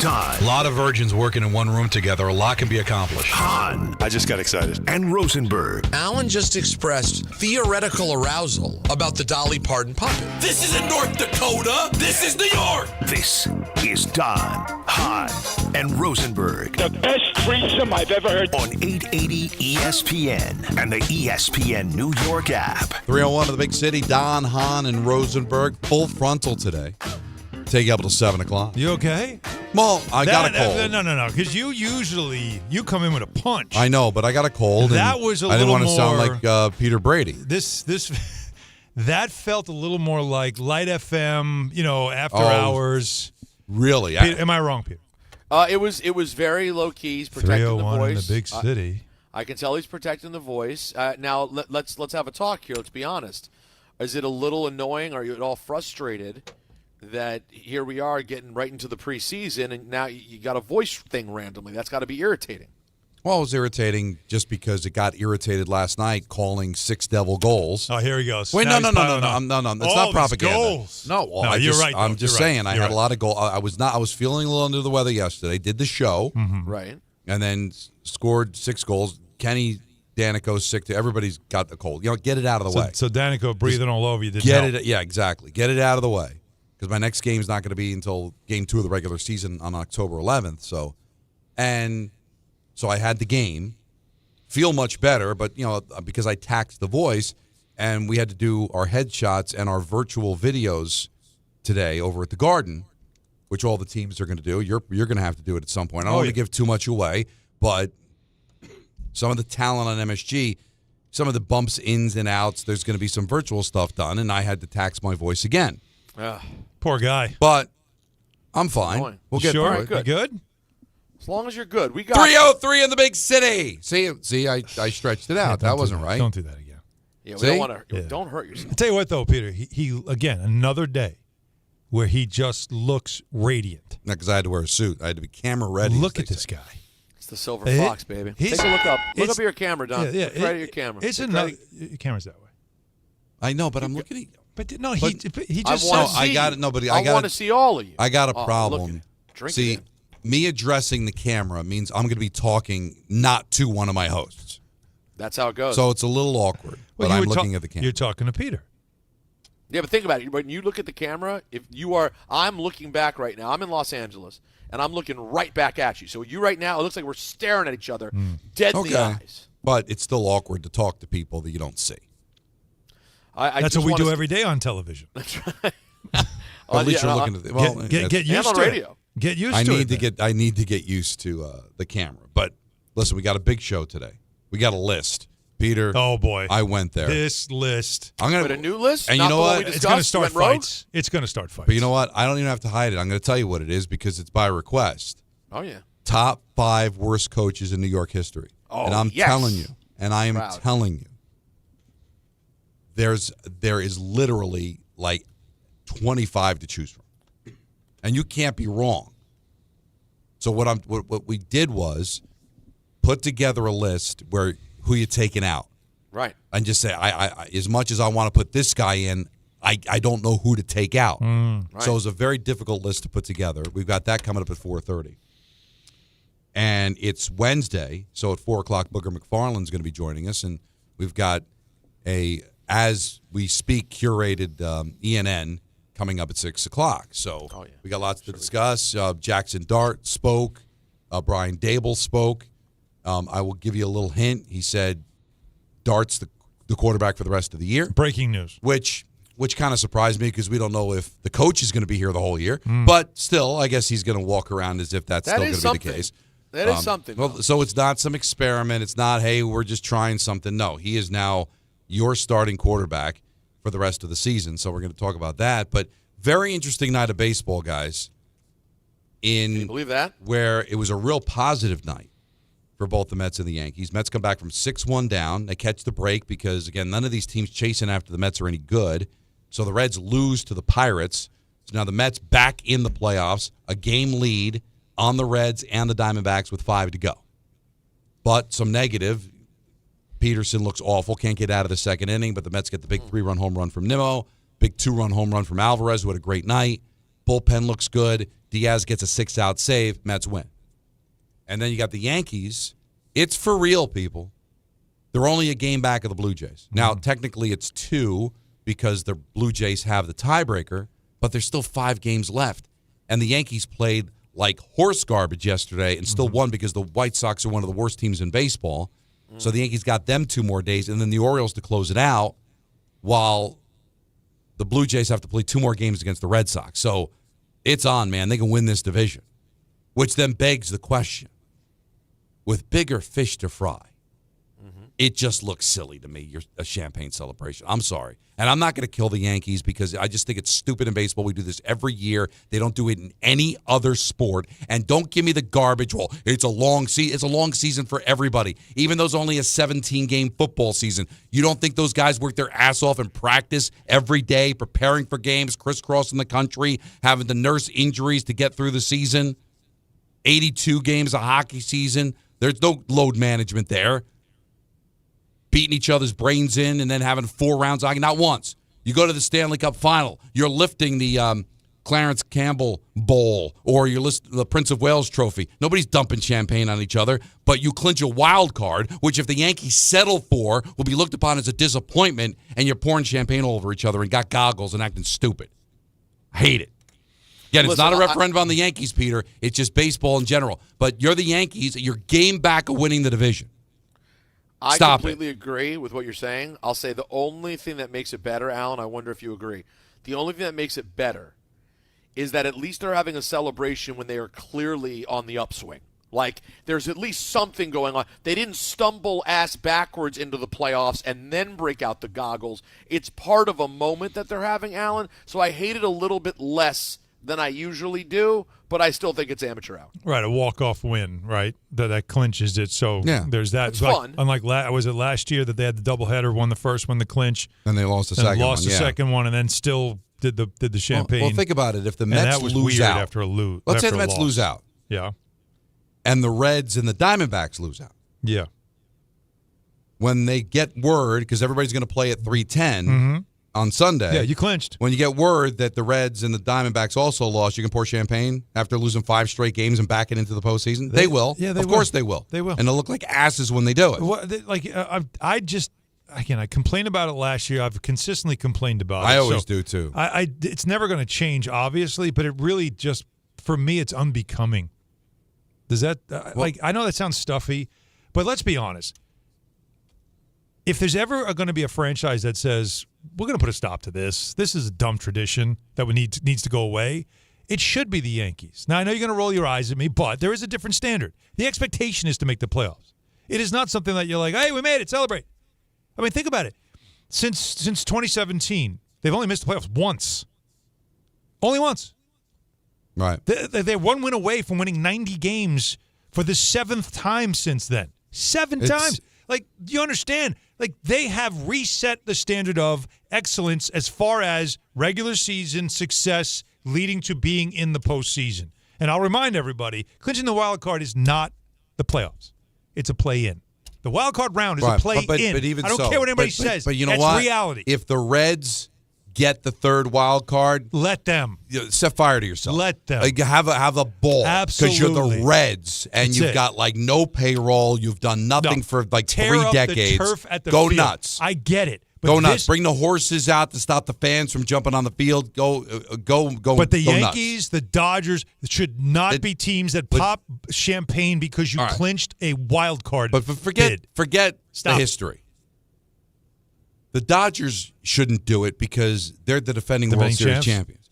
time. A lot of virgins working in one room together. A lot can be accomplished. Hahn I just got excited. and Rosenberg. Alan just expressed theoretical arousal about the Dolly Parton puppet. This isn't North Dakota. This is New York. This is Don, Hahn, and Rosenberg The best threesome I've ever heard. on 880 ESPN and the ESPN New York app. 301 of the big city, Don, Hahn, and Rosenberg. Full frontal today. Take you up till 7 o'clock. You okay? Well, I got a cold. No. Because you come in with a punch. I know, but I got a cold. That and was a I didn't little want to sound more- like Peter Brady. That felt a little more like Light FM, after Oh, hours. Really? Peter, am I wrong, Peter? It was very low key. He's protecting the 301 voice in the big city. I can tell he's protecting the voice. Now let's have a talk here. Let's be honest. Is it a little annoying? Are you at all frustrated that here we are getting right into the preseason and now you got a voice thing randomly? That's got to be irritating. Well, it was irritating just because it got irritated last night calling 6 Devil goals. Oh, here he goes. Wait, Now no. he's piling on. It's not propaganda. Goals. No, well, No, you're right, I'm though. just You're saying right. I You're had a right. lot of goals. I was feeling a little under the weather yesterday. Did the show, Right. and then scored 6 goals. Kenny Danico's sick too. Everybody's got the cold. Get it out of the way. So Danico breathing all over you didn't Get help. it. Yeah, exactly. Get it out of the way because my next game's not going to be until game 2 of the regular season on October 11th. So I had the game. Feel much better, but because I taxed the voice, and we had to do our headshots and our virtual videos today over at the Garden, which all the teams are going to do. You're going to have to do it at some point. I don't want to give too much away, but some of the talent on MSG, some of the bumps, ins and outs, there's going to be some virtual stuff done, and I had to tax my voice again. Poor guy. But I'm fine. We'll get sure? through it. You good? As long as you're good. We got 303 in the big city. See, I stretched it out. That wasn't right. Don't do that again. Yeah, we See? don't want to. Don't hurt yourself. I'll tell you what, though, Peter. He again, another day where he just looks radiant. Not because I had to wear a suit. I had to be camera ready. Look at this guy. It's the silver fox, baby. he's- Take a look up. Look it's- up at your camera, Don. Yeah, Look right at your camera. It's Look another. right Your camera's that way. I know, but I'm looking at you. But no, But he just. wanna says- I see got you. it. No, but I got want to see all of you. I got a Oh, problem. look at it. Drink See, it. me addressing the camera means I'm going to be talking not to one of my hosts. That's how it goes. So it's a little awkward, Well, but you I'm were looking at the camera. You're talking to Peter. Yeah, but think about it. When you look at the camera, I'm looking back right now. I'm in Los Angeles, and I'm looking right back at you. So you right now, it looks like we're staring at each other, dead in the eyes. But it's still awkward to talk to people that you don't see. That's what we do every day on television. That's right. At least you're looking at the well. Get And used on to radio. it. Get used I to need it. to get. I need to get used to the camera. But listen, we got a big show today. We got a list. Peter. Oh boy, I went there. This list. I'm gonna But a new list? And Not you know the one what? we It's discussed? going to start You went rogue? fights. It's going to start fights. But you know what? I don't even have to hide it. I'm going to tell you what it is because it's by request. Oh, yeah. Top 5 worst coaches in New York history. Oh, and I'm yes. telling you, and I am Proud. telling you, there is literally like 25 to choose from, and you can't be wrong. So what we did was put together a list where who you're taking out, Right. and just say I as much as I want to put this guy in, I don't know who to take out. Right. So it's a very difficult list to put together. We've got that coming up at 4:30. And it's Wednesday, so at 4 o'clock, Booger McFarland's going to be joining us. And we've got as we speak, curated ENN coming up at 6 o'clock. So we got lots to discuss. Jackson Dart spoke. Brian Dable spoke. I will give you a little hint. He said Dart's the quarterback for the rest of the year. Breaking news. Which kind of surprised me because we don't know if the coach is going to be here the whole year. But still, I guess he's going to walk around as if that's That still is going to be the something. case. That is something. Well, so it's not some experiment. It's not, hey, we're just trying something. No, he is now your starting quarterback for the rest of the season. So we're going to talk about that. But very interesting night of baseball, guys. Can you believe that? Where it was a real positive night for both the Mets and the Yankees. Mets come back from 6-1 down. They catch the break because, again, none of these teams chasing after the Mets are any good. So the Reds lose to the Pirates. So now the Mets back in the playoffs, a game lead on the Reds and the Diamondbacks with 5 to go. But some negative. Peterson looks awful, can't get out of the second inning, but the Mets get the big 3-run home run from Nimmo, big 2-run home run from Alvarez, who had a great night. Bullpen looks good. Diaz gets a 6-out save, Mets win. And then you got the Yankees. It's for real, people. They're only a game back of the Blue Jays. Now, technically it's 2 because the Blue Jays have the tiebreaker, but there's still 5 games left. And the Yankees played like horse garbage yesterday and still won because the White Sox are one of the worst teams in baseball. So the Yankees got them 2 more days, and then the Orioles to close it out while the Blue Jays have to play 2 more games against the Red Sox. So it's on, man. They can win this division, which then begs the question, with bigger fish to fry, it just looks silly to me, you're a champagne celebration. I'm sorry. And I'm not going to kill the Yankees because I just think it's stupid in baseball. We do this every year. They don't do it in any other sport. And don't give me the garbage. Well, it's a long season for everybody. Even though it's only a 17-game football season. You don't think those guys work their ass off and practice every day, preparing for games, crisscrossing the country, having to nurse injuries to get through the season? 82 games a hockey season. There's no load management there. Beating each other's brains in and then having 4 rounds of hockey. Not once. You go to the Stanley Cup final. You're lifting the Clarence Campbell Bowl or you're the Prince of Wales Trophy. Nobody's dumping champagne on each other, but you clinch a wild card, which if the Yankees settle for, will be looked upon as a disappointment, and you're pouring champagne all over each other and got goggles and acting stupid. I hate it. Again, it's not a referendum on the Yankees, Peter. It's just baseball in general. But you're the Yankees. You're game back of winning the division. I completely agree with what you're saying. I'll say the only thing that makes it better, Alan, I wonder if you agree, the only thing that makes it better is that at least they're having a celebration when they are clearly on the upswing. Like, there's at least something going on. They didn't stumble ass backwards into the playoffs and then break out the goggles. It's part of a moment that they're having, Alan, so I hate it a little bit less than I usually do, but I still think it's amateur hour. Right, a walk-off win, right? That clinches it. So there's that. It's fun. Unlike was it last year that they had the doubleheader, won the first one, the clinch, and they lost the second one. Lost the second one, and then still did the champagne. Well, think about it. If the Mets that was lose weird out after a lose, let's say the Mets lose out, and the Reds and the Diamondbacks lose out. Yeah. When they get word, because everybody's going to play at 3:10. On Sunday. Yeah, you clinched. When you get word that the Reds and the Diamondbacks also lost, you can pour champagne after losing 5 straight games and backing into the postseason? They will. Yeah, of course they will. They will. And they'll look like asses when they do it. I complained about it last year. I've consistently complained about it. I always do, too. It's never going to change, obviously, but it really just, for me, it's unbecoming. Does that, I know that sounds stuffy, but let's be honest. If there's ever going to be a franchise that says, we're going to put a stop to this, this is a dumb tradition that needs to go away, it should be the Yankees. Now, I know you're going to roll your eyes at me, but there is a different standard. The expectation is to make the playoffs. It is not something that you're like, hey, we made it, celebrate. I mean, think about it. Since 2017, they've only missed the playoffs once. Only once. Right. They're 1 win away from winning 90 games for the 7th time since then. 7 times. Like, do you understand? Like, they have reset the standard of excellence as far as regular season success leading to being in the postseason. And I'll remind everybody, clinching the wild card is not the playoffs. It's a play-in. The wild card round is a play-in. But even I don't care what anybody says. But you know That's what? reality. If the Reds get the 3rd wild card, let them. Set fire to yourself. Let them. Have a ball. Absolutely. Because you're the Reds, and you've got, got no You've done nothing for, 3 decades. The turf at the Go field. nuts. I get it. But go nuts. Bring the horses out to stop the fans from jumping on the field. Go. But the go Yankees, nuts. the Dodgers should not be teams that pop champagne because you clinched a wild card. But forget the history. The Dodgers shouldn't do it because they're the defending World Series champions.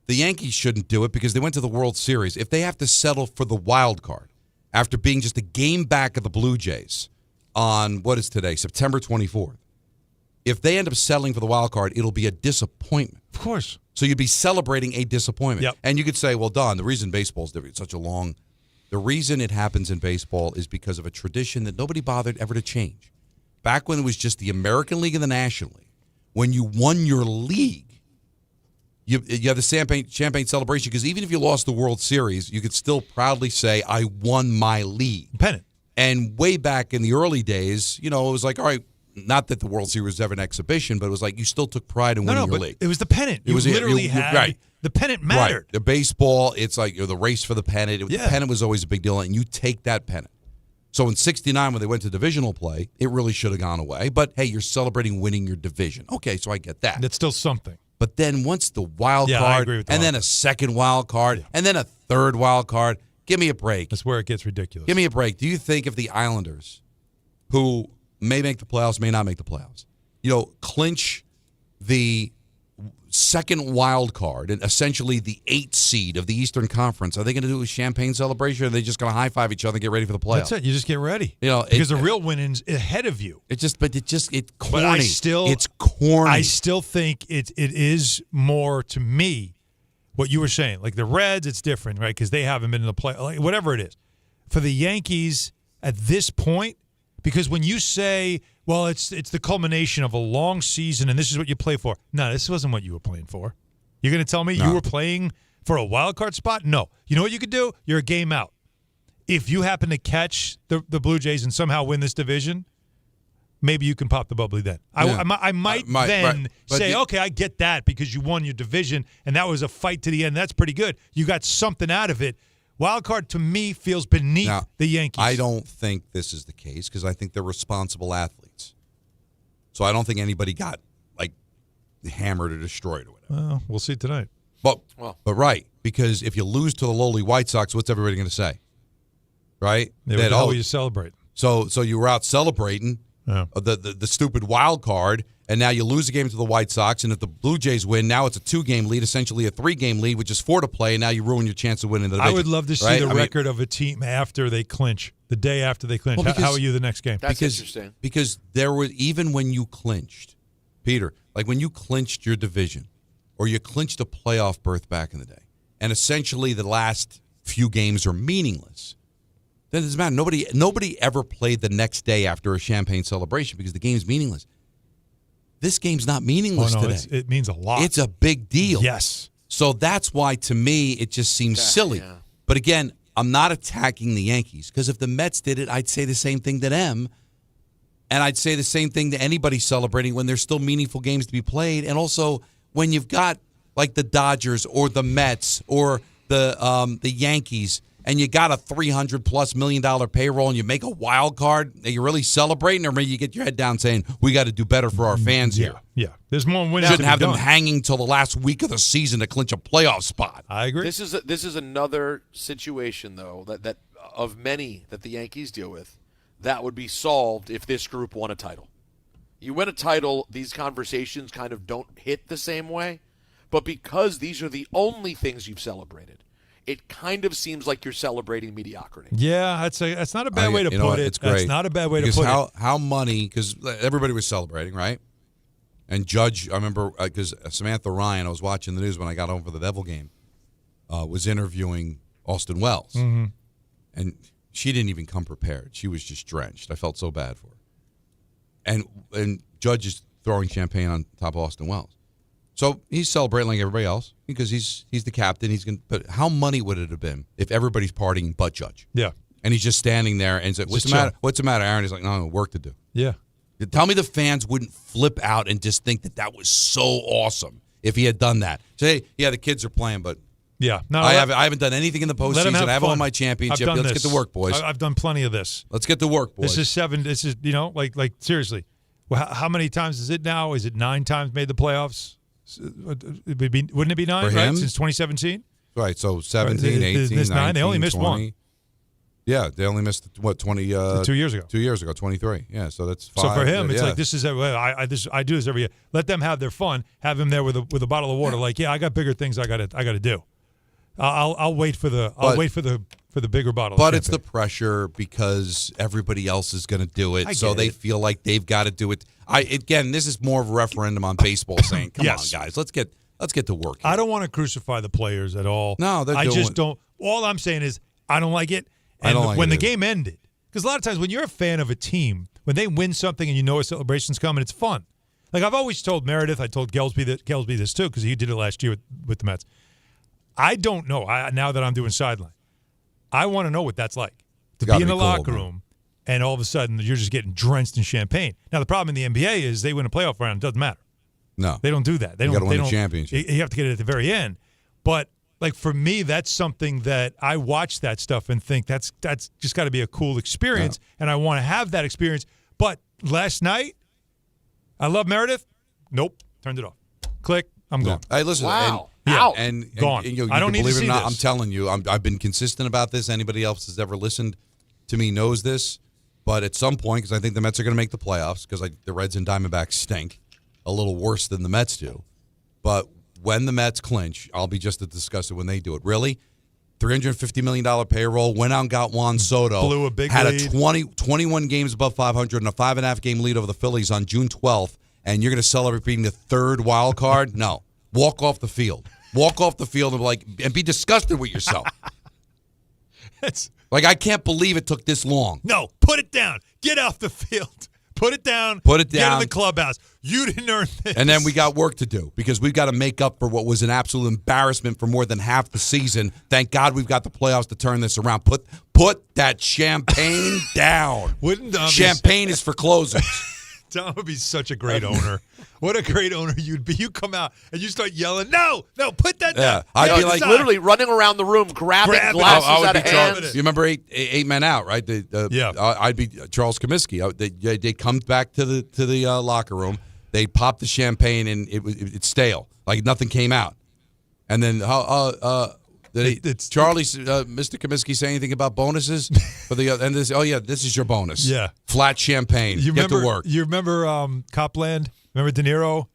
The Yankees shouldn't do it because they went to the World Series. If they have to settle for the wild card after being just a game back of the Blue Jays on, what is today, September 24th, if they end up settling for the wild card, it'll be a disappointment. Of course. So you'd be celebrating a disappointment. Yep. And you could say, well, Don, the reason baseball's different, the reason it happens in baseball is because of a tradition that nobody bothered ever to change. Back when it was just the American League and the National League, when you won your league, you have the champagne celebration because even if you lost the World Series, you could still proudly say, I won my league. Pennant. And way back in the early days, it was like, all right, not that the World Series was ever an exhibition, but it was like you still took pride in winning your league. It was the pennant. You literally had right. The pennant mattered. Right. The baseball, it's like the race for the pennant. The pennant was always a big deal, and you take that pennant. So in '69, when they went to divisional play, it really should have gone away. But hey, you're celebrating winning your division. Okay, so I get that. That's still something. But then once the wild I card, agree with and then a second wild card, and then a third wild card, give me a break. That's where it gets ridiculous. Give me a break. Do you think if the Islanders, who may make the playoffs, may not make the playoffs, clinch the second wild card and essentially the 8th seed of the Eastern Conference, are they going to do a champagne celebration, or are they just going to high five each other and get ready for the playoffs? That's it. You just get ready. Because the real winning's ahead of you. It's corny. But it's corny. I still think it is more, to me, what you were saying. Like the Reds, it's different, right? Because they haven't been in the play. Like whatever it is, for the Yankees at this point, because when you say, well, it's the culmination of a long season and this is what you play for. No, this wasn't what you were playing for. You're going to tell me you were playing for a wild card spot? No. You know what you could do? You're a game out. If you happen to catch the Blue Jays and somehow win this division, maybe you can pop the bubbly then. Yeah. I might then say, okay, I get that because you won your division and that was a fight to the end. That's pretty good. You got something out of it. Wild card, to me, feels beneath the Yankees. I don't think this is the case because I think they're responsible athletes. So I don't think anybody got, hammered or destroyed or whatever. Well, we'll see tonight. But right, because if you lose to the lowly White Sox, what's everybody going to say? Right? What the hell were you celebrating? So you were out celebrating the stupid wild card, and now you lose a game to the White Sox, and if the Blue Jays win, now it's a 2-game lead, essentially a 3-game lead, which is 4 to play, and now you ruin your chance of winning the division. I would love to see the record of a team after they clinch, the day after they clinch. How are you the next game? That's interesting. Because there were, even when you clinched, Peter, like when you clinched your division, or you clinched a playoff berth back in the day, and essentially the last few games are meaningless, then it doesn't matter. Nobody ever played the next day after a champagne celebration because the game's meaningless. This game's not meaningless today. It means a lot. It's a big deal. Yes. So that's why, to me, it just seems silly. Yeah. But again, I'm not attacking the Yankees because if the Mets did it, I'd say the same thing to them. And I'd say the same thing to anybody celebrating when there's still meaningful games to be played. And also when you've got like the Dodgers or the Mets or the Yankees, and you got a $300+ million payroll, and you make a wild card, are you really celebrating, or maybe you get your head down saying we got to do better for our fans here? Yeah. There's more winning. Shouldn't have them hanging till the last week of the season to clinch a playoff spot. I agree. This is another situation though that of many that the Yankees deal with that would be solved if this group won a title. You win a title, these conversations kind of don't hit the same way, but because these are the only things you've celebrated, it kind of seems like you're celebrating mediocrity. Yeah, I'd say that's not a bad way to put it. It's great. That's not a bad way to put it. How money, because everybody was celebrating, right? And Judge, I remember, because Samantha Ryan, I was watching the news when I got home for the Devil game, was interviewing Austin Wells. Mm-hmm. And she didn't even come prepared. She was just drenched. I felt so bad for her. And Judge is throwing champagne on top of Austin Wells. So he's celebrating like everybody else because he's the captain. But how money would it have been if everybody's partying but Judge? Yeah. And he's just standing there and said, "What's the matter? What's the matter, Aaron?" He's like, "No, work to do." Yeah. Tell me the fans wouldn't flip out and just think that was so awesome if he had done that. Say, yeah, the kids are playing, but yeah, no, I haven't done anything in the postseason. I haven't won my championship. Let's get to work, boys. I've done plenty of this. Let's get to work, boys. This is like seriously. Well, how many times is it now? Is it 9 times made the playoffs? Wouldn't it be 9, For right? him? Since 2017? Right, so 17, 18, 19, 9. They only missed 20. 1. Yeah, they only missed, 20? 2 years ago. 2 years ago, 23. Yeah, so that's 5. So for him, it's yeah. like this is I do this every year. Let them have their fun. Have him there with a bottle of water. Like, yeah, I got bigger things I got to do. I'll wait for the bigger bottle. But it's the pressure because everybody else is going to do it, so they feel like they've got to do it. Again, this is more of a referendum on baseball saying, "Come on, guys, let's get to work." Here. I don't want to crucify the players at all. No, I just don't. All I'm saying is I don't like it. And when the game ended, because a lot of times when you're a fan of a team, when they win something and you know a celebration's coming, it's fun. Like I've always told Meredith, I told Gelsby this too, because he did it last year with the Mets. I don't know. Now that I'm doing sideline, I want to know what that's like to be in the locker room and all of a sudden you're just getting drenched in champagne. Now the problem in the NBA is they win a playoff round. It doesn't matter. No, they don't do that. They you don't. got to win they the don't, championship. You have to get it at the very end. But like for me, that's something that I watch that stuff and think that's just got to be a cool experience, and I want to have that experience. But last night, I love Meredith. Nope, turned it off. Click. I'm gone. Hey, listen. Wow. And gone. You I don't need to believe it see or not, this. I'm telling you, I've been consistent about this. Anybody else that's ever listened to me knows this. But at some point, because I think the Mets are going to make the playoffs, because the Reds and Diamondbacks stink a little worse than the Mets do. But when the Mets clinch, I'll be just as disgusted when they do it. Really? $350 million payroll, went out and got Juan Soto. Blew a big had lead. 21 games above 500 and a 5.5 game lead over the Phillies on June 12th. And you're going to celebrate being the third wild card? No. Walk off the field. Walk off the field and be disgusted with yourself. I can't believe it took this long. No, put it down. Get off the field. Put it down. Put it Get down. in the clubhouse. You didn't earn this. And then we got work to do because we've got to make up for what was an absolute embarrassment for more than half the season. Thank God we've got the playoffs to turn this around. Put that champagne down. Champagne is for closers. Tom would be such a great owner. What a great owner you'd be. You come out and you start yelling, no, put that down. I'd be like literally running around the room, grabbing glasses I would out be of hands. You remember eight men out, right? I'd be Charles Comiskey. They'd come back to the locker room. They'd pop the champagne and it's stale, like nothing came out. And then Charlie, Mr. Comiskey, say anything about bonuses for the and this? Oh yeah, this is your bonus. Yeah, flat champagne. Get to work. You remember Copland? Remember De Niro?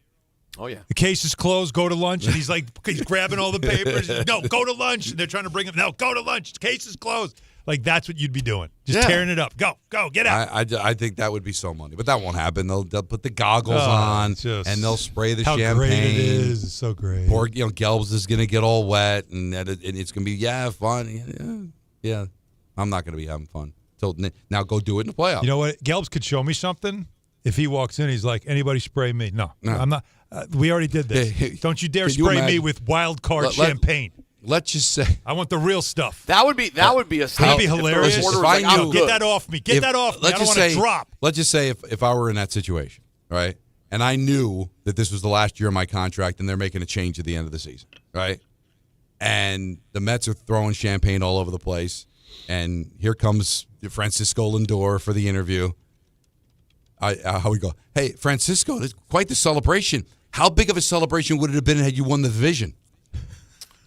Oh yeah. The case is closed. Go to lunch, and he's grabbing all the papers. No, go to lunch, and they're trying to bring him. No, go to lunch. The case is closed. Like that's what you'd be doing. Just tearing it up. Go, get out. I think that would be so money, but that won't happen. They'll put the goggles on and they'll spray the champagne. How great it is! It's so great. Poor Gelbs is gonna get all wet, and it's gonna be fun. Yeah. I'm not gonna be having fun. So now go do it in the playoffs. You know what? Gelbs could show me something. If he walks in, he's like, anybody spray me? No. I'm not. We already did this. Don't you dare spray me with wild card champagne. Let's just say I want the real stuff. That would be a That'd be hilarious. Get that off me. Get that off me. I don't want to drop. Let's just say if I were in that situation, right, and I knew that this was the last year of my contract and they're making a change at the end of the season, right, and the Mets are throwing champagne all over the place, and here comes Francisco Lindor for the interview. How we go? Hey, Francisco, this is quite the celebration. How big of a celebration would it have been had you won the division?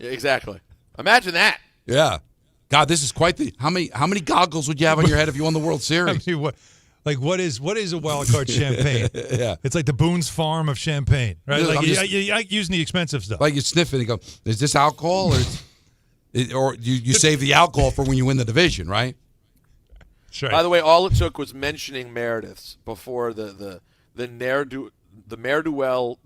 Yeah, exactly. Imagine that. Yeah. God, this is quite the. How many goggles would you have on your head if you won the World Series? I mean, what is a wild card champagne? Yeah. It's like the Boone's Farm of champagne, right? Yeah, like you like using the expensive stuff. Like you sniff it and go, is this alcohol or you save the alcohol for when you win the division, right? Right. By the way, all it took was mentioning Meredith's before the ne'er-do-wells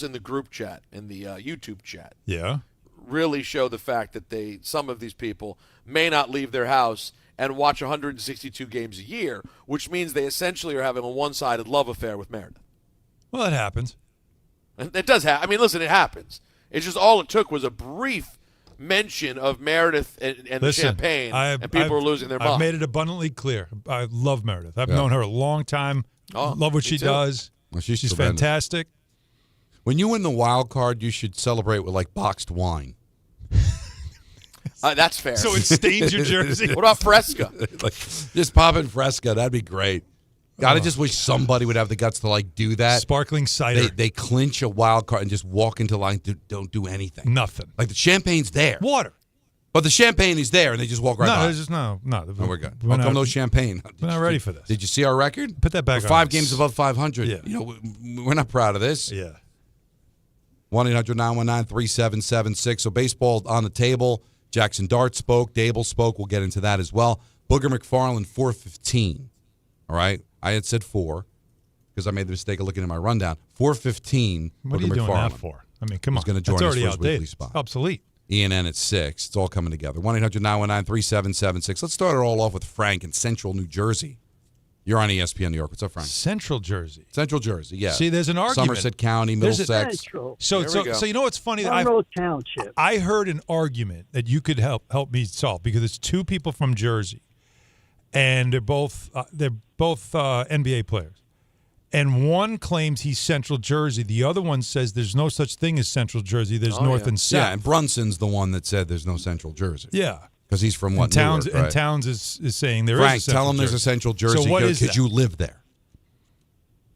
in the group chat, in the YouTube chat. Yeah. Really show the fact that some of these people may not leave their house and watch 162 games a year, which means they essentially are having a one-sided love affair with Meredith. Well, it happens. It does happen. I mean, listen, it happens. It's just all it took was a brief mention of Meredith and the champagne, and people are losing their mind. I've made it abundantly clear. I love Meredith. I've known her a long time. Love what she does. Well, she's fantastic. When you win the wild card, you should celebrate with like boxed wine. That's fair. So it stains your jersey. What about Fresca? Just pop in Fresca. That'd be great. God, I just wish somebody would have the guts to do that. Sparkling cider. They clinch a wild card and just walk into line. Don't do anything. Nothing. Like the champagne's there. Water. But the champagne is there, and they just walk right by. No. We're good. How come no champagne? We're not ready for this. Did you see our record? Put that back we're on. 5 games above 500. Yeah. We're not proud of this. Yeah. 1-800-919-3776. So baseball on the table. Jackson Dart spoke. Dable spoke. We'll get into that as well. Booger McFarland, 4:15. All right? I had said 4 because I made the mistake of looking at my rundown. 4:15. What are you doing that for? I mean, come on. He's going to join us for his weekly spot. Obsolete. ENN at 6. It's all coming together. 1-800-919-3776. Let's start it all off with Frank in Central New Jersey. You're on ESPN New York. What's up, Frank? Central Jersey. Central Jersey, yeah. See, there's an argument. Somerset County, Middlesex. So you know what's funny? Monroe Township. I heard an argument that you could help me solve because it's 2 people from Jersey. and they're both NBA players. And one claims he's Central Jersey. The other one says there's no such thing as Central Jersey. There's North and South. Yeah, and Brunson's the one that said there's no Central Jersey. Yeah. Because he's from what? And Towns, Newark, right? and Towns is saying there is Frank, a Central tell him Jersey. there's a Central Jersey So what is because that? you live there.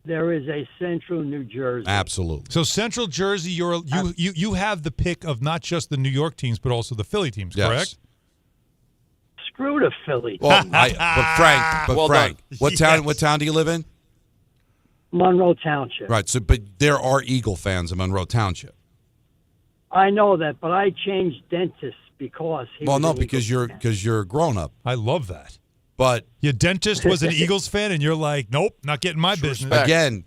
There is a Central New Jersey. Absolutely. So Central Jersey, you have the pick of not just the New York teams, but also the Philly teams, Yes. correct? Screw the Philly. Well, Frank, what town do you live in? Monroe Township. Right. So, but there are Eagle fans in Monroe Township. I know that, but I changed dentists because he was an because Eagles fan. you're a grown up. I love that. But Your dentist was an Eagles fan, and you're like, nope, not getting my business. again,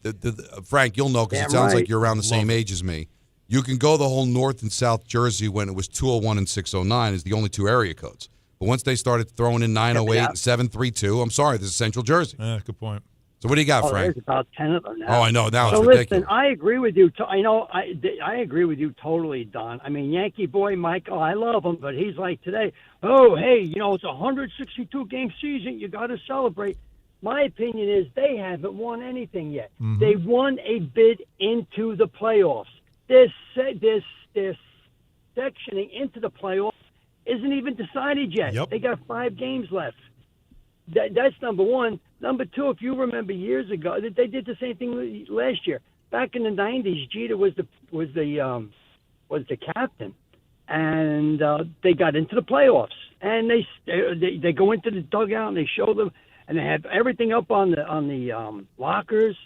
Frank, you'll know because it Damn sounds right. like you're around the same age as me. You can go the whole North and South Jersey when it was 201 and 609 is the only two area codes. But once they started throwing in 908 Yeah. and 732, I'm sorry, this is Central Jersey. Good point. So what do you got, Oh, Frank? there's about 10 of them now. Oh, I know. Now So it's listen, ridiculous. I agree with you. I agree with you totally, Don. I mean, Yankee boy Michael, I love him, but he's like today, oh, hey, it's a 162-game season. You got to celebrate. My opinion is they haven't won anything yet. Mm-hmm. They won a bid into the playoffs. This sectioning into the playoffs isn't even decided yet. Yep. They got 5 games left. That's number one. Number two, if you remember years ago, they did the same thing last year. Back in the '90s, Jeter was the captain, and they got into the playoffs. And they go into the dugout and they show them, and they have everything up on the lockers,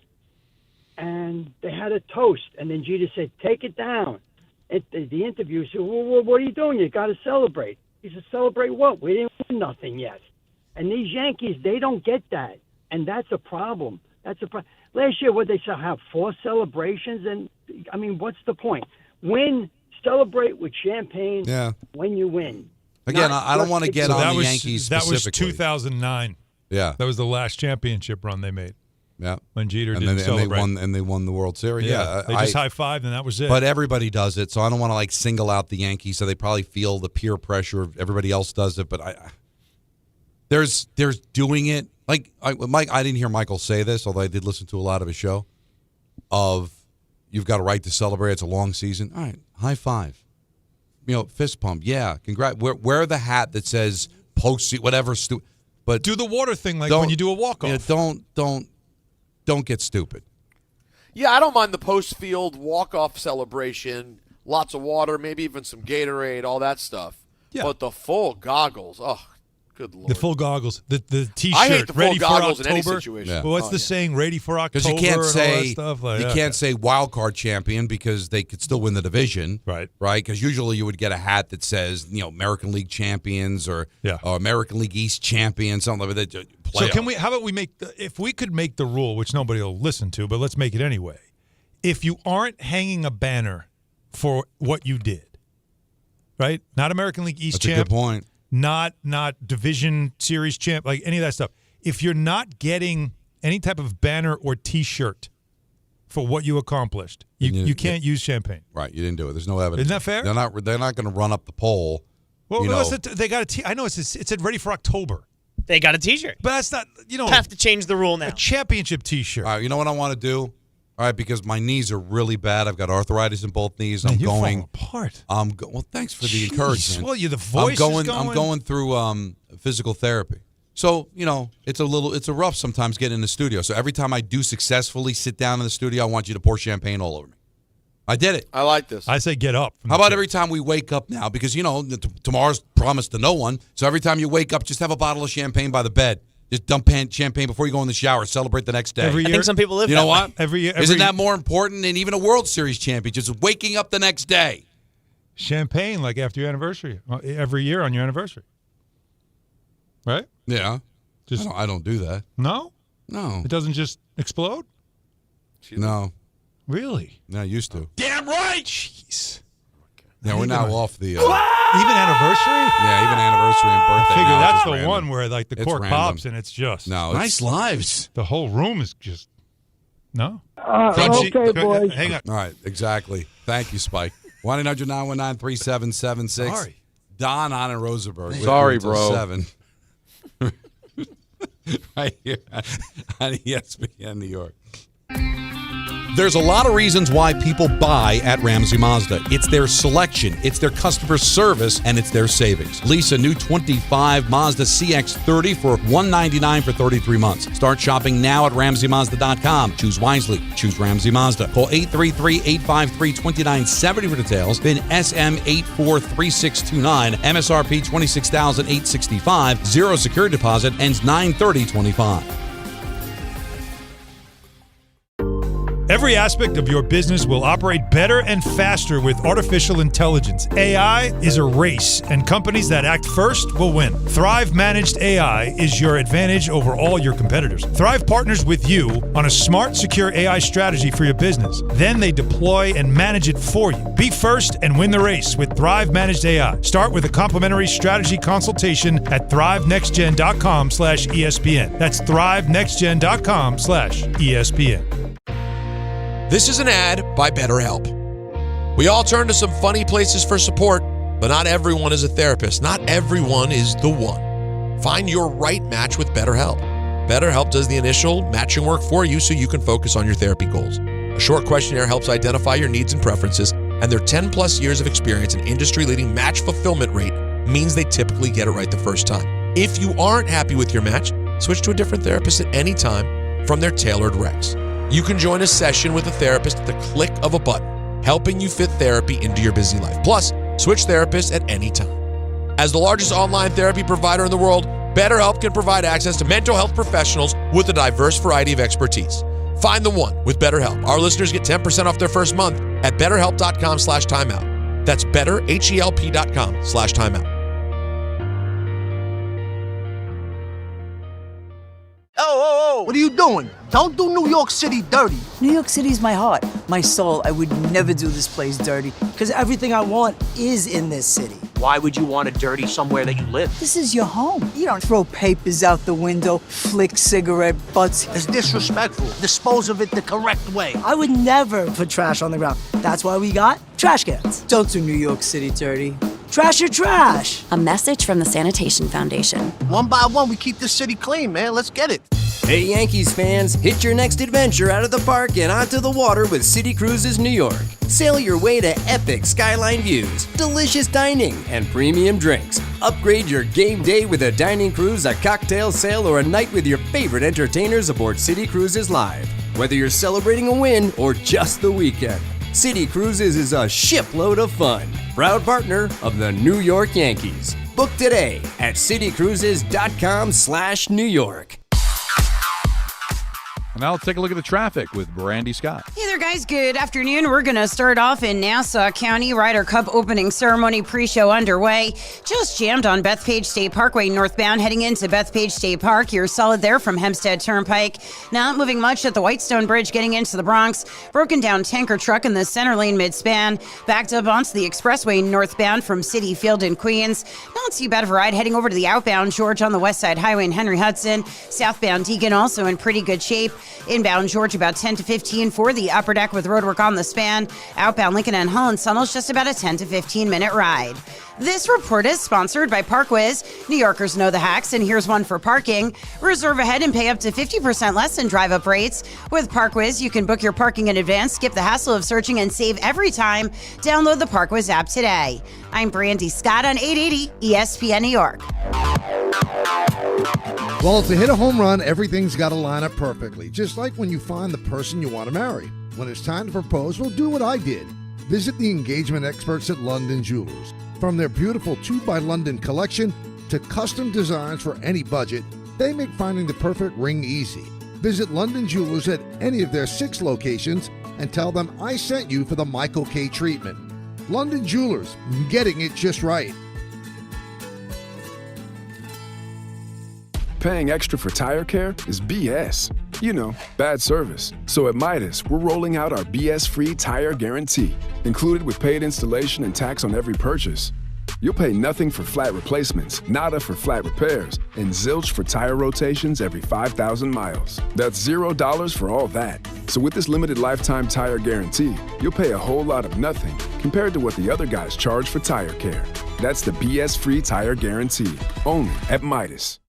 and they had a toast. And then Jeter said, "Take it down." The interview said, "Well, what are you doing? You got to celebrate." He said, "Celebrate what? We didn't win nothing yet." And these Yankees, they don't get that, and that's a problem. Last year, what they said, have 4 celebrations, and I mean, what's the point? Celebrate with champagne. Yeah. When you win. Again, Not I don't just want to get because- on the Yankees That was specifically. 2009. Yeah. That was the last championship run they made Yeah. when Jeter And didn't then celebrate. they won the World Series. Yeah. They just high-fived, and that was it. But everybody does it, so I don't want to single out the Yankees. So they probably feel the peer pressure of everybody else does it. But there's doing it Mike. I didn't hear Michael say this, although I did listen to a lot of his show. Of you've got a right to celebrate. It's a long season. All right, high five. Fist pump. Yeah, congrats. Wear the hat that says post whatever. But do the water thing when you do a walk-off. Don't get stupid. Yeah, I don't mind the post-field walk-off celebration. Lots of water, maybe even some Gatorade, all that stuff. Yeah. But the full goggles, good Lord. The full goggles, the T-shirt, I hate the full ready for goggles in October. any situation. Yeah. Well, what's the saying? Ready for October? Because you can't and say all that stuff. you can't say wild card champion because they could still win the division, Right. Right? Because usually you would get a hat that says American League champions or American League East champions, something like that. So can we? How about we if we could make the rule, which nobody will listen to, but let's make it anyway. If you aren't hanging a banner for what you did, right? Not American League East That's champ. a good point. Not Division Series champ, like any of that stuff. If you're not getting any type of banner or T-shirt for what you accomplished, you can't use champagne. Right, you didn't do it. There's no evidence. Isn't that fair? They're not going to run up the poll. Well, they got I know it said ready for October, They got a T-shirt. but that's not Have to change the rule now. a championship T-shirt. All right, you know what I want to do? All right, because my knees are really bad. I've got arthritis in both knees. Man, I'm you're going falling apart. Well, thanks for the Jeez, encouragement. well, the voice is I'm going. going through physical therapy. So, it's a rough sometimes getting in the studio. So every time I do successfully sit down in the studio, I want you to pour champagne all over me. I did it. I like this. I say get up. How about every time we wake up now? Because, tomorrow's promised to no one. So every time you wake up, just have a bottle of champagne by the bed. Just dump champagne before you go in the shower. Celebrate the next day. Every I year? think some people live You that know way. what? Every year, Isn't that more important than even a World Series championship? Just waking up the next day. champagne like after your anniversary? Every year on your anniversary, right? Yeah. Just I don't do that. no. No. It doesn't just explode. No. Really? No, I used to. Damn right. Jeez. Yeah, we're now off the. Even anniversary. Yeah, even anniversary and birthday. Figure now, that's it's the random. one where the It's cork random. pops and it's just No, it's, lives. the whole room is just no. Okay, boys. Hang on. all right, exactly. Thank you, Spike. 1-800-919-3776. Sorry. Don, Hahn, and Rosenberg. with Sorry, you until bro. 7. right here on ESPN New York. There's a lot of reasons why people buy at Ramsey Mazda. It's their selection, it's their customer service, and it's their savings. Lease a new 25 Mazda CX-30 for $199 for 33 months. Start shopping now at RamseyMazda.com. Choose wisely. Choose Ramsey Mazda. Call 833-853-2970 for details. PIN SM843629. MSRP $26,865. Zero security deposit. Ends 9/30/25. Every aspect of your business will operate better and faster with artificial intelligence. AI is a race, and companies that act first will win. Thrive Managed AI is your advantage over all your competitors. Thrive partners with you on a smart, secure AI strategy for your business. Then they deploy and manage it for you. Be first and win the race with Thrive Managed AI. Start with a complimentary strategy consultation at thrivenextgen.com/ESPN. That's thrivenextgen.com/ESPN. This is an ad by BetterHelp. We all turn to some funny places for support, but not everyone is a therapist. Not everyone is the one. Find your right match with BetterHelp. BetterHelp does the initial matching work for you so you can focus on your therapy goals. A short questionnaire helps identify your needs and preferences, and their 10-plus years of experience and industry-leading match fulfillment rate means they typically get it right the first time. If you aren't happy with your match, switch to a different therapist at any time from their tailored recs. You can join a session with a therapist at the click of a button, helping you fit therapy into your busy life. Plus, switch therapists at any time. As the largest online therapy provider in the world, BetterHelp can provide access to mental health professionals with a diverse variety of expertise. Find the one with BetterHelp. Our listeners get 10% off their first month at betterhelp.com/timeout. That's betterhelp.com/timeout. Oh, what are you doing? Don't do New York City dirty. New York City's my heart, my soul. I would never do this place dirty because everything I want is in this city. Why would you want to dirty somewhere that you live? This is your home. You don't throw papers out the window, flick cigarette butts. It's disrespectful. Dispose of it the correct way. I would never put trash on the ground. That's why we got trash cans. Don't do New York City dirty. Trash your trash. A message from the Sanitation Foundation. One by one, we keep this city clean, man. Let's get it. Hey, Yankees fans, hit your next adventure out of the park and onto the water with City Cruises New York. Sail your way to epic skyline views, delicious dining, and premium drinks. Upgrade your game day with a dining cruise, a cocktail sail, or a night with your favorite entertainers aboard City Cruises Live. Whether you're celebrating a win or just the weekend, City Cruises is a shipload of fun. Proud partner of the New York Yankees. Book today at citycruises.com/New York. Now let's take a look at the traffic with Brandy Scott. Hey there, guys. Good afternoon. We're going to start off in Nassau County. Ryder Cup opening ceremony pre-show underway. Just jammed on Bethpage State Parkway northbound heading into Bethpage State Park. You're solid there from Hempstead Turnpike. Not moving much at the Whitestone Bridge getting into the Bronx. Broken down tanker truck in the center lane mid-span. Backed up onto the expressway northbound from City Field in Queens. Not too bad of a ride heading over to the outbound George on the West Side Highway in Henry Hudson. Southbound Deacon also in pretty good shape. Inbound George about 10 to 15 for the upper deck with roadwork on the span. Outbound Lincoln and Holland Tunnels just about a 10 to 15 minute ride. This report is sponsored by ParkWiz. New Yorkers know the hacks, and here's one for parking. Reserve ahead and pay up to 50% less than drive-up rates. With ParkWiz, you can book your parking in advance, skip the hassle of searching, and save every time. Download the ParkWiz app today. I'm Brandy Scott on 880 ESPN New York. Well, to hit a home run, everything's got to line up perfectly, just like when you find the person you want to marry. When it's time to propose, well, do what I did. Visit the engagement experts at London Jewelers. From their beautiful 2 by London collection to custom designs for any budget, they make finding the perfect ring easy. Visit London Jewelers at any of their 6 locations and tell them I sent you for the Michael K. treatment. London Jewelers, getting it just right. Paying extra for tire care is BS. You know, bad service. So at Midas, we're rolling out our BS-free tire guarantee, included with paid installation and tax on every purchase. You'll pay nothing for flat replacements, nada for flat repairs, and zilch for tire rotations every 5,000 miles. That's $0 for all that. So with this limited lifetime tire guarantee, you'll pay a whole lot of nothing compared to what the other guys charge for tire care. That's the BS-free tire guarantee, only at Midas.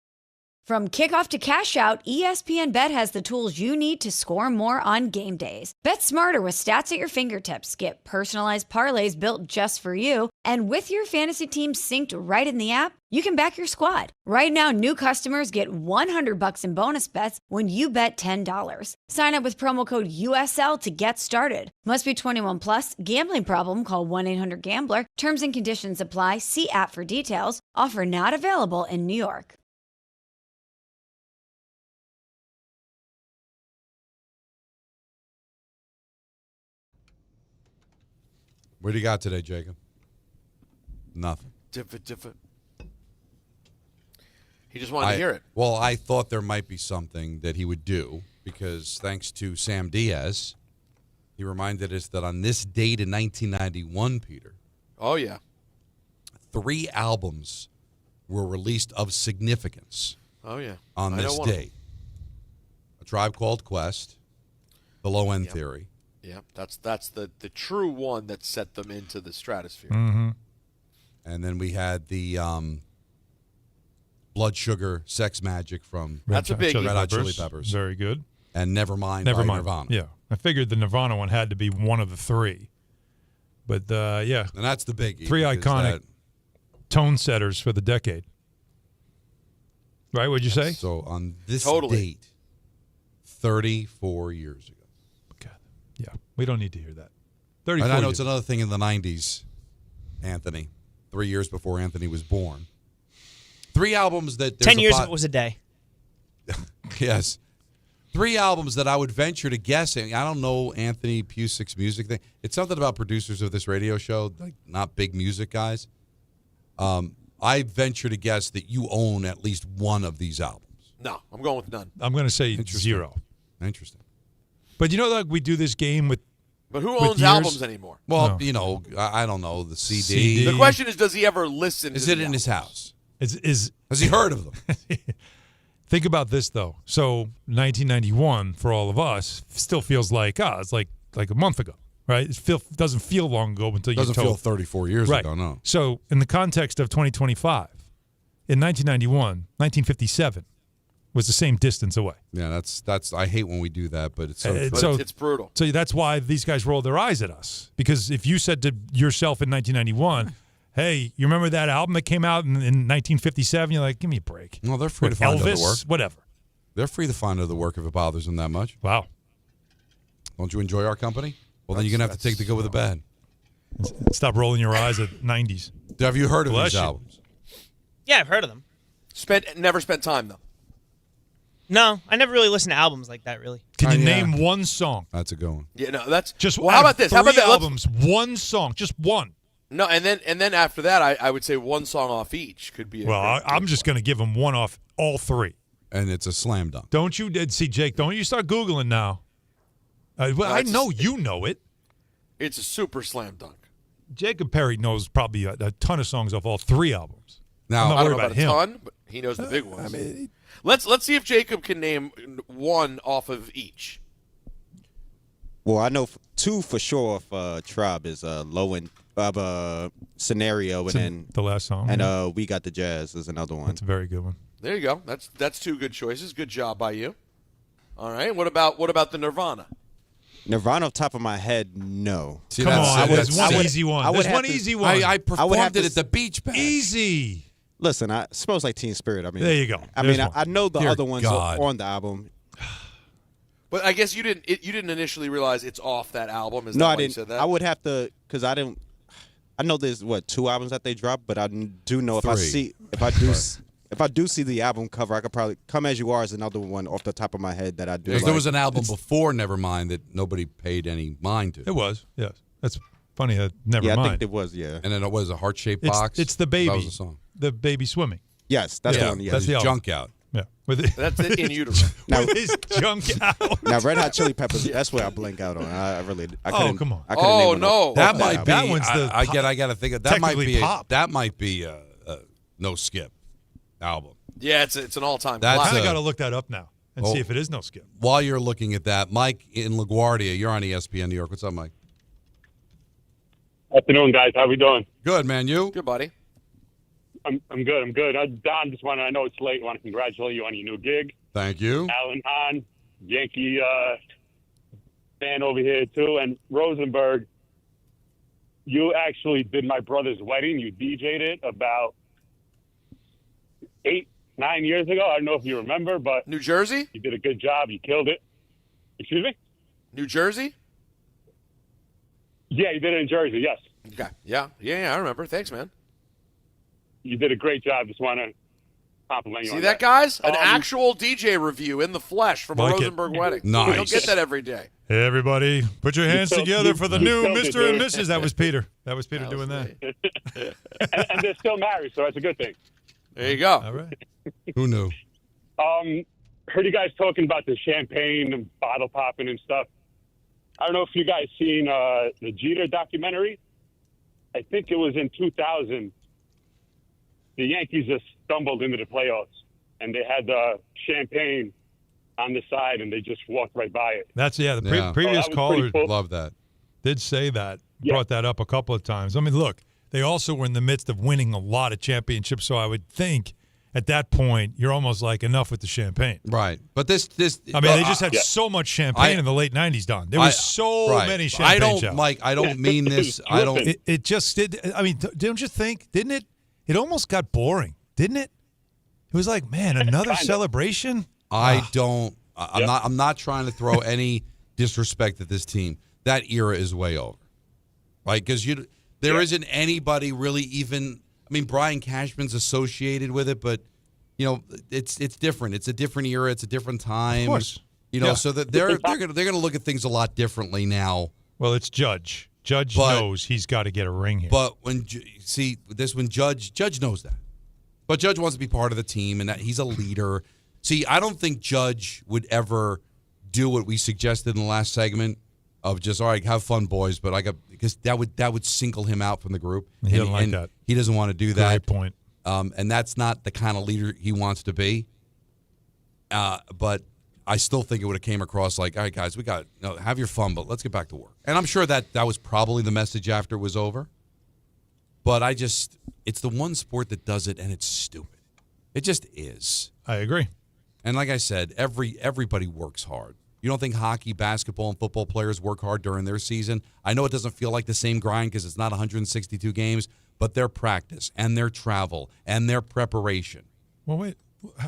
From kickoff to cash out, ESPN Bet has the tools you need to score more on game days. Bet smarter with stats at your fingertips. Get personalized parlays built just for you. And with your fantasy team synced right in the app, you can back your squad. Right now, new customers get $100 in bonus bets when you bet $10. Sign up with promo code USL to get started. Must be 21 plus. Gambling problem? Call 1-800-GAMBLER. Terms and conditions apply. See app for details. Offer not available in New York. What do you got today, Jacob? Nothing. Different. He just wanted to hear it. Well, I thought there might be something that he would do because thanks to Sam Diaz, he reminded us that on this date in 1991, Peter. Oh, yeah. 3 albums were released of significance. Oh, yeah. On this date. A Tribe Called Quest, The Low End Theory. Yeah, that's the true one that set them into the stratosphere. Mm-hmm. And then we had the Blood Sugar Sex Magic from Red Hot Chili Peppers. Very good. And Nevermind by Nirvana. Yeah, I figured the Nirvana one had to be one of the 3. But, yeah. And that's the biggie. 3 iconic tone setters for the decade. Right, what'd you say? So on this date, 34 years ago. Yeah, we don't need to hear that. And I know it's another thing in the 90s, Anthony. 3 years before Anthony was born. 3 albums that... 10 years it was a day. Yes. 3 albums that I would venture to guess. I don't know Anthony Pusick's music thing. It's something about producers of this radio show, like not big music guys. I venture to guess that you own at least one of these albums. No, I'm going with none. I'm going to say 0. Interesting. But you know, like we do this game with. But who owns albums anymore? Well, you know, I don't know the CD. The question is, does he ever listen? Is it in his house? Has he heard of them? Think about this though. So 1991 for all of us still feels like it's like a month ago, right? It doesn't feel long ago until you doesn't feel 34 years ago. No. So in the context of 2025, in 1991, 1957. Was the same distance away. Yeah, that's. I hate when we do that, but it's it's brutal. So that's why these guys roll their eyes at us. Because if you said to yourself in 1991, "Hey, you remember that album that came out in 1957?" You're like, "Give me a break." Well, they're free to find other work. Whatever. They're free to find other work if it bothers them that much. Wow. Don't you enjoy our company? Well, then you're gonna have to take the good with the bad. Stop rolling your eyes at 90s. Have you heard of these albums? Yeah, I've heard of them. Never spent time though. No, I never really listened to albums like that, really. Can you name one song? That's a good one. Yeah, no, that's just. Well, how about this? How about that? Albums, one song, just one. No, and then after that, I would say one song off each could be. I'm just going to give them one off all 3, and it's a slam dunk. Don't you see, Jake? Don't you start Googling now? I know you know it. It's a super slam dunk. Jacob Perry knows probably a ton of songs off all 3 albums. Now, I'm not I don't worried know about him. a ton, but he knows the big ones. Let's see if Jacob can name one off of each. Well, I know 2 for sure if Tribe is Low End Scenario, and then the last song. And We Got the Jazz is another one. That's a very good one. There you go. That's 2 good choices. Good job by you. All right. What about the Nirvana? Nirvana, off the top of my head, no. See, come on, there's one easy one. There's one easy one. I performed it at the beach bash. Easy. Listen, it smells like Teen Spirit. I mean, there you go. I know the other ones on the album. But I guess you didn't initially realize it's off that album. Is no, that I why didn't. You said that? I would have to because I didn't. I know there's 2 albums that they dropped, but I do know 3. if I do see the album cover, I could probably Come As You Are is another one off the top of my head that I do. Because there was an album before Nevermind that nobody paid any mind to. It was, yes. That's funny. Nevermind. Yeah, I think it was. Yeah, and then it was a heart-shaped box. It's the baby. That was the song. The baby swimming. Yes, that's the one. Yeah. That's the junk out. Yeah, that's it in utero. With his junk out. Now, Red Hot Chili Peppers. That's where I blink out on. I couldn't. Come on. I couldn't name one off that the might album. be. That one's the. I got to think of that. Might be a no skip album. Yeah, it's an all-time. I kind of got to look that up now and see if it is no skip. While you're looking at that, Mike in LaGuardia, you're on ESPN New York. What's up, Mike? Afternoon, guys. How we doing? Good, man. You? Good, buddy. I'm good. I'm good. Don, I know it's late. I want to congratulate you on your new gig. Thank you. Alan Hahn, Yankee fan over here, too. And Rosenberg, you actually did my brother's wedding. You DJ'd it about 8-9 years ago. I don't know if you remember, but New Jersey? You did a good job. You killed it. Excuse me? New Jersey? Yeah, you did it in Jersey, yes. Okay. Yeah, I remember. Thanks, man. You did a great job. Just want to compliment you See on that, guys? An actual DJ review in the flesh from a Rosenberg wedding. Nice. You don't get that every day. Hey, everybody, put your hands together for the new Mr. and Mrs. Dude. That was Peter. That was Peter doing that. and they're still married, so that's a good thing. There you go. All right. Who knew? Heard you guys talking about the champagne and bottle popping and stuff. I don't know if you guys seen the Jeter documentary. I think it was in 2000. The Yankees just stumbled into the playoffs, and they had the champagne on the side, and they just walked right by it. That's the previous caller cool. Love that. Did say that. Brought that up a couple of times. I mean, look, they also were in the midst of winning a lot of championships, so I would think at that point you're almost like enough with the champagne. Right. But this I mean, they just had so much champagne in the late 90s, Don. There was so many champagne shots. Mike, I don't mean this. I don't. It just did. I mean, don't you think? Didn't it? It almost got boring, didn't it? It was like, man, another celebration. I don't. I'm not trying to throw any disrespect at this team. That era is way over, right? Because there isn't anybody really even. I mean, Brian Cashman's associated with it, but it's different. It's a different era. It's a different time. Of course, so that they're gonna look at things a lot differently now. Well, it's Judge. Judge knows he's got to get a ring here. But when Judge knows that. But Judge wants to be part of the team, and that he's a leader. See, I don't think Judge would ever do what we suggested in the last segment of just, all right, have fun, boys. But because that would single him out from the group. He doesn't like that. He doesn't want to do that. Great point. And that's not the kind of leader he wants to be. But I still think it would have came across like, all right, guys, we got have your fun, but let's get back to work. And I'm sure that was probably the message after it was over. But it's the one sport that does it, and it's stupid. It just is. I agree. And like I said, everybody works hard. You don't think hockey, basketball, and football players work hard during their season? I know it doesn't feel like the same grind because it's not 162 games, but their practice and their travel and their preparation. Well, wait.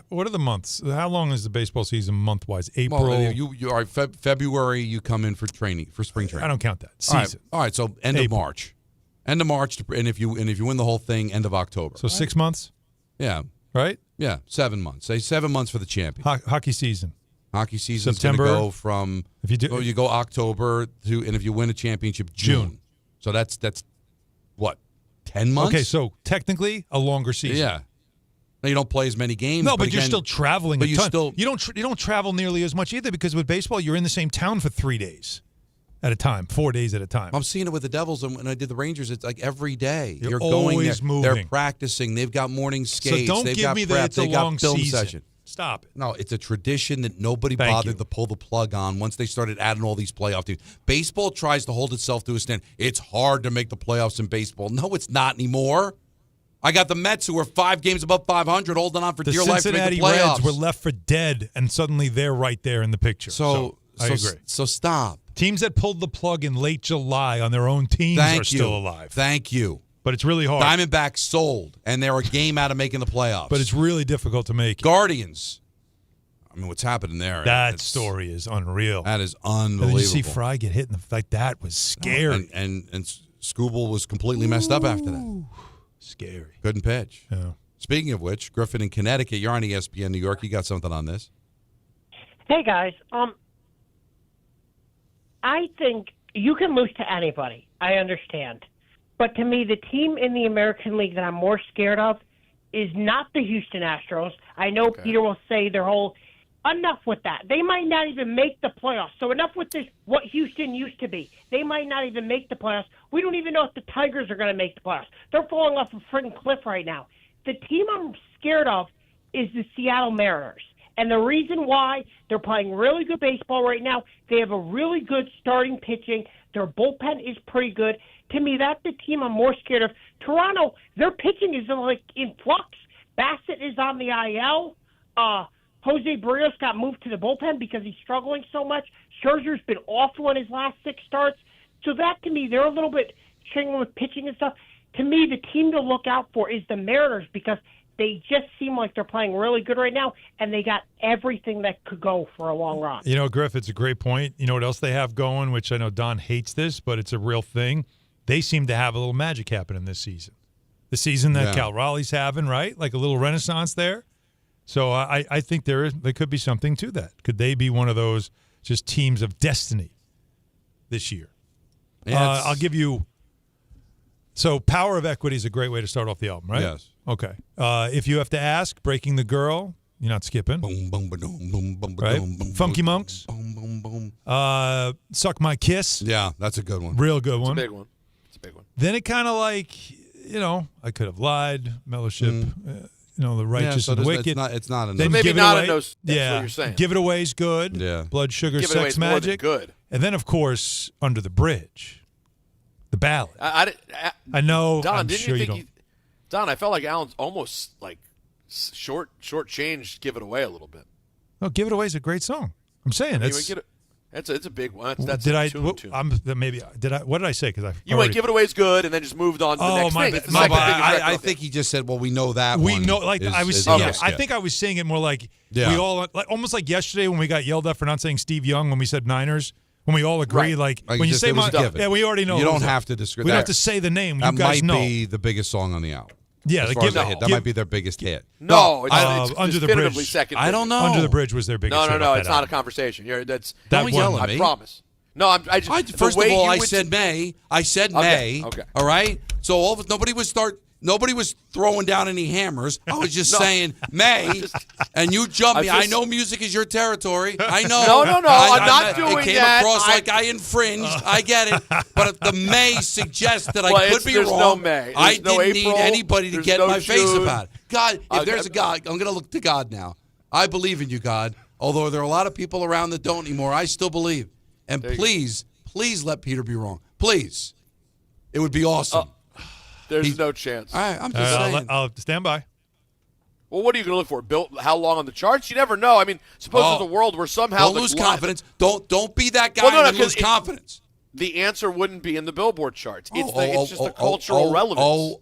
What are the months? How long is the baseball season month-wise? April? Well, you are February. You come in for training, for spring training. I don't count that. Season. All right. So end of March, and if you win the whole thing, end of October. So 6 months. Yeah. Right. Yeah. 7 months. Say 7 months for the champion. Hockey season. Hockey season is September. Go from you go October to, and if you win a championship, June. So that's what 10 months. Okay. So technically a longer season. Yeah. You don't play as many games. No, but you're still traveling but a ton. You don't travel nearly as much either because with baseball, you're in the same town for 3 days at a time, 4 days at a time. I'm seeing it with the Devils, and when I did the Rangers, it's like every day. You're going always there. moving. They're practicing. They've got morning skates. So don't They've give got me prep. that it's a They got long film season. session. Stop it. No, it's a tradition that nobody Thank bothered you. to pull the plug on once they started adding all these playoff teams. Baseball tries to hold itself to a standard. It's hard to make the playoffs in baseball. No, it's not anymore. I got the Mets who are 5 games above 500 holding on for dear life to make the playoffs. The Cincinnati Reds were left for dead, and suddenly they're right there in the picture. So I agree. So stop. Teams that pulled the plug in late July on their own teams are still alive. Thank you. But it's really hard. Diamondbacks sold, and they're a game out of making the playoffs. But it's really difficult to make. Guardians. I mean, what's happening there? That story is unreal. That is unbelievable. And then you see Fry get hit in the like that was scary. And Skubal was completely messed up after that. Scary. Couldn't pitch. Yeah. Speaking of which, Griffin in Connecticut, you're on ESPN New York. You got something on this? Hey guys, I think you can lose to anybody. I understand, but to me, the team in the American League that I'm more scared of is not the Houston Astros. I know Peter will say their whole. Enough with that. They might not even make the playoffs. So enough with this, what Houston used to be. They might not even make the playoffs. We don't even know if the Tigers are going to make the playoffs. They're falling off a freaking cliff right now. The team I'm scared of is the Seattle Mariners. And the reason why, they're playing really good baseball right now. They have a really good starting pitching. Their bullpen is pretty good. To me, that's the team I'm more scared of. Toronto, their pitching is in flux. Bassett is on the IL. Jose Barrios got moved to the bullpen because he's struggling so much. Scherzer's been awful in his last 6 starts. So that, to me, they're a little bit struggling with pitching and stuff. To me, the team to look out for is the Mariners because they just seem like they're playing really good right now, and they got everything that could go for a long run. Griff, it's a great point. You know what else they have going, which I know Don hates this, but it's a real thing. They seem to have a little magic happening this season. The season that Cal Raleigh's having, right? Like a little renaissance there. So I think there could be something to that. Could they be one of those just teams of destiny this year? I'll give you. So, Power of Equity is a great way to start off the album, right? Yes. Okay. If you have to ask, Breaking the Girl, you're not skipping. Boom, boom, boom, boom, boom, right? boom, boom, Funky Monks. Boom, boom, boom. Suck My Kiss. Yeah, that's a good one. Real good one. It's a big one. It's a big one. Then it kind of like, I Could Have Lied, Mellowship, The Righteous and the Wicked. It's not enough. Then maybe Give It not Away. in those. That's yeah. what you're saying. Give It Away is good. Yeah. Blood Sugar Give It Away Sex is more than Magic. good. And then, of course, Under the Bridge. The ballad. I know. Don, I'm didn't sure you you think Don, I felt like Alan's almost like short changed Give It Away a little bit. No, Give It Away is a great song. I'm saying it's a big one. That's did a I? tune. What did I say? Because You went Give It Away is good, and then just moved on to the next thing. It's the second biggest record. I think he just said, "Well, we know that we one." know, like is, I was. is Yeah, I think I was saying it more like we all, like, almost like yesterday when we got yelled at for not saying Steve Young when we said Niners. When we all agree, like when you say we already know. You don't have to disagree. We don't have to say the name. That You guys might know. be the biggest song on the album. Yeah, that might be their biggest hit. No, it's Under the definitively Bridge. second. I don't know. Under the Bridge was their biggest hit. No, off it's that not album. a conversation. Don't yell at me. I promise. No, I just. First of all, I said May. I said May. Okay. All right. So nobody was throwing down any hammers. I was just saying May, and you jumped me. I know music is your territory. I know. No. I'm not doing that. It came across like I infringed. I get it. But if the May suggests that I could be there's wrong, no May. I There's no didn't need April. anybody to There's get no in my face June. about it. God, if there's a God, I'm going to look to God now. I believe in you, God. Although there are a lot of people around that don't anymore, I still believe. And please let Peter be wrong. Please. It would be awesome. There's no chance. All right, I'm just saying. I'll stand by. Well, what are you going to look for? How long on the charts? You never know. I mean, suppose there's a world where somehow don't lose confidence. Don't be that guy and lose confidence. The answer wouldn't be in the Billboard charts. It's just the cultural relevance.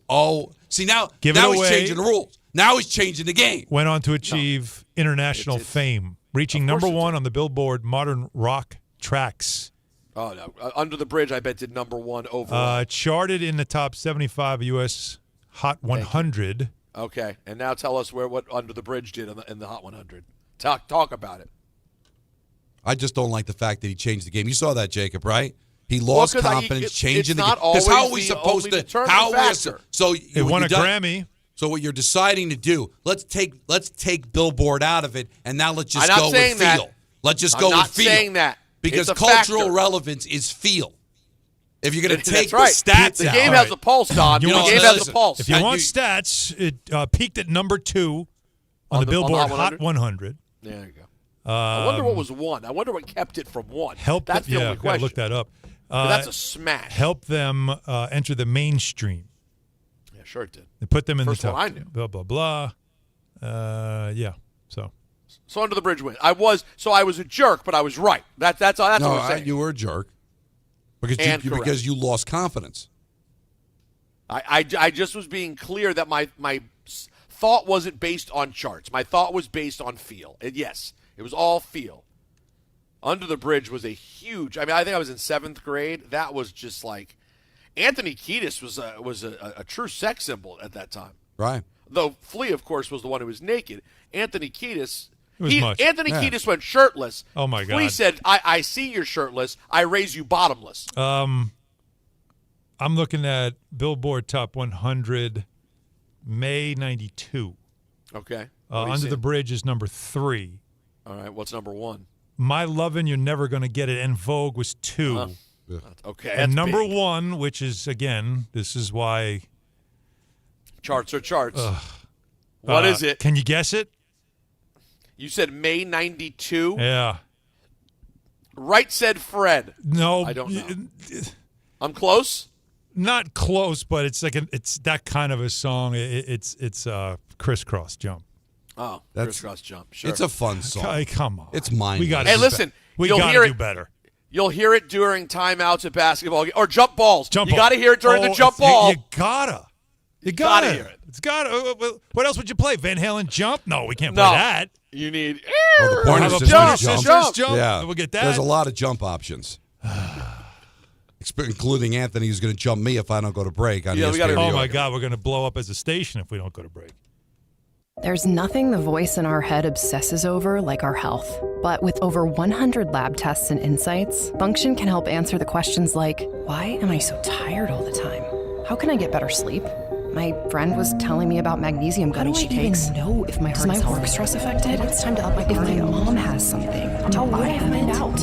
See, now Give he's it away. changing the rules. Now he's changing the game. Went on to achieve international fame, reaching number one on the Billboard Modern Rock Tracks. Oh, no. Under the Bridge, I bet, did number one overall. Charted in the top 75 U.S. Hot 100. Okay, and now tell us what Under the Bridge did in the Hot 100. Talk about it. I just don't like the fact that he changed the game. You saw that, Jacob, right? He lost confidence, changing the game. Because how are we supposed to? So it won a Grammy. So what you're deciding to do? Let's take Billboard out of it, and now let's just go with that. feel. Let's just go with feel. I'm not saying that. Because it's cultural relevance is feel. If you're going to take the stats out. The game has a pulse, Don. The game has a pulse. If you want stats, it peaked at number 2 on the Billboard Hot 100. There you go. I wonder what was 1. I wonder what kept it from 1. That's the only question. Look that up. That's a smash. Help them enter the mainstream. Yeah, sure it did. They put them in First the top. one I knew. Blah, blah, blah. So Under the Bridge win. I was a jerk, but I was right. That's what I'm saying. You were a jerk because you lost confidence. I just was being clear that my thought wasn't based on charts. My thought was based on feel. And yes, it was all feel. Under the Bridge was a huge. I mean, I think I was in 7th grade. That was just like Anthony Kiedis was a true sex symbol at that time. Right. Though Flea, of course, was the one who was naked. Anthony Kiedis. Kiedis went shirtless. Oh, my God. Flea said, I see you're shirtless. I raise you bottomless. I'm looking at Billboard Top 100, May 92. Okay. Under the Bridge is number 3. All right. What's number 1? My Lovin' You're Never Gonna Get It, and Vogue was 2. Okay. And number big. 1, which is, again, this is why. Charts are charts. What is it? Can you guess it? You said May 92? Yeah. Right Said Fred. No. I don't know. I'm close? Not close, but it's like it's that kind of a song. It's crisscross jump. Oh, crisscross jump. Sure. It's a fun song. Hey, come on. It's mine. We got. Hey, listen. We you'll got hear to do it better. You'll hear it during timeouts at basketball or jump balls. Jump you ball. got to hear it during the jump ball. You gotta hear it. It's gotta. What else would you play? Van Halen jump? No, we can't play No. that. You need. The point is jump. Yeah, We'll get that. There's a lot of jump options, including Anthony, who's going to jump me if I don't go to break. On ESPN. Oh my God, we're going to blow up as a station if we don't go to break. There's nothing the voice in our head obsesses over like our health. But with over 100 lab tests and insights, Function can help answer the questions like, why am I so tired all the time? How can I get better sleep? My friend was telling me about magnesium gummies she takes. How do I even know if my heart is work stress affected? It's time to up my cardio. If my mom has something, how would I find out?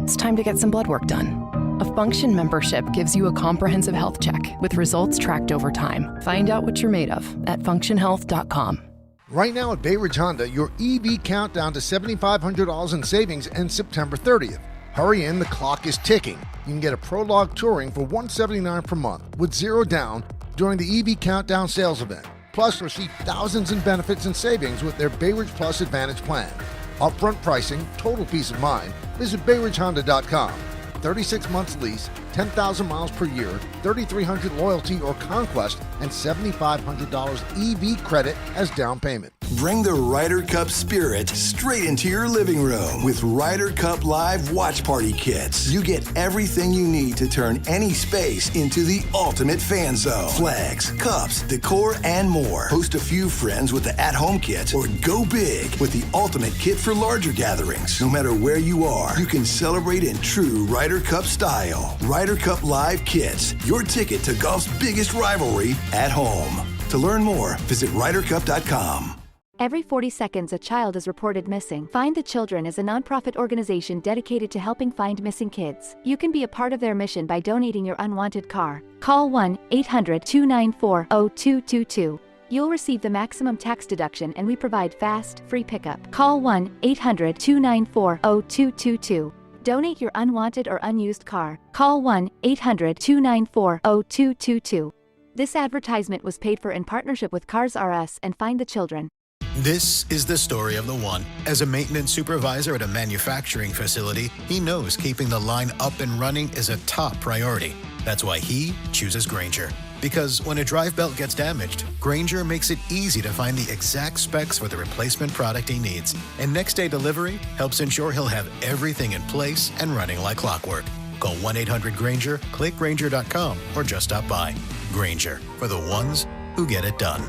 It's time to get some blood work done. A Function membership gives you a comprehensive health check with results tracked over time. Find out what you're made of at functionhealth.com. Right now at Bay Ridge Honda, your EV countdown to $7,500 in savings ends September 30th. Hurry in, the clock is ticking. You can get a Prologue Touring for $179 per month with zero down during the EV Countdown sales event. Plus, receive thousands in benefits and savings with their Bay Ridge Plus Advantage plan. Upfront pricing, total peace of mind. Visit BayRidgeHonda.com. 36 months lease, 10,000 miles per year, 3,300 loyalty or conquest, and $7,500 EV credit as down payment. Bring the Ryder Cup spirit straight into your living room with Ryder Cup Live Watch Party Kits. You get everything you need to turn any space into the ultimate fan zone. Flags, cups, decor, and more. Host a few friends with the at-home kit or go big with the ultimate kit for larger gatherings. No matter where you are, you can celebrate in true Ryder Cup style. Ryder Cup Live Kits, your ticket to golf's biggest rivalry at home. To learn more, visit RyderCup.com. Every 40 seconds, a child is reported missing. Find the Children is a nonprofit organization dedicated to helping find missing kids. You can be a part of their mission by donating your unwanted car. Call 1-800-294-0222. You'll receive the maximum tax deduction and we provide fast, free pickup. Call 1-800-294-0222. Donate your unwanted or unused car. Call 1-800-294-0222. This advertisement was paid for in partnership with Cars R Us and Find the Children. This is the story of the one. As a maintenance supervisor at a manufacturing facility, he knows keeping the line up and running is a top priority. That's why he chooses Grainger. Because when a drive belt gets damaged, Grainger makes it easy to find the exact specs for the replacement product he needs. And next day delivery helps ensure he'll have everything in place and running like clockwork. Call 1-800-GRAINGER, click Grainger.com, or just stop by. Grainger, for the ones who get it done.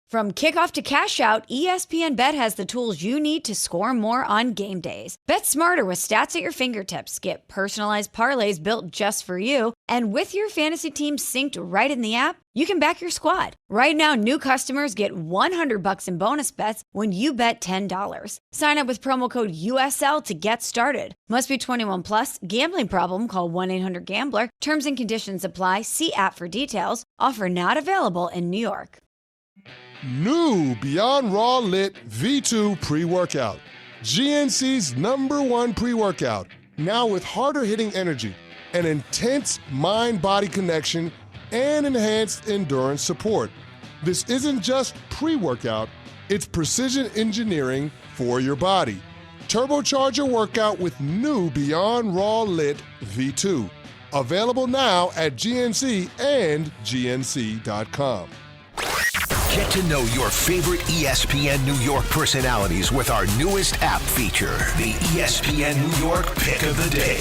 From kickoff to cash out, ESPN Bet has the tools you need to score more on game days. Bet smarter with stats at your fingertips. Get personalized parlays built just for you. And with your fantasy team synced right in the app, you can back your squad. Right now, new customers get $100 in bonus bets when you bet $10. Sign up with promo code USL to get started. Must be 21 plus. Gambling problem? Call 1-800-GAMBLER. Terms and conditions apply. See app for details. Offer not available in New York. New Beyond Raw Lit V2 pre-workout. GNC's #1 pre-workout. Now with harder hitting energy, an intense mind-body connection, and enhanced endurance support. This isn't just pre-workout, it's precision engineering for your body. Turbocharge your workout with new Beyond Raw Lit V2. Available now at GNC and GNC.com. Get to know your favorite ESPN New York personalities with our newest app feature, the ESPN New York Pick of the Day.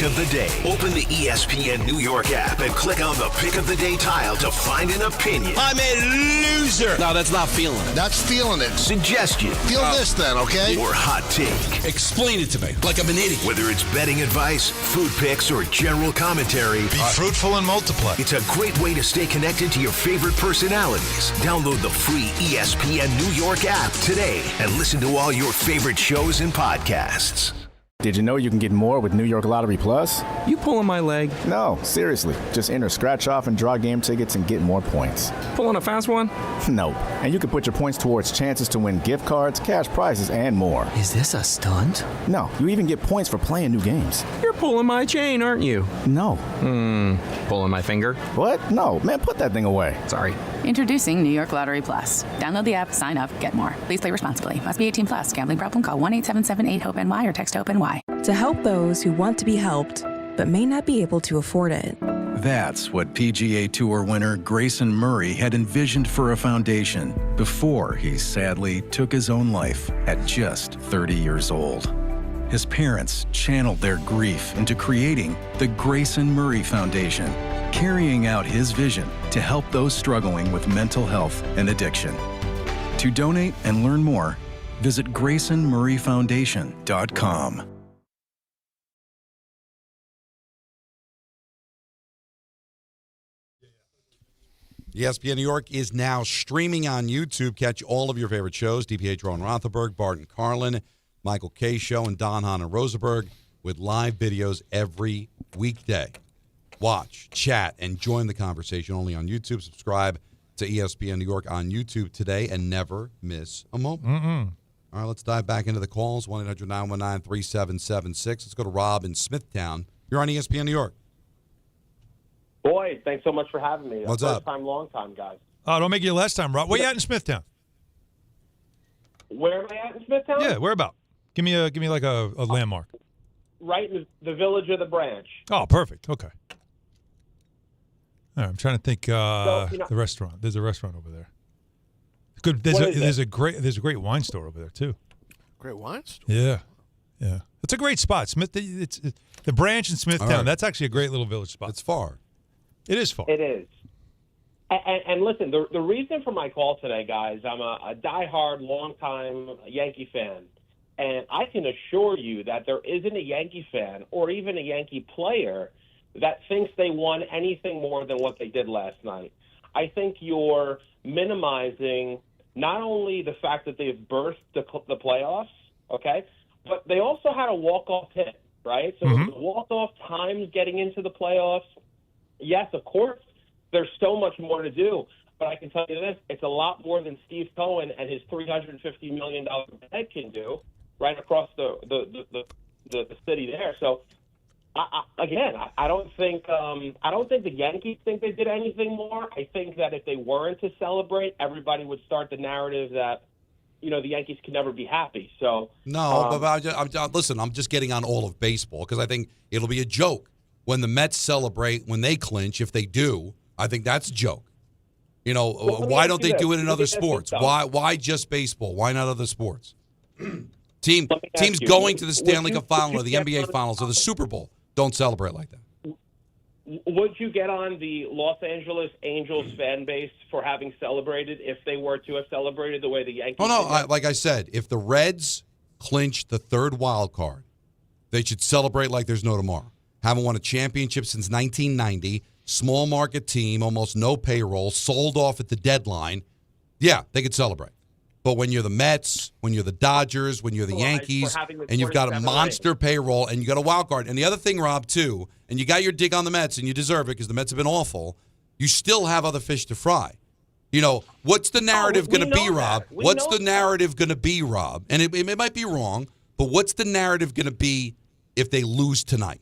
Open the ESPN New York app and click on the Pick of the Day tile to find an opinion. I'm a loser. No, that's not feeling it. That's feeling it. Suggestion. Feel this then, okay? Or hot take. Explain it to me, like I'm an idiot. Whether it's betting advice, food picks, or general commentary. Be fruitful and multiply. It's a great way to stay connected to your favorite personalities. Download the free ESPN New York app today and listen to all your favorite shows and podcasts. Did you know you can get more with New York Lottery Plus? You pulling my leg? No, seriously. Just enter scratch off and draw game tickets and get more points. Pulling a fast one? No. And you can put your points towards chances to win gift cards, cash prizes, and more. Is this a stunt? No, you even get points for playing new games. You're pulling my chain, aren't you? No. Pulling my finger? What? No. Man, put that thing away. Sorry. Introducing New York Lottery Plus. Download the app, sign up, get more. Please play responsibly. Must be 18 plus. Gambling problem? Call 1-877-8-HOPE-NY or text HOPE-NY. To help those who want to be helped, but may not be able to afford it. That's what PGA Tour winner Grayson Murray had envisioned for a foundation before he sadly took his own life at just 30 years old. His parents channeled their grief into creating the Grayson Murray Foundation, carrying out his vision to help those struggling with mental health and addiction. To donate and learn more, visit GraysonMurrayFoundation.com. ESPN New York is now streaming on YouTube. Catch all of your favorite shows, DiPietro and Rothenberg, Bart and Carlin, Michael K. Show, and Don Hahn and Rosenberg, with live videos every weekday. Watch, chat, and join the conversation only on YouTube. Subscribe to ESPN New York on YouTube today and never miss a moment. All right, let's dive back into the calls. 1-800-919-3776. Let's go to Rob in Smithtown. You're on ESPN New York. Boy, thanks so much for having me. What's up? First time, long time, guys. Oh, don't make it your last time, Rob. Where you at in Smithtown? Where am I at in Smithtown? Yeah, where about? Give me like a landmark. Right in the village of the Branch. Oh, perfect. Okay. All right, I'm trying to think. The restaurant. There's a restaurant over there. Good. There's a great wine store over there too. Great wine store. Yeah. It's a great spot. It's the Branch in Smithtown. Right. That's actually a great little village spot. It's far. It is far. It is. And listen, the reason for my call today, guys, I'm a diehard, longtime Yankee fan. And I can assure you that there isn't a Yankee fan or even a Yankee player that thinks they won anything more than what they did last night. I think you're minimizing not only the fact that they've birthed the playoffs, okay, but they also had a walk-off hit, right? So the walk-off times getting into the playoffs, yes, of course, there's so much more to do. But I can tell you this, it's a lot more than Steve Cohen and his $350 million bag can do right across the city there. So, I don't think the Yankees think they did anything more. I think that if they weren't to celebrate, everybody would start the narrative that, the Yankees can never be happy. So No, but listen, I'm just getting on all of baseball because I think it'll be a joke when the Mets celebrate, when they clinch, if they do. I think that's a joke. Why don't they do it in other sports? Why just baseball? Why not other sports? Teams going to the Stanley Cup Final or the NBA Finals or the Super Bowl don't celebrate like that. Would you get on the Los Angeles Angels fan base for having celebrated if they were to have celebrated the way the Yankees did? Like I said, if the Reds clinch the third wild card, they should celebrate like there's no tomorrow. Haven't won a championship since 1990. Small market team, almost no payroll, sold off at the deadline. Yeah, they could celebrate. But when you're the Mets, when you're the Dodgers, when you're the Yankees, and you've got a monster payroll and you got a wild card. And the other thing, Rob, too, and you got your dig on the Mets and you deserve it because the Mets have been awful, you still have other fish to fry. What's the narrative going to be, Rob? What's the narrative going to be, Rob? And it might be wrong, but what's the narrative going to be if they lose tonight?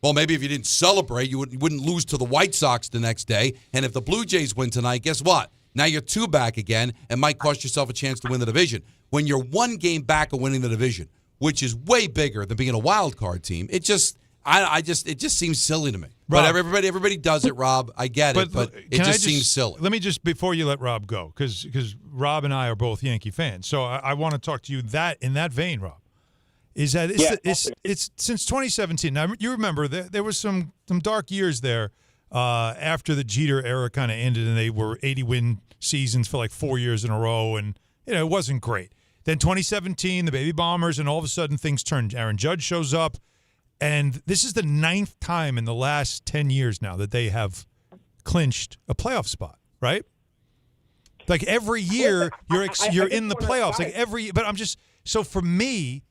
Well, maybe if you didn't celebrate, you wouldn't lose to the White Sox the next day. And if the Blue Jays win tonight, guess what? Now you're 2 back again and might cost yourself a chance to win the division. When you're 1 game back of winning the division, which is way bigger than being a wild card team, it just seems silly to me. Rob, but everybody does it, Rob. I get it, but it just seems silly. Let me just, before you let Rob go, because Rob and I are both Yankee fans, so I want to talk to you in that vein, Rob. Is that it's since 2017. Now you remember there was some dark years there after the Jeter era kind of ended, and they were 80-win seasons for like 4 years in a row, and it wasn't great. Then 2017, the Baby Bombers, and all of a sudden things turned. Aaron Judge shows up, and this is the 9th time in the last 10 years now that they have clinched a playoff spot, right? Like every year you're in the playoffs. But I'm just so for me.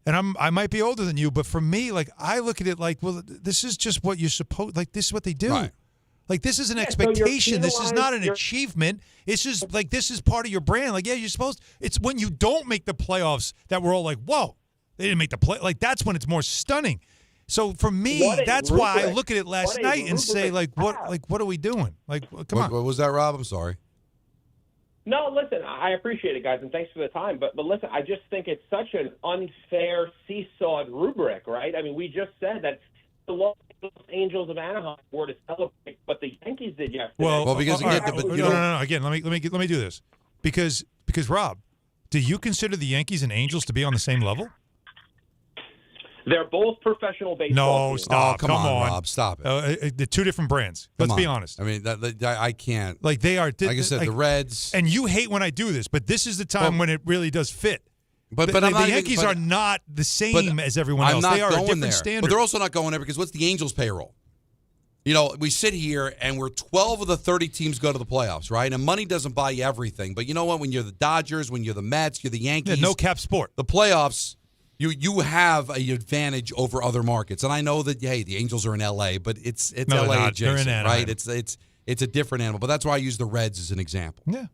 and I might be older than you, but for me, like I look at it like, well, this is just what you're supposed. Like this is what they do. Right. Like this is an So expectation. This is not an you're- achievement. It's just like this is part of your brand. Like you're supposed. It's when you don't make the playoffs that we're all like, whoa, they didn't make the play. Like that's when it's more stunning. So for me, that's why I look at it last night and say, like, what are we doing? Like, come on. What was that, Rob? I'm sorry. No, listen, I appreciate it, guys, and thanks for the time. But listen, I just think it's such an unfair seesawed rubric, right? I mean, we just said that the Los Angels of Anaheim were to celebrate, but the Yankees did yesterday. Well, because all right, again, no. Again, let me do this because Rob, do you consider the Yankees and Angels to be on the same level? They're both professional baseball No, teams. stop. Oh, come on, Rob, stop it. They're two different brands. Come Let's be on. honest. I mean, I can't. Like they are. Like I said, the Reds. And you hate when I do this, but this is the time when it really does fit. But the I'm not Yankees even, are not the same as everyone else. I'm not They are going a different there. standard. But they're also not going there because what's the Angels' payroll? You know, we sit here and we're 12 of the 30 teams go to the playoffs, right? And money doesn't buy you everything. But you know what? When you're the Dodgers, when you're the Mets, you're the Yankees. No cap sport. The playoffs, you have an advantage over other markets. And I know that, hey, the Angels are in L.A., but it's No, L.A. they're not. adjacent, They're in right? Anaheim. It's a different animal. But that's why I use the Reds as an example. Yeah.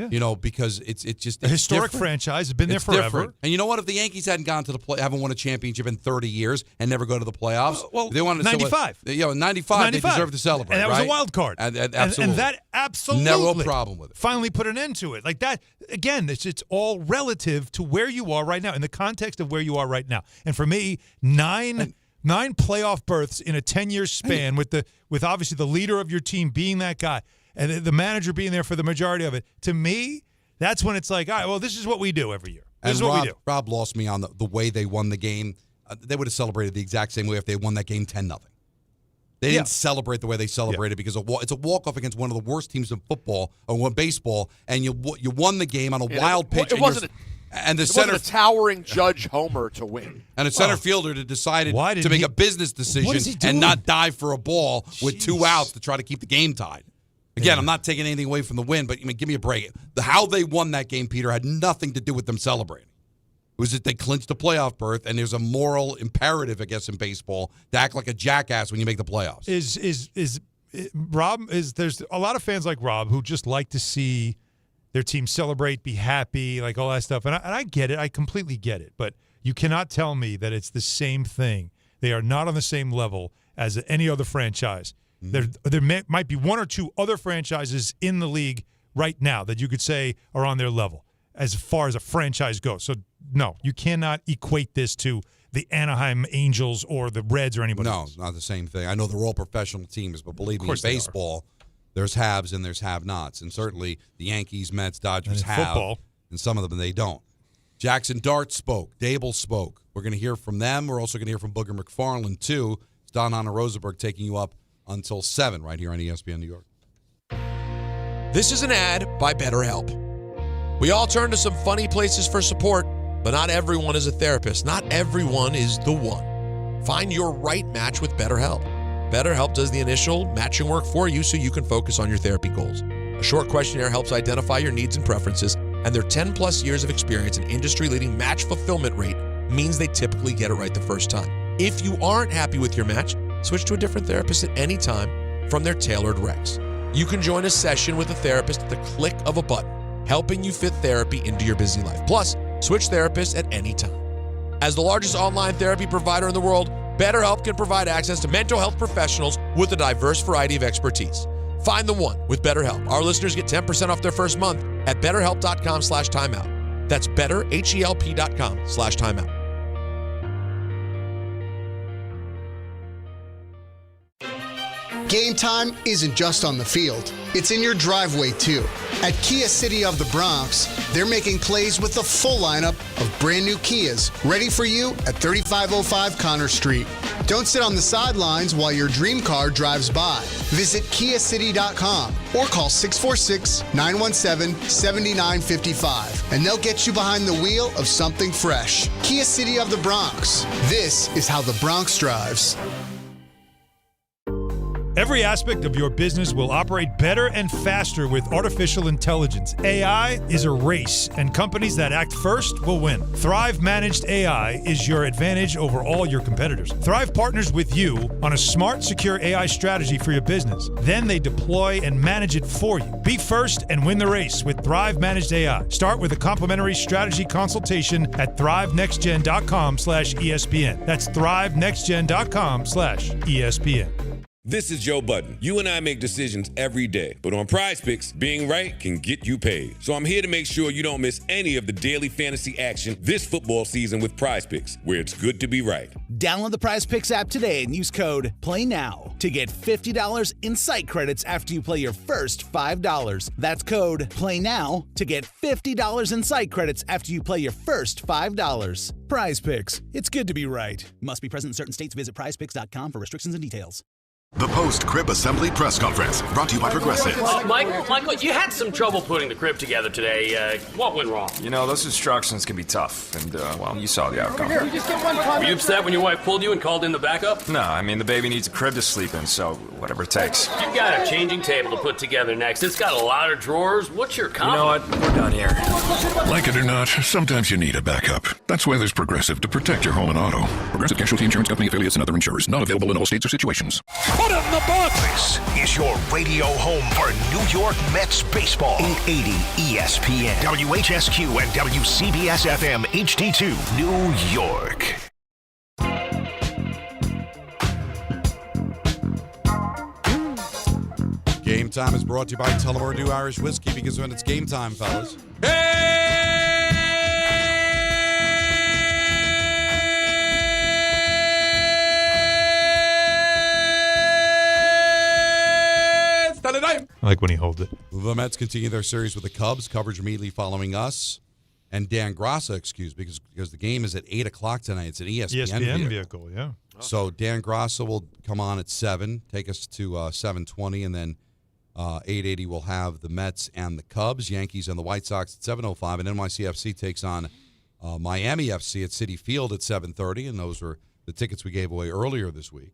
You know, because it's just a historic different. franchise has been there It's forever. different. And you know what? If the Yankees hadn't gone to the haven't won a championship in 30 years and never go to the playoffs, well, they wanted to 95. in 95, they deserve to celebrate. And that was right? a wild card. Absolutely. And that absolutely no problem with it. Finally put an end to it. Like that, again, it's all relative to where you are right now, in the context of where you are right now. And for me, nine playoff berths in a 10-year span with obviously the leader of your team being that guy and the manager being there for the majority of it, to me, that's when it's like, all right, well, this is what we do every year. This is what we do. Rob lost me on the way they won the game. They would have celebrated the exact same way if they won that game 10-0. They didn't celebrate the way they celebrated because it's a walk-off against one of the worst teams in football or baseball, and you won the game on a wild pitch. It wasn't a towering Judge Homer to win. And a center fielder decided to make a business decision doing? and not dive for a ball with 2 outs to try to keep the game tied. Again, I'm not taking anything away from the win, but give me a break. How they won that game, Peter, had nothing to do with them celebrating. It was that they clinched the playoff berth, and there's a moral imperative, I guess, in baseball to act like a jackass when you make the playoffs. There's a lot of fans like Rob who just like to see their team celebrate, be happy, like all that stuff. And I get it. I completely get it. But you cannot tell me that it's the same thing. They are not on the same level as any other franchise. There might be one or two other franchises in the league right now that you could say are on their level as far as a franchise goes. So, no, you cannot equate this to the Anaheim Angels or the Reds or anybody else. No, not the same thing. I know they're all professional teams, but believe me, in course they baseball, there's haves and there's have-nots. And certainly the Yankees, Mets, Dodgers And in have, football. and some of them they don't. Jackson Dart spoke. Dable spoke. We're going to hear from them. We're also going to hear from Booger McFarland, too. It's Don Hahn and Rosenberg taking you up until 7 right here on ESPN New York. This is an ad by BetterHelp. We all turn to some funny places for support, but not everyone is a therapist. Not everyone is the one. Find your right match with BetterHelp. BetterHelp does the initial matching work for you so you can focus on your therapy goals. A short questionnaire helps identify your needs and preferences, and their 10-plus years of experience and industry-leading match fulfillment rate means they typically get it right the first time. If you aren't happy with your match, switch to a different therapist at any time from their tailored recs. You can join a session with a therapist at the click of a button, helping you fit therapy into your busy life. Plus, switch therapists at any time. As the largest online therapy provider in the world, BetterHelp can provide access to mental health professionals with a diverse variety of expertise. Find the one with BetterHelp. Our listeners get 10% off their first month at betterhelp.com/timeout. That's betterhelp.com/timeout. Game time isn't just on the field. It's in your driveway, too. At Kia City of the Bronx, they're making plays with the full lineup of brand new Kias ready for you at 3505 Connor Street. Don't sit on the sidelines while your dream car drives by. Visit KiaCity.com or call 646-917-7955 and they'll get you behind the wheel of something fresh. Kia City of the Bronx. This is how the Bronx drives. Every aspect of your business will operate better and faster with artificial intelligence. AI is a race, and companies that act first will win. Thrive Managed AI is your advantage over all your competitors. Thrive partners with you on a smart, secure AI strategy for your business. Then they deploy and manage it for you. Be first and win the race with Thrive Managed AI. Start with a complimentary strategy consultation at thrivenextgen.com/ESPN. That's thrivenextgen.com/ESPN. This is Joe Budden. You and I make decisions every day, but on PrizePicks, being right can get you paid. So I'm here to make sure you don't miss any of the daily fantasy action this football season with PrizePicks, where it's good to be right. Download the PrizePicks app today and use code PLAYNOW to get $50 in site credits after you play your first $5. That's code PLAYNOW to get $50 in site credits after you play your first $5. PrizePicks. It's good to be right. Must be present in certain states. Visit prizepicks.com for restrictions and details. The post-crib assembly press conference, brought to you by Progressive. Michael, you had some trouble putting the crib together today. What went wrong? You know, those instructions can be tough, and, well, you saw the outcome. Were you upset when your wife pulled you and called in the backup? No, I mean, the baby needs a crib to sleep in, so whatever it takes. You've got a changing table to put together next. It's got a lot of drawers. What's your comment? You know what? We're done here. Like it or not, sometimes you need a backup. That's why there's Progressive to protect your home and auto. Progressive Casualty Insurance Company affiliates and other insurers. Not available in all states or situations. Put it in the box. This is your radio home for New York Mets baseball. 880 ESPN, WHSQ, and WCBS FM HD2, New York. Game Time is brought to you by Tullamore Dew Irish Whiskey, because when it's game time, fellas. I like when he holds it. The Mets continue their series with the Cubs. Coverage immediately following us. And Dan Grassa, because the game is at 8 o'clock tonight. It's an ESPN vehicle, yeah. So Dan Grassa will come on at 7, take us to 7:20, and then 8:80 we'll have the Mets and the Cubs, Yankees and the White Sox at 7:05, and NYCFC takes on Miami FC at Citi Field at 7:30, and those were the tickets we gave away earlier this week.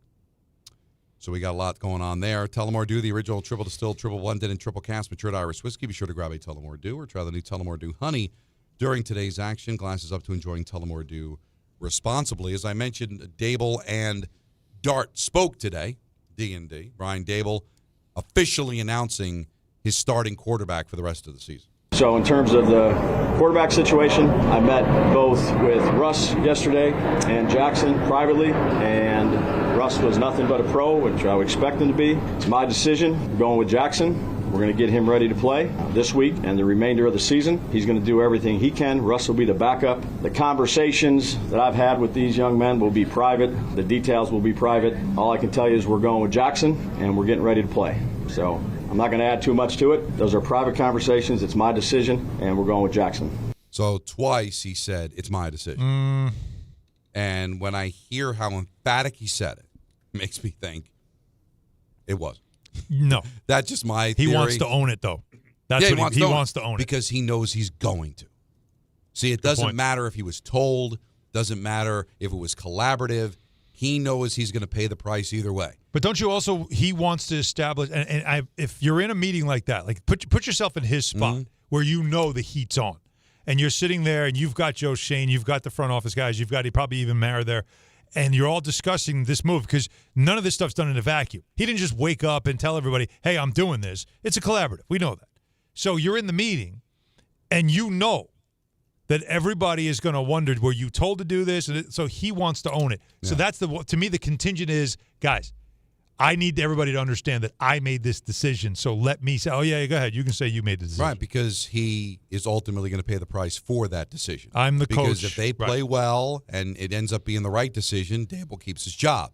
So we got a lot going on there. Tullamore Dew, the original triple distilled, triple blended, and triple cast matured Irish whiskey. Be sure to grab a Tullamore Dew or try the new Tullamore Dew Honey during today's action. Glasses up to enjoying Tullamore Dew responsibly. As I mentioned, Dable and Dart spoke today, D&D. Brian Dable officially announcing his starting quarterback for the rest of the season. So in terms of the quarterback situation, I met both with Russ yesterday and Jackson privately, and Russ was nothing but a pro, which I would expect him to be. It's my decision. We're going with Jackson. We're going to get him ready to play this week and the remainder of the season. He's going to do everything he can. Russ will be the backup. The conversations that I've had with these young men will be private. The details will be private. All I can tell you is we're going with Jackson, and we're getting ready to play. So I'm not going to add too much to it. Those are private conversations. It's my decision, and we're going with Jackson. So twice he said, it's my decision. And when I hear how emphatic he said it, it makes me think it wasn't. No. That's just my theory. He wants to own it, though. That's yeah, what he wants to own it. Because he knows he's going to. See, it doesn't matter if he was told. Doesn't matter if it was collaborative. He knows he's going to pay the price either way. But don't you also, he wants to establish, if you're in a meeting like that, like put yourself in his spot where you know the heat's on. And you're sitting there and you've got Joe Shane, you've got the front office guys, you've got probably even Mara there. And you're all discussing this move because none of this stuff's done in a vacuum. He didn't just wake up and tell everybody, hey, I'm doing this. It's a collaborative. We know that. So you're in the meeting, and you know that everybody is going to wonder, were you told to do this? And so he wants to own it. Yeah. So that's to me, the contingent is, guys, I need everybody to understand that I made this decision. So let me say, oh, yeah, go ahead. You can say you made the decision. Right, because he is ultimately going to pay the price for that decision. I'm the coach. Because if they play well and it ends up being the right decision, Dable keeps his job.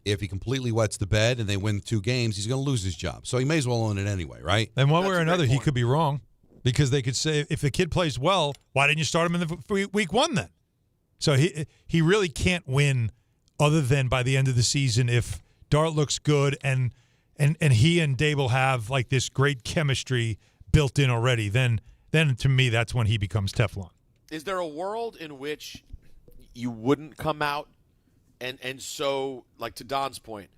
If he completely wets the bed and they win 2 games, he's going to lose his job. So he may as well own it anyway, right? And one way or another, he could be wrong because they could say, if the kid plays well, why didn't you start him in the week 1 then? So he really can't win other than by the end of the season if Dart looks good, and he and Dable have like this great chemistry built in already. Then to me, that's when he becomes Teflon. Is there a world in which you wouldn't come out and so, like to Don's point,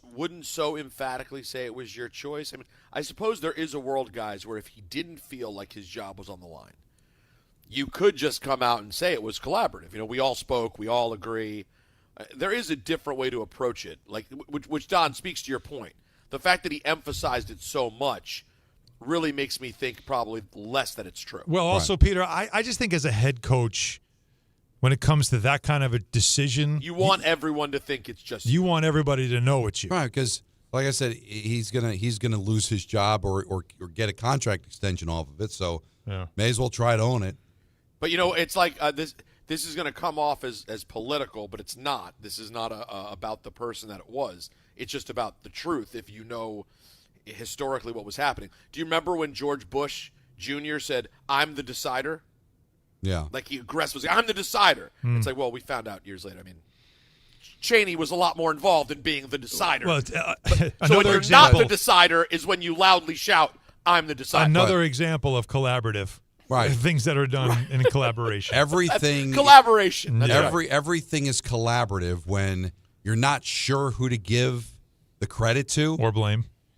wouldn't so emphatically say it was your choice? I mean, I suppose there is a world, guys, where if he didn't feel like his job was on the line, you could just come out and say it was collaborative. You know, we all spoke, we all agree. There is a different way to approach it, like which Don speaks to your point. The fact that he emphasized it so much really makes me think probably less that it's true. Well, also, Peter, I just think as a head coach, when it comes to that kind of a decision, you want everyone to think it's just you want everybody to know it's you, right? Because, like I said, he's gonna lose his job or get a contract extension off of it. So may as well try to own it. But you know, it's like this is going to come off as political, but it's not. This is not about the person that it was. It's just about the truth. If you know historically what was happening. Do you remember when George Bush Jr. said, "I'm the decider"? Yeah. Like he aggressively, I'm the decider. It's like, well, we found out years later. I mean, Cheney was a lot more involved in being the decider. Well, so when you're not the decider is when you loudly shout, I'm the decider. Another example of collaborative. Right. Things that are done in collaboration. Everything. Collaboration. Everything is collaborative when you're not sure who to give the credit to.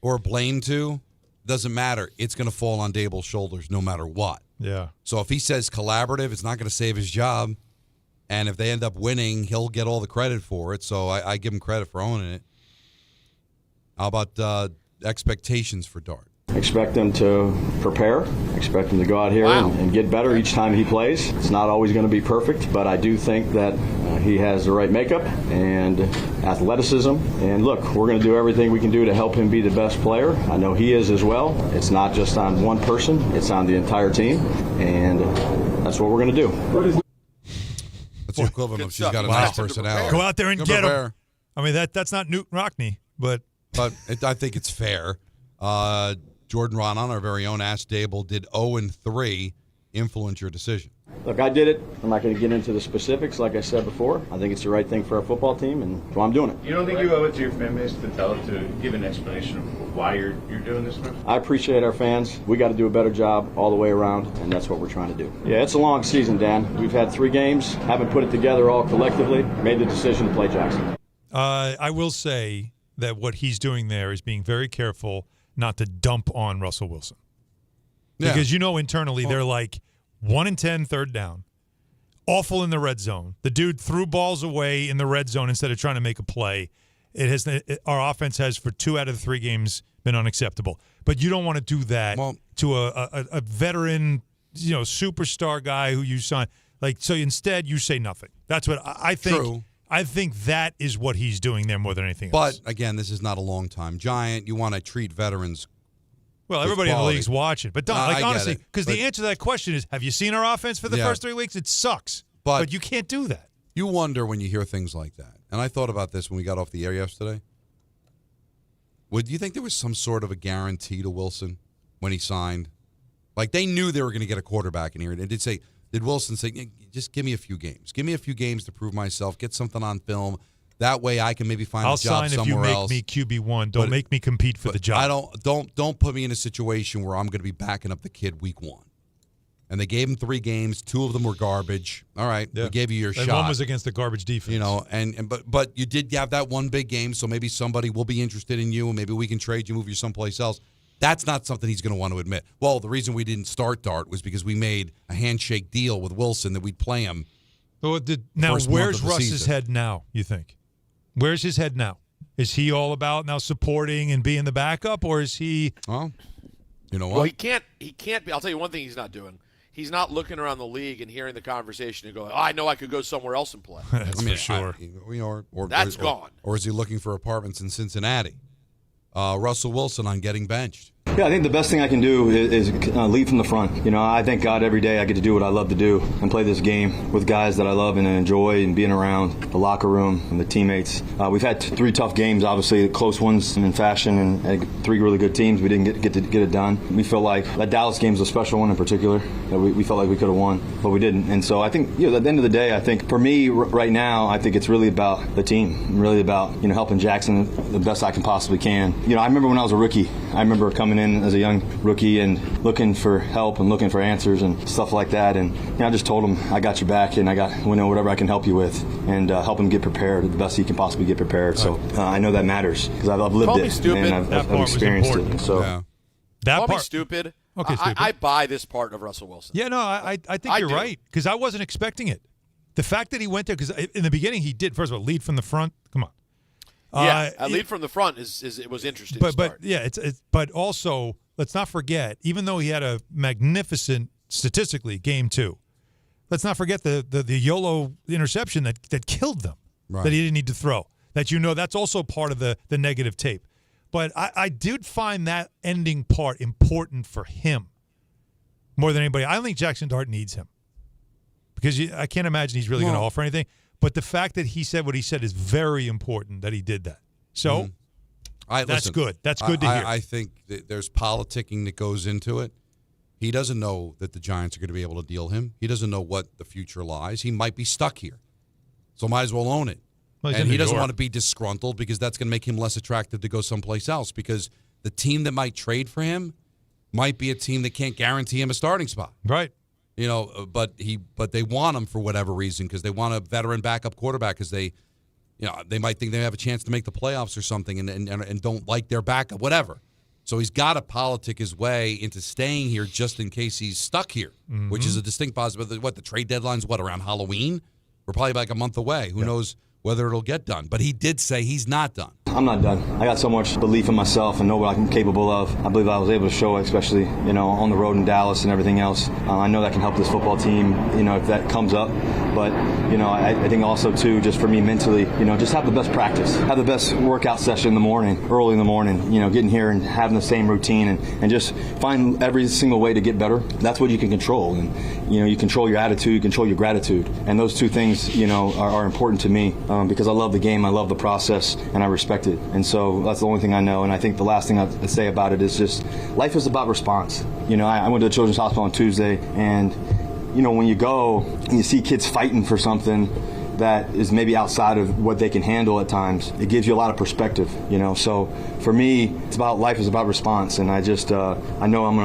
Or blame to. Doesn't matter. It's going to fall on Dable's shoulders no matter what. Yeah. So if he says collaborative, it's not going to save his job. And if they end up winning, he'll get all the credit for it. So I give him credit for owning it. How about expectations for Dart? Expect him to prepare. Expect him to go out here and get better each time he plays. It's not always going to be perfect, but I do think that he has the right makeup and athleticism. And look, we're going to do everything we can do to help him be the best player. I know he is as well. It's not just on one person. It's on the entire team. And that's what we're going to do. That's the equivalent of she's got a nice personality. Go out there and get him. I mean, that's not Newt Rockne, but I think it's fair. Jordan Ronan, our very own Ask Dable, did 0-3 influence your decision? Look, I did it. I'm not going to get into the specifics, like I said before. I think it's the right thing for our football team, and so I'm doing it. You don't think you owe it to your fan base to give an explanation of why you're doing this stuff? I appreciate our fans. We got to do a better job all the way around, and that's what we're trying to do. Yeah, it's a long season, Dan. We've had 3 games, haven't put it together all collectively, made the decision to play Jackson. I will say that what he's doing there is being very careful not to dump on Russell Wilson. Yeah. Because internally they're like 1-10 third down, awful in the red zone. The dude threw balls away in the red zone instead of trying to make a play. Our offense has for 2 out of the 3 games been unacceptable. But you don't want to do that to a veteran, superstar guy who you sign. So instead you say nothing. That's what I think. True. I think that is what he's doing there more than anything else. But, again, this is not a long-time Giant. You want to treat veterans Well, everybody in the league's watching. But, Don, honestly, because the answer to that question is, have you seen our offense for the first 3 weeks? It sucks. But you can't do that. You wonder when you hear things like that. And I thought about this when we got off the air yesterday. Would you think there was some sort of a guarantee to Wilson when he signed? Like, they knew they were going to get a quarterback in here. And did Wilson say, just give me a few games. Give me a few games to prove myself, get something on film. That way I can maybe find a job somewhere else. I'll sign if you make me QB1. Don't make me compete for the job. Don't put me in a situation where I'm going to be backing up the kid week 1. And they gave him 3 games. 2 of them were garbage. All right, we gave you your shot. And one was against the garbage defense. But you did have that one big game, so maybe somebody will be interested in you, and maybe we can trade you, move you someplace else. That's not something he's going to want to admit. Well, the reason we didn't start Dart was because we made a handshake deal with Wilson that we'd play him. Now, where's Russ's head now, you think? Where's his head now? Is he all about now supporting and being the backup, or is he? Well, you know what? Well, he can't be. I'll tell you one thing he's not doing. He's not looking around the league and hearing the conversation and going, I know I could go somewhere else and play. That's for sure. That's gone. Or is he looking for apartments in Cincinnati? Russell Wilson on getting benched. Yeah, I think the best thing I can do is lead from the front. I thank God every day I get to do what I love to do and play this game with guys that I love and enjoy, and being around the locker room and the teammates. We've had 3 tough games, obviously close ones in fashion, and 3 really good teams. We didn't get it done. We feel like that Dallas game was a special one in particular that we felt like we could have won, but we didn't. And so I think at the end of the day, I think for me right now, I think it's really about the team, really about helping Jackson the best I can possibly can. I remember when I was a rookie, I remember coming in as a young rookie and looking for help and looking for answers and stuff like that. And I just told him, I got your back, and I got whatever I can help you with, and help him get prepared the best he can possibly get prepared. So I know that matters because I've lived it and I've experienced it. So Call me stupid. Okay, stupid. I buy this part of Russell Wilson. Yeah, no, I think you're right because I wasn't expecting it. The fact that he went there, because in the beginning he did, first of all, lead from the front. Come on. Yeah, lead from the front it was interesting. But also, let's not forget, even though he had a magnificent, statistically, game 2, let's not forget the YOLO interception that killed them, that he didn't need to throw. That's also part of the negative tape. But I did find that ending part important for him more than anybody. I don't think Jackson Dart needs him because I can't imagine he's really going to offer anything. But the fact that he said what he said is very important that he did that. So that's good. That's good to hear. I think that there's politicking that goes into it. He doesn't know that the Giants are going to be able to deal him. He doesn't know what the future lies. He might be stuck here. So might as well own it. Well, and he doesn't want to be disgruntled because that's going to make him less attractive to go someplace else because the team that might trade for him might be a team that can't guarantee him a starting spot. Right. But they want him for whatever reason because they want a veteran backup quarterback because they might think they have a chance to make the playoffs or something and don't like their backup, whatever. So he's got to politic his way into staying here just in case he's stuck here, which is a distinct possibility. What, the trade deadline's around Halloween? We're probably like a month away. Who knows whether it'll get done. But he did say he's not done. I'm not done. I got so much belief in myself and know what I'm capable of. I believe I was able to show it, especially, on the road in Dallas and everything else. I know that can help this football team, if that comes up. But, I think also, too, just for me mentally, just have the best practice. Have the best workout session in the morning, early in the morning, getting here and having the same routine and just find every single way to get better. That's what you can control. And, you control your attitude, you control your gratitude. And those two things, are important to me because I love the game, I love the process, and I respect it. And so that's the only thing I know. And I think the last thing I'd say about it is just life is about response. I went to the Children's Hospital on Tuesday, and, when you go and you see kids fighting for something that is maybe outside of what they can handle at times, it gives you a lot of perspective, So for me, life is about response. And I just, I know I'm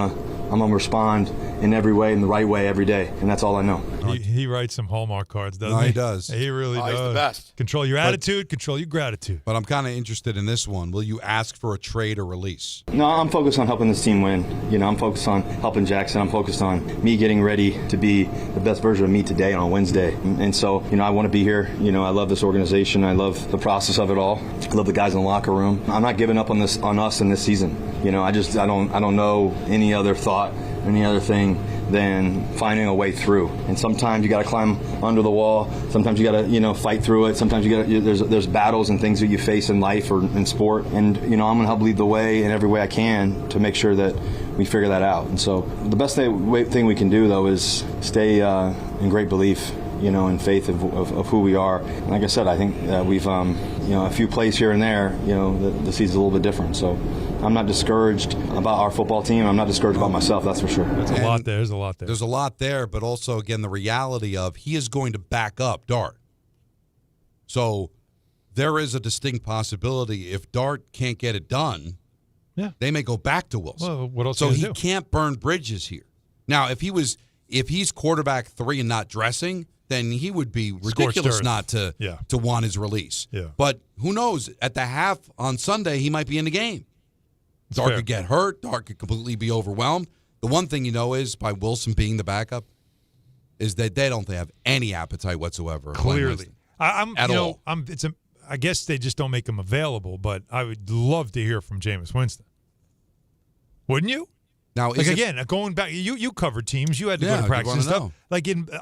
gonna respond in every way, in the right way, every day, and that's all I know. He writes some Hallmark cards, doesn't he? He does. He really does. He's the best. Control your attitude, control your gratitude. But I'm kind of interested in this one. Will you ask for a trade or release? No, I'm focused on helping this team win. I'm focused on helping Jackson. I'm focused on me getting ready to be the best version of me today on Wednesday. And so, I want to be here. I love this organization. I love the process of it all. I love the guys in the locker room. I'm not giving up on us in this season. I don't know any other thought, any other thing than finding a way through. And sometimes you got to climb under the wall. Sometimes you got to, fight through it. Sometimes there's battles and things that you face in life or in sport. And, I'm going to help lead the way in every way I can to make sure that we figure that out. And so the best thing we can do, though, is stay in great belief, and faith of who we are. And like I said, I think that we've, a few plays here and there, the season's a little bit different. So I'm not discouraged about our football team. I'm not discouraged about myself, that's for sure. There's a lot there. There's a lot there, but also, again, the reality of he is going to back up Dart. So there is a distinct possibility if Dart can't get it done, they may go back to Wilson. Well, what else so can he do? Can't burn bridges here. Now, if he's quarterback 3 and not dressing, then he would be ridiculous not to want his release. Yeah. But who knows? At the half on Sunday, he might be in the game. Dart could get hurt. Dart could completely be overwhelmed. The one thing is, by Wilson being the backup, is that they don't have any appetite whatsoever. Clearly. At all. I guess they just don't make him available, but I would love to hear from Jameis Winston. Wouldn't you? Now, going back, you covered teams. You had to go to practice and stuff.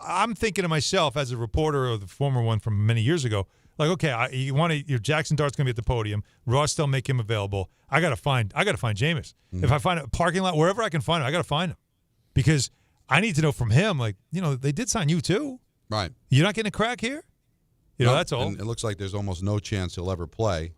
I'm thinking to myself as a reporter or the former one from many years ago, your Jackson Dart's going to be at the podium. Ross, they'll make him available. I got to find Jameis. Mm-hmm. If I find a parking lot, wherever I can find him, I got to find him. Because I need to know from him, they did sign you too. Right. You're not getting a crack here? That's all. And it looks like there's almost no chance he'll ever play.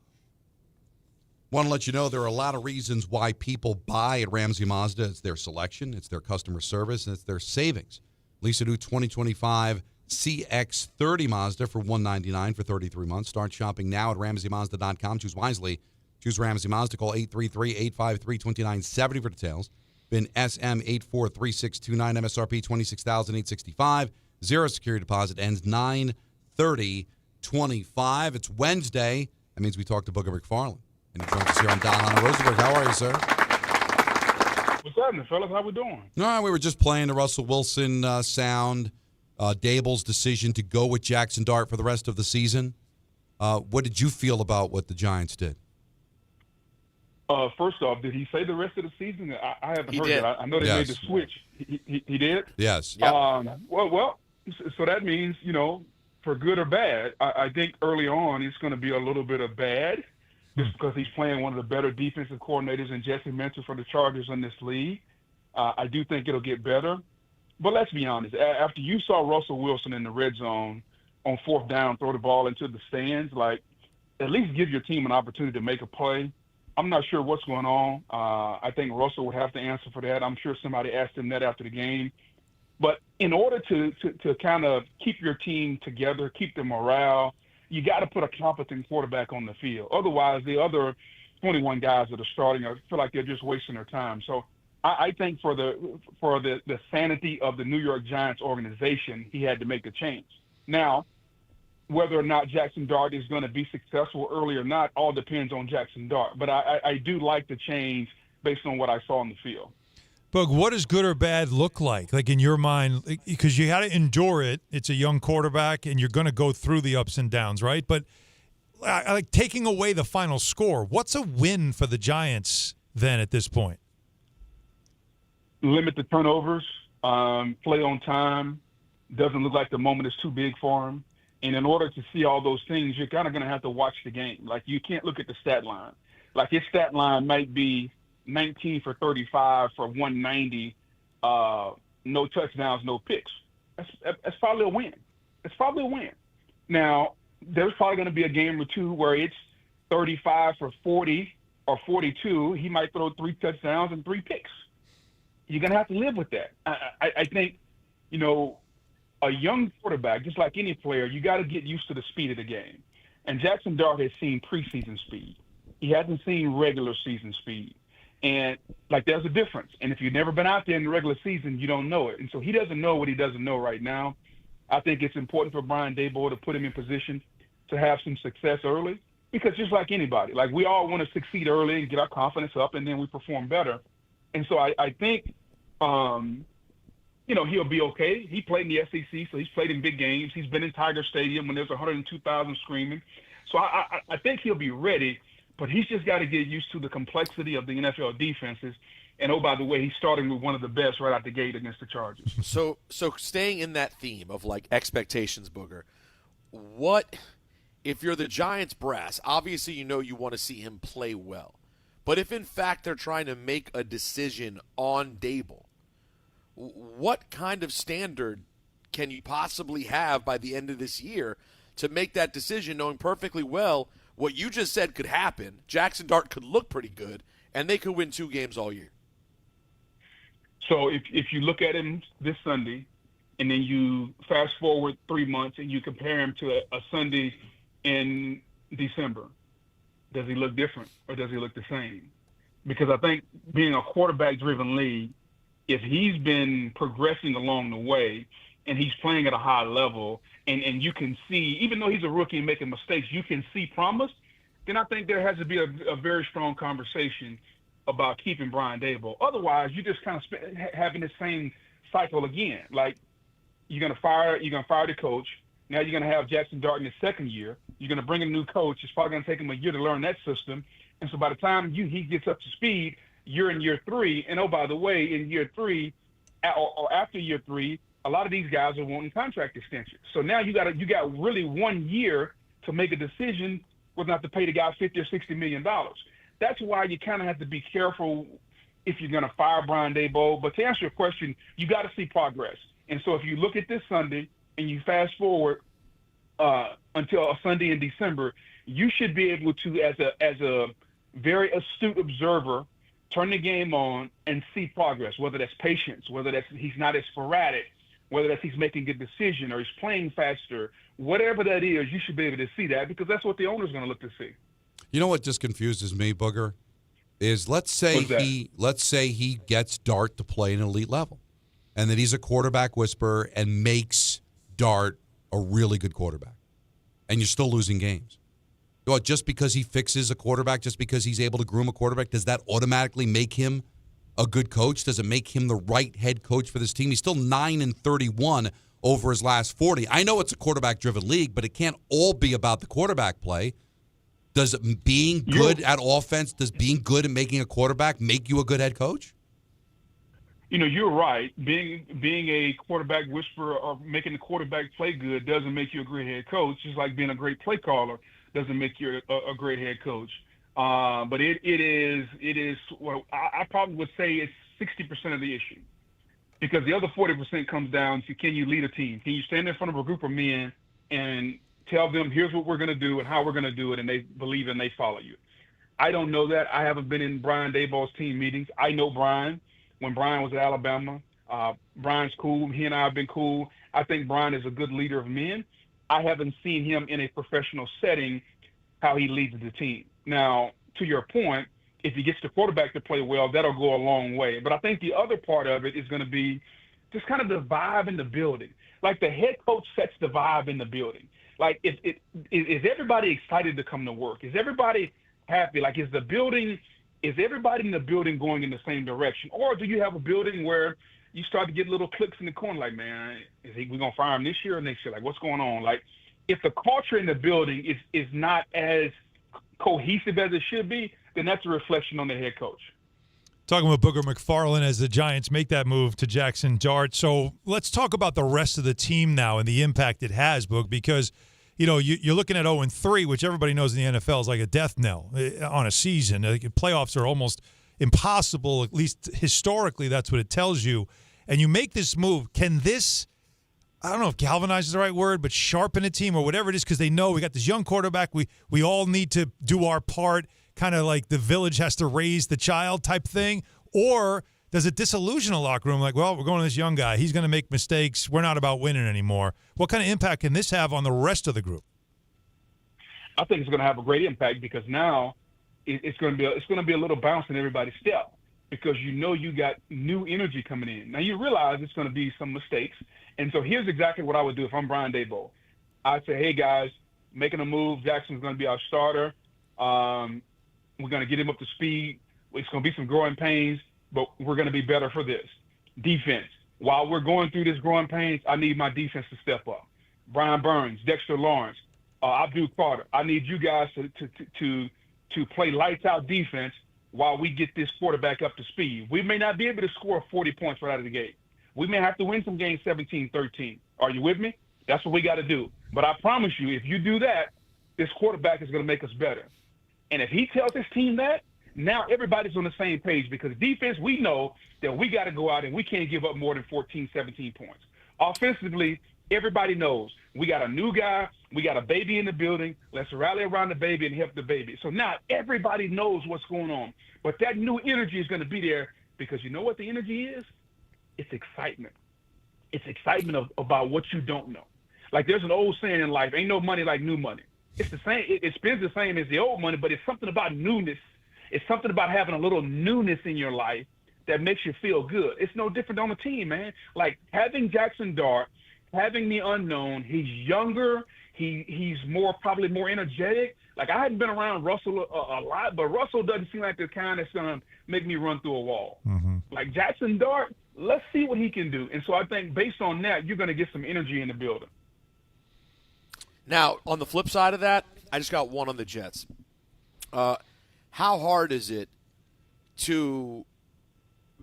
Want to let you know there are a lot of reasons why people buy at Ramsey Mazda. It's their selection, it's their customer service, and it's their savings. Lease a new 2025 CX-30 Mazda for $199 for 33 months. Start shopping now at RamseyMazda.com. Choose wisely. Choose Ramsey Mazda. Call 833-853-2970 for details. VIN SM843629, MSRP $26,865. Zero security deposit, ends 9/30/25. It's Wednesday. That means we talked to Booger McFarland. And he joins us here on Hahn and Rosenberg. How are you, sir? What's happening, fellas? How we doing? All right, we were just playing the Russell Wilson sound. Dable's decision to go with Jackson Dart for the rest of the season. What did you feel about what the Giants did? First off, did he say the rest of the season? I haven't heard did. it. I know they made the switch. He did? Yes. Yep. Well, so that means, for good or bad, I think early on it's going to be a little bit of bad just because he's playing one of the better defensive coordinators in Jesse Minter for the Chargers in this league. I do think it'll get better. But let's be honest. After you saw Russell Wilson in the red zone on fourth down, throw the ball into the stands, at least give your team an opportunity to make a play. I'm not sure what's going on. I think Russell would have to answer for that. I'm sure somebody asked him that after the game. But in order to kind of keep your team together, keep the morale, you got to put a competent quarterback on the field. Otherwise, the other 21 guys that are starting, I feel like they're just wasting their time. So I think for the sanity of the New York Giants organization, he had to make a change. Now, whether or not Jackson Dart is going to be successful early or not, all depends on Jackson Dart. But I do like the change based on what I saw on the field. Bug, what does good or bad look like in your mind? Because you got to endure it. It's a young quarterback, and you're going to go through the ups and downs, right? But taking away the final score, what's a win for the Giants then at this point? Limit the turnovers, play on time. Doesn't look like the moment is too big for him. And in order to see all those things, you're kind of going to have to watch the game. You can't look at the stat line. His stat line might be 19 for 35 for 190, no touchdowns, no picks. That's probably a win. It's probably a win. Now, there's probably going to be a game or two where it's 35 for 40 or 42. He might throw 3 touchdowns and 3 picks. You're going to have to live with that. I think, a young quarterback, just like any player, you got to get used to the speed of the game. And Jackson Dart has seen preseason speed. He hasn't seen regular season speed. And, there's a difference. And if you've never been out there in the regular season, you don't know it. And so he doesn't know what he doesn't know right now. I think it's important for Brian Daboll to put him in position to have some success early because just like anybody, we all want to succeed early and get our confidence up, and then we perform better. And so I think he'll be okay. He played in the SEC, so he's played in big games. He's been in Tiger Stadium when there's 102,000 screaming. So I think he'll be ready, but he's just got to get used to the complexity of the NFL defenses. And, oh, by the way, he's starting with one of the best right out the gate against the Chargers. So staying in that theme of, expectations, Booger, what – if you're the Giants brass, obviously you want to see him play well. But if, in fact, they're trying to make a decision on Daboll, what kind of standard can you possibly have by the end of this year to make that decision, knowing perfectly well what you just said could happen? Jackson Dart could look pretty good, and they could win 2 games all year. So if you look at him this Sunday, and then you fast forward 3 months and you compare him to a Sunday in December, does he look different or does he look the same? Because I think being a quarterback-driven league, if he's been progressing along the way and he's playing at a high level and you can see, even though he's a rookie and making mistakes, you can see promise, then I think there has to be a very strong conversation about keeping Brian Daboll. Otherwise, you're just kind of having the same cycle again. You're going to fire the coach. Now you're going to have Jackson Dart in his second year. You're going to bring in a new coach. It's probably going to take him a year to learn that system. And so by the time he gets up to speed, you're in year 3. And, oh, by the way, in year 3 or after year 3, a lot of these guys are wanting contract extensions. So now you got really 1 year to make a decision whether or not to pay the guy $50 or $60 million. That's why you kind of have to be careful if you're going to fire Brian Daboll. But to answer your question, you got to see progress. And so if you look at this Sunday and you fast forward until a Sunday in December, you should be able to, as a very astute observer, turn the game on and see progress, whether that's patience, whether that's he's not as sporadic, whether that's he's making a decision or he's playing faster, whatever that is, you should be able to see that because that's what the owner's going to look to see. You know what just confuses me, Booger, is let's say he gets Dart to play an elite level, and that he's a quarterback whisperer and makes Dart a really good quarterback, and you're still losing games. Well, just because he fixes a quarterback, just because he's able to groom a quarterback, does that automatically make him a good coach? Does it make him the right head coach for this team? He's still 9-31 over his last 40. I know it's a quarterback-driven league, but it can't all be about the quarterback play. Does being good at offense, does being good at making a quarterback make you a good head coach? You're right. Being a quarterback whisperer or making the quarterback play good doesn't make you a great head coach, just like being a great play caller doesn't make you a great head coach. But it is. Well, I probably would say it's 60% of the issue, because the other 40% comes down to, can you lead a team? Can you stand in front of a group of men and tell them, here's what we're going to do and how we're going to do it, and they believe and they follow you? I don't know that. I haven't been in Brian Daboll's team meetings. I know Brian when Brian was at Alabama. Brian's cool. He and I have been cool. I think Brian is a good leader of men. I haven't seen him in a professional setting, how he leads the team. Now, to your point, if he gets the quarterback to play well, that'll go a long way. But I think the other part of it is going to be just kind of the vibe in the building. Like, the head coach sets the vibe in the building. Like, is everybody excited to come to work? Is everybody happy? Like, is everybody in the building going in the same direction? Or do you have a building where you start to get little clicks in the corner, like, man, we going to fire him this year or next year? Like, what's going on? Like, if the culture in the building is not as cohesive as it should be, then that's a reflection on the head coach. Talking about Booger McFarland as the Giants make that move to Jackson Dart. So let's talk about the rest of the team now and the impact it has, Boog, because you're looking at 0-3, which everybody knows in the NFL is like a death knell on a season. Playoffs are almost impossible, at least historically, that's what it tells you. And you make this move. Can this, I don't know if galvanize is the right word, but sharpen a team or whatever it is, because they know we got this young quarterback. We all need to do our part, kind of like the village has to raise the child type thing? Or does it disillusion a locker room? Like, well, we're going to this young guy. He's going to make mistakes. We're not about winning anymore. What kind of impact can this have on the rest of the group? I think it's going to have a great impact, because now it's going to be a little bounce in everybody's step, because you got new energy coming in. Now, you realize it's going to be some mistakes. And so here's exactly what I would do if I'm Brian Daboll. I'd say, hey, guys, making a move. Jackson's going to be our starter. We're going to get him up to speed. It's going to be some growing pains, but we're going to be better for this. Defense. While we're going through this growing pains, I need my defense to step up. Brian Burns, Dexter Lawrence, Abdul Carter. I need you guys to play lights-out defense while we get this quarterback up to speed. We may not be able to score 40 points right out of the gate. We may have to win some games 17-13. Are you with me? That's what we got to do. But I promise you, if you do that, this quarterback is going to make us better. And if he tells his team that, now everybody's on the same page, because defense, we know that we got to go out and we can't give up more than 14, 17 points. Offensively, everybody knows we got a new guy, we got a baby in the building. Let's rally around the baby and help the baby. So now everybody knows what's going on. But that new energy is going to be there, because you know what the energy is? It's excitement. It's excitement about what you don't know. Like, there's an old saying in life, ain't no money like new money. It's the same. It spends the same as the old money, but it's something about newness. It's something about having a little newness in your life that makes you feel good. It's no different on the team, man. Like, having Jackson Dart, having the unknown, he's younger. He's probably more energetic. Like, I hadn't been around Russell a lot, but Russell doesn't seem like the kind that's going to make me run through a wall. Mm-hmm. Like, Jackson Dart, let's see what he can do. And so I think based on that, you're going to get some energy in the building. Now, on the flip side of that, I just got one on the Jets. How hard is it to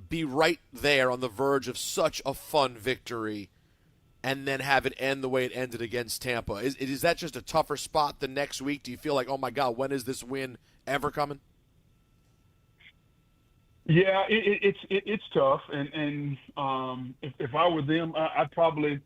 be right there on the verge of such a fun victory and then have it end the way it ended against Tampa? Is that just a tougher spot the next week? Do you feel like, oh, my God, when is this win ever coming? Yeah, it's tough. And if I were them, I'd probably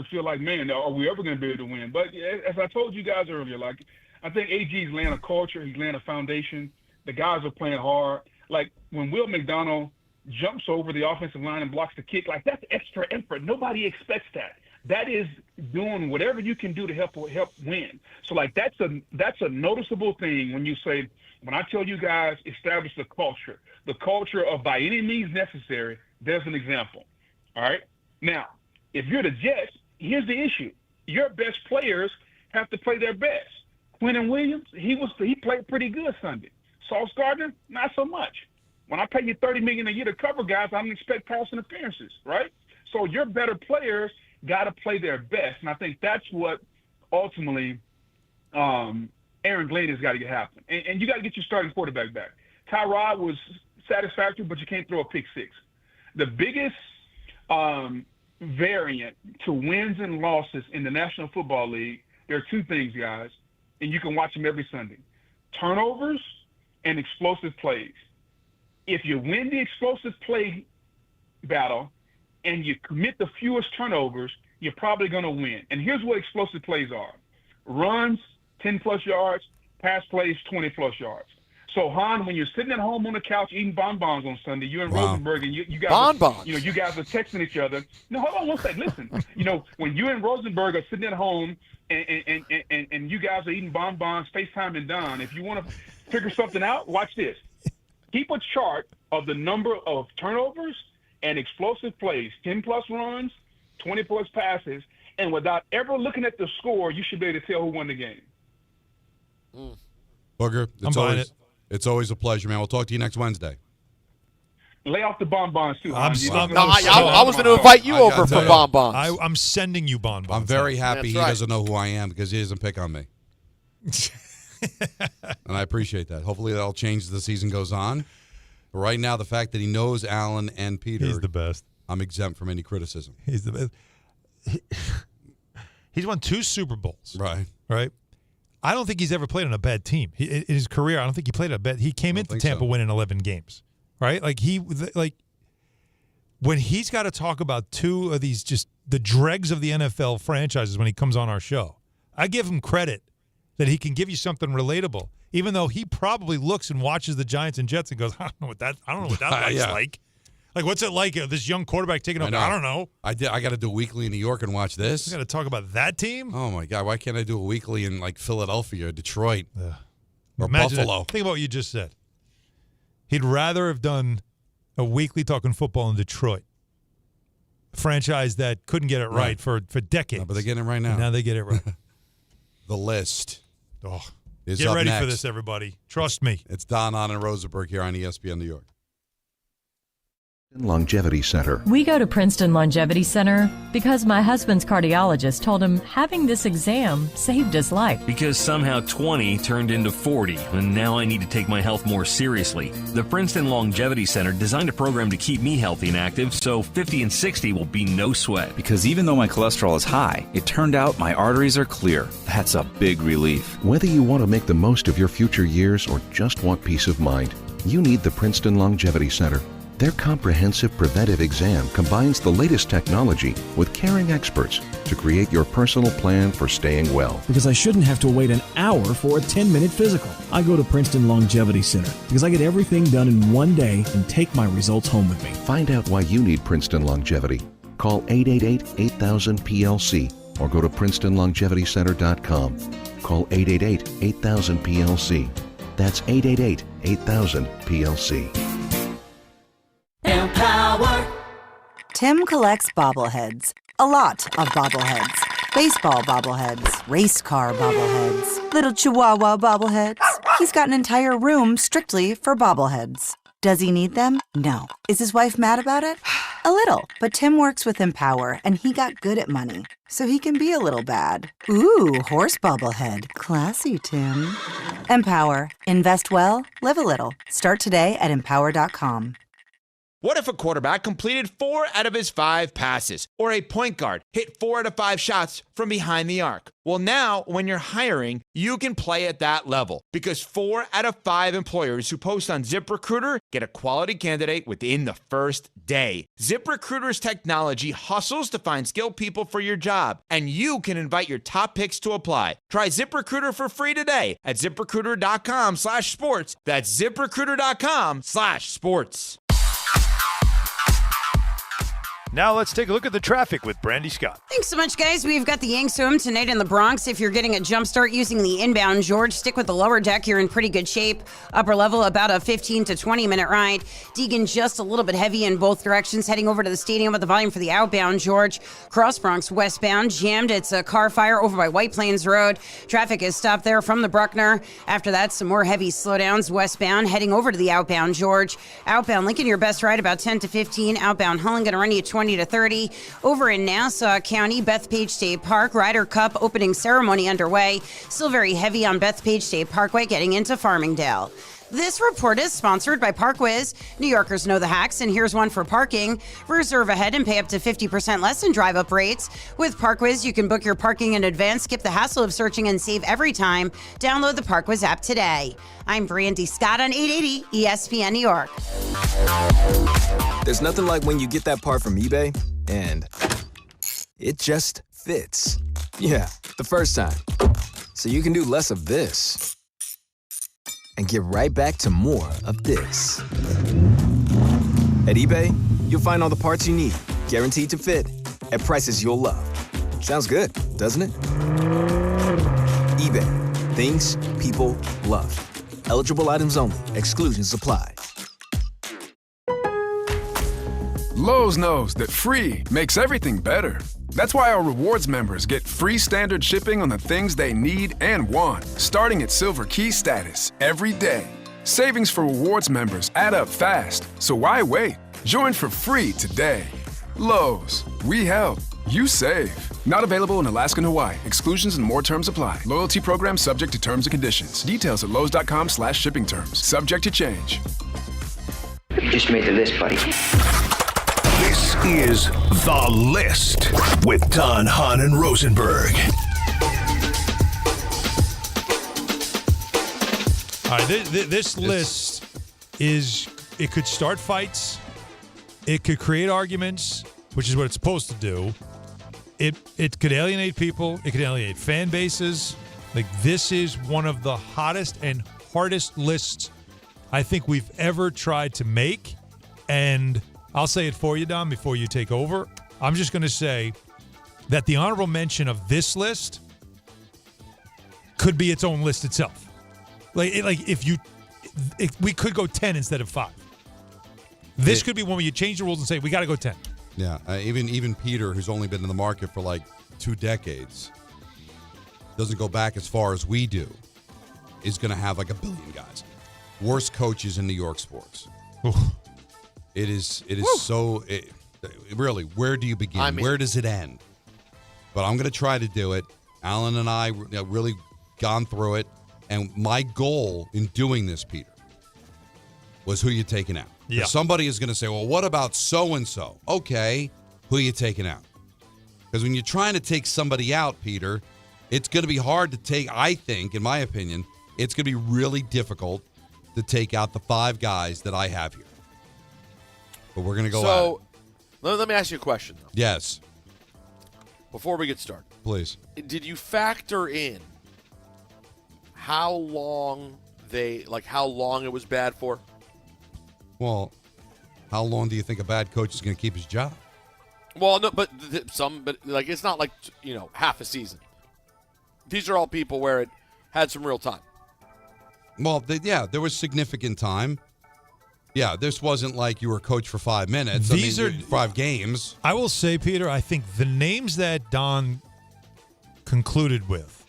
feel like, man, are we ever going to be able to win? But as I told you guys earlier, like, I think AG's laying a culture. He's laying a foundation. The guys are playing hard. Like, when Will McDonald jumps over the offensive line and blocks the kick, like, that's extra effort. Nobody expects that. That is doing whatever you can do to help win. So like that's a noticeable thing when I tell you guys establish the culture of by any means necessary. There's an example. All right. Now, if you're the Jets, here's the issue: your best players have to play their best. Quentin Williams, he played pretty good Sunday. Sauce Gardner, not so much. When I pay you $30 million a year to cover guys, I don't expect pass interferences, right? So your better players got to play their best, and I think that's what ultimately Aaron Glenn has got to happen. And you got to get your starting quarterback back. Tyrod was satisfactory, but you can't throw a pick six. The biggest variant to wins and losses in the National Football League, there are two things, guys, and you can watch them every Sunday: turnovers and explosive plays. If you win the explosive play battle and you commit the fewest turnovers, you're probably going to win. And here's what explosive plays are: runs, 10-plus yards; pass plays, 20-plus yards. So, Hahn, when you're sitting at home on the couch eating bonbons on Sunday, you and Rosenberg, and you guys, you guys are texting each other. No, hold on one second. Listen, when you and Rosenberg are sitting at home and you guys are eating bonbons, FaceTime and Don, if you want to figure something out, watch this. Keep a chart of the number of turnovers and explosive plays, 10-plus runs, 20-plus passes, and without ever looking at the score, you should be able to tell who won the game. Booger, it's always a pleasure, man. We'll talk to you next Wednesday. Lay off the bonbons, too. I was going to invite you over for bonbons. I'm sending you bonbons. I'm very happy he doesn't know who I am because he doesn't pick on me. And I appreciate that. Hopefully that'll change as the season goes on. But right now, the fact that he knows Alan and Peter, he's the best. I'm exempt from any criticism. He's the best. He's won 2 Super Bowls. Right. I don't think he's ever played on a bad team. In his career, I don't think he played on a bad. He came into Tampa winning 11 games, right? When he's got to talk about 2 of these just the dregs of the NFL franchises when he comes on our show, I give him credit that he can give you something relatable, even though he probably looks and watches the Giants and Jets and goes, I don't know what that life's like. Like, what's it like? This young quarterback taking over? I don't know. I got to do a weekly in New York and watch this. You got to talk about that team? Oh, my God. Why can't I do a weekly in, Philadelphia or Detroit or Imagine Buffalo? Think about what you just said. He'd rather have done a weekly talking football in Detroit, a franchise that couldn't get it right for decades. No, but they're getting it right now. Now they get it right. The list is Get up ready next. for this, everybody. Trust me. It's Don, Hahn, and Rosenberg here on ESPN New York. Longevity Center. We go to Princeton Longevity Center because my husband's cardiologist told him having this exam saved his life. Because somehow 20 turned into 40, and now I need to take my health more seriously. The Princeton Longevity Center designed a program to keep me healthy and active, so 50 and 60 will be no sweat. Because even though my cholesterol is high, it turned out my arteries are clear. That's a big relief. Whether you want to make the most of your future years or just want peace of mind, you need the Princeton Longevity Center. Their comprehensive preventive exam combines the latest technology with caring experts to create your personal plan for staying well. Because I shouldn't have to wait an hour for a 10-minute physical. I go to Princeton Longevity Center because I get everything done in one day and take my results home with me. Find out why you need Princeton Longevity. Call 888-8000-PLC or go to PrincetonLongevityCenter.com. Call 888-8000-PLC. That's 888-8000-PLC. Empower. Tim collects bobbleheads. A lot of bobbleheads. Baseball bobbleheads. Race car bobbleheads. Little Chihuahua bobbleheads. He's got an entire room strictly for bobbleheads. Does he need them? No. Is his wife mad about it? A little. But Tim works with Empower, and he got good at money. So he can be a little bad. Ooh, horse bobblehead. Classy, Tim. Empower. Invest well, live a little. Start today at Empower.com. What if a quarterback completed 4 out of his 5 passes? Or a point guard hit 4 out of 5 shots from behind the arc? Well, now, when you're hiring, you can play at that level. Because 4 out of 5 employers who post on ZipRecruiter get a quality candidate within the first day. ZipRecruiter's technology hustles to find skilled people for your job. And you can invite your top picks to apply. Try ZipRecruiter for free today at ZipRecruiter.com/sports. That's ZipRecruiter.com/sports. Now let's take a look at the traffic with Brandy Scott. Thanks so much, guys. We've got the Yanks home tonight in the Bronx. If you're getting a jump start using the inbound George, stick with the lower deck. You're in pretty good shape. Upper level, about a 15 to 20-minute ride. Deegan just a little bit heavy in both directions. Heading over to the stadium with the volume for the outbound George. Cross Bronx westbound, jammed. It's a car fire over by White Plains Road. Traffic is stopped there from the Bruckner. After that, some more heavy slowdowns westbound. Heading over to the outbound George. Outbound Lincoln, your best ride about 10 to 15. Outbound Holland going to run you 20 to 30. Over in Nassau County, Bethpage State Park, Ryder Cup opening ceremony underway. Still very heavy on Bethpage State Parkway getting into Farmingdale. This report is sponsored by ParkWiz. New Yorkers know the hacks, and here's one for parking. Reserve ahead and pay up to 50% less in drive-up rates. With ParkWiz, you can book your parking in advance, skip the hassle of searching, and save every time. Download the ParkWiz app today. I'm Brandy Scott on 880 ESPN New York. There's nothing like when you get that part from eBay, and it just fits. Yeah, the first time. So you can do less of this and get right back to more of this. At eBay, you'll find all the parts you need, guaranteed to fit, at prices you'll love. Sounds good, doesn't it? eBay, things people love. Eligible items only. Exclusions apply. Lowe's knows that free makes everything better. That's why our rewards members get free standard shipping on the things they need and want, starting at Silver Key status every day. Savings for rewards members add up fast, so why wait? Join for free today. Lowe's, we help, you save. Not available in Alaska and Hawaii. Exclusions and more terms apply. Loyalty program subject to terms and conditions. Details at lowes.com/shipping terms. Subject to change. You just made the list, buddy. This is The List with Don, Hahn, and Rosenberg. All right, this list is, it could start fights. It could create arguments, which is what it's supposed to do. It could alienate people. It could alienate fan bases. Like, this is one of the hottest and hardest lists I think we've ever tried to make. And I'll say it for you, Dom, before you take over. I'm just going to say that the honorable mention of this list could be its own list itself. If we could go 10 instead of 5. This could be one where you change the rules and say, we got to go 10. Yeah, even Peter, who's only been in the market for like 2 decades, doesn't go back as far as we do, is going to have like a billion guys. Worst coaches in New York sports. Oof. It is so, really, where do you begin? Where does it end? But I'm going to try to do it. Alan and I really gone through it. And my goal in doing this, Peter, was who you taking out. Yeah. Somebody is going to say, well, what about so-and-so? Okay, who you taking out? Because when you're trying to take somebody out, Peter, it's going to be hard to take, I think, in my opinion, it's going to be really difficult to take out the 5 guys that I have here. But we're going to go at it. Let me ask you a question, though. Yes. Before we get started. Please. Did you factor in how long it was bad for? Well, how long do you think a bad coach is going to keep his job? Well, no, but it's not like, half a season. These are all people where it had some real time. Well, there was significant time. Yeah, this wasn't like you were a coach for 5 minutes. These are 5 games. I will say, Peter, I think the names that Don concluded with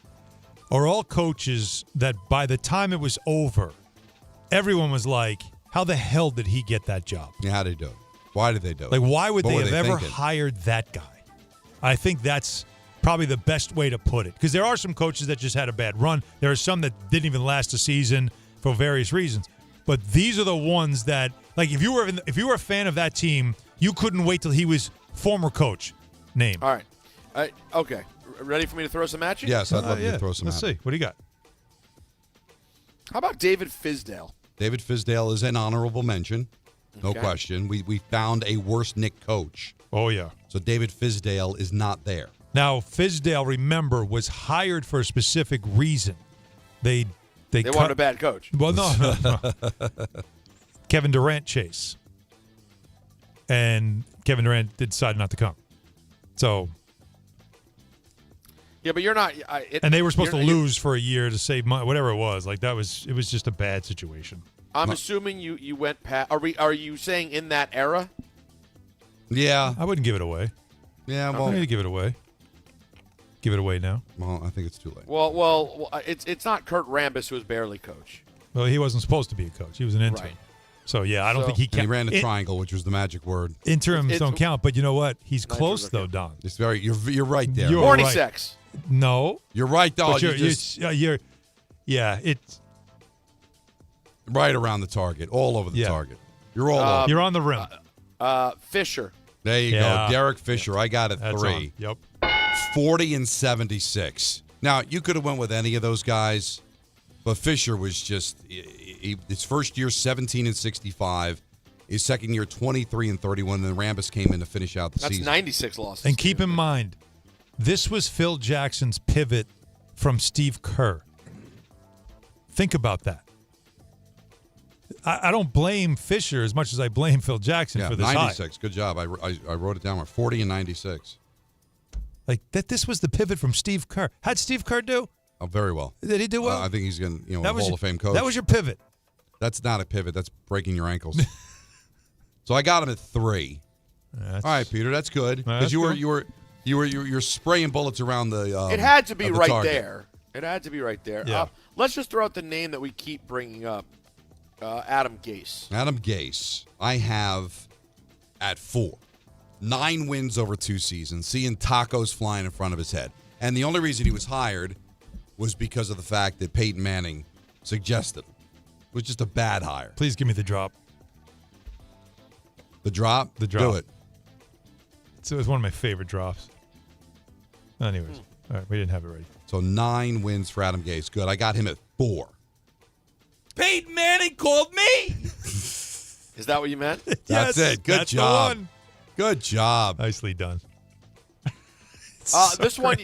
are all coaches that by the time it was over, everyone was like, how the hell did he get that job? Yeah, how did he do it? Why did they do it? Like, why would they have ever thinking? hired that guy? I think that's probably the best way to put it. Because there are some coaches that just had a bad run. There are some that didn't even last a season for various reasons. But these are the ones that, like, if you were a fan of that team, you couldn't wait till he was former coach. Name. All right. Okay. Ready for me to throw some at you? Yes, I'd love you to throw some Let's at me. see. What do you got? How about David Fizdale? David Fizdale is an honorable mention. No question. We found a worse Nick coach. Oh, yeah. So David Fizdale is not there. Now, Fizdale, remember, was hired for a specific reason. They wanted a bad coach. Well, no. Kevin Durant chase. and Kevin Durant decided not to come. So. Yeah, but you're not. And they were supposed to lose for a year to save money, whatever it was. Like it was just a bad situation. I'm assuming you went past. Are you saying in that era? Yeah, I wouldn't give it away. Yeah, well, I need to give it away. Give it away now. Well, I think it's too late. Well, it's not Kurt Rambis who was barely coach. Well, he wasn't supposed to be a coach. He was an intern. Right. So yeah, I don't think he can. He ran the triangle, which was the magic word. Interims don't count, but you know what? He's close though, Don. It's very. You're right there. Horny sex. No, you're right, though. But it's right around the target, all over the target. You're all over. You're on the rim. Fisher. There you go, Derek Fisher. I got it. That's 3. on. Yep. 40 and 76. Now you could have went with any of those guys, but Fisher was just his first year 17 and 65. His second year 23 and 31. And then Rambis came in to finish out the season. That's 96 losses. And keep in mind, this was Phil Jackson's pivot from Steve Kerr. Think about that. I don't blame Fisher as much as I blame Phil Jackson for this 96. high. Good job. I wrote it down. 40 and 96. Like that. This was the pivot from Steve Kerr. How'd Steve Kerr do? Oh, very well. Did he do well? I think he's going to, that was Hall of Fame coach. That was your pivot. That's not a pivot. That's breaking your ankles. So I got him at 3. All right, Peter. That's good because you're spraying bullets around the. It had to be right target. there. It had to be right there. Yeah. Let's just throw out the name that we keep bringing up. Adam Gase. Adam Gase, I have at 4. 9 wins over 2 seasons, seeing tacos flying in front of his head. And the only reason he was hired was because of the fact that Peyton Manning suggested him. It was just a bad hire. Please give me the drop. The drop? The drop. Do it. So it was one of my favorite drops. Anyways, all right, we didn't have it ready. So 9 wins for Adam Gase. Good. I got him at 4. Peyton Manning called me. Is that what you meant? That's it. Good job. Good job. Nicely done. This one.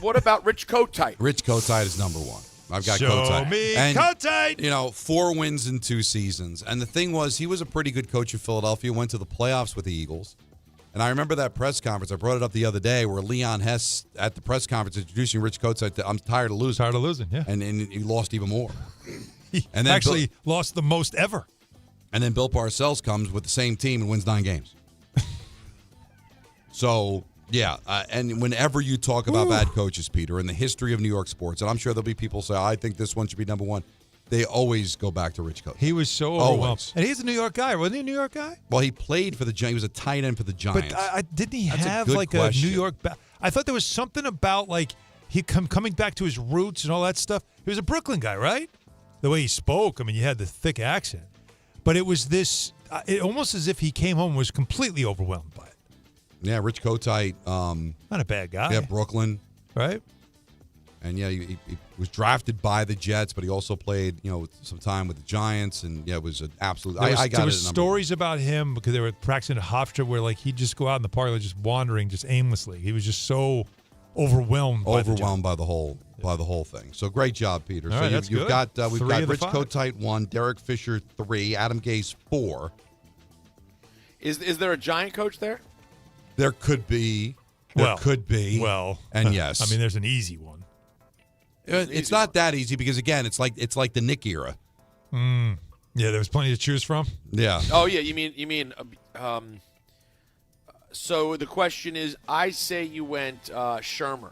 What about Rich Kotite? Rich Kotite is number 1. I've got Show Kotite. me and, Kotite. 4 wins in 2 seasons. And the thing was, he was a pretty good coach of Philadelphia. Went to the playoffs with the Eagles. And I remember that press conference. I brought it up the other day where Leon Hess at the press conference introducing Rich Kotite. I'm tired of losing. Tired of losing, yeah. And he lost even more. He and then actually lost the most ever. And then Bill Parcells comes with the same team and wins 9 games. So, yeah. And whenever you talk about bad coaches, Peter, in the history of New York sports, and I'm sure there'll be people say, I think this one should be number 1. They always go back to Rich Kotite. He was so overwhelmed. And he's a New York guy. Wasn't he a New York guy? Well, he played for the Giants. He was a tight end for the Giants. But didn't he have a a New York I thought there was something about like he coming back to his roots and all that stuff. He was a Brooklyn guy, right? The way he spoke, I mean, you had the thick accent. But it was this, almost as if he came home and was completely overwhelmed by it. Yeah, Rich Kotite. Not a bad guy. Yeah, Brooklyn. Right? And, yeah, he was drafted by the Jets, but he also played, some time with the Giants. And, yeah, it was an absolute – I got it. There was stories about him because they were practicing at Hofstra where, like, he'd just go out in the park, like, just wandering just aimlessly. He was just so overwhelmed by the whole thing. So great job, Peter. All so right, we've got Rich 5. Kotite 1, Derek Fisher 3, Adam Gase 4. Is there a Giant coach there? There could be. Well, and yes. I mean, there's an easy one. It's not that easy because again, it's like the Nick era. Yeah, there was plenty to choose from. Yeah. Oh yeah, you mean. So the question is, I say you went Shermer.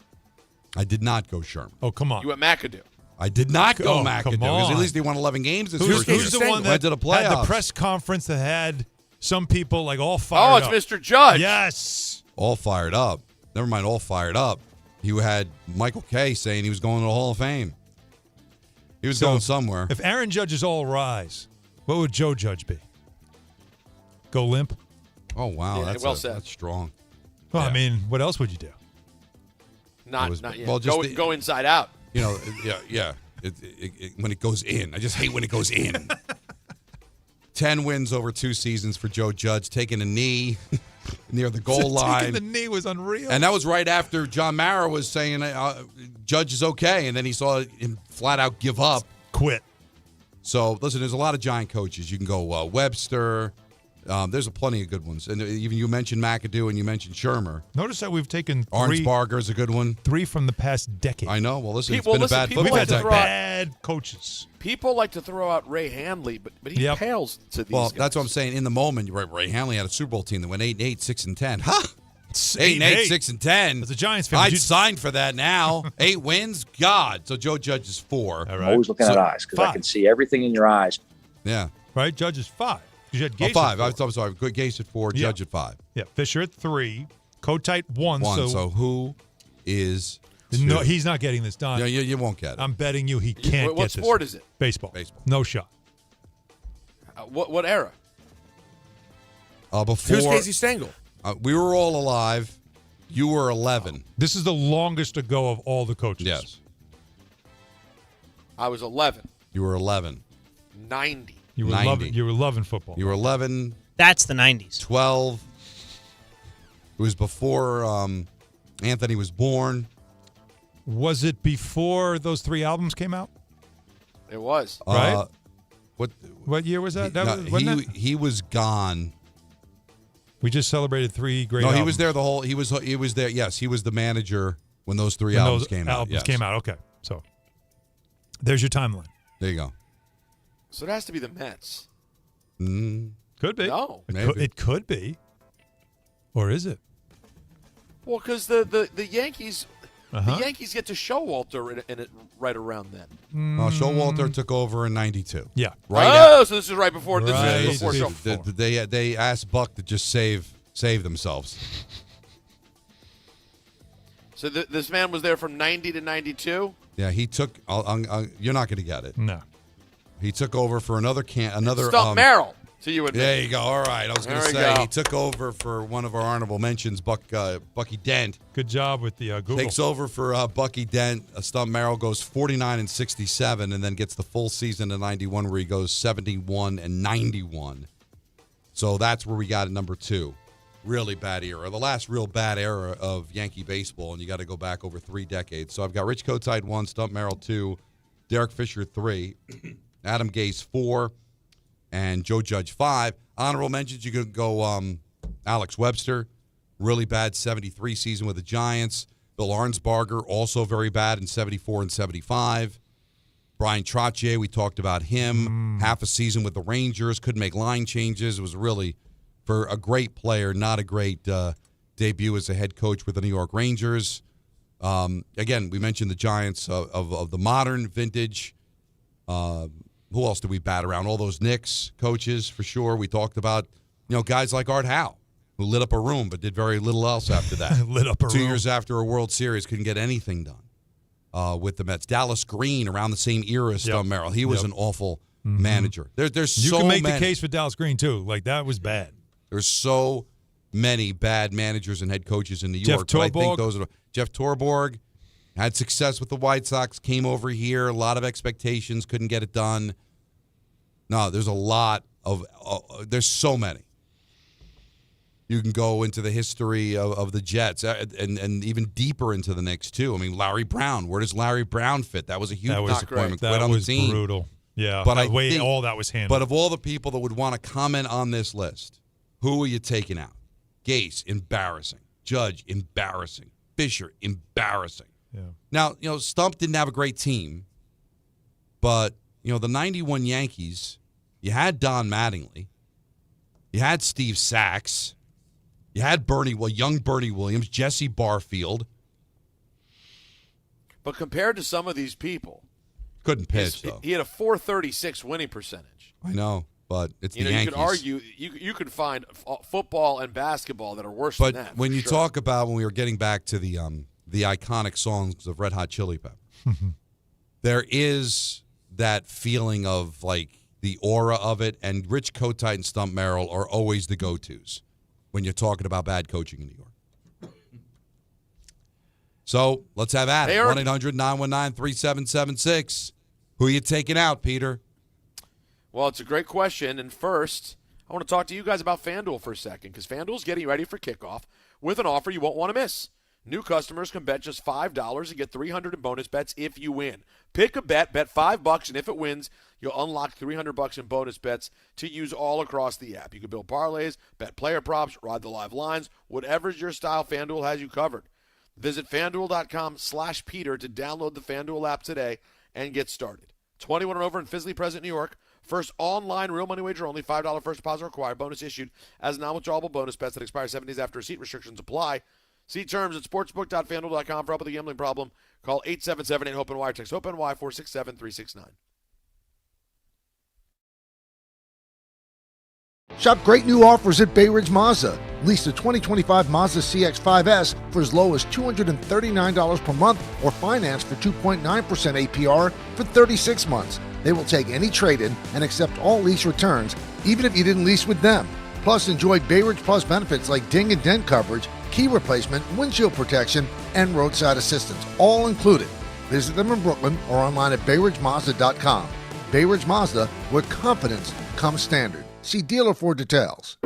I did not go Shermer. Oh come on. You went McAdoo. I did not go McAdoo because at least he won 11 games this first year. Who's the one that went to the playoffs? had the press conference that had some people like all fired up? Oh, it's Mr. Judge. Yes. All fired up. Never mind, all fired up. You had Michael Kay saying he was going to the Hall of Fame. He was going somewhere. If Aaron Judge is all rise, what would Joe Judge be? Go limp? Oh, wow. Yeah, that's said. That's strong. Well, I mean, what else would you do? Not yet. Well, go inside out. Yeah. When it goes in. I just hate when it goes in. 10 wins over 2 seasons for Joe Judge, taking a knee near the goal line. Taking the knee was unreal. And that was right after John Mara was saying Judge is okay, and then he saw him flat out give up. Quit. So, listen, there's a lot of Giant coaches. You can go Webster. There's plenty of good ones. And even you mentioned McAdoo and you mentioned Shermer. Notice that we've taken Arnsparger's a good one. 3 from the past decade. I know. Well, listen, People- it's been listen, a bad people football We've had some decade. bad coaches. People like to throw out Ray Handley, but he pales to these Well, guys. that's what I'm saying. In the moment, Ray Hanley had a Super Bowl team that went 8-8, 6-10. Ha! 8-8, 6-10. As a Giants fan, I'd sign for that now. 8 wins? God. So Joe Judge is 4. All I'm always looking at eyes because I can see everything in your eyes. Yeah. Right? Judge is 5. You had Gase 5. at 4. I'm sorry. Gase at 4, Judge at 5. Yeah, Fisher at 3, Kotite 1. So who is 2? No, he's not getting this done. Yeah, you won't get it. I'm betting you he can't what get this. sport is it? Baseball. No shot. What era? Before Who's Casey Stengel? We were all alive. You were 11. This is the longest ago of all the coaches. Yes. I was 11. You were 11. 90. You were 90. You were loving football. You were 11. That's the 90s. 12. It was before Anthony was born. Was it before those 3 albums came out? It was. Right? What year was that? He was gone. We just celebrated 3 great No, albums. he was there the whole. He was there. Yes, he was the manager when those 3 albums came out. Yes. Came out. Okay, so there's your timeline. There you go. So it has to be the Mets. Could be. No. It could be. Or is it? Well, because the Yankees, Uh-huh. the Yankees get to Showalter in it right around then. Showalter took over in '92. Yeah. So this is right before. This is before Showalter. They asked Buck to just save themselves. So this man was there from 90 to 92. Yeah, he took. You're not going to get it. No. He took over for another. Stump Merrill. To you and me. There you go. All right. I was going to There we say go. he took over for one of our honorable mentions, Bucky Dent. Good job with the Google. Takes over for Bucky Dent. Stump Merrill goes 49-67, and then gets the full season in '91 where he goes 71-91. So that's where we got at number 2. Really bad era. The last real bad era of Yankee baseball, and you got to go back over 3 decades. So I've got Rich Kotite 1, Stump Merrill 2, Derek Fisher 3, Adam Gase 4, and Joe Judge 5. Honorable mentions, you could go Alex Webster, really bad 73 season with the Giants. Bill Arnsparger, also very bad in 74 and 75. Brian Trottier, we talked about him. Half a season with the Rangers, couldn't make line changes. It was really, for a great player, not a great debut as a head coach with the New York Rangers. Again, we mentioned the Giants of the modern vintage. Who else did we bat around? All those Knicks coaches, for sure. We talked about, guys like Art Howe, who lit up a room but did very little else after that. Lit up a 2 room. years after a World Series, couldn't get anything done with the Mets. Dallas Green, around the same era as Stump Merrill. He was an awful manager. There's You so can make many. the case for Dallas Green, too. Like, that was bad. There's so many bad managers and head coaches in New Jeff York. But I think Torborg. those are Jeff Torborg had success with the White Sox, came over here, a lot of expectations, couldn't get it done. No, there's a lot of there's so many. You can go into the history of the Jets and even deeper into the Knicks, too. I mean, Larry Brown. Where does Larry Brown fit? That was a huge disappointment. That Quit on was the team. brutal. Yeah, But the I way think, all that was handled. But of all the people that would want to comment on this list, who are you taking out? Gase, embarrassing. Judge, embarrassing. Fisher, embarrassing. Yeah. Now, Stump didn't have a great team, but, the 91 Yankees, you had Don Mattingly. You had Steve Sachs. You had young Bernie Williams, Jesse Barfield. But compared to some of these people, Couldn't pitch, though. he had a .436 winning percentage. I know, but it's the You Yankees. could argue you could find football and basketball that are worse than that. But when for you sure. talk about, when we were getting back to the iconic songs of Red Hot Chili Peppers, there is that feeling of, like, the aura of it, and Rich Kotite and Stump Merrill are always the go-tos when you're talking about bad coaching in New York. So let's have at it. 1-800-919-3776. Who are you taking out, Peter? Well, it's a great question. And first, I want to talk to you guys about FanDuel for a second, because FanDuel's getting ready for kickoff with an offer you won't want to miss. New customers can bet just $5 and get $300 in bonus bets if you win. Pick a bet $5, and if it wins, you'll unlock $300 in bonus bets to use all across the app. You can build parlays, bet player props, ride the live lines. Whatever's your style, FanDuel has you covered. Visit FanDuel.com/Peter to download the FanDuel app today and get started. 21 and over in physically present New York. First online real money wager only. $5 first deposit required. Bonus issued as non-withdrawable bonus bets that expire 7 days after receipt. Restrictions apply. See terms at sportsbook.fanduel.com. For help with a gambling problem, call 877-8-HOPE-NY. Text HOPE-NY 467-369. Shop great new offers at Bay Ridge Mazda. Lease the 2025 Mazda CX-5S for as low as $239 per month or finance for 2.9% APR for 36 months. They will take any trade-in and accept all lease returns, even if you didn't lease with them. Plus, enjoy Bay Ridge Plus benefits like ding and dent coverage, key replacement, windshield protection, and roadside assistance, all included. Visit them in Brooklyn or online at BayRidgeMazda.com. Bay Ridge Mazda, where confidence comes standard. See dealer for details.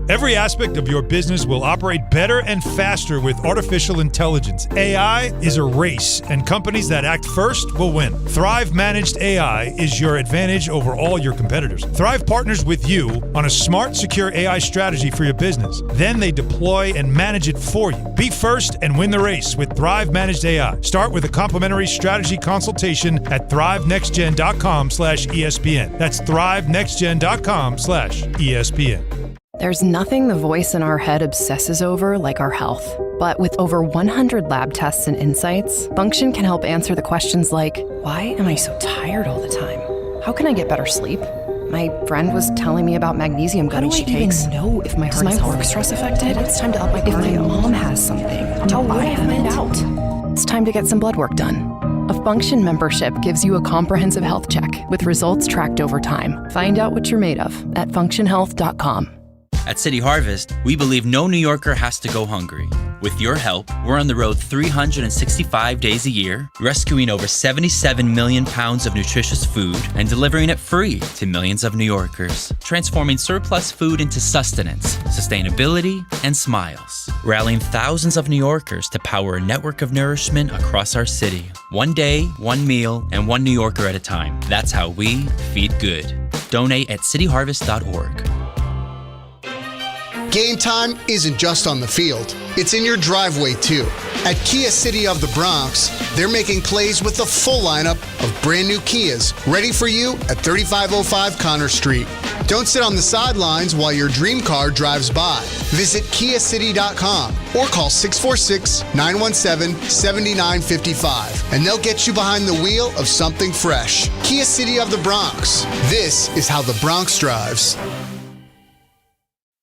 Every aspect of your business will operate better and faster with artificial intelligence. AI is a race, and companies that act first will win. Thrive Managed AI is your advantage over all your competitors. Thrive partners with you on a smart, secure AI strategy for your business. Then they deploy and manage it for you. Be first and win the race with Thrive Managed AI. Start with a complimentary strategy consultation at thrivenextgen.com/ESPN. That's thrivenextgen.com/ESPN. There's nothing the voice in our head obsesses over like our health. But with over 100 lab tests and insights, Function can help answer the questions like, why am I so tired all the time? How can I get better sleep? My friend was telling me about magnesium gummy she takes. Know if my heart is work stress affected? It's time to up my cardio. If my mom has something, how would I find out? It's time to get some blood work done. A Function membership gives you a comprehensive health check with results tracked over time. Find out what you're made of at functionhealth.com. At City Harvest, we believe no New Yorker has to go hungry. With your help, we're on the road 365 days a year, rescuing over 77 million pounds of nutritious food and delivering it free to millions of New Yorkers, transforming surplus food into sustenance, sustainability, and smiles, rallying thousands of New Yorkers to power a network of nourishment across our city. One day, one meal, and one New Yorker at a time. That's how we feed good. Donate at cityharvest.org. Game time isn't just on the field. It's in your driveway, too. At Kia City of the Bronx, they're making plays with the full lineup of brand new Kias ready for you at 3505 Connor Street. Don't sit on the sidelines while your dream car drives by. Visit KiaCity.com or call 646-917-7955 and they'll get you behind the wheel of something fresh. Kia City of the Bronx. This is how the Bronx drives.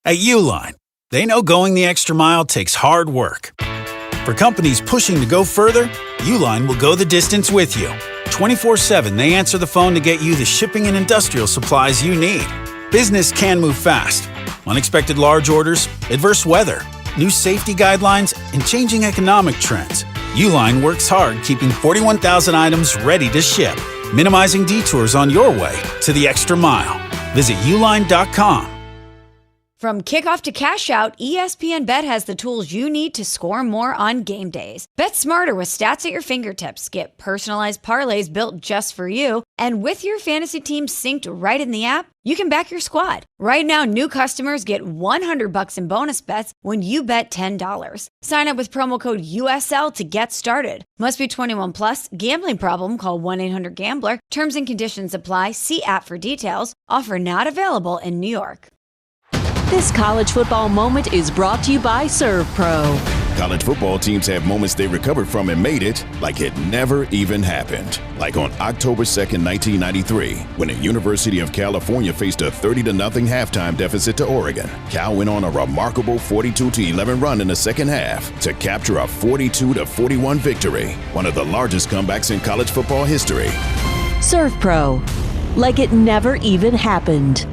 At Uline, they know going the extra mile takes hard work. For companies pushing to go further, Uline will go the distance with you. 24/7, they answer the phone to get you the shipping and industrial supplies you need. Business can move fast. Unexpected large orders, adverse weather, new safety guidelines, and changing economic trends. Uline works hard keeping 41,000 items ready to ship, minimizing detours on your way to the extra mile. Visit uline.com. From kickoff to cash out, ESPN Bet has the tools you need to score more on game days. Bet smarter with stats at your fingertips. Get personalized parlays built just for you. And with your fantasy team synced right in the app, you can back your squad. Right now, new customers get $100 in bonus bets when you bet $10. Sign up with promo code USL to get started. Must be 21 plus. Gambling problem? Call 1-800-GAMBLER. Terms and conditions apply. See app for details. Offer not available in New York. This college football moment is brought to you by ServPro. College football teams have moments they recovered from and made it like it never even happened. Like on October 2nd, 1993, when the University of California faced a 30-0 halftime deficit to Oregon. Cal went on a remarkable 42-11 run in the second half to capture a 42-41 victory, one of the largest comebacks in college football history. ServPro, like it never even happened.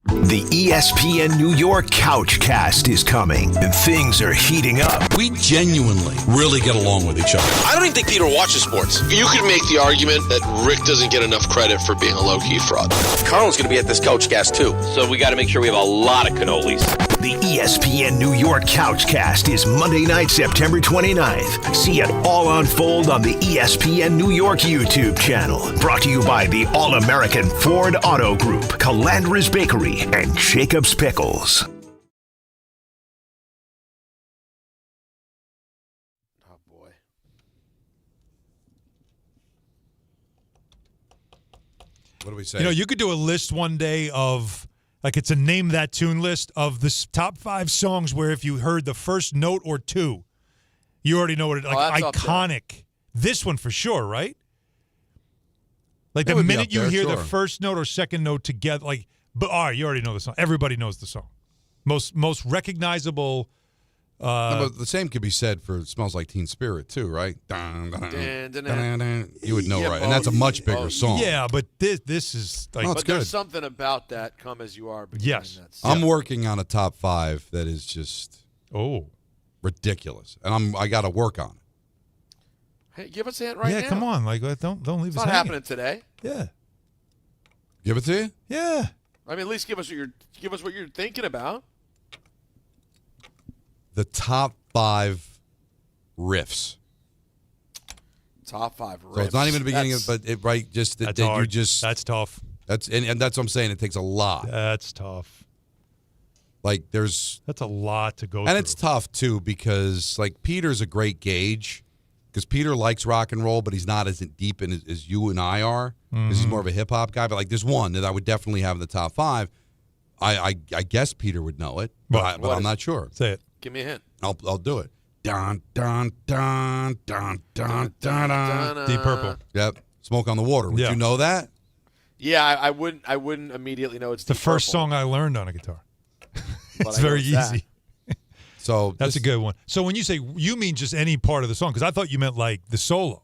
The ESPN New York Couchcast is coming, and things are heating up. We genuinely really get along with each other. I don't even think Peter watches sports. You could make the argument that Rick doesn't get enough credit for being a low-key fraud. Carl's going to be at this Couchcast, too, so we got to make sure we have a lot of cannolis. The ESPN New York Couchcast is Monday night, September 29th. See it all unfold on the ESPN New York YouTube channel. Brought to you by the All-American Ford Auto Group, Calandra's Bakery, and Jacob's Pickles. Oh, boy. What do we say? You know, you could do a list one day of, like, it's a Name That Tune list of the top 5 songs where if you heard the first note or two, you already know what it, like, iconic. This one for sure, right? Like, the minute you hear the first note or second note together, like, but all right, you already know the song. Everybody knows the song. Most recognizable. No, but the same could be said for "Smells Like Teen Spirit" too, right? Dun, dun, dun, dun, dun. You would know, right? And that's a much bigger song. Yeah, but this is like. No, it's good. There's something about that. Come as you are. Yes, I'm working on a top 5 that is just ridiculous, and I got to work on it. Hey, give us a hint right now. Yeah, come on, like don't leave It's us not hanging. happening today. Yeah, give it to you. Yeah, I mean, at least give us what you're thinking about. The top 5 riffs. Top 5 riffs. So it's not even the beginning, just that hard. you just. That's tough. And that's what I'm saying. It takes a lot. That's tough. Like that's a lot to go through. And it's tough too because like Peter's a great gauge because Peter likes rock and roll, but he's not as deep in as you and I are because he's more of a hip hop guy. But like there's one that I would definitely have in the top 5. I guess Peter would know it, but I'm not sure. Say it. Give me a hint. I'll do it. Dun dun dun dun dun dun dun. Deep Purple. Yep. Smoke on the Water. Would you know that? Yeah, I wouldn't immediately know it's the Deep first Purple. song I learned on a guitar. It's I know very it's that. easy. So that's a good one. So when you say you mean just any part of the song, because I thought you meant like the solo.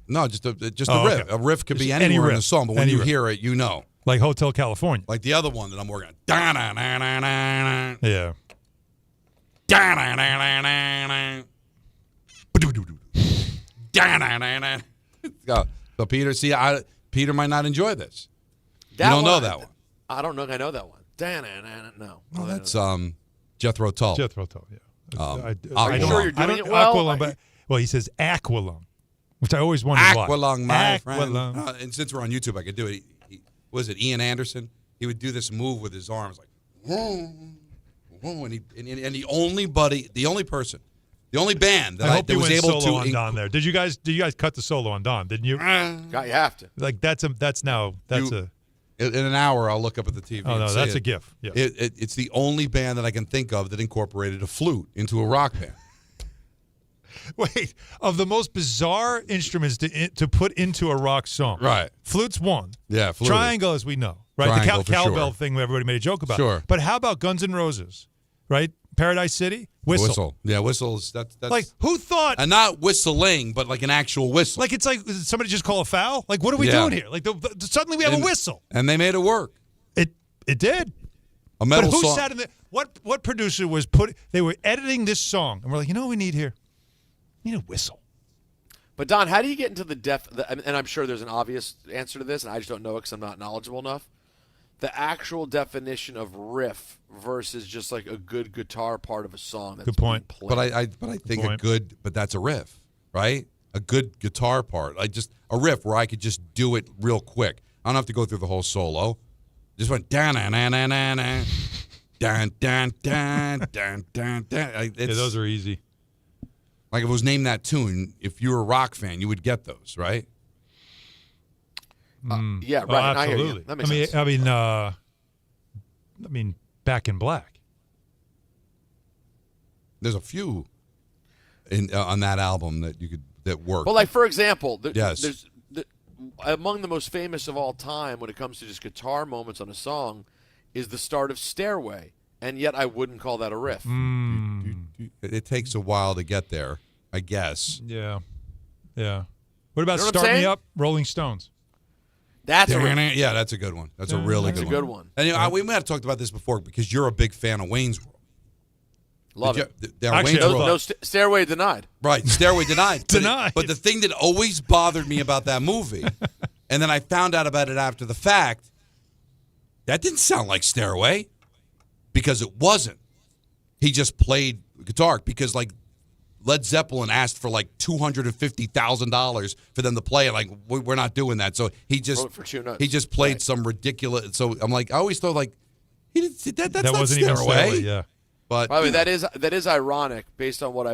No, just a riff. Okay. A riff could be Just anywhere any in riff. the song, but when Any you riff. hear it, you know. Like Hotel California. Like the other one that I'm working on. Da-na-na-na-na-na. Yeah. Da-na-na-na-na-na. Da-na-na-na. So Peter, Peter might not enjoy this. You don't know that one. I don't know if I know that one. No. Oh, that's Jethro Tull. Jethro Tull, yeah. Are you sure you're doing it well? Aqualung, well, he says Aqualung, which I always wondered why. Aqualung, my Aqualung. friend. And since we're on YouTube, I could do it. Was it Ian Anderson? He would do this move with his arms, like, and the only band that I hope that you was went able solo to on Don there. Did you guys cut the solo on Don? Didn't you? God, you have to. Like that's In an hour, I'll look up at the TV. Oh no, and see that's it. a GIF. Yeah. It's the only band that I can think of that incorporated a flute into a rock band. Wait, of the most bizarre instruments to put into a rock song, Right. Flute's one. Yeah, flute. Triangle, as we know, right? Triangle, The for cowbell sure. thing everybody made a joke about. Sure. But how about Guns N' Roses, right? Paradise City, whistle. Yeah, whistles. That's Like, who thought? and not whistling, but like an actual whistle. Like, it's like, did somebody just call a foul? Like, what are we Yeah. doing here? Like, suddenly we have a whistle. And they made it work. It did. A metal but who song. sat in the what producer was they were editing this song and we're like, you know what we need here? We need a whistle. But Don, how do you get into and I'm sure there's an obvious answer to this, and I just don't know it because I'm not knowledgeable enough. The actual definition of riff versus just like a good guitar part of a song. That's Good point. being But played. I think but that's a riff, right? A good guitar part, like just a riff where I could just do it real quick. I don't have to go through the whole solo. Just went dan dan dan dan dan dan dan dan dan dan. Yeah, those are easy. Like if it was Name That Tune, if you were a rock fan, you would get those, right? Yeah, right. Oh, and I hear you. absolutely. That makes sense. I mean, Back in Black. There's a few on that album that work. Well, like for example, Yes. there's among the most famous of all time when it comes to just guitar moments on a song is the start of Stairway, and yet I wouldn't call that a riff. It takes a while to get there, I guess. Yeah. Yeah. What about You know what I'm Start Me saying? Up, Rolling Stones? That's a riff. Yeah, that's a good one. That's a really That's good a one. good one. And we might have talked about this before because you're a big fan of Wayne's World. Love it. Actually, Wayne's No Stairway denied. Right, Stairway denied. Denied. But the thing that always bothered me about that movie, and then I found out about it after the fact, that didn't sound like Stairway because it wasn't. He just played guitar because like Led Zeppelin asked for like $250,000 for them to play. Like we're not doing that. So he just played some ridiculous. So I'm like, I always thought like he did that's that not wasn't even Stairway. Yeah. But by the way, that is ironic based on what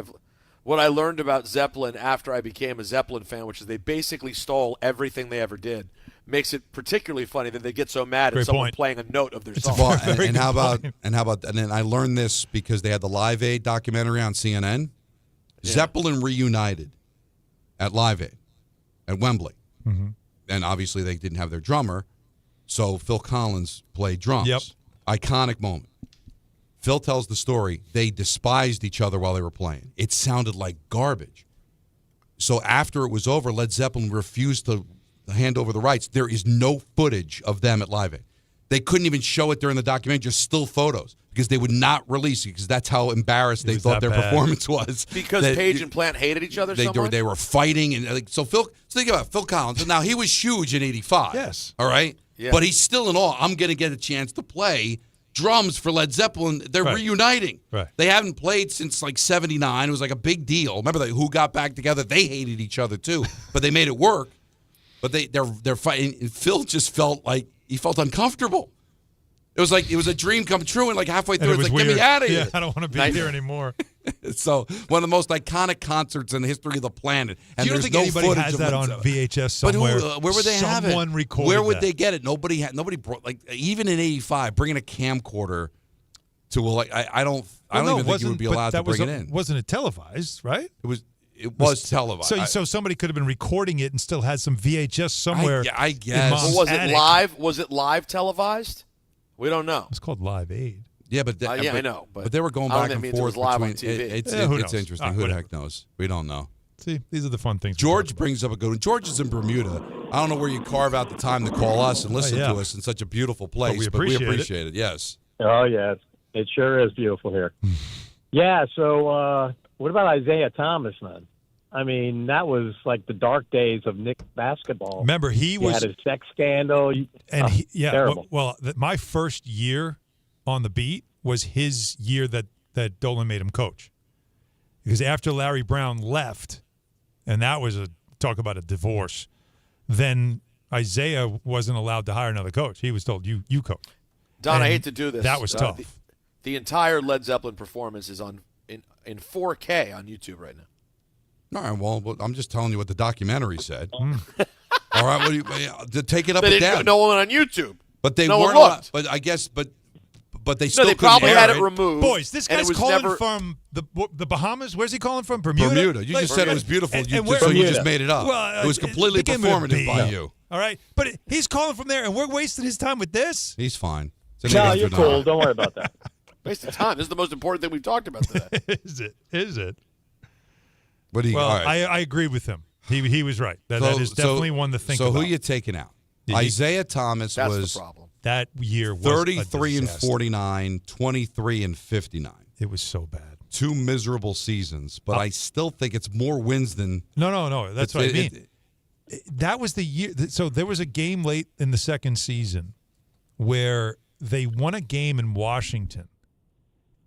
I learned about Zeppelin after I became a Zeppelin fan, which is they basically stole everything they ever did. Makes it particularly funny that they get so mad at someone playing a note of their song. Well, and how about and then I learned this because they had the Live Aid documentary on CNN. Yeah. Zeppelin reunited at Live Aid at Wembley. Mm-hmm. And obviously they didn't have their drummer, so Phil Collins played drums. Yep. Iconic moment. Phil tells the story. They despised each other while they were playing. It sounded like garbage. So after it was over, Led Zeppelin refused to hand over the rights. There is no footage of them at Live Aid. They couldn't even show it during the documentary, just still photos, because they would not release it because that's how embarrassed they thought their performance was. Because Page and Plant hated each other so much? They were fighting. And so think about Phil Collins. Now, he was huge in 85. Yes. All right? Yeah. But he's still in awe. I'm going to get a chance to play drums for Led Zeppelin. They're reuniting. Right. They haven't played since like 79. It was like a big deal. Remember who got back together? They hated each other too, but they made it work. But they're fighting. And Phil just felt like he felt uncomfortable. It was like it was a dream come true, and like halfway through, it's like, weird. Get me out of here. Yeah, I don't want to be here anymore. So one of the most iconic concerts in the history of the planet. And you don't think anybody has that on VHS somewhere? But where would they have it? Someone recorded Where would that. they get it? Nobody brought, like, even in 85, bringing a camcorder to I don't even think you would be allowed to bring it in. Wasn't it televised, right? It was televised. So somebody could have been recording it and still had some VHS somewhere. I guess. Well, was it live? Was it live televised? We don't know. It's called Live Aid. Yeah, but I know. But they were going back and forth live between. on TV. It's interesting. Who the heck knows? We don't know. See, these are the fun things. George brings up a good one. George is in Bermuda. I don't know where you carve out the time to call us and listen to us in such a beautiful place, but we appreciate it. Yes. Oh, yeah. It sure is beautiful here. Yeah, so what about Isaiah Thomas, man? I mean, that was like the dark days of Knicks basketball. Remember, he had his sex scandal. And terrible. Well, my first year on the beat was his year that Dolan made him coach. Because after Larry Brown left, and that was talk about a divorce, then Isaiah wasn't allowed to hire another coach. He was told, you coach. Don, and I hate to do this. That was tough. The entire Led Zeppelin performance is in 4K on YouTube right now. All right, well, I'm just telling you what the documentary said. All right, to take it up and down. No one on YouTube. But they no weren't. one looked. But I guess, but they still. No, they probably had it removed. Boys, this guy's calling from the Bahamas. Where's he calling from? Bermuda. Bermuda. You just said it was beautiful. You just made it up. Well, it was completely performative by you. All right, but he's calling from there, and we're wasting his time with this. He's fine. No, you're cool. Don't worry about that. Waste of time. This is the most important thing we've talked about today. Is it? What do you? Well, right. I agree with him. He was right. That is definitely one to think about. So who you taking out? Isaiah Thomas was the problem. That year was 33 and 49, 23 and 59. It was so bad. 2 miserable seasons, but I still think it's more wins than. No. That's what I mean. That was the year. So there was a game late in the second season where they won a game in Washington,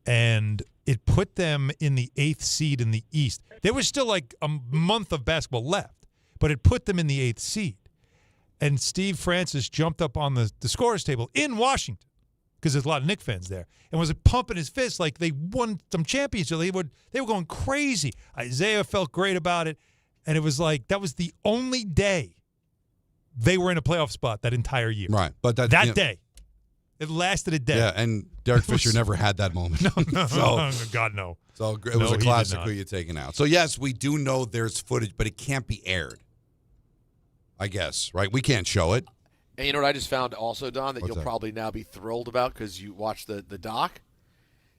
and it put them in the 8th seed in the East. There was still like a month of basketball left, but it put them in the 8th seed. And Steve Francis jumped up on the scorer's table in Washington, because there's a lot of Knicks fans there, and was pumping his fist like they won some championship. They were going crazy. Isaiah felt great about it, and it was like that was the only day they were in a playoff spot that entire year. Right, but that day. It lasted a day. Yeah, and Derek Fisher never had that moment. No, so, God, no. So it was a classic who you're taking out. So, yes, we do know there's footage, but it can't be aired, I guess, right? We can't show it. And you know what I just found also, Don, that What's you'll probably now be thrilled about because you watched the doc?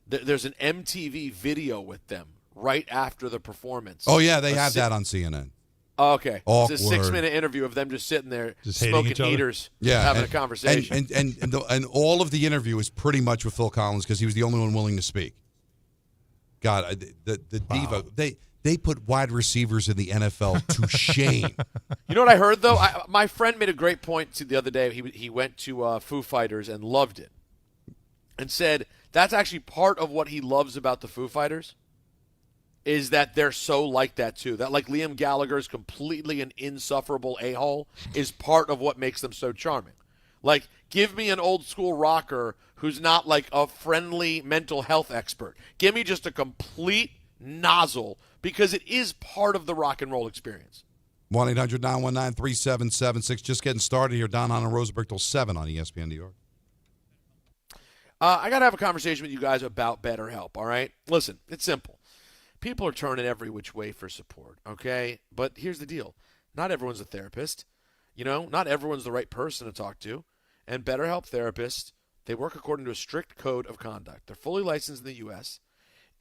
There's an MTV video with them right after the performance. Oh, yeah, they have that on CNN. Oh, okay. Awkward. It's a 6-minute interview of them just sitting there just smoking heaters, having a conversation. And all of the interview is pretty much with Phil Collins because he was the only one willing to speak. God, the diva, they put wide receivers in the NFL to shame. You know what I heard, though? My friend made a great point the other day. He went to Foo Fighters and loved it and said That's actually part of what he loves about the Foo Fighters, is that they're so like that too. That like Liam Gallagher is completely an insufferable a-hole is part of what makes them so charming. Like, give me an old school rocker who's not like a friendly mental health expert. Give me just a complete nozzle, because it is part of the rock and roll experience. 1-800-919-3776. Just getting started here. Don, Hahn, and Rosenberg till 7 on ESPN New York. I got to have a conversation with you guys about BetterHelp, all right? Listen, it's simple. People are turning every which way for support, okay? But here's the deal. Not everyone's a therapist. Not everyone's the right person to talk to. And BetterHelp therapists, they work according to a strict code of conduct. They're fully licensed in the U.S.,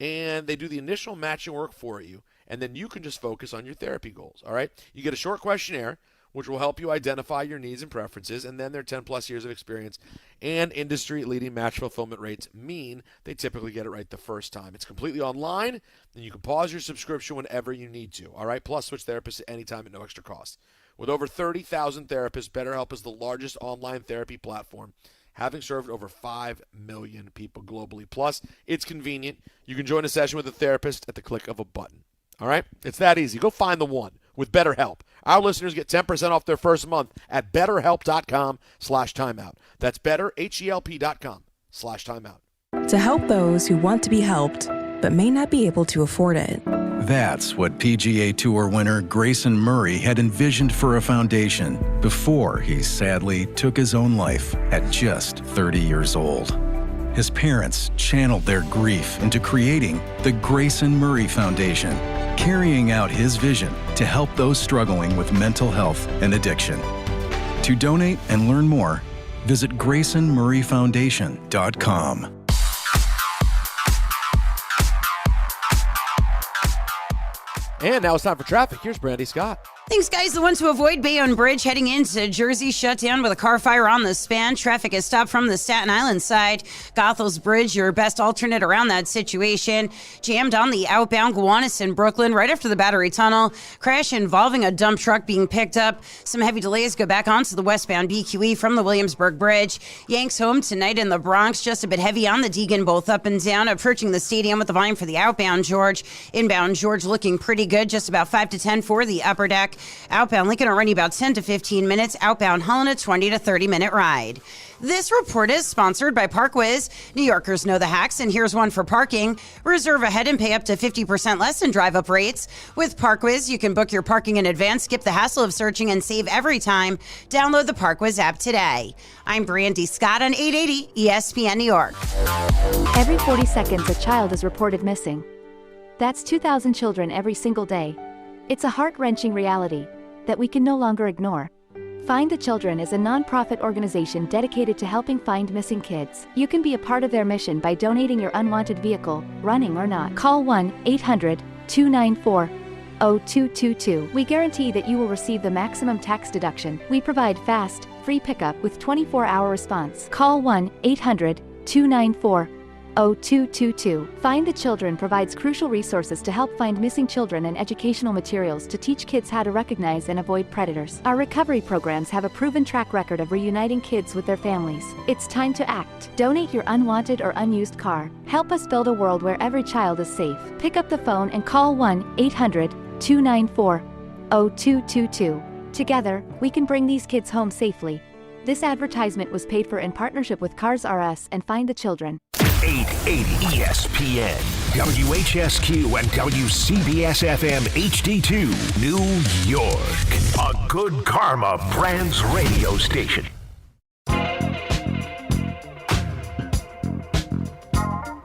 and they do the initial matching work for you, and then you can just focus on your therapy goals, all right? You get a short questionnaire, which will help you identify your needs and preferences, and then their 10-plus years of experience and industry-leading match fulfillment rates mean they typically get it right the first time. It's completely online, and you can pause your subscription whenever you need to, all right? Plus, switch therapists at any time at no extra cost. With over 30,000 therapists, BetterHelp is the largest online therapy platform, having served over 5 million people globally. Plus, it's convenient. You can join a session with a therapist at the click of a button. All right? It's that easy. Go find the one with BetterHelp. Our listeners get 10% off their first month at betterhelp.com/timeout. That's betterhelp.com/timeout. To help those who want to be helped but may not be able to afford it. That's what PGA Tour winner Grayson Murray had envisioned for a foundation before he sadly took his own life at just 30 years old. His parents channeled their grief into creating the Grayson Murray Foundation, carrying out his vision to help those struggling with mental health and addiction. To donate and learn more, visit GraysonMurrayFoundation.com. And now it's time for traffic. Here's Brandy Scott. Thanks, guys. The one to avoid, Bayonne Bridge heading into Jersey shut down with a car fire on the span. Traffic is stopped from the Staten Island side. Gothel's Bridge, your best alternate around that situation. Jammed on the outbound Gowanus in Brooklyn right after the Battery Tunnel. Crash involving a dump truck being picked up. Some heavy delays go back onto the westbound BQE from the Williamsburg Bridge. Yanks home tonight in the Bronx. Just a bit heavy on the Deegan, both up and down. Approaching the stadium with the volume for the outbound George. Inbound George looking pretty good. Just about 5 to 10 for the upper deck. Outbound Lincoln will run you about 10 to 15 minutes. Outbound Holland a 20 to 30 minute ride. This report is sponsored by ParkWiz. New Yorkers know the hacks, and here's one for parking. Reserve ahead and pay up to 50% less in drive-up rates. With ParkWiz, you can book your parking in advance, skip the hassle of searching, and save every time. Download the ParkWiz app today. I'm Brandy Scott on 880 ESPN New York. Every 40 seconds, a child is reported missing. That's 2,000 children every single day. It's a heart-wrenching reality that we can no longer ignore. Find the Children is a non-profit organization dedicated to helping find missing kids. You can be a part of their mission by donating your unwanted vehicle, running or not. Call 1-800-294-0222. We guarantee that you will receive the maximum tax deduction. We provide fast, free pickup with 24-hour response. Call 1-800-294-0222. Find the Children provides crucial resources to help find missing children and educational materials to teach kids how to recognize and avoid predators. Our recovery programs have a proven track record of reuniting kids with their families. It's time to act. Donate your unwanted or unused car. Help us build a world where every child is safe. Pick up the phone and call 1-800-294-0222. Together, we can bring these kids home safely. This advertisement was paid for in partnership with Cars R Us and Find the Children. 880 ESPN, WHSQ, and WCBS-FM HD2, New York. A Good Karma Brands radio station.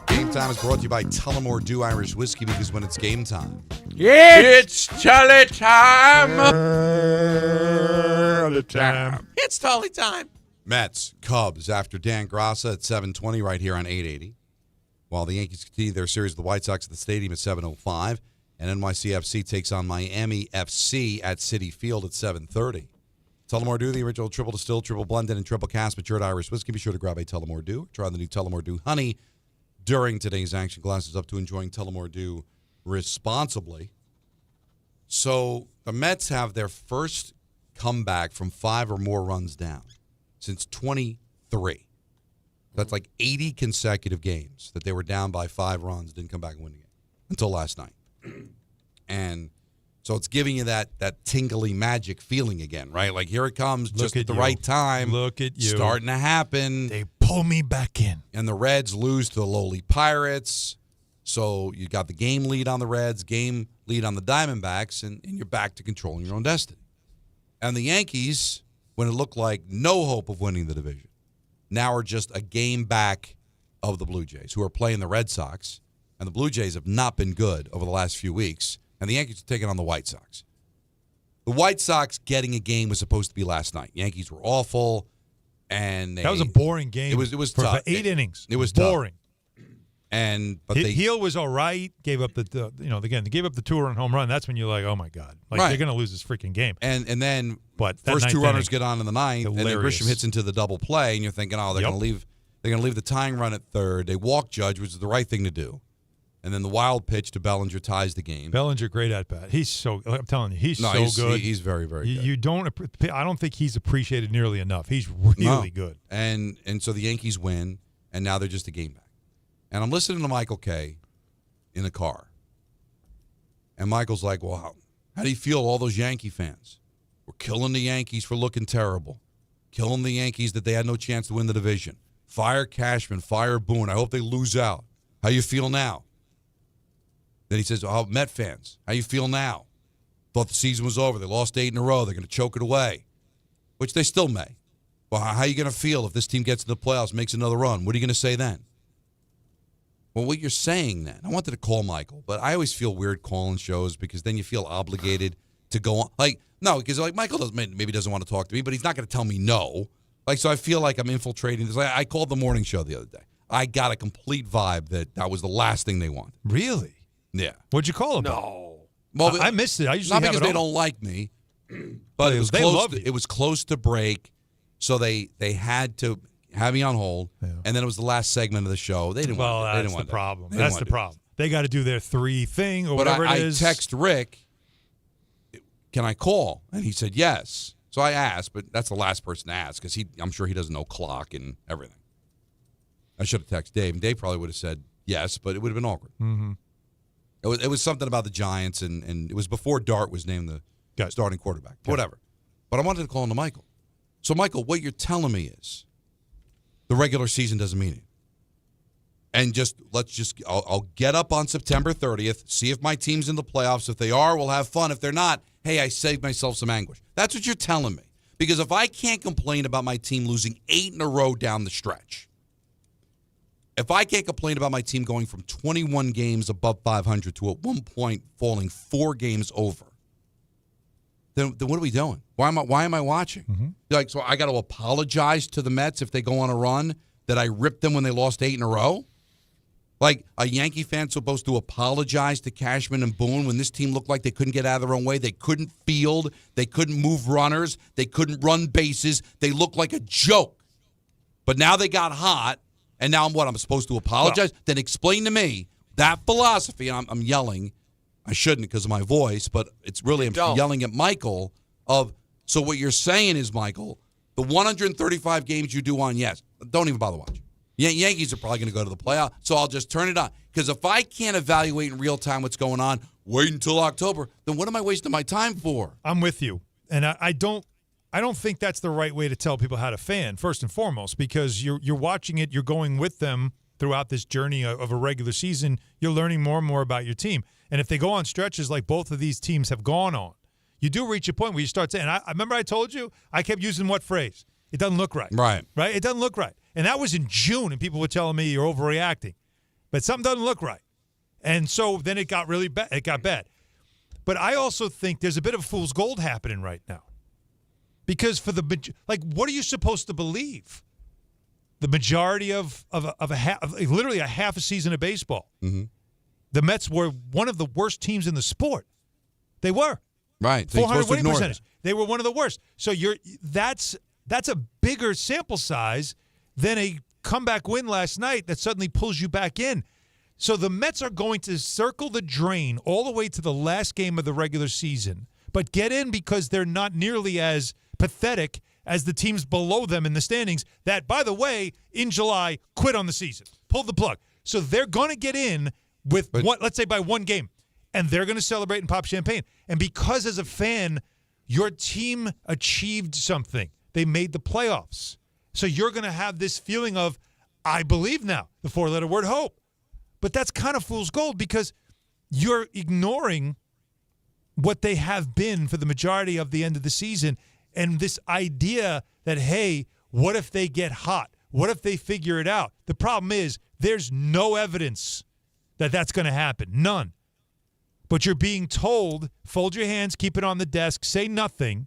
Game Time is brought to you by Tullamore Dew Irish Whiskey, because when it's game time, It's Tully time. It's Tully time. Mets, Cubs after Dan Grassa at 7:20 right here on 880. While the Yankees continue their series with the White Sox at the stadium at 7:05. And NYCFC takes on Miami FC at Citi Field at 7:30. Tullamore Dew, the original triple distilled, triple blended, and triple cast matured Irish whiskey. Be sure to grab a Tullamore Dew. Try the new Tullamore Dew Honey during today's action. Glasses up to enjoying Tullamore Dew responsibly. So the Mets have their first comeback from 5 or more runs down since 23. That's like 80 consecutive games that they were down by 5 runs, didn't come back and win the game until last night. And so it's giving you that tingly magic feeling again, right? Like here it comes, just at the right time. Look at you. Starting to happen. They pull me back in. And the Reds lose to the lowly Pirates. So you got the game lead on the Reds, game lead on the Diamondbacks, and you're back to controlling your own destiny. And the Yankees, when it looked like no hope of winning the division, now are just a game back of the Blue Jays, who are playing the Red Sox. And the Blue Jays have not been good over the last few weeks. And the Yankees are taking on the White Sox. The White Sox getting a game was supposed to be last night. Yankees were awful, and that was a boring game. It was for tough. 8 innings. It was boring. But Heel was all right. Gave up the they gave up the 2-run home run. That's when you're like, oh my god, they're going to lose this freaking game. And then but first 2 runners get on in the ninth, hilarious. and then Grisham hits into the double play, and you're thinking, oh, they're going to leave. They're going to leave the tying run at third. They walk Judge, which is the right thing to do. And then the wild pitch to Bellinger ties the game. Bellinger, great at bat. I'm telling you, he's good. He's very, very good. I don't think he's appreciated nearly enough. He's really good. And so the Yankees win, and now they're just a game back. And I'm listening to Michael Kay in the car. And Michael's like, well, how do you feel, all those Yankee fans? We're killing the Yankees for looking terrible. Killing the Yankees that they had no chance to win the division. Fire Cashman, fire Boone. I hope they lose out. How you feel now? Then he says, oh, Met fans, how you feel now? Thought the season was over. They lost 8 in a row. They're going to choke it away, which they still may. Well, how are you going to feel if this team gets to the playoffs, makes another run? What are you going to say then? Well, what you're saying then, I wanted to call Michael, but I always feel weird calling shows because then you feel obligated to go on. Because Michael maybe doesn't want to talk to me, but he's not going to tell me no. So I feel like I'm infiltrating this. I called the morning show the other day. I got a complete vibe that was the last thing they wanted. Really? Yeah. What'd you call him? No. Well, I missed it. I usually not have because it they don't like me, but it was close. It was close to break, so they had to have me on hold, and then it was the last segment of the show. They didn't. Well, want it. that's the problem. That's the problem. They got to do their 3 thing or whatever it is. I text Rick, can I call? And he said yes. So I asked, but that's the last person to ask because I'm sure he doesn't know clock and everything. I should have texted Dave, and Dave probably would have said yes, but it would have been awkward. Mm-hmm. It was something about the Giants, and it was before Dart was named the starting quarterback. Whatever. But I wanted to call him to Michael. So, Michael, what you're telling me is the regular season doesn't mean it. And I'll get up on September 30th, see if my team's in the playoffs. If they are, we'll have fun. If they're not, hey, I saved myself some anguish. That's what you're telling me. Because if I can't complain about my team losing 8 in a row down the stretch, if I can't complain about my team going from 21 games above 500 to at one point falling 4 games over, then what are we doing? Why am I watching? Mm-hmm. So I got to apologize to the Mets if they go on a run that I ripped them when they lost 8 in a row? Like a Yankee fan supposed to apologize to Cashman and Boone when this team looked like they couldn't get out of their own way. They couldn't field. They couldn't move runners. They couldn't run bases. They looked like a joke. But now they got hot. And now I'm supposed to apologize? Well, then explain to me that philosophy. And I'm yelling. I shouldn't because of my voice, but it's really I'm yelling at Michael so what you're saying is, Michael, the 135 games you do on, yes, don't even bother watching. Yankees are probably going to go to the playoff, so I'll just turn it on. Because if I can't evaluate in real time what's going on, wait until October, then what am I wasting my time for? I'm with you. And I don't think that's the right way to tell people how to fan, first and foremost, because you're watching it, you're going with them throughout this journey of a regular season. You're learning more and more about your team. And if they go on stretches like both of these teams have gone on, you do reach a point where you start saying, I remember I told you, I kept using what phrase? It doesn't look right. Right. It doesn't look right. And that was in June, and people were telling me you're overreacting. But something doesn't look right. And so then it got really bad. It got bad. But I also think there's a bit of fool's gold happening right now. Because what are you supposed to believe? The majority of literally a half a season of baseball. Mm-hmm. The Mets were one of the worst teams in the sport. They were. Right. 400 winning percentage. They were one of the worst. So that's a bigger sample size than a comeback win last night that suddenly pulls you back in. So the Mets are going to circle the drain all the way to the last game of the regular season, but get in because they're not nearly as pathetic as the teams below them in the standings that, by the way, in July, quit on the season, pulled the plug. So they're going to get in with, let's say, by one game, and they're going to celebrate and pop champagne. And because as a fan, your team achieved something. They made the playoffs. So you're going to have this feeling of, I believe now, the four-letter word hope. But that's kind of fool's gold because you're ignoring what they have been for the majority of the end of the season and this idea that, hey, what if they get hot? What if they figure it out? The problem is there's no evidence that that's going to happen. None. But you're being told, fold your hands, keep it on the desk, say nothing,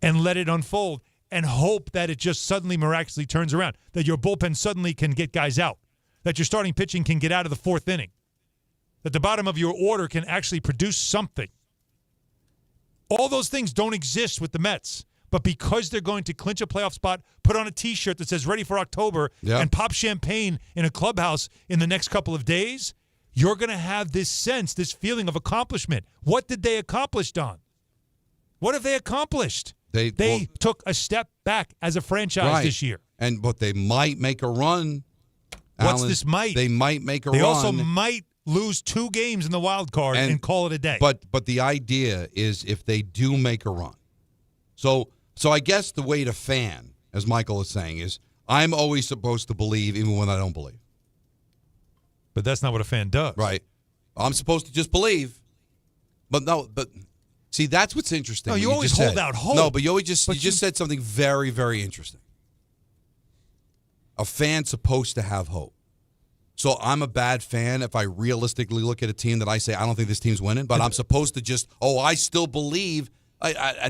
and let it unfold, and hope that it just suddenly miraculously turns around, that your bullpen suddenly can get guys out, that your starting pitching can get out of the fourth inning, that the bottom of your order can actually produce something. All those things don't exist with the Mets. But because they're going to clinch a playoff spot, put on a T-shirt that says ready for October, and pop champagne in a clubhouse in the next couple of days, you're going to have this sense, this feeling of accomplishment. What did they accomplish, Don? What have they accomplished? They took a step back as a franchise this year. But they might make a run. What's Alan, this might? They might make a run. They also might lose 2 games in the wild card and call it a day. But the idea is if they do make a run. So I guess the way to fan, as Michael is saying, is I'm always supposed to believe even when I don't believe. But that's not what a fan does. Right. I'm supposed to just believe. But see, that's what's interesting. No, you always hold out hope. No, but you just said something very, very interesting. A fan's supposed to have hope. So I'm a bad fan if I realistically look at a team that I say, I don't think this team's winning, but I'm supposed to just, I still believe. I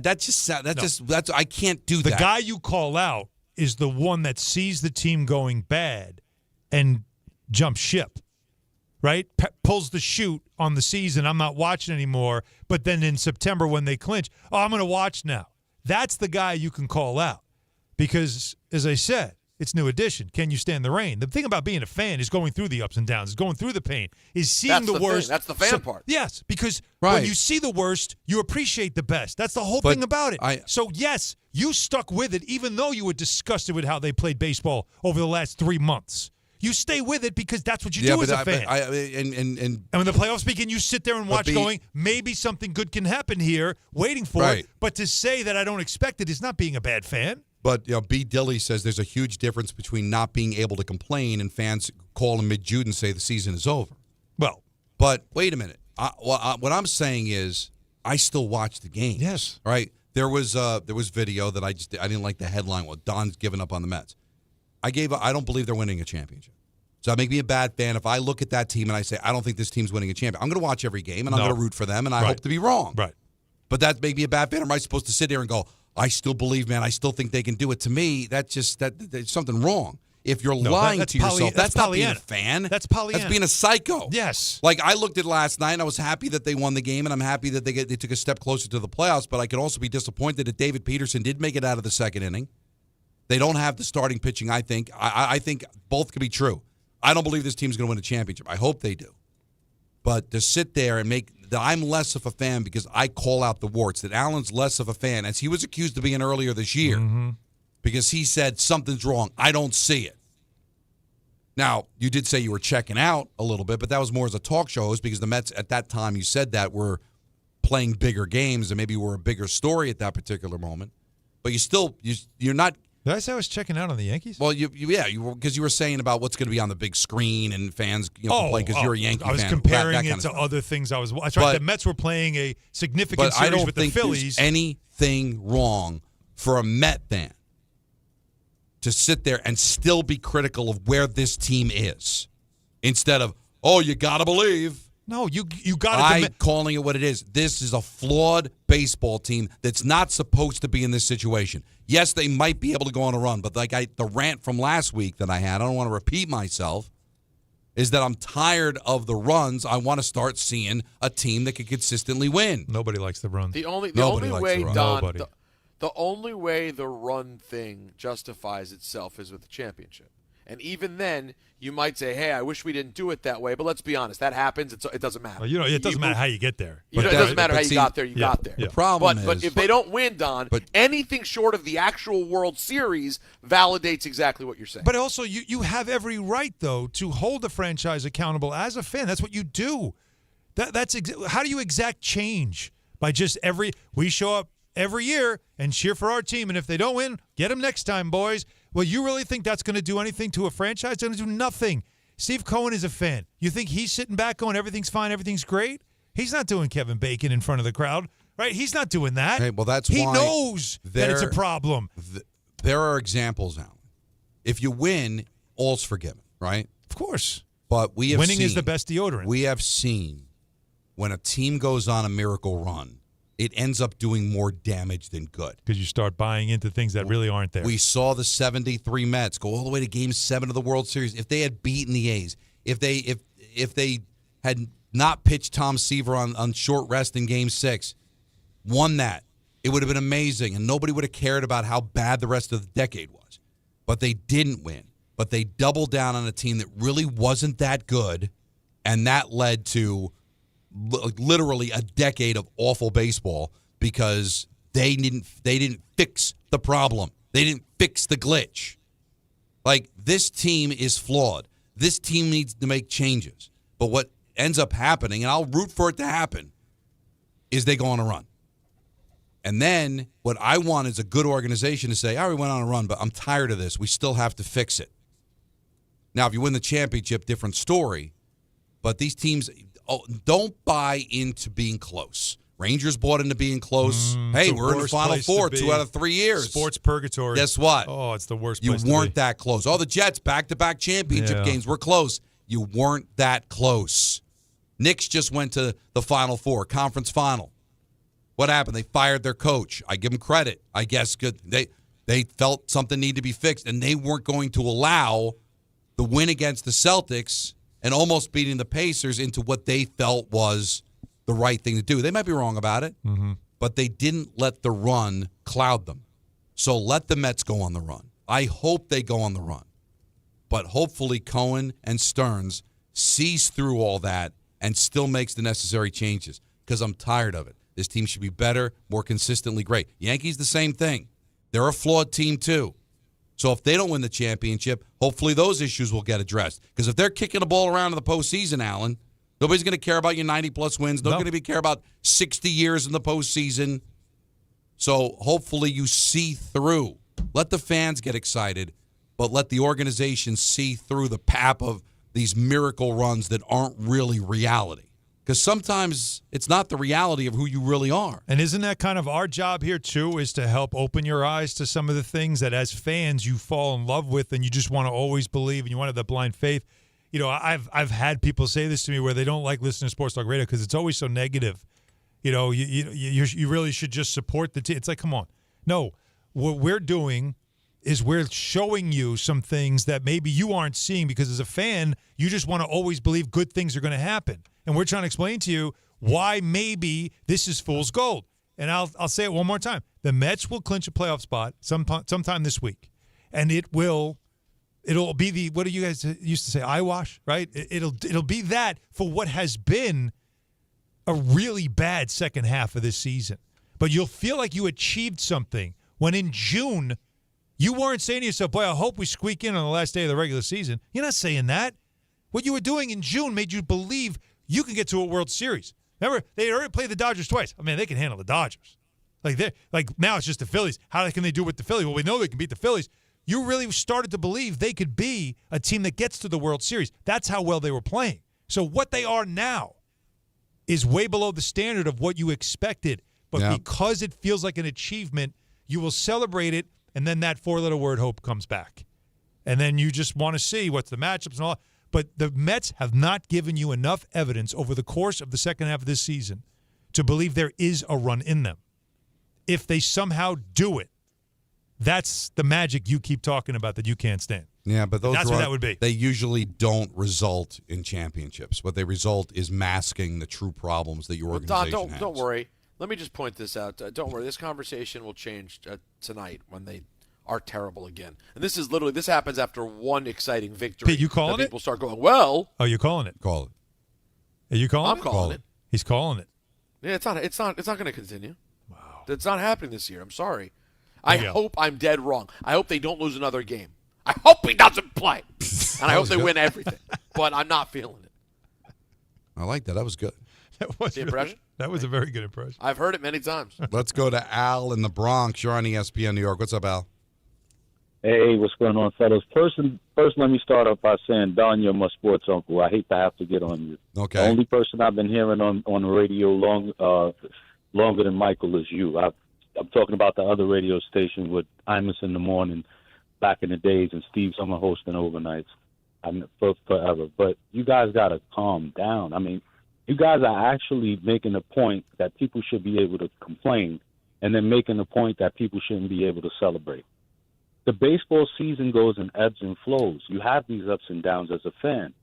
can't do that. The guy you call out is the one that sees the team going bad and jumps ship, right? Pulls the chute on the season. I'm not watching anymore. But then in September when they clinch, I'm going to watch now. That's the guy you can call out because, as I said, it's new edition. Can you stand the rain? The thing about being a fan is going through the ups and downs, is going through the pain, is seeing the worst. That's the fan part. Yes, because when you see the worst, you appreciate the best. That's the whole thing about it. So, yes, you stuck with it even though you were disgusted with how they played baseball over the last 3 months. You stay with it because that's what you do as a fan. And when the playoffs begin, you sit there and watch going, maybe something good can happen here, waiting for it. But to say that I don't expect it is not being a bad fan. But B. Dilly says there's a huge difference between not being able to complain and fans call in mid-June and say the season is over. But wait a minute. What I'm saying is I still watch the game. Yes. Right? There was video that I didn't like the headline. Well, Don's giving up on the Mets. I don't believe they're winning a championship. So that make me a bad fan if I look at that team and I say I don't think this team's winning a championship. I'm going to watch every game and I'm going to root for them and I hope to be wrong. Right. But that make me a bad fan. Or am I supposed to sit there and go, I still believe, man. I still think they can do it. To me, there's something wrong. If you're lying to yourself, that's not being a fan. That's Pollyanna. That's being a psycho. Yes. Like I looked at last night, and I was happy that they won the game, and I'm happy that they took a step closer to the playoffs. But I could also be disappointed that David Peterson did make it out of the second inning. They don't have the starting pitching. I think. I think both could be true. I don't believe this team's going to win a championship. I hope they do. But to sit there and make that I'm less of a fan because I call out the warts, that Allen's less of a fan, as he was accused of being earlier this year, because he said something's wrong. I don't see it. Now, you did say you were checking out a little bit, but that was more as a talk show host because the Mets at that time you said that were playing bigger games and maybe were a bigger story at that particular moment. But you're not. Did I say I was checking out on the Yankees? Well, because you were saying about what's going to be on the big screen and fans complain because you're a Yankee fan. I was comparing it to other things I was watching. The Mets were playing a significant series with the Phillies. I don't think there's anything wrong for a Met fan to sit there and still be critical of where this team is instead of, you got to believe. No, you got to. I'm calling it what it is. This is a flawed baseball team that's not supposed to be in this situation. Yes, they might be able to go on a run, but the rant from last week that I had, I don't want to repeat myself, is that I'm tired of the runs. I want to start seeing a team that can consistently win. Nobody likes the runs. The only way, Don, the only way the run thing justifies itself is with the championship. And even then, you might say, hey, I wish we didn't do it that way. But let's be honest. That happens. It doesn't matter. Well, it doesn't matter how you get there. It doesn't matter how you got there. You got there. The problem is... But if they don't win, Don, anything short of the actual World Series validates exactly what you're saying. But also, you have every right, though, to hold the franchise accountable as a fan. That's what you do. How do you exact change? By just we show up every year and cheer for our team, and if they don't win, get them next time, boys. Well, you really think that's going to do anything to a franchise? It's going to do nothing. Steve Cohen is a fan. You think he's sitting back going, everything's fine, everything's great? He's not doing Kevin Bacon in front of the crowd, right? He's not doing that. Hey, well, that's he why knows that it's a problem. There are examples, Alan. If you win, all's forgiven, right? Of course. But winning is the best deodorant. We have seen when a team goes on a miracle run, it ends up doing more damage than good. Because you start buying into things that really aren't there. We saw the 73 Mets go all the way to Game 7 of the World Series. If they had beaten the A's, if they had not pitched Tom Seaver on short rest in Game 6, won that, it would have been amazing, and nobody would have cared about how bad the rest of the decade was. But they didn't win. But they doubled down on a team that really wasn't that good, and that led to literally a decade of awful baseball because they didn't fix the problem. They didn't fix the glitch. Like, this team is flawed. This team needs to make changes. But what ends up happening, and I'll root for it to happen, is they go on a run. And then what I want is a good organization to say, all right, we went on a run, but I'm tired of this. We still have to fix it. Now, if you win the championship, different story. But these teams don't buy into being close. Rangers bought into being close. Hey, we're in the Final Four 2 out of 3 years. Sports purgatory. Guess what? Oh, it's the worst You place to be. weren't that close. Oh, the Jets, back-to-back championship games were close. You weren't that close. Knicks just went to the Final Four, conference final. What happened? They fired their coach. I give them credit. I guess good. They felt something needed to be fixed, and they weren't going to allow the win against the Celtics and almost beating the Pacers into what they felt was the right thing to do. They might be wrong about it, but they didn't let the run cloud them. So let the Mets go on the run. I hope they go on the run. But hopefully Cohen and Stearns sees through all that and still makes the necessary changes because I'm tired of it. This team should be better, more consistently great. Yankees, the same thing. They're a flawed team, too. So if they don't win the championship, hopefully those issues will get addressed. Because if they're kicking the ball around in the postseason, Alan, nobody's going to care about your 90-plus wins. Nobody's going to care about 60 years in the postseason. So hopefully you see through. Let the fans get excited, but let the organization see through the pap of these miracle runs that aren't really reality. Because sometimes it's not the reality of who you really are. And isn't that kind of our job here, too, is to help open your eyes to some of the things that as fans you fall in love with and you just want to always believe and you want to have that blind faith. You know, I've had people say this to me where they don't like listening to Sports Talk Radio because it's always so negative. You know, you really should just support the team. It's like, come on. No, what we're doing is we're showing you some things that maybe you aren't seeing because as a fan, you just want to always believe good things are going to happen. And we're trying to explain to you why maybe this is fool's gold. And I'll say it one more time. The Mets will clinch a playoff spot sometime this week. And it'll be the, what do you guys used to say, eyewash, right? It'll be that for what has been a really bad second half of this season. But you'll feel like you achieved something when in June you weren't saying to yourself, boy, I hope we squeak in on the last day of the regular season. You're not saying that. What you were doing in June made you believe you can get to a World Series. Remember, they already played the Dodgers twice. I mean, they can handle the Dodgers. Like now it's just the Phillies. How can they do with the Phillies? Well, we know they can beat the Phillies. You really started to believe they could be a team that gets to the World Series. That's how well they were playing. So what they are now is way below the standard of what you expected. But because it feels like an achievement, you will celebrate it, and then that four-letter word, hope, comes back. And then you just want to see what's the matchups and all that. But the Mets have not given you enough evidence over the course of the second half of this season to believe there is a run in them. If they somehow do it, that's the magic you keep talking about that you can't stand. Yeah, but that's what that would be. They usually don't result in championships. What they result is masking the true problems that your organization has. Don't worry. Let me just point this out. Don't worry. This conversation will change tonight when they are terrible again. And this happens after one exciting victory. Pete, you calling it? People start going, well. Oh, you're calling it? Call it. Are you calling I'm it? calling it. He's calling it. Yeah, it's not going to continue. Wow. It's not happening this year. I'm sorry. There I you go. hope I'm dead wrong. I hope they don't lose another game. I hope he doesn't play. And I hope they win everything. But I'm not feeling it. I like that. That was good. That was The impression? That was a very good impression. I've heard it many times. Let's go to Al in the Bronx. You're on ESPN New York. What's up, Al? Hey, what's going on, fellas? First, let me start off by saying, Don, you're my sports uncle. I hate to have to get on you. Okay. The only person I've been hearing on the radio longer than Michael is you. I'm talking about the other radio station with Imus in the morning back in the days and Steve Summer hosting overnights. I'm forever. But you guys got to calm down. I mean, you guys are actually making a point that people should be able to complain and then making a point that people shouldn't be able to celebrate. The baseball season goes in ebbs and flows. You have these ups and downs as a fan.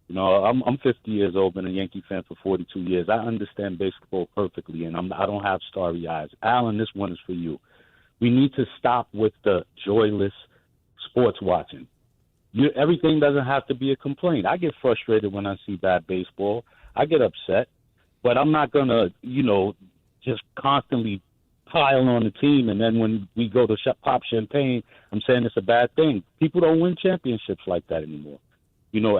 You know, I'm 50 years old, been a Yankee fan for 42 years. I understand baseball perfectly, and I don't have starry eyes. Alan, this one is for you. We need to stop with the joyless sports watching. Everything doesn't have to be a complaint. I get frustrated when I see bad baseball. I get upset, but I'm not going to, just constantly pile on the team, and then when we go to pop champagne, I'm saying it's a bad thing. People don't win championships like that anymore,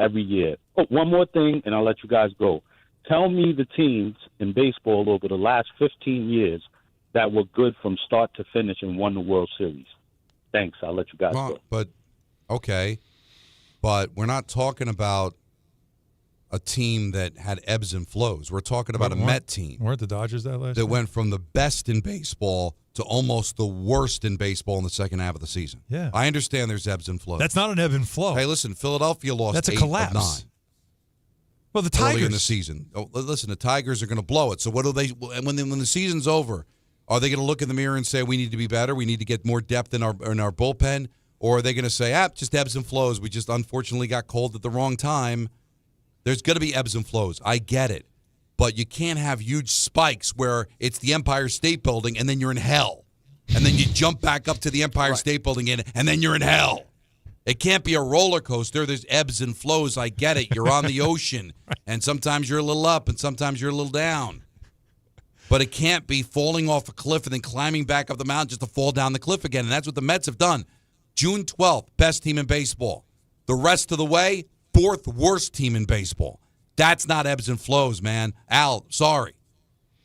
every year. Oh, one more thing, and I'll let you guys go. Tell me the teams in baseball over the last 15 years that were good from start to finish and won the World Series. Thanks. I'll let you guys go. But, okay, but we're not talking about a team that had ebbs and flows. We're talking about a Met team. Weren't the Dodgers that last that year? went from the best in baseball to almost the worst in baseball in the second half of the season. Yeah. I understand there's ebbs and flows. That's not an ebb and flow. Hey, listen, Philadelphia lost That's a 8 collapse. of 9. Well, the early Tigers in the season. Oh, listen, the Tigers are going to blow it. So what do they? When the season's over, are they going to look in the mirror and say we need to be better? We need to get more depth in our bullpen, or are they going to say, just ebbs and flows? We just unfortunately got cold at the wrong time. There's going to be ebbs and flows. I get it. But you can't have huge spikes where it's the Empire State Building and then you're in hell. And then you jump back up to the Empire State Building and then you're in hell. It can't be a roller coaster. There's ebbs and flows. I get it. You're on the ocean. And sometimes you're a little up and sometimes you're a little down. But it can't be falling off a cliff and then climbing back up the mountain just to fall down the cliff again. And that's what the Mets have done. June 12th, best team in baseball. The rest of the way, 4th worst team in baseball. That's not ebbs and flows, man. Al, sorry.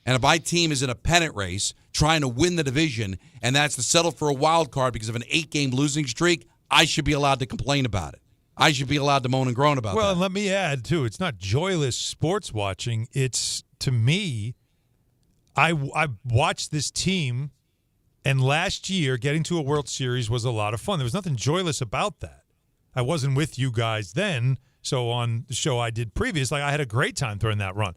And if my team is in a pennant race trying to win the division, and that's to settle for a wild card because of an 8-game losing streak, I should be allowed to complain about it. I should be allowed to moan and groan about that. Well, and let me add, too, it's not joyless sports watching. It's, to me, I watched this team, and last year getting to a World Series was a lot of fun. There was nothing joyless about that. I wasn't with you guys then, so on the show I did previous, I had a great time during that run.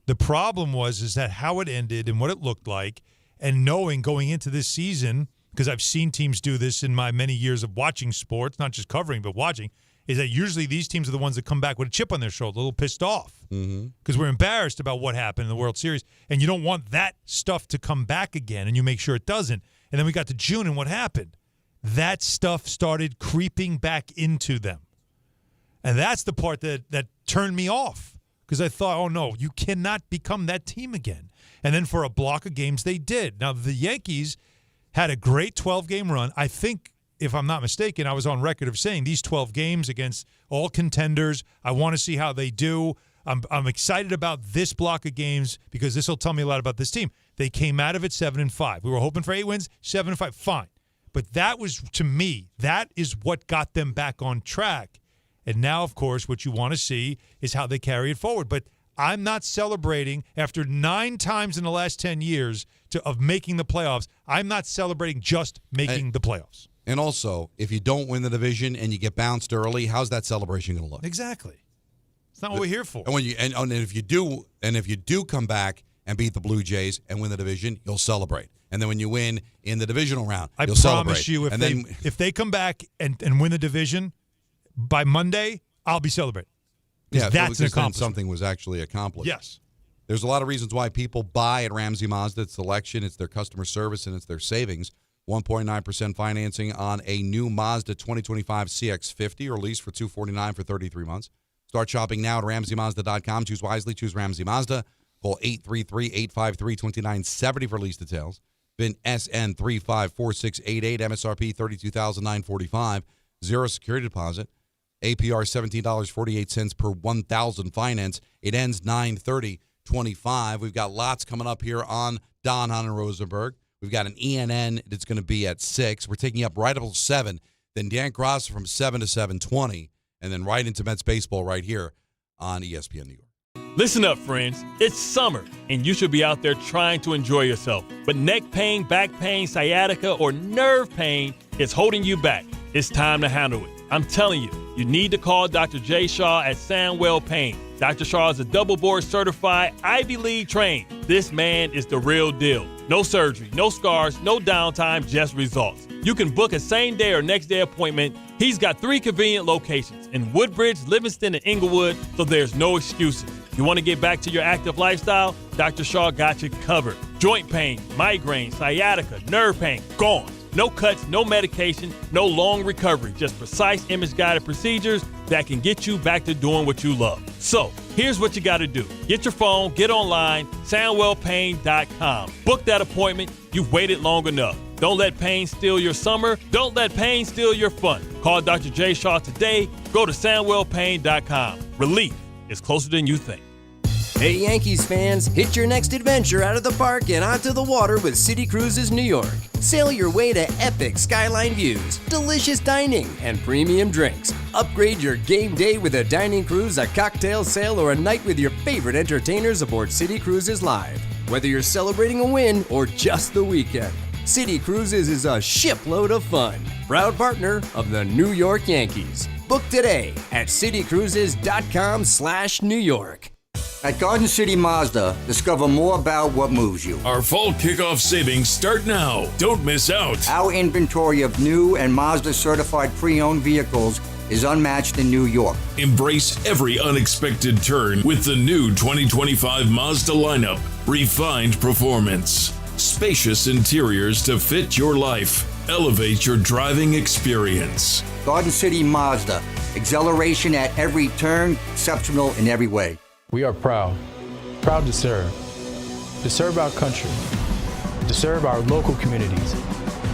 The problem is that how it ended and what it looked like, and knowing going into this season, because I've seen teams do this in my many years of watching sports, not just covering but watching, is that usually these teams are the ones that come back with a chip on their shoulder, a little pissed off, because we're embarrassed about what happened in the World Series, and you don't want that stuff to come back again, and you make sure it doesn't. And then we got to June, and what happened? That stuff started creeping back into them. And that's the part that turned me off, because I thought, oh, no, you cannot become that team again. And then for a block of games, they did. Now, the Yankees had a great 12-game run. I think, if I'm not mistaken, I was on record of saying these 12 games against all contenders, I want to see how they do. I'm excited about this block of games because this will tell me a lot about this team. They came out of it 7-5. We were hoping for 8 wins, 7-5, fine. But that was, to me, that is what got them back on track. And now, of course, what you want to see is how they carry it forward. But I'm not celebrating after 9 times in the last 10 years of making the playoffs. I'm not celebrating just making the playoffs. And also, if you don't win the division and you get bounced early, how's that celebration going to look? Exactly. It's not what we're here for. And when you and if you do come back and beat the Blue Jays and win the division, you'll celebrate. And then when you win in the divisional round, you'll celebrate. I promise you, if they come back and win the division by Monday, I'll be celebrating. Yeah, that's an accomplishment. Something was actually accomplished. Yes. There's a lot of reasons why people buy at Ramsey Mazda. It's selection, it's their customer service, and it's their savings. 1.9% financing on a new Mazda 2025 CX-50 or lease for $249 for 33 months. Start shopping now at RamseyMazda.com. Choose wisely. Choose Ramsey Mazda. Call 833-853-2970 for lease details. VIN SN354688. MSRP $32,945. Zero security deposit. APR $17.48 per 1,000 finance. It ends 9/30/25. We've got lots coming up here on Don, Hahn, and Rosenberg. We've got an ENN that's going to be at 6. We're taking up right up 7. Then Dan Cross from 7 to 7:20. And then right into Mets baseball right here on ESPN New York. Listen up, friends. It's summer, and you should be out there trying to enjoy yourself. But neck pain, back pain, sciatica, or nerve pain is holding you back. It's time to handle it. I'm telling you, you need to call Dr. Jay Shaw at Sandwell Pain. Dr. Shaw is a double board certified, Ivy League trained. This man is the real deal. No surgery, no scars, no downtime, just results. You can book a same day or next day appointment. He's got 3 convenient locations in Woodbridge, Livingston, and Inglewood, so there's no excuses. You want to get back to your active lifestyle? Dr. Shaw got you covered. Joint pain, migraine, sciatica, nerve pain, gone. No cuts, no medication, no long recovery, just precise image-guided procedures that can get you back to doing what you love. So, here's what you got to do. Get your phone, get online, SandwellPain.com. Book that appointment. You've waited long enough. Don't let pain steal your summer. Don't let pain steal your fun. Call Dr. Jay Shaw today. Go to SandwellPain.com. Relief is closer than you think. Hey Yankees fans, hit your next adventure out of the park and onto the water with City Cruises New York. Sail your way to epic skyline views, delicious dining, and premium drinks. Upgrade your game day with a dining cruise, a cocktail sail, or a night with your favorite entertainers aboard City Cruises Live. Whether you're celebrating a win or just the weekend, City Cruises is a shipload of fun. Proud partner of the New York Yankees. Book today at citycruises.com/New York. At Garden City Mazda, discover more about what moves you. Our fall kickoff savings start now. Don't miss out. Our inventory of new and Mazda certified pre-owned vehicles is unmatched in New York. Embrace every unexpected turn with the new 2025 Mazda lineup. Refined performance. Spacious interiors to fit your life. Elevate your driving experience. Garden City Mazda. Exhilaration at every turn, exceptional in every way. We are proud to serve our country, to serve our local communities,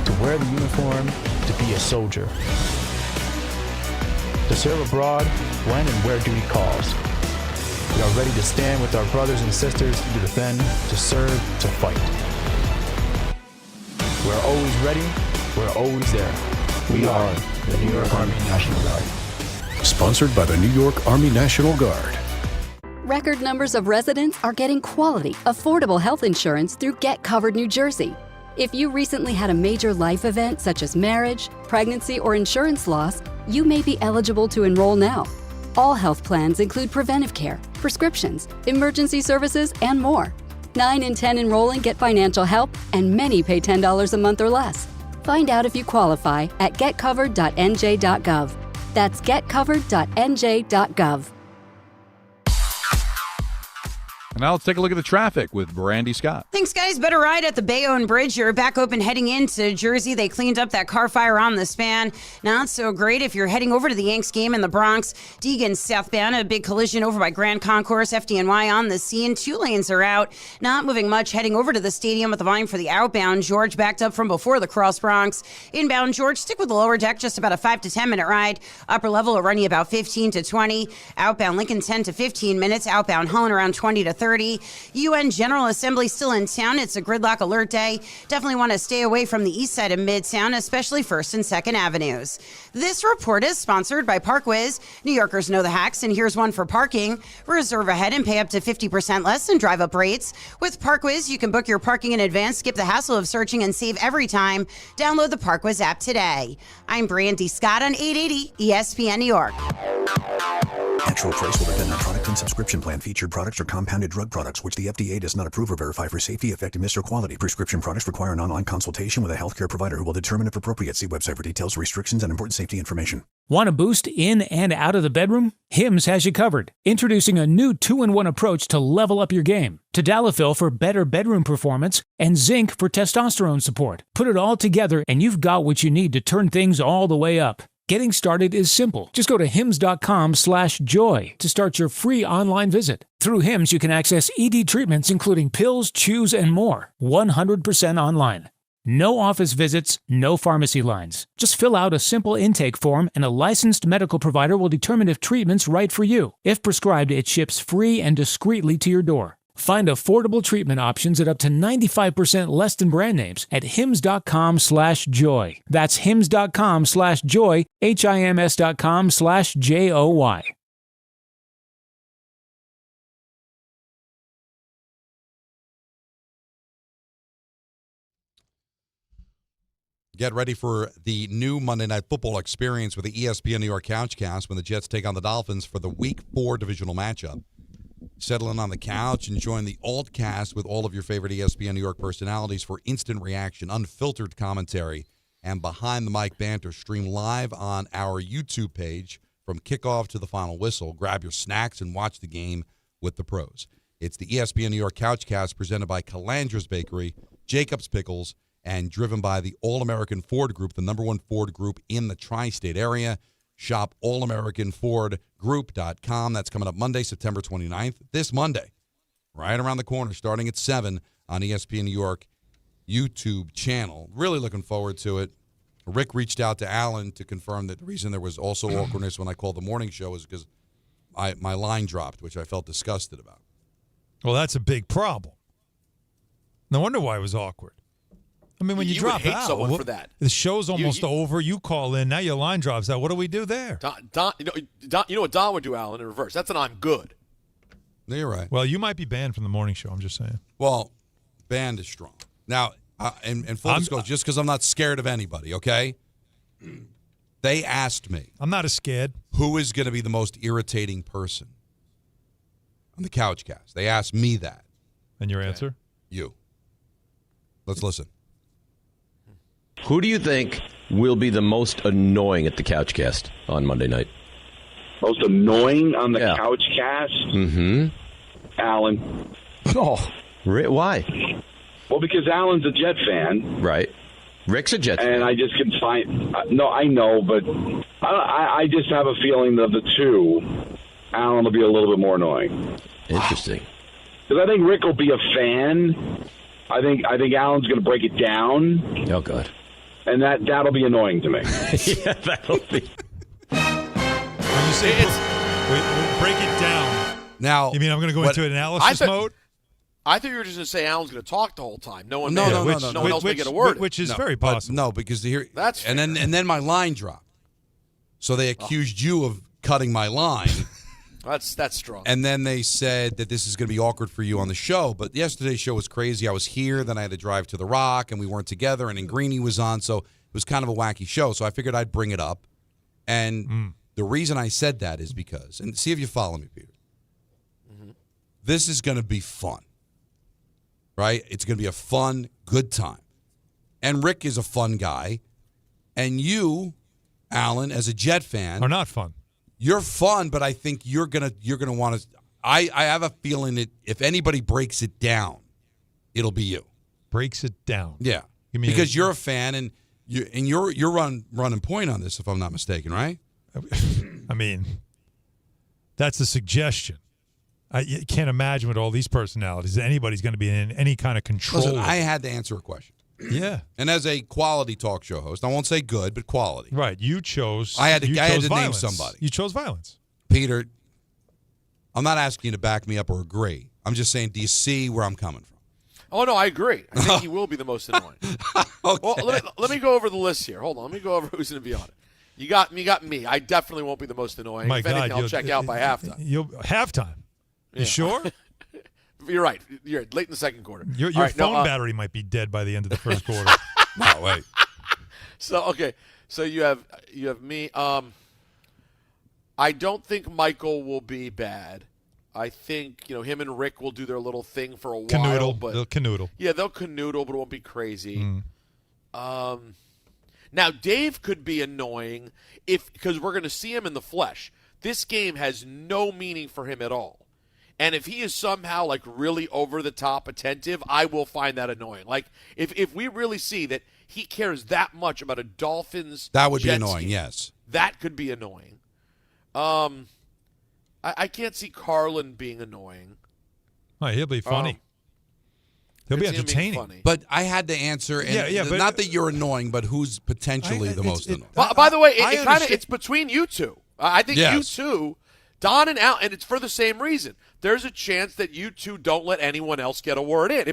to wear the uniform, to be a soldier, to serve abroad when and where duty calls. We are ready to stand with our brothers and sisters to defend, to serve, to fight. We're always ready, we're always there. We are the New York Army National Guard. Sponsored by the New York Army National Guard. Record numbers of residents are getting quality, affordable health insurance through Get Covered New Jersey. If you recently had a major life event such as marriage, pregnancy, or insurance loss, you may be eligible to enroll now. All health plans include preventive care, prescriptions, emergency services, and more. 9 in 10 enrolling get financial help, and many pay $10 a month or less. Find out if you qualify at getcovered.nj.gov. That's getcovered.nj.gov. Now let's take a look at the traffic with Brandy Scott. Thanks, guys. Better ride at the Bayonne Bridge. You're back open heading into Jersey. They cleaned up that car fire on the span. Not so great if you're heading over to the Yanks game in the Bronx. Deegan southbound, a big collision over by Grand Concourse. FDNY on the scene. 2 lanes are out. Not moving much heading over to the stadium with the volume for the outbound. George backed up from before the Cross Bronx. Inbound George, stick with the lower deck, just about a 5 to 10 minute ride. Upper level will run you about 15 to 20. Outbound Lincoln 10 to 15 minutes. Outbound Holland around 20 to 30. UN General Assembly still in town. It's a gridlock alert day. Definitely want to stay away from the east side of Midtown, especially 1st and 2nd Avenues. This report is sponsored by ParkWiz. New Yorkers know the hacks, and here's one for parking. Reserve ahead and pay up to 50% less than drive-up rates. With ParkWiz, you can book your parking in advance, skip the hassle of searching, and save every time. Download the ParkWiz app today. I'm Brandy Scott on 880 ESPN New York. Actual price will depend on product and subscription plan. Featured products are compounded drug products, which the FDA does not approve or verify for safety, effectiveness, or quality. Prescription products require an online consultation with a healthcare provider who will determine if appropriate. See website for details, restrictions, and important safety information. Want a boost in and out of the bedroom? Hims has you covered. Introducing a new 2-in-1 approach to level up your game. Tadalafil for better bedroom performance and zinc for testosterone support. Put it all together and you've got what you need to turn things all the way up. Getting started is simple. Just go to hims.com/joy to start your free online visit. Through Hims, you can access ED treatments including pills, chews, and more. 100% online. No office visits, no pharmacy lines. Just fill out a simple intake form and a licensed medical provider will determine if treatment's right for you. If prescribed, it ships free and discreetly to your door. Find affordable treatment options at up to 95% less than brand names at hims.com/joy. That's hims.com/joy, HIMS.com/JOY. Get ready for the new Monday Night Football experience with the ESPN New York Couchcast when the Jets take on the Dolphins for the Week 4 divisional matchup. Settle in on the couch and join the Altcast with all of your favorite ESPN New York personalities for instant reaction, unfiltered commentary, and behind-the-mic banter. Stream live on our YouTube page from kickoff to the final whistle. Grab your snacks and watch the game with the pros. It's the ESPN New York Couchcast presented by Calandra's Bakery, Jacob's Pickles, and driven by the All-American Ford Group, the #1 Ford group in the tri-state area. Shop allamericanfordgroup.com. That's coming up Monday, September 29th, this Monday, right around the corner, starting at 7 on ESPN New York YouTube channel. Really looking forward to it. Rick reached out to Alan to confirm that the reason there was also awkwardness when I called the morning show is because my line dropped, which I felt disgusted about. Well, that's a big problem. No wonder why it was awkward. I mean, when you drop would hate out, someone for that. The show's almost over. You call in. Now your line drops out. What do we do there? Don, you know what Don would do, Alan, in reverse. That's an I'm good. No, you're right. Well, you might be banned from the morning show. I'm just saying. Well, banned is strong. Now, and full disclosure, just because I'm not scared of anybody, okay? They asked me. I'm not as scared. Who is going to be the most irritating person on the Couchcast? They asked me that. And your answer? You. Let's listen. Who do you think will be the most annoying at the Couchcast on Monday night? Most annoying on the Couchcast? Mm-hmm. Alan. Oh, why? Well, because Alan's a Jet fan. Right. Rick's a Jet fan. And I just can find... no, I know, but I just have a feeling that of the two, Alan will be a little bit more annoying. Interesting. Because I think Rick will be a fan. I think Alan's going to break it down. Oh, God. And that'll be annoying to me. Yeah, that'll be. When you say break it down, now you mean I'm going to go into analysis mode? I thought you were just going to say Alan's going to talk the whole time. No one No, else may get a word. Which is No, very but possible. No, because here That's and then my line dropped. So they accused you of cutting my line. That's strong. And then they said that this is going to be awkward for you on the show. But yesterday's show was crazy. I was here, then I had to drive to the Rock, and we weren't together, and then Greeny was on, so it was kind of a wacky show. So I figured I'd bring it up. And the reason I said that is because, and see if you follow me, Peter. This is going to be fun, right? It's going to be a fun, good time. And Rick is a fun guy. And you, Alan, as a Jet fan, are not fun. You're fun, but I think you're gonna want to. I have a feeling that if anybody breaks it down, it'll be you. Breaks it down. Yeah, because you're a fan and you're running point on this, if I'm not mistaken, right? I mean, that's a suggestion. I can't imagine with all these personalities that anybody's going to be in any kind of control. Listen, I had to answer a question. Yeah. And as a quality talk show host, I won't say good, but quality. Right. You chose. I had to name violence. somebody. You chose violence. Peter, I'm not asking you to back me up or agree. I'm just saying, do you see where I'm coming from? Oh, no, I agree. I think he will be the most annoying. Okay. Well, let me go over the list here. Hold on. Let me go over who's going to be on it. You got me. I definitely won't be the most annoying. My if God, anything, I'll check out by halftime. Halftime? You sure? You're right. You're late in the second quarter. Your phone battery might be dead by the end of the first quarter. No, wait. So you have me. I I don't think Michael will be bad. I think him and Rick will do their little thing for a while. But they'll canoodle. Yeah, they'll canoodle, but it won't be crazy. Now Dave could be annoying because we're going to see him in the flesh. This game has no meaning for him at all. And if he is somehow like really over the top attentive, I will find that annoying. Like if we really see that he cares that much about a Dolphins that would be Jets annoying, game, yes. That could be annoying. I can't see Carlin being annoying. Oh, he'll be funny. He'll be entertaining. But I had to answer, and but not that you're annoying, but who's potentially the most annoying. By the way, it's between you two. I think Yes. you two, Don and Al, and it's for the same reason. There's a chance that you two don't let anyone else get a word in.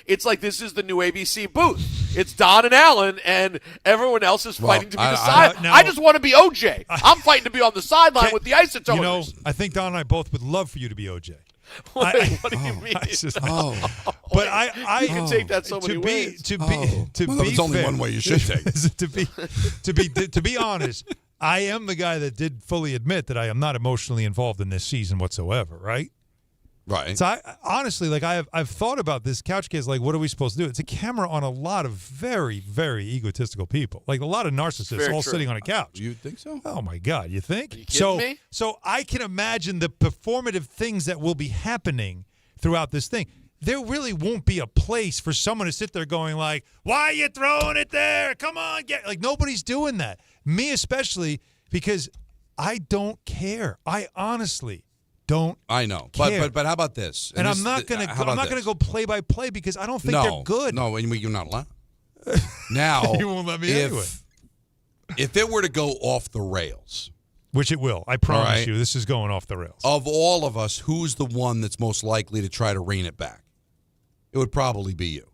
It's like this is the new ABC booth. It's Don and Alan, and everyone else is fighting to be the side. I just want to be OJ. I'm fighting to be on the sideline with the isotoners. I think Don and I both would love for you to be OJ. What do you mean? But I you can take that so many ways. There's only one way you should take it. To be honest, I am the guy that did fully admit that I am not emotionally involved in this season whatsoever, right? Right. So I honestly, I've thought about this couch case. Like, what are we supposed to do? It's a camera on a lot of very, very egotistical people. Like a lot of narcissists Very all true. sitting on a couch. You think so? Oh my God, you think? Are you kidding me? So I can imagine the performative things that will be happening throughout this thing. There really won't be a place for someone to sit there going like, "Why are you throwing it there? Come on, get!" Like nobody's doing that. Me especially, because I don't care. I honestly don't. I know, care. but how about this? And this, I'm not gonna. how I'm about not gonna this? go play by play because I don't think they're good. No, and you're not allowed. Now You won't let me anyway. If it were to go off the rails, Which it will. I promise right. you, this is going off the rails. of all of us, who's the one that's most likely to try to rein it back? It would probably be you.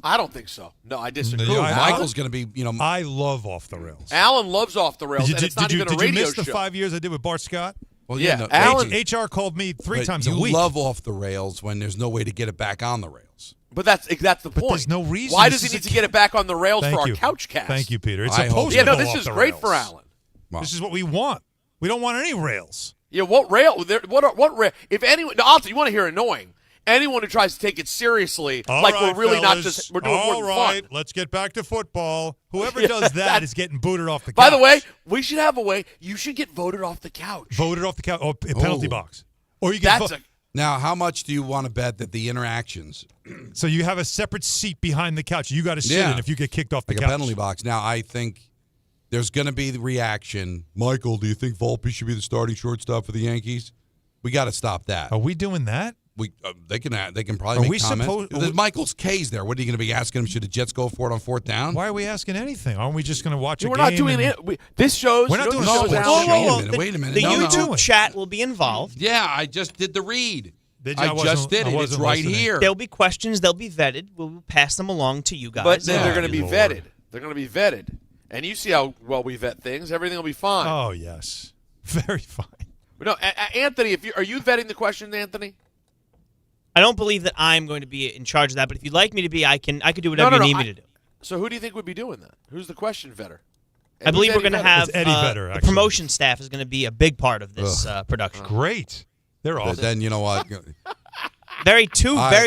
I don't think so. No, I disagree. No, Michael's going to be, I love off the rails. Alan loves off the rails, and it's not even a radio Did you miss the show. 5 years I did with Bart Scott? Well, Yeah, no, Alan- HR called me three but times a you week. love off the rails when there's no way to get it back on the rails. But that's the point. there's no reason. Why This does he is need to get it back on the rails Thank for you. our couch cast? Thank you, Peter. It's I hope supposed so. Yeah, to no, go this off is the great rails. for Alan. Well, This is what we want. We don't want any rails. Yeah, what rail? What rail? If anyone, no, I'll tell you, want to hear annoying? Anyone who tries to take it seriously, All like right, we're really not fellas. just we're doing All more than right, fun. let's get back to football. Whoever does that is getting booted off the couch. By the way, we should have a way. You should get voted off the couch. voted off the couch or penalty Oh. box, or you get That's a now, how much do you want to bet that the interactions, so you have a separate seat behind the couch. You got to sit Yeah. in if you get kicked off the like a couch. penalty box? Now, I think there's going to be the reaction. Michael, do you think Volpe should be the starting shortstop for the Yankees? We got to stop that. Are we doing that? They can probably Are make we comments. supposed- There's Michael's K's there. What are you going to be asking him? Should the Jets go for it on fourth down? Why are we asking anything? Aren't we just going to watch a we're game? not doing and- it. This shows. We're not doing this a shows sports Alan. show. Wait a minute. The No, no. YouTube chat will be involved. Yeah, I just did the read. Did you? I just did I it. It's wasn't right listening. here. There'll be questions. They'll be vetted. We'll pass them along to you guys. But then they're going to be Lord. vetted. They're going to be vetted, and you see how well we vet things. Everything will be fine. Oh yes, very fine. No, Anthony, are you vetting the questions, Anthony? I don't believe that I'm going to be in charge of that. But if you'd like me to be, I could do whatever you need me to do. So who do you think would be doing that? Who's the question vetter? I believe we're going to have It's Eddie Vedder, the actually. promotion staff is going to be a big part of this production. Great. They're But awesome. then you know what? Very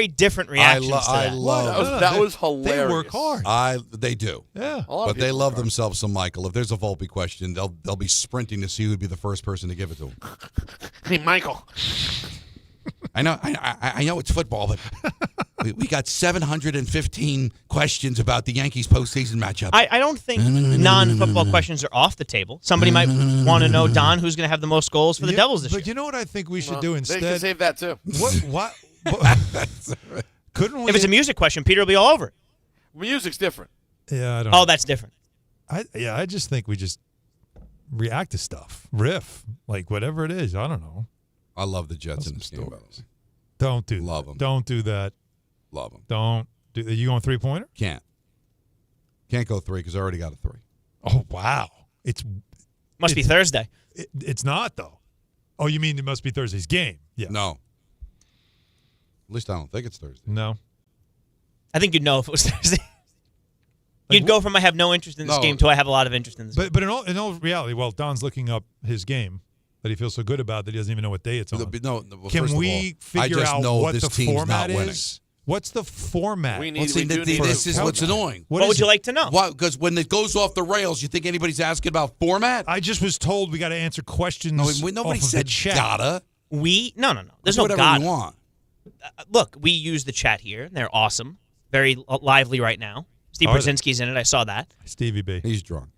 different reactions to I that. love. That was hilarious. They work hard. They do. Yeah. A lot of But they people love are. themselves some Michael. If there's a Volpe question, they'll be sprinting to see who'd be the first person to give it to him. Hey, Michael. I know. I know it's football, but we got 715 questions about the Yankees postseason matchup. I don't think non-football questions are off the table. Somebody might want to know, Don, who's going to have the most goals for the Devils this year. But you know what I think we should Well, do They instead? can save that too. What? Couldn't we? If it's a music question, Peter will be all over it. Music's different. Yeah, I don't. Oh, that's different. I just think we just react to stuff, riff, like whatever it is. I don't know. I love the Jets in this game. By the way. Don't do Love that. them. Don't do that. Love them. Don't do. You going 3-pointer? Can't go 3 because I already got a 3. Oh wow! Must be Thursday. It's not though. Oh, you mean it must be Thursday's game? Yeah. No. At least I don't think it's Thursday. No. I think you'd know if it was Thursday. You'd go from I have no interest in this game to I have a lot of interest in this game. But in all reality, while Don's looking up his game that he feels so good about that he doesn't even know what day it's on. Can we figure out what the format is? What's the format? This is what's annoying. What would you like to know? Because when it goes off the rails, you think anybody's asking about format? I just was told we got to answer questions. Nobody off of said the chat. gotta. No. There's no whatever gotta. you want. Look, we use the chat here. They're awesome. Very lively right now. Steve Brzezinski's in it. I saw that. Stevie B. He's drunk.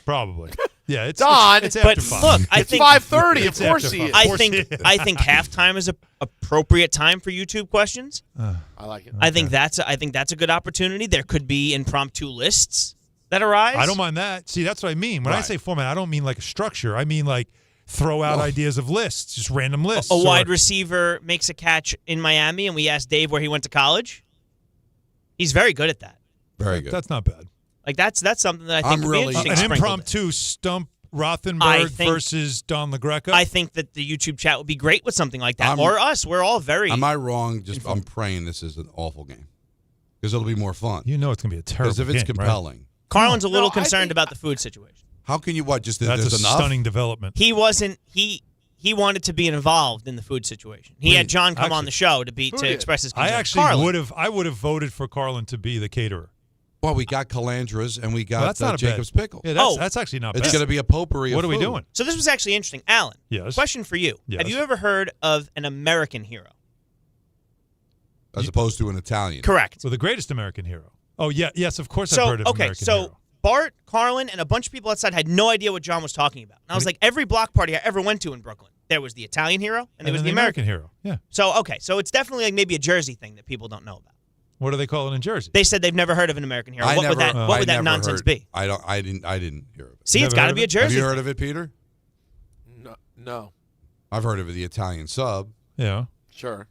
Probably. Yeah, it's Don. It's after 5. Look, I it's think 5:30. Of course he is. I think halftime is a appropriate time for YouTube questions. I like it. I think that's a good opportunity. There could be impromptu lists that arise. I don't mind that. See, that's what I mean. When I say format, I don't mean like a structure. I mean like throw out ideas of lists, just random lists. A wide receiver makes a catch in Miami, and we asked Dave where he went to college. He's very good at that. Very good. That's not bad. Like that's something that I think would be interesting. An impromptu stump Rothenberg versus Don LaGreca. I think that the YouTube chat would be great with something like that. Or us. We're all very. Am I wrong? I'm praying this is an awful game because it'll be more fun. You know it's going to be a terrible game. Because if it's compelling. Right? Carlin's a little concerned about the food situation. How can you That's there's a enough? stunning development. He wasn't. He wanted to be involved in the food situation. He had John come on the show to express his concern. I actually would have voted for Carlin to be the caterer. Well, we got Calandras and we got not Jacob's Pickles. Yeah, that's actually not bad. It's going to be a potpourri. What of are we food. doing? So this was actually interesting. Alan, yes. Question for you. Yes. Have you ever heard of an American hero? As opposed to an Italian. Correct. So the greatest American hero. Oh, yeah. Yes, of course I've heard of American hero. Bart, Carlin, and a bunch of people outside had no idea what John was talking about. And I was like, every block party I ever went to in Brooklyn, there was the Italian hero and there was the American hero. Yeah. So it's definitely like maybe a Jersey thing that people don't know about. What do they call it in Jersey? They said they've never heard of an American hero. What would that nonsense be? I didn't hear of it. See, it's got to be a Jersey. Have you heard of it, Peter? No. I've heard of it, the Italian sub. Yeah. Sure.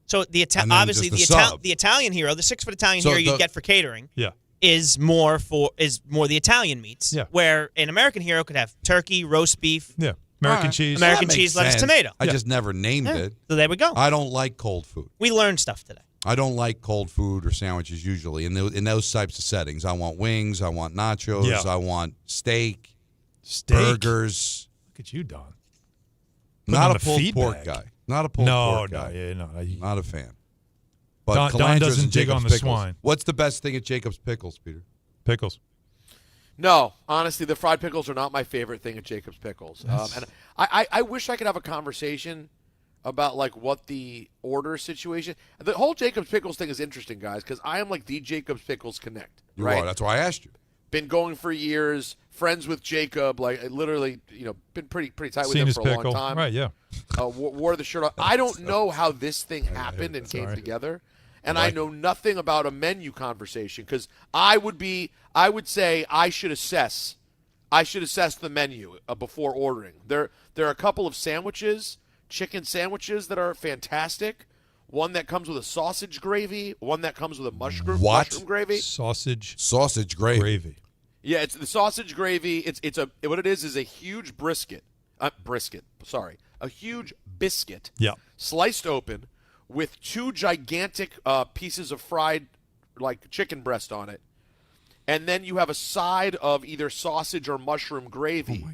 So obviously the Italian hero, the 6-foot Italian hero you get for catering. Yeah. Is more the Italian meats. Yeah. Where an American hero could have turkey, roast beef. Yeah. American cheese. American cheese, lettuce, tomato. I just never named it. So there we go. I don't like cold food. We learned stuff today. I don't like cold food or sandwiches usually in those types of settings. I want wings. I want nachos. Yeah. I want steak. Burgers. Look at you, Don. Not a pulled pork guy. Not a pulled pork guy. No. Not a fan. But Don doesn't dig on the Pickles. swine. What's the best thing at Jacob's Pickles, Peter? Pickles. No, honestly, the fried pickles are not my favorite thing at Jacob's Pickles. And I wish I could have a conversation about like what the order situation. The whole Jacob's Pickles thing is interesting, guys, because I am like the Jacob's Pickles Connect. You right? are. That's why I asked you. Been going for years. Friends with Jacob. Like I literally, been pretty tight with Seen him his for a pickle. long time. Right? Yeah. Wore the shirt off. I don't know how this thing happened and came together. And I know nothing about a menu conversation because I would say I should assess the menu before ordering. There are a couple of sandwiches, chicken sandwiches that are fantastic. One that comes with a sausage gravy, one that comes with a mushroom gravy. Sausage gravy. Yeah, it's the sausage gravy. What it is a huge brisket. A huge biscuit. Yeah. Sliced open with 2 gigantic pieces of fried like chicken breast on it. And then you have a side of either sausage or mushroom gravy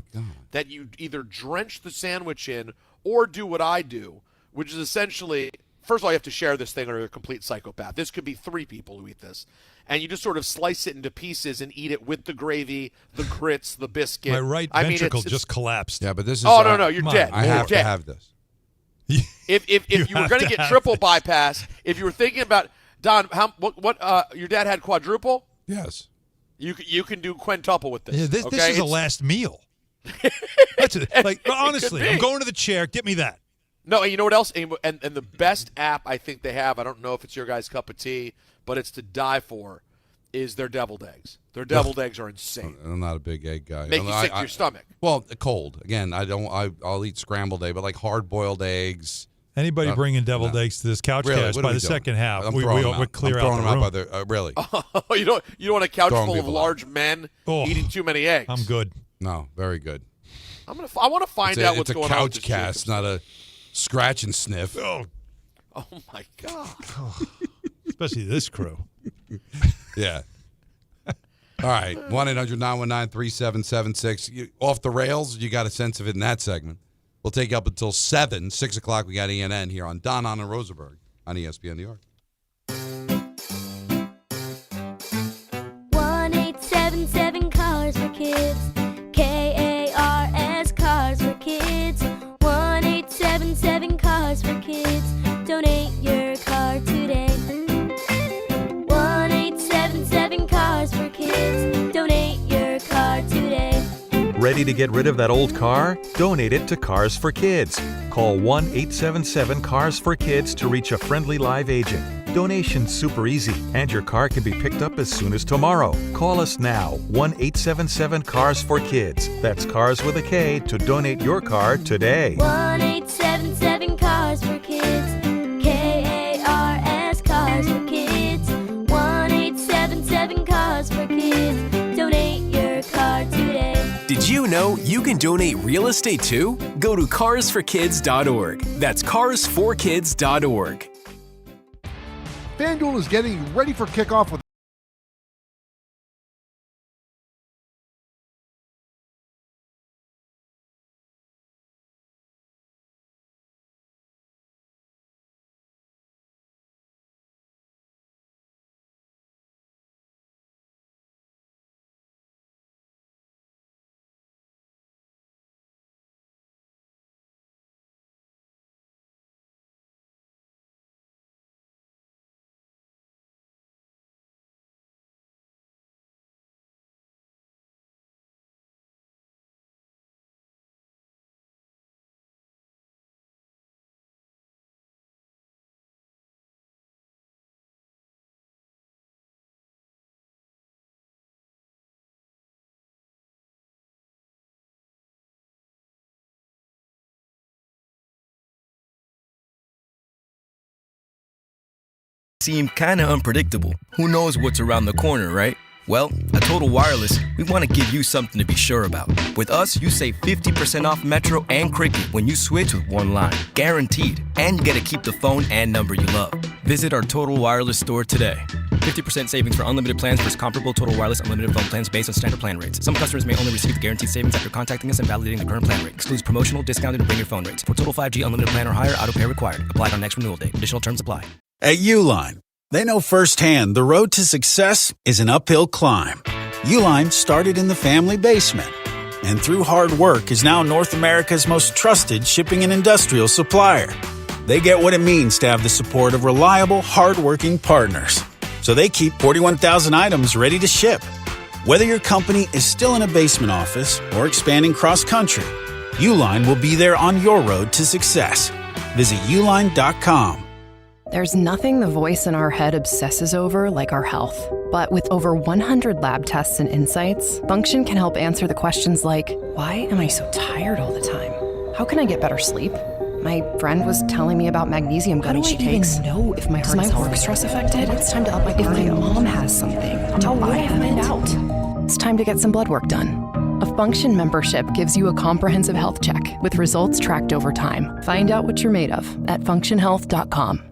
that you either drench the sandwich in or do what I do, which is essentially, first of all, you have to share this thing or you're a complete psychopath. This could be 3 people who eat this. And you just sort of slice it into pieces and eat it with the gravy, the grits, the biscuit. My right ventricle just collapsed. Yeah, but this is. Oh, no, you're dead. I have to have this. If you were going to get triple bypass, if you were thinking about Don, what your dad had quadruple? Yes. You can do quintuple with this. Yeah, this is a last meal. Honestly, I'm going to the chair. Get me that. No, and you know what else? And the best app I think they have, I don't know if it's your guys' cup of tea, but it's to die for, is their deviled eggs. Their deviled eggs are insane. I'm not a big egg guy. Make you sick to your stomach. Well, cold. Again, I'll eat scrambled egg, but like hard-boiled eggs. Anybody bringing deviled eggs to this couch cast by the second half, we clear out the room. Really. You don't want a couch full of large men eating too many eggs. I'm good. No, very good. I want to find out what's going on. It's a couch cast, not a scratch and sniff. Oh my God. Especially this crew. Yeah. All right, 1-800-919-3776. Off the rails, you got a sense of it in that segment. We'll take you up until 7, 6 o'clock. We got ENN here on Don, Hahn, and Rosenberg on ESPN New York. 1-877-CARS for kids. KARS, Cars for kids. 1-877-CARS for kids. Donate your car today. 1-877-CARS for kids. Donate your car today. Ready to get rid of that old car? Donate it to Cars for Kids. Call 1-877-CARS for Kids to reach a friendly live agent. Donation's super easy, and your car can be picked up as soon as tomorrow. Call us now, 1-877-CARS for Kids. That's Cars with a K to donate your car today. 1-877-CARS for kids. KARS, Cars for kids. 1-877-CARS for kids. Donate your car today. Did you know you can donate real estate too? Go to carsforkids.org. That's carsforkids.org. FanDuel is getting you ready for kickoff with seem kinda unpredictable. Who knows what's around the corner, right? Well, at Total Wireless, we want to give you something to be sure about. With us, you save 50% off Metro and Cricket when you switch with one line. Guaranteed. And you get to keep the phone and number you love. Visit our Total Wireless store today. 50% savings for unlimited plans versus comparable Total Wireless unlimited phone plans based on standard plan rates. Some customers may only receive guaranteed savings after contacting us and validating the current plan rate. Excludes promotional, discounted, and bring your phone rates. For Total 5G unlimited plan or higher, auto pay required. Applied on next renewal date. Additional terms apply. At Uline, they know firsthand the road to success is an uphill climb. Uline started in the family basement, and through hard work is now North America's most trusted shipping and industrial supplier. They get what it means to have the support of reliable, hard-working partners. So they keep 41,000 items ready to ship. Whether your company is still in a basement office or expanding cross-country, Uline will be there on your road to success. Visit uline.com. There's nothing the voice in our head obsesses over like our health. But with over 100 lab tests and insights, Function can help answer the questions like, why am I so tired all the time? How can I get better sleep? My friend was telling me about magnesium gummies she takes. How do I even know if my heart is work stress affected? It's time to up my cardio. If my mom has something, how will I find out? It's time to get some blood work done. A Function membership gives you a comprehensive health check with results tracked over time. Find out what you're made of at functionhealth.com.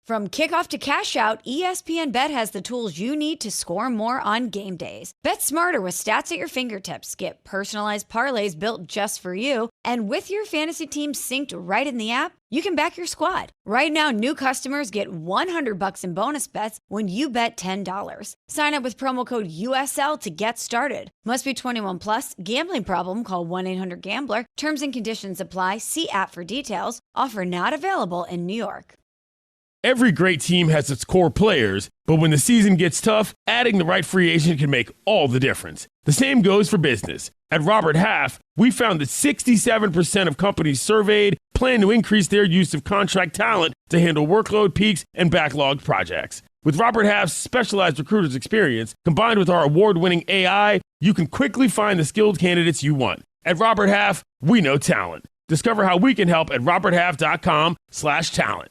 From kickoff to cash out, ESPN Bet has the tools you need to score more on game days. Bet smarter with stats at your fingertips. Get personalized parlays built just for you. And with your fantasy team synced right in the app, you can back your squad. Right now, new customers get $100 in bonus bets when you bet $10. Sign up with promo code USL to get started. Must be 21 plus. Gambling problem? Call 1-800-GAMBLER. Terms and conditions apply. See app for details. Offer not available in New York. Every great team has its core players, but when the season gets tough, adding the right free agent can make all the difference. The same goes for business. At Robert Half, we found that 67% of companies surveyed plan to increase their use of contract talent to handle workload peaks and backlogged projects. With Robert Half's specialized recruiters experience, combined with our award-winning AI, you can quickly find the skilled candidates you want. At Robert Half, we know talent. Discover how we can help at roberthalf.com/talent.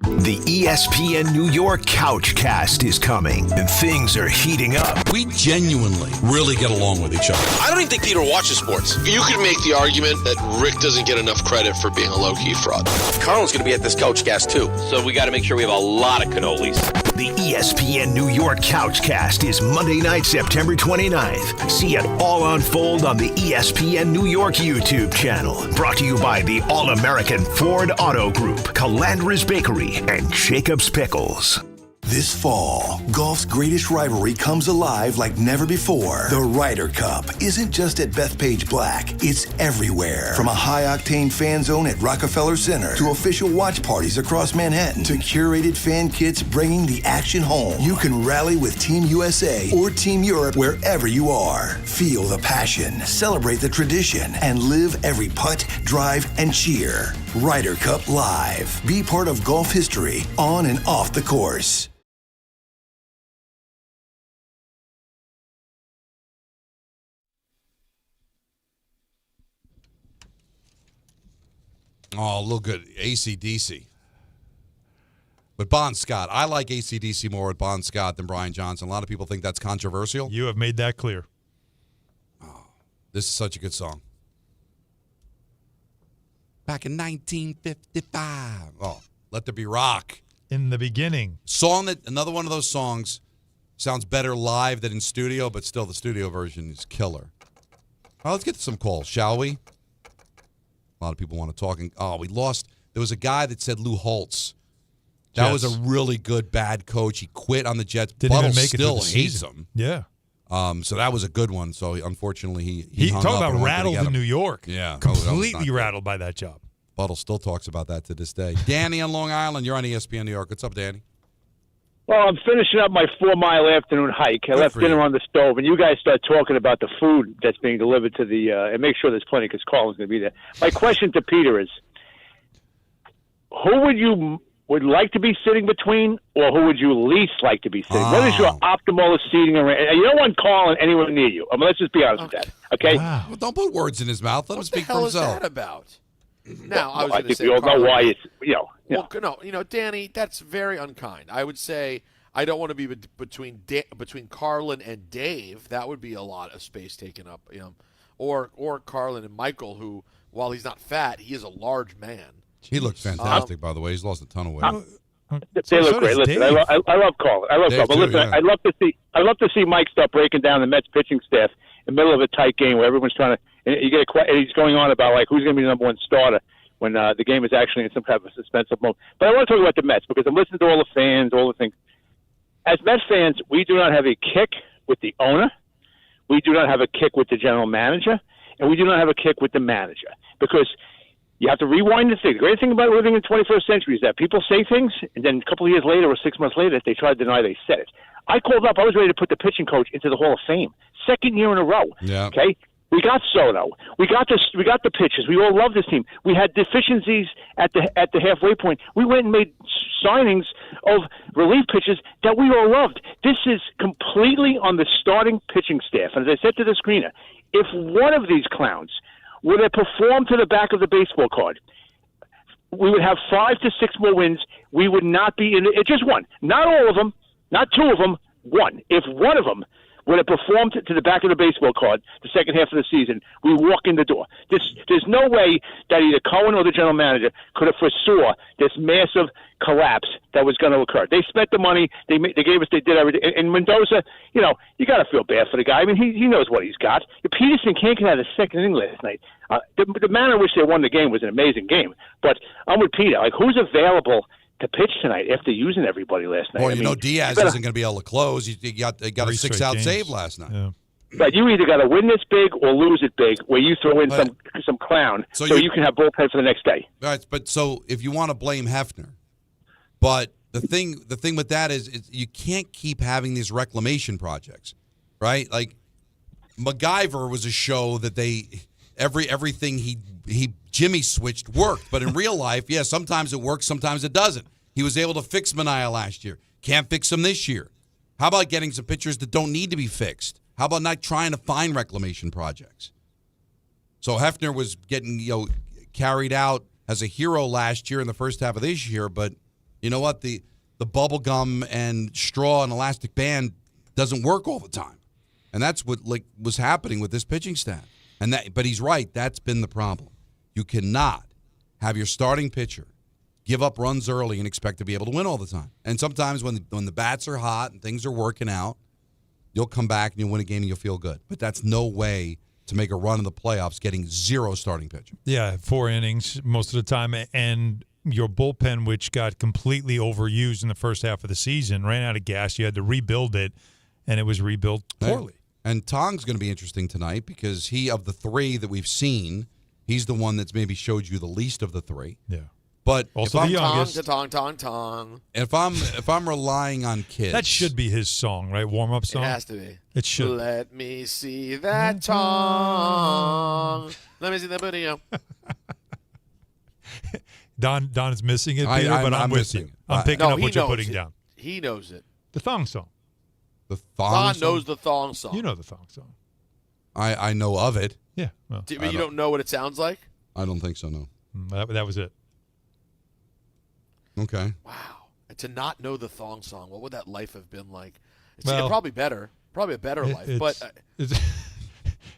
The ESPN New York Couchcast is coming, and things are heating up. We genuinely really get along with each other. I don't even think Peter watches sports. You could make the argument that Rick doesn't get enough credit for being a low-key fraud. Carlin's going to be at this Couchcast, too. So we got to make sure we have a lot of cannolis. The ESPN New York Couchcast is Monday night, September 29th. See it all unfold on the ESPN New York YouTube channel. Brought to you by the All-American Ford Auto Group, Calandra's Bakery, and Jacob's Pickles. This fall, golf's greatest rivalry comes alive like never before. The Ryder Cup isn't just at Bethpage Black, it's everywhere. From a high-octane fan zone at Rockefeller Center to official watch parties across Manhattan to curated fan kits bringing the action home. You can rally with Team USA or Team Europe wherever you are. Feel the passion, celebrate the tradition, and live every putt, drive, and cheer. Ryder Cup Live. Be part of golf history on and off the course. Oh, a little good. AC/DC. But Bon Scott. I like AC/DC more with Bon Scott than Brian Johnson. A lot of people think that's controversial. You have made that clear. Oh, this is such a good song. Back in 1955. Oh, Let There Be Rock. In the beginning. Another one of those songs sounds better live than in studio, but still the studio version is killer. All right, let's get to some calls, shall we? A lot of people want to talk. We lost. There was a guy that said Lou Holtz. That was a really good bad coach. He quit on the Jets. Buttle still hates him. Yeah. So that was a good one. So unfortunately, he hung talked up about rattled in New York. Yeah, completely rattled by that job. Buttle still talks about that to this day. Danny on Long Island, you're on ESPN New York. What's up, Danny? Well, I'm finishing up my 4-mile afternoon hike. I left dinner on the stove, and you guys start talking about the food that's being delivered to the and make sure there's plenty because Colin's going to be there. My question to Peter is, who would like to be sitting between, or who would you least like to be sitting? What is your optimal seating arrangement? You don't want Colin anywhere near you. Let's just be honest with that, okay? Wow. Well, don't put words in his mouth. Let him speak for himself. What the hell is that about? Now, I think we all know why it's, Well, Danny, that's very unkind. I would say I don't want to be between Carlin and Dave. That would be a lot of space taken up, or Carlin and Michael, who, while he's not fat, he is a large man. He looks fantastic, by the way. He's lost a ton of weight. They look great. Listen, I love Colin. I love Colin. But listen, I'd love to see Mike start breaking down the Mets pitching staff in the middle of a tight game where everyone's trying to. And he's going on about who's going to be the number one starter when the game is actually in some kind of a suspensive mode. But I want to talk about the Mets because I'm listening to all the fans, all the things. As Mets fans, we do not have a kick with the owner. We do not have a kick with the general manager, and we do not have a kick with the manager because. You have to rewind the thing. The great thing about living in the 21st century is that people say things, and then a couple of years later or 6 months later, they try to deny they said it. I called up. I was ready to put the pitching coach into the Hall of Fame. Second year in a row. Yeah. Okay? We got Soto. We got the pitchers. We all love this team. We had deficiencies at the halfway point. We went and made signings of relief pitchers that we all loved. This is completely on the starting pitching staff. And as I said to the screener, if one of these clowns would have performed to the back of the baseball card, we would have 5 to 6 more wins. We would not be in it. Just one. Not all of them. Not 2 of them. One. If one of them would have performed to the back of the baseball card the second half of the season, we walk in the door. There's no way that either Cohen or the general manager could have foresaw this massive collapse that was going to occur. They spent the money. They gave us. They did everything. And Mendoza, you got to feel bad for the guy. I mean, he knows what he's got. Peterson can't get out of the second inning last night. The manner in which they won the game was an amazing game. But I'm with Peter. Who's available to pitch tonight after using everybody last night? Well, Diaz isn't going to be able to close. He got a 6-out save last night. Yeah. But you either got to win this big or lose it big, where you throw in some clown, so you can have bullpen for the next day. Right, but so if you want to blame Hefner, but the thing with that is you can't keep having these reclamation projects, right? Like MacGyver was a show that everything he Jimmy switched worked, but in real life, sometimes it works, sometimes it doesn't. He was able to fix Manaea last year. Can't fix him this year. How about getting some pitchers that don't need to be fixed? How about not trying to find reclamation projects? So Hefner was getting carried out as a hero last year in the first half of this year, but you know what? The bubble gum and straw and elastic band doesn't work all the time. And that's what was happening with this pitching staff. But he's right, that's been the problem. You cannot have your starting pitcher give up runs early and expect to be able to win all the time. And sometimes when the bats are hot and things are working out, you'll come back and you'll win a game and you'll feel good. But that's no way to make a run in the playoffs getting 0 starting pitching. Yeah, 4 innings most of the time. And your bullpen, which got completely overused in the first half of the season, ran out of gas. You had to rebuild it, and it was rebuilt poorly. And Tong's going to be interesting tonight because of the 3 that we've seen, he's the one that's maybe showed you the least of the 3. Yeah. But also the youngest. Tong. If I'm relying on kids, that should be his song, right? Warm-up song. It has to be. It should. Let me see that tongue. Let me see that booty. Don is missing it, Peter, but I'm with you. I'm picking up what you're putting down. He knows it. The thong song. The thong Don knows the thong song. You know the thong song. I know of it. Yeah. Well, but you don't know what it sounds like? I don't think so, no. That was it. Okay. Wow. And to not know the thong song, what would that life have been like? It's probably better. Probably a better life.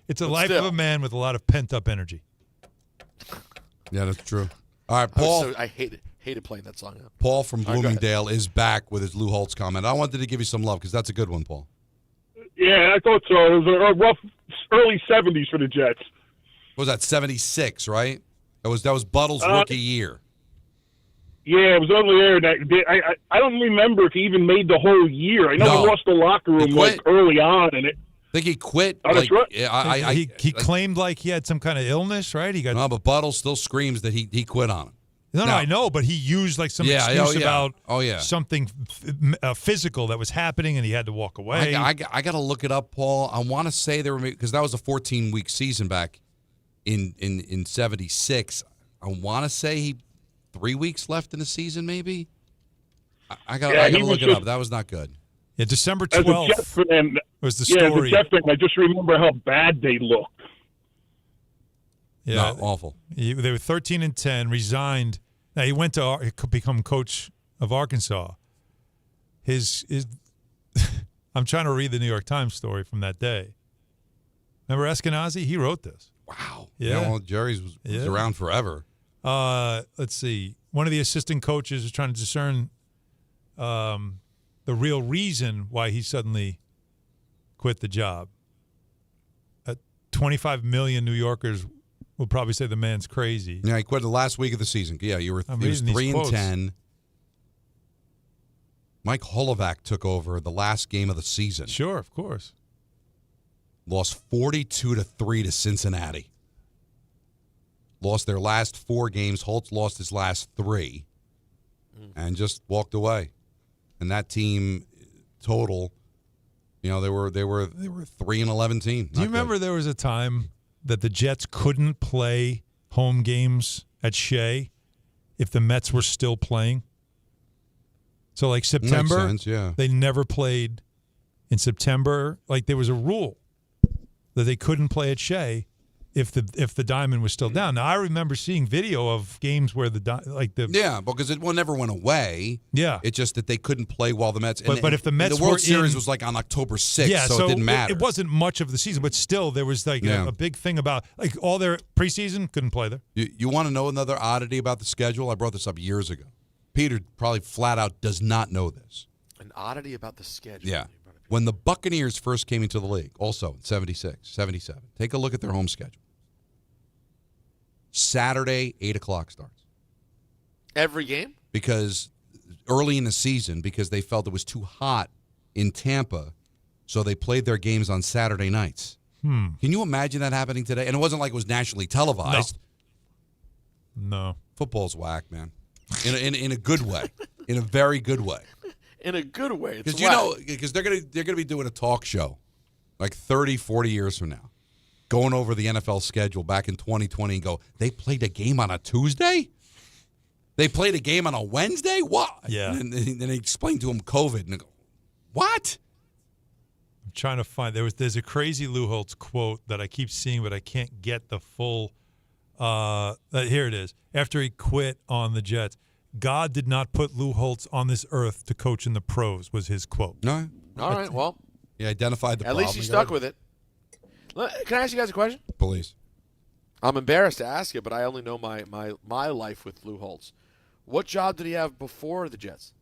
It's a life of a man with a lot of pent-up energy. Yeah, that's true. All right, Paul. I hated playing that song. Paul from Bloomingdale is back with his Lou Holtz comment. I wanted to give you some love because that's a good one, Paul. Yeah, I thought so. It was a rough early 70s for the Jets. What was that, 76, right? That was Buttle's rookie year. Yeah, it was ugly there. I don't remember if he even made the whole year. I know he lost the locker room early on, and I think he quit. Oh, that's right. He claimed like he had some kind of illness, right? No, but Buttle still screams that he quit on him. No, I know, but he used like some excuse about something physical that was happening, and he had to walk away. I got to look it up, Paul. I want to say there were, because that was a 14-week season back in 76. I want to say he 3 weeks left in the season, maybe. I got to look it up. That was not good. Yeah, December 12th was the story. Yeah, as a Jet fan, I just remember how bad they looked. Yeah, no, awful. They were 13-10. Resigned. Now he went to become coach of Arkansas. His I'm trying to read the New York Times story from that day. Remember Eskenazi? He wrote this. Wow. Yeah. Well, Jerry's was around forever. Let's see. One of the assistant coaches was trying to discern the real reason why he suddenly quit the job. 25 million New Yorkers will probably say the man's crazy. Yeah, he quit the last week of the season. Yeah, he was 3-10. Mike Holovac took over the last game of the season. Sure, of course. Lost 42-3 to Cincinnati. Lost their last 4 games. Holtz lost his last 3, and just walked away. And that team total, they were 3-11 team. Do you remember there was a time that the Jets couldn't play home games at Shea if the Mets were still playing? So like September, makes sense, yeah. They never played in September. Like there was a rule that they couldn't play at Shea if the diamond was still down. Now I remember seeing video of games where because it never went away. Yeah, it's just that they couldn't play while the Mets. But if the Mets the World Series was like on October 6th, so it didn't matter. It wasn't much of the season, but still there was like a big thing about like all their preseason couldn't play there. You want to know another oddity about the schedule? I brought this up years ago. Peter probably flat out does not know this. An oddity about the schedule. Yeah. When the Buccaneers first came into the league, also in 76, 77, take a look at their home schedule. Saturday, 8 o'clock starts. Every game? Because early in the season, because they felt it was too hot in Tampa, so they played their games on Saturday nights. Can you imagine that happening today? And it wasn't like it was nationally televised. No. Football's whack, man. In a good way. In a very good way. In a good way. Because they're gonna be doing a talk show like 30, 40 years from now, going over the NFL schedule back in 2020 and go, they played a game on a Tuesday? They played a game on a Wednesday? What? Yeah. And then they explained to him COVID and they go, what? I'm trying to find there's a crazy Lou Holtz quote that I keep seeing, but I can't get the full here it is. After he quit on the Jets, God did not put Lou Holtz on this earth to coach in the pros, was his quote. No. All right, well. He identified the problem. At least he stuck with it. Can I ask you guys a question? Please. I'm embarrassed to ask it, but I only know my life with Lou Holtz. What job did he have before the Jets?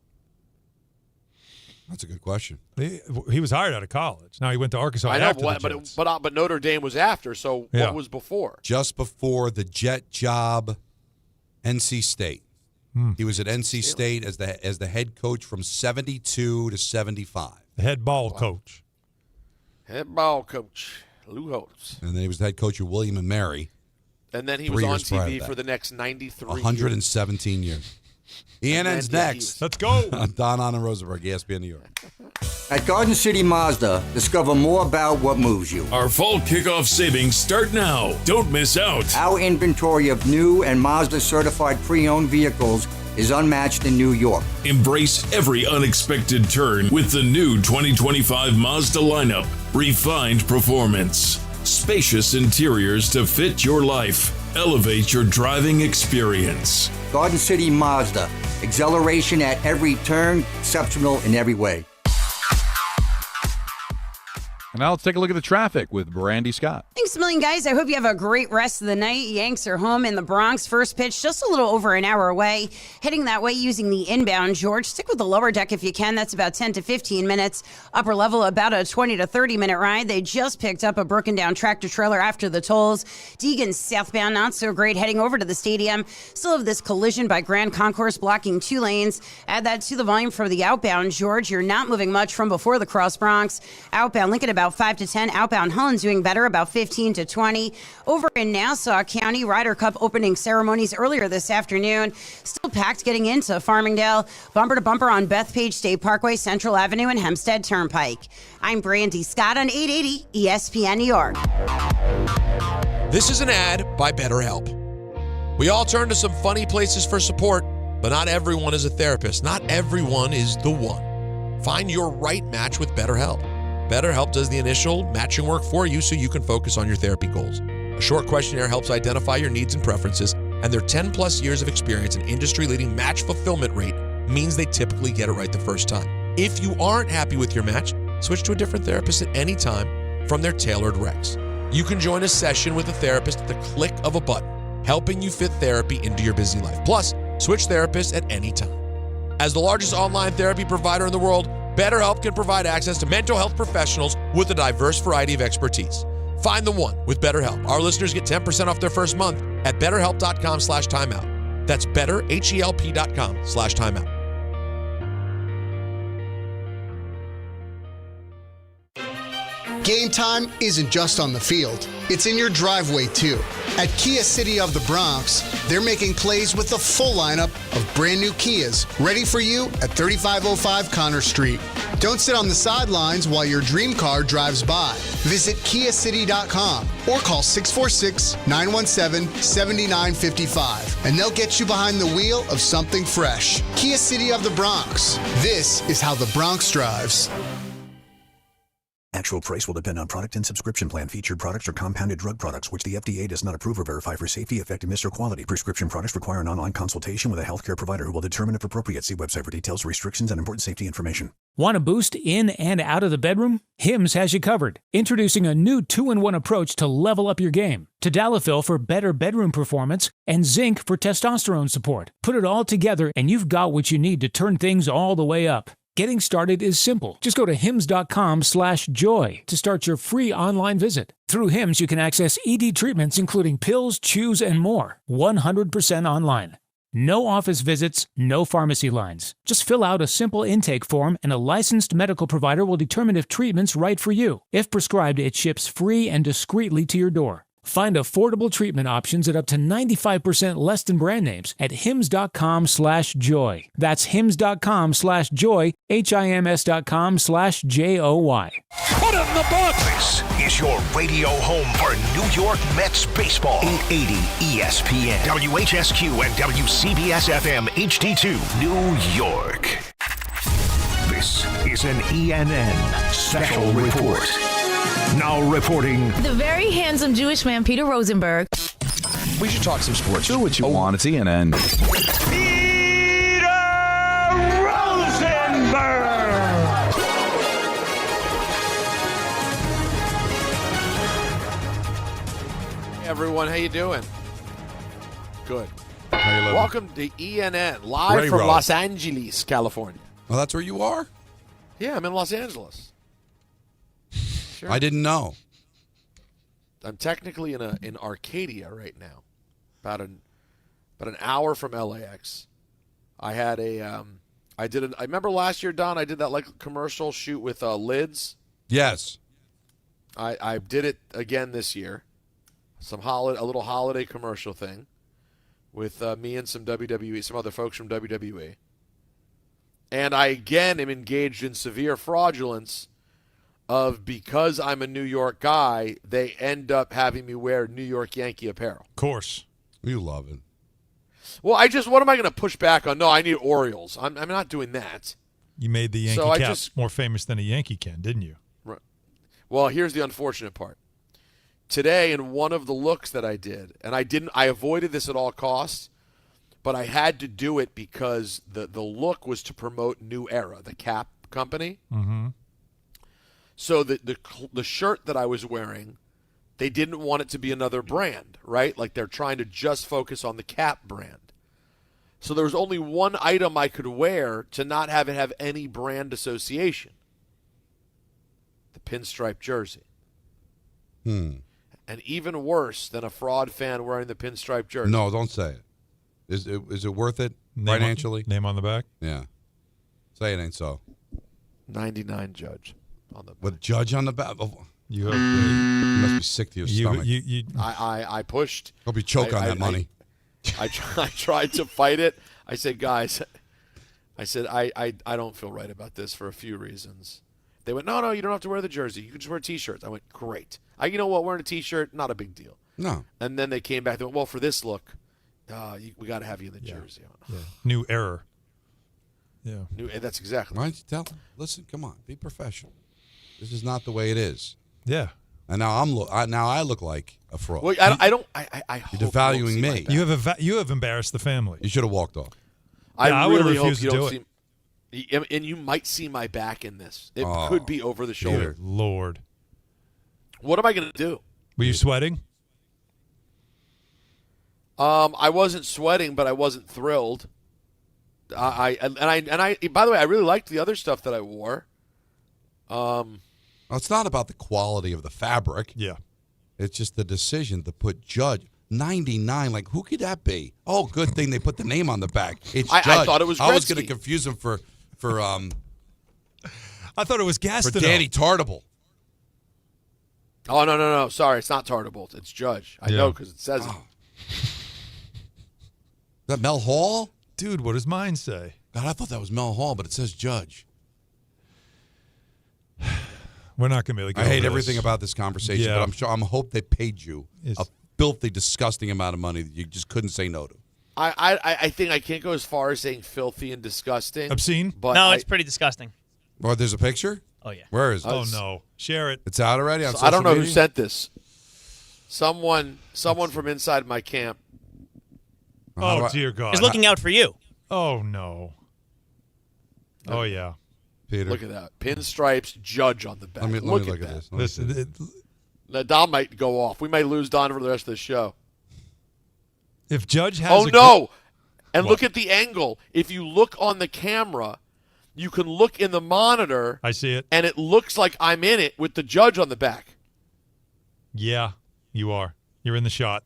That's a good question. He was hired out of college. Now he went to Arkansas after the Jets. But Notre Dame was after, so what was before? Just before the Jet job, NC State. He was at NC State as the head coach from 72 to 75. The head ball coach. Head ball coach, Lou Holtz. And then he was the head coach of William and Mary. And then he was on TV for the next 93 117 years. ENN's next. Let's go. Don Hahn and Rosenberg, ESPN New York. At Garden City Mazda, discover more about what moves you. Our fall kickoff savings start now. Don't miss out. Our inventory of new and Mazda certified pre-owned vehicles is unmatched in New York. Embrace every unexpected turn with the new 2025 Mazda lineup. Refined performance. Spacious interiors to fit your life. Elevate your driving experience. Garden City Mazda. Exhilaration at every turn, exceptional in every way. And now let's take a look at the traffic with Brandy Scott. Thanks a million, guys. I hope you have a great rest of the night. Yanks are home in the Bronx. First pitch just a little over an hour away. Heading that way using the inbound, George. Stick with the lower deck if you can. That's about 10 to 15 minutes. Upper level, about a 20 to 30-minute ride. They just picked up a broken down tractor trailer after the tolls. Deegan southbound, not so great. Heading over to the stadium. Still have this collision by Grand Concourse blocking 2 lanes. Add that to the volume for the outbound, George. You're not moving much from before the Cross Bronx. Outbound Lincoln about 5 to 10. Outbound Holland doing better, about 15 to 20. Over in Nassau County, Ryder Cup opening ceremonies earlier this afternoon. Still packed getting into Farmingdale. Bumper to bumper on Bethpage State Parkway, Central Avenue, and Hempstead Turnpike. I'm Brandy Scott on 880 ESPN New York. This is an ad by BetterHelp. We all turn to some funny places for support, but not everyone is a therapist. Not everyone is the one. Find your right match with BetterHelp. BetterHelp does the initial matching work for you so you can focus on your therapy goals. A short questionnaire helps identify your needs and preferences, and their 10-plus years of experience and industry-leading match fulfillment rate means they typically get it right the first time. If you aren't happy with your match, switch to a different therapist at any time from their tailored recs. You can join a session with a therapist at the click of a button, helping you fit therapy into your busy life. Plus, switch therapists at any time. As the largest online therapy provider in the world, BetterHelp can provide access to mental health professionals with a diverse variety of expertise. Find the one with BetterHelp. Our listeners get 10% off their first month at betterhelp.com/timeout. That's betterhelp.com/timeout. Game time isn't just on the field. It's in your driveway, too. At Kia City of the Bronx, they're making plays with the full lineup of brand new Kias ready for you at 3505 Connor Street. Don't sit on the sidelines while your dream car drives by. Visit KiaCity.com or call 646-917-7955 and they'll get you behind the wheel of something fresh. Kia City of the Bronx. This is how the Bronx drives. Actual price will depend on product and subscription plan. Featured products are compounded drug products, which the FDA does not approve or verify for safety, effectiveness, or quality. Prescription products require an online consultation with a healthcare provider who will determine if appropriate. See website for details, restrictions, and important safety information. Want a boost in and out of the bedroom? Hims has you covered. Introducing a new 2-in-1 approach to level up your game. Tadalafil for better bedroom performance and zinc for testosterone support. Put it all together and you've got what you need to turn things all the way up. Getting started is simple. Just go to hims.com/joy to start your free online visit. Through Hims, you can access ED treatments including pills, chews, and more. 100% online. No office visits, no pharmacy lines. Just fill out a simple intake form and a licensed medical provider will determine if treatment's right for you. If prescribed, it ships free and discreetly to your door. Find affordable treatment options at up to 95% less than brand names at hims.com/joy. That's hims.com/joy, HIMS.com/JOY. Put it in the box! This is your radio home for New York Mets baseball. 880 ESPN, WHSQ, and WCBS-FM HD2, New York. This is an ENN special report. Now reporting, the very handsome Jewish man, Peter Rosenberg. We should talk some sports. Do what you want. It's ENN. Peter Rosenberg! Hey everyone, how you doing? Good. How you living? Welcome to ENN, live Ray from Row. Los Angeles, California. Oh, that's where you are? Yeah, I'm in Los Angeles. Sure. I didn't know. I'm technically in Arcadia right now, about an hour from LAX. I had I remember last year, Don, I did that like commercial shoot with lids. Yes. I did it again this year. A little holiday commercial thing with me and some other folks from WWE. And I again am engaged in severe fraudulence of, because I'm a New York guy, they end up having me wear New York Yankee apparel. Of course. You love it. Well, what am I going to push back on? No, I need Orioles. I'm not doing that. You made the Yankee cap more famous than a Yankee can, didn't you? Right. Well, here's the unfortunate part. Today, in one of the looks that I did, and I avoided this at all costs, but I had to do it because the look was to promote New Era, the cap company. Mm-hmm. So the shirt that I was wearing, they didn't want it to be another brand, right? Like they're trying to just focus on the Cap brand. So there was only one item I could wear to not have it have any brand association. The pinstripe jersey. And even worse than a fraud fan wearing the pinstripe jersey. No, don't say it. Is it worth it financially? Name on the back? Yeah. Say it ain't so. 99 Judge on the back. With Judge on the back? Oh, you must be sick to your stomach. I pushed. Hope you choke on that money. I tried to fight it. I said, guys, I don't feel right about this for a few reasons. They went, no, you don't have to wear the jersey. You can just wear T-shirts. I went, great. You know what? Wearing a T-shirt, not a big deal. No. And then they came back. They went, well, for this look, we got to have you in the jersey. Yeah. New error. Yeah. That's exactly. Why don't you tell them? Listen, come on, be professional. This is not the way it is. Yeah. And now I look like a fraud. Well, I don't. You're devaluing me. You have embarrassed the family. You should have walked off. I really hope refused you to don't do see. And you might see my back in this. It could be over the shoulder. Dear Lord. What am I going to do? Were you sweating? I wasn't sweating, but I wasn't thrilled. By the way, I really liked the other stuff that I wore. It's not about the quality of the fabric. Yeah. It's just the decision to put Judge 99. Like, who could that be? Oh, good thing they put the name on the back. It's Judge. I thought it was Gretzky. I was going to confuse him for I thought it was Gastineau. For Danny Tartable. Oh, no. Sorry, it's not Tartable. It's Judge. I know because it says it. Is that Mel Hall? Dude, what does mine say? God, I thought that was Mel Hall, but it says Judge. We're not going to be able to get I hate over everything this. about this conversation, but I'm hope they paid you a filthy, disgusting amount of money that you just couldn't say no to. I think I can't go as far as saying filthy and disgusting. Obscene? But no, it's pretty disgusting. Oh, there's a picture? Oh, yeah. Where is it? Oh, no. Share it. It's out already on social I don't know media? who sent this. Someone from inside my camp. Oh, dear God. He's looking out for you. Oh, no. Oh, yeah. Peter. Look at that. Pinstripes, Judge on the back. Let me look at this. Listen, Now, Don might go off. We might lose Don for the rest of the show. if Judge has Oh, a no. And What? look at the angle. If you look on the camera, you can look in the monitor. I see it. And it looks like I'm in it with the Judge on the back. Yeah, you are. You're in the shot.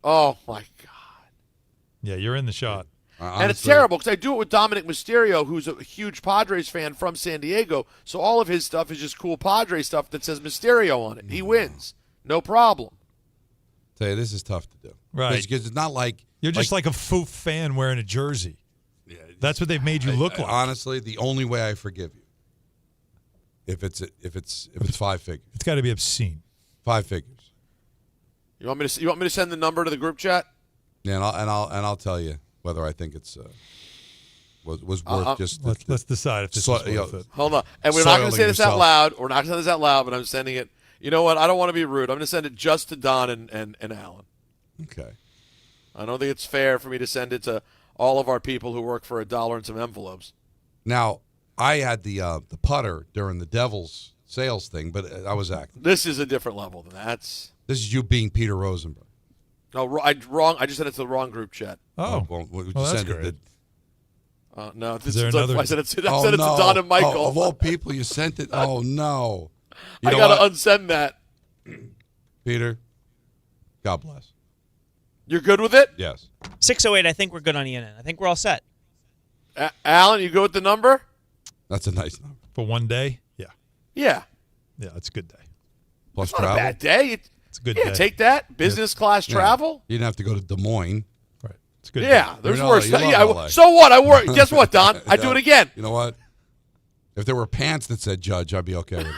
Oh, my God. Yeah, you're in the shot. And it's terrible because I do it with Dominic Mysterio, who's a huge Padres fan from San Diego. So all of his stuff is just cool Padres stuff that says Mysterio on it. He wins. No problem. Tell you, this is tough to do. Right. Because it's not like... You're just like a foof fan wearing a jersey. Yeah, that's what they've made you look like. Honestly, the only way I forgive you, if it's five figures. It's got to be obscene. 5 figures. You want me to send the number to the group chat? Yeah, and I'll tell you whether I think it's was worth just. Let's decide if this is worth it. Hold on, and we're not going to say this out loud. We're not going to say this out loud, but I'm sending it. You know what? I don't want to be rude. I'm going to send it just to Don and Alan. Okay. I don't think it's fair for me to send it to all of our people who work for $1 in some envelopes. Now, I had the putter during the Devils sales thing, but I was acting. This is a different level than that. This is you being Peter Rosenberg. No, wrong. I just sent it to the wrong group chat. Oh, well, that's great. No, Is there another? I sent it to Don and Michael. Oh, of all people, you sent it. Oh no! I gotta unsend that. Peter, God bless. You're good with it? Yes. 608. I think we're good on ENN. I think we're all set. Alan, you go with the number? That's a nice number for one day. Yeah. Yeah. Yeah, it's a good day. Plus Not travel. a bad day. It's a good day. Take that. Business class travel. You didn't have to go to Des Moines. Right. It's a good. Yeah, day. there's You're worse. not- you Yeah, love LA. so what? I work. Guess what, Don? I do it again. You know what? If there were pants that said judge, I'd be okay with it.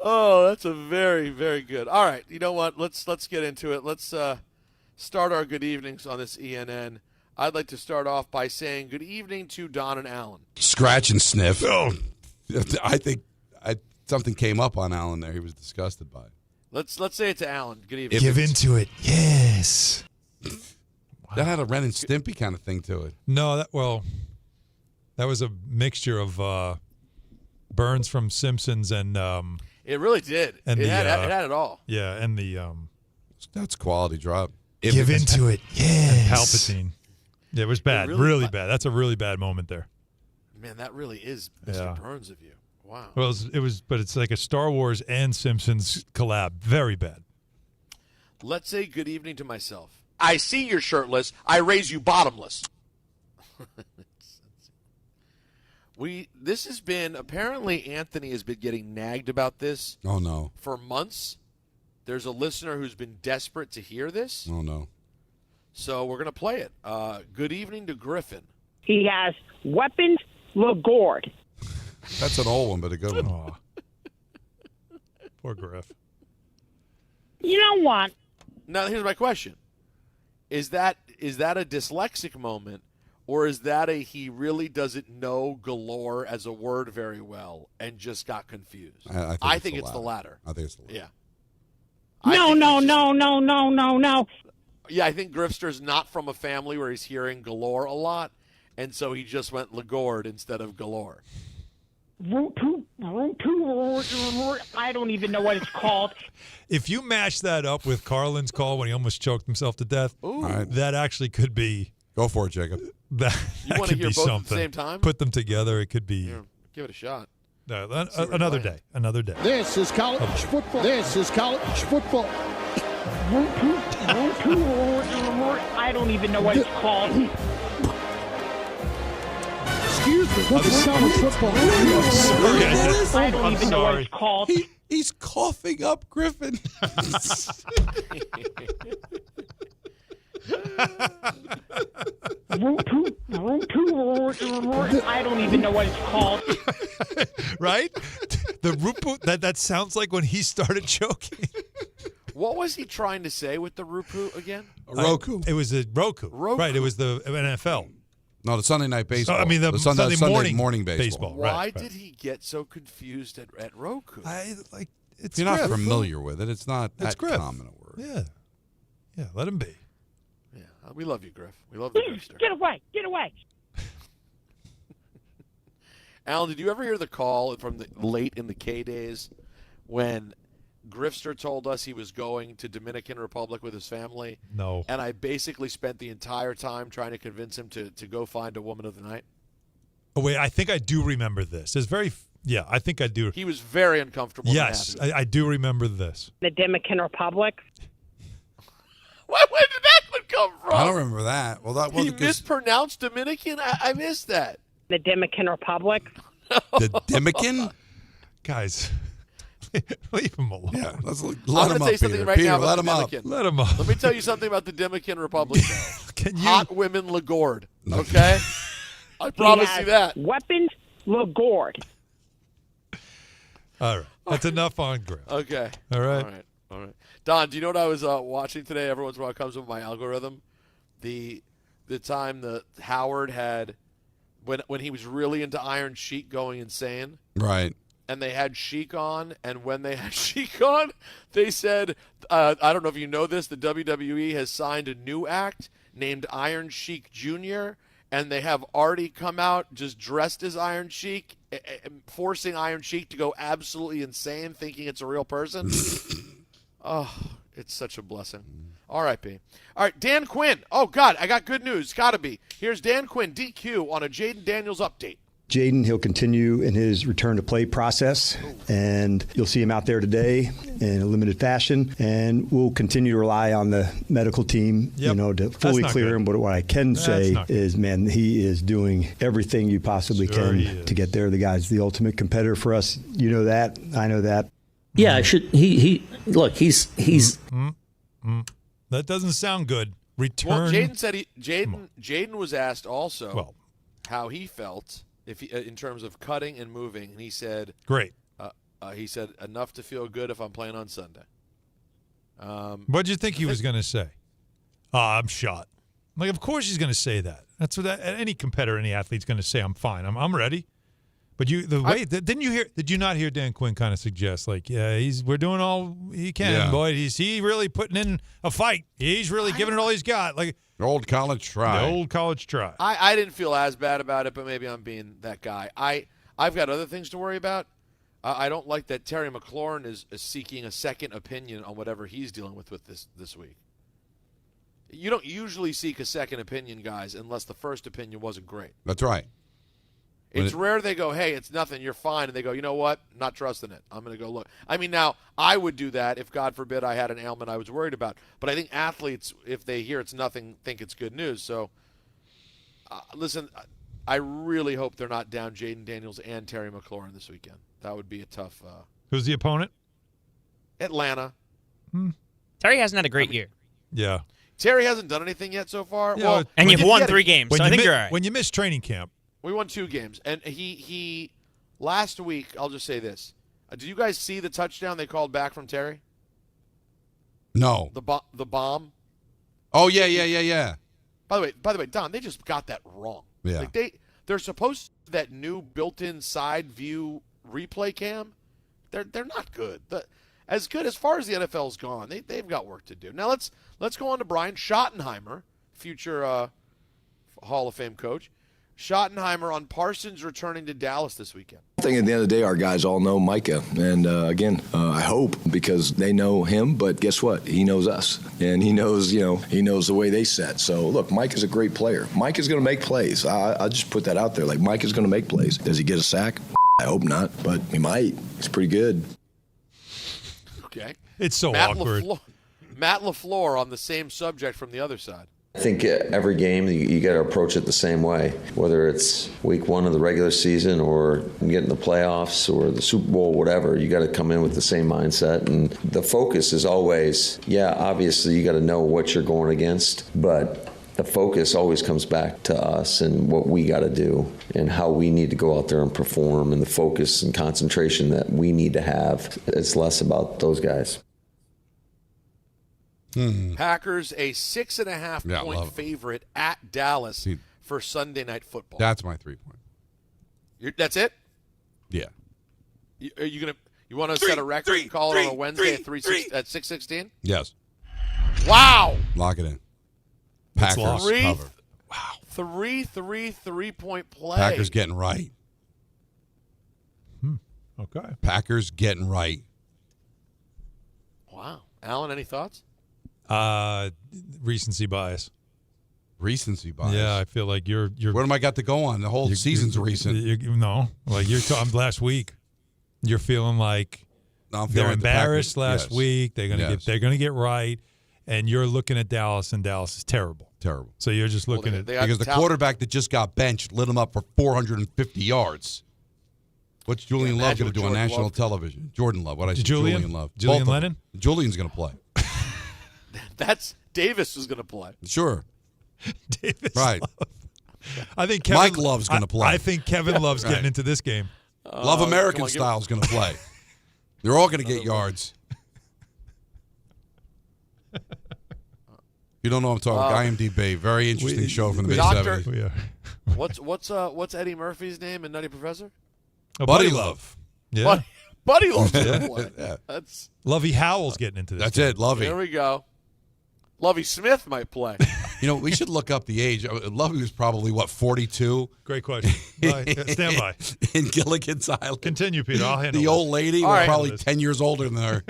Oh, that's a very, very good. All right, you know what? Let's get into it. Let's start our good evenings on this ENN. I'd like to start off by saying good evening to Don and Alan. Scratch and sniff. Oh. I think something came up on Alan there. He was disgusted by it. Let's say it to Alan. Good evening. Give into it. Yes. That had a Ren and Stimpy kind of thing to it. No, that was a mixture of Burns from Simpsons and it really did. And it had it all. Yeah, and the that's quality drop. Give into it. Yes. And Palpatine. Yeah, it was bad. Really Really bad. That's a really bad moment there. Man, that really is Mr. Burns of you. Wow. Well, but it's like a Star Wars and Simpsons collab. Very bad. Let's say good evening to myself. I see you're shirtless. I raise you bottomless. This has been, apparently Anthony has been getting nagged about this. Oh, no. For months. There's a listener who's been desperate to hear this. Oh, no. So we're going to play it. Good evening to Griffin. He has weapons LaGord. That's an old one, but a good one. Oh. Poor Griff. You know what? Now, here's my question. Is that a dyslexic moment, or is that he really doesn't know galore as a word very well and just got confused? I think it's the latter. I think it's the latter. Yeah. No. Yeah, I think Grifster's not from a family where he's hearing galore a lot, and so he just went LaGord instead of galore. I don't even know what it's called. If you mash that up with Carlin's call when he almost choked himself to death, that actually could be. Go for it, Jacob. That want to could hear be both something. at the same time? Put them together. It could be. Here, give it a shot. Another day. Another day. This is college football. This is college football. I don't even know what it's called. Excuse me. This is college football. I don't even know what it's called. He's coughing up Griffin. I don't even know what it's called. Right? The Rupu, that sounds like when he started choking. What was he trying to say with the Rupu again? A Roku. It was a Roku. Right, it was the NFL. No, the Sunday night baseball. I mean, the Sunday morning baseball. Why Right. did he get so confused at Roku? It's You're not Griff. familiar with it. It's not It's that Griff. common a word. Yeah, let him be. Yeah, we love you, Griff. We love the Grifster. Get away. Alan, did you ever hear the call from the late in the K days when Grifster told us he was going to Dominican Republic with his family? No. And I basically spent the entire time trying to convince him to go find a woman of the night. Oh, wait, I think I do remember this. It's very, I think I do. He was very uncomfortable. Yes, I do remember this. The Dominican Republic. Where did that one come from? I don't remember that. Well, that He wasn't mispronounced Dominican? I missed that. The Dominican Republic. the Dominican? Guys, leave him alone. Yeah, let's let I'm him going to up, tell you something Peter. right Peter, now let about him the up. Dominican. Let him up. Let me tell you something about the Dominican Republic. Can you? Hot women LaGord. Okay? I promise you that. Weapons LaGord. All right. That's enough on Griff. Okay. All right. All right. Don, do you know what I was watching today? Every once in a while it comes up with my algorithm. The time that Howard had when he was really into Iron Sheik going insane. Right. And they had Sheik on, and when they had Sheik on, they said, I don't know if you know this, the WWE has signed a new act named Iron Sheik Jr., and they have Artie come out just dressed as Iron Sheik, forcing Iron Sheik to go absolutely insane, thinking it's a real person. Oh, it's such a blessing. R.I.P. All right, Dan Quinn. Oh, God, I got good news. Got to be. Here's Dan Quinn, DQ, on a Jaden Daniels update. Jaden, he'll continue in his return to play process, and you'll see him out there today in a limited fashion, and we'll continue to rely on the medical team, to fully clear him. But what I can say is, man, he is doing everything you possibly can to get there. The guy's the ultimate competitor for us. You know that. I know that. Yeah, I should. Look, he's. That doesn't sound good. Return. Well, Jaden said Jaden was asked also how he felt in terms of cutting and moving, and he said, "Great." He said, "Enough to feel good if I'm playing on Sunday." What did you think he was going to say? I'm shot. Like, of course he's going to say that. That's what any competitor, any athlete's going to say. I'm fine. I'm ready. But didn't you hear? Did you not hear Dan Quinn kind of suggest, like, yeah, we're doing all he can, boy. He really putting in a fight. He's really giving it all he's got, like the old college try. The old college try. I didn't feel as bad about it, but maybe I'm being that guy. I've got other things to worry about. I don't like that Terry McLaurin is seeking a second opinion on whatever he's dealing with this week. You don't usually seek a second opinion, guys, unless the first opinion wasn't great. That's right. It's rare they go, hey, it's nothing, you're fine. And they go, you know what? Not trusting it. I'm going to go look. I mean, now, I would do that if, God forbid, I had an ailment I was worried about. But I think athletes, if they hear it's nothing, think it's good news. So, listen, I really hope they're not down Jaden Daniels and Terry McLaurin this weekend. That would be a tough. Who's the opponent? Atlanta. Terry hasn't had a great year. Yeah. Terry hasn't done anything yet so far. Yeah, well, and you've won 3 games, so I think you're all right. When you miss training camp. We won 2 games. And he last week, I'll just say this. Did you guys see the touchdown they called back from Terry? No. The bomb? Oh, yeah. By the way, Don, they just got that wrong. Yeah. Like they're supposed to have that new built-in side view replay cam. They're not good. As far as the NFL's gone, they've got work to do. Now let's go on to Brian Schottenheimer, future Hall of Fame coach. Schottenheimer on Parsons returning to Dallas this weekend. I think at the end of the day, our guys all know Micah. And again, I hope because they know him, but guess what? He knows us. And he knows the way they set. So, look, Micah's a great player. Micah's going to make plays. I'll just put that out there. Like, Micah's going to make plays. Does he get a sack? I hope not, but he might. He's pretty good. Okay. It's so awkward. Matt LaFleur on the same subject from the other side. I think every game you got to approach it the same way, whether it's week 1 of the regular season or getting the playoffs or the Super Bowl, whatever. You got to come in with the same mindset, and the focus is always, obviously you got to know what you're going against, but the focus always comes back to us and what we got to do and how we need to go out there and perform, and the focus and concentration that we need to have. It's less about those guys. Packers a 6.5 point favorite at Dallas for Sunday Night Football. That's my 3-point. That's it? Yeah. You want to set a record and call it on a Wednesday at 6:16? Yes. Wow. Lock it in. Packers cover. Wow. 3-point play. Packers getting right. Okay. Packers getting right. Wow. Alan, any thoughts? Recency bias. Recency bias. Yeah, I feel like you're. What am I got to go on? The whole season's recent. No, like you're talking last week. You're feeling like they're embarrassed last week. They're gonna get right, and you're looking at Dallas, and Dallas is terrible. Terrible. So you're just looking at because the quarterback that just got benched lit him up for 450 yards. What's Julian Love going to do on national television? Jordan Love. What I say? Julian Love. Julian Lennon. Julian's going to play. That's Davis was going to play. Sure. Davis. Right. Love. I think Mike Love's going to play. I think Kevin Love's getting into this game. Love American Style's going to play. They're all going to get yards. You don't know what I'm talking about. IMDb. Very interesting show from the mid-70s. What's Eddie Murphy's name in Nutty Professor? Buddy Love. Yeah. Buddy Love's going to play. Yeah. That's Lovey Howell's getting into this. That's game. it, Lovey. There we go. Lovey Smith might play. We should look up the age. Lovey was probably, 42? Great question. Stand by. In Gilligan's Island. Continue, Peter. I'll handle the this. old lady was probably 10 years older than her.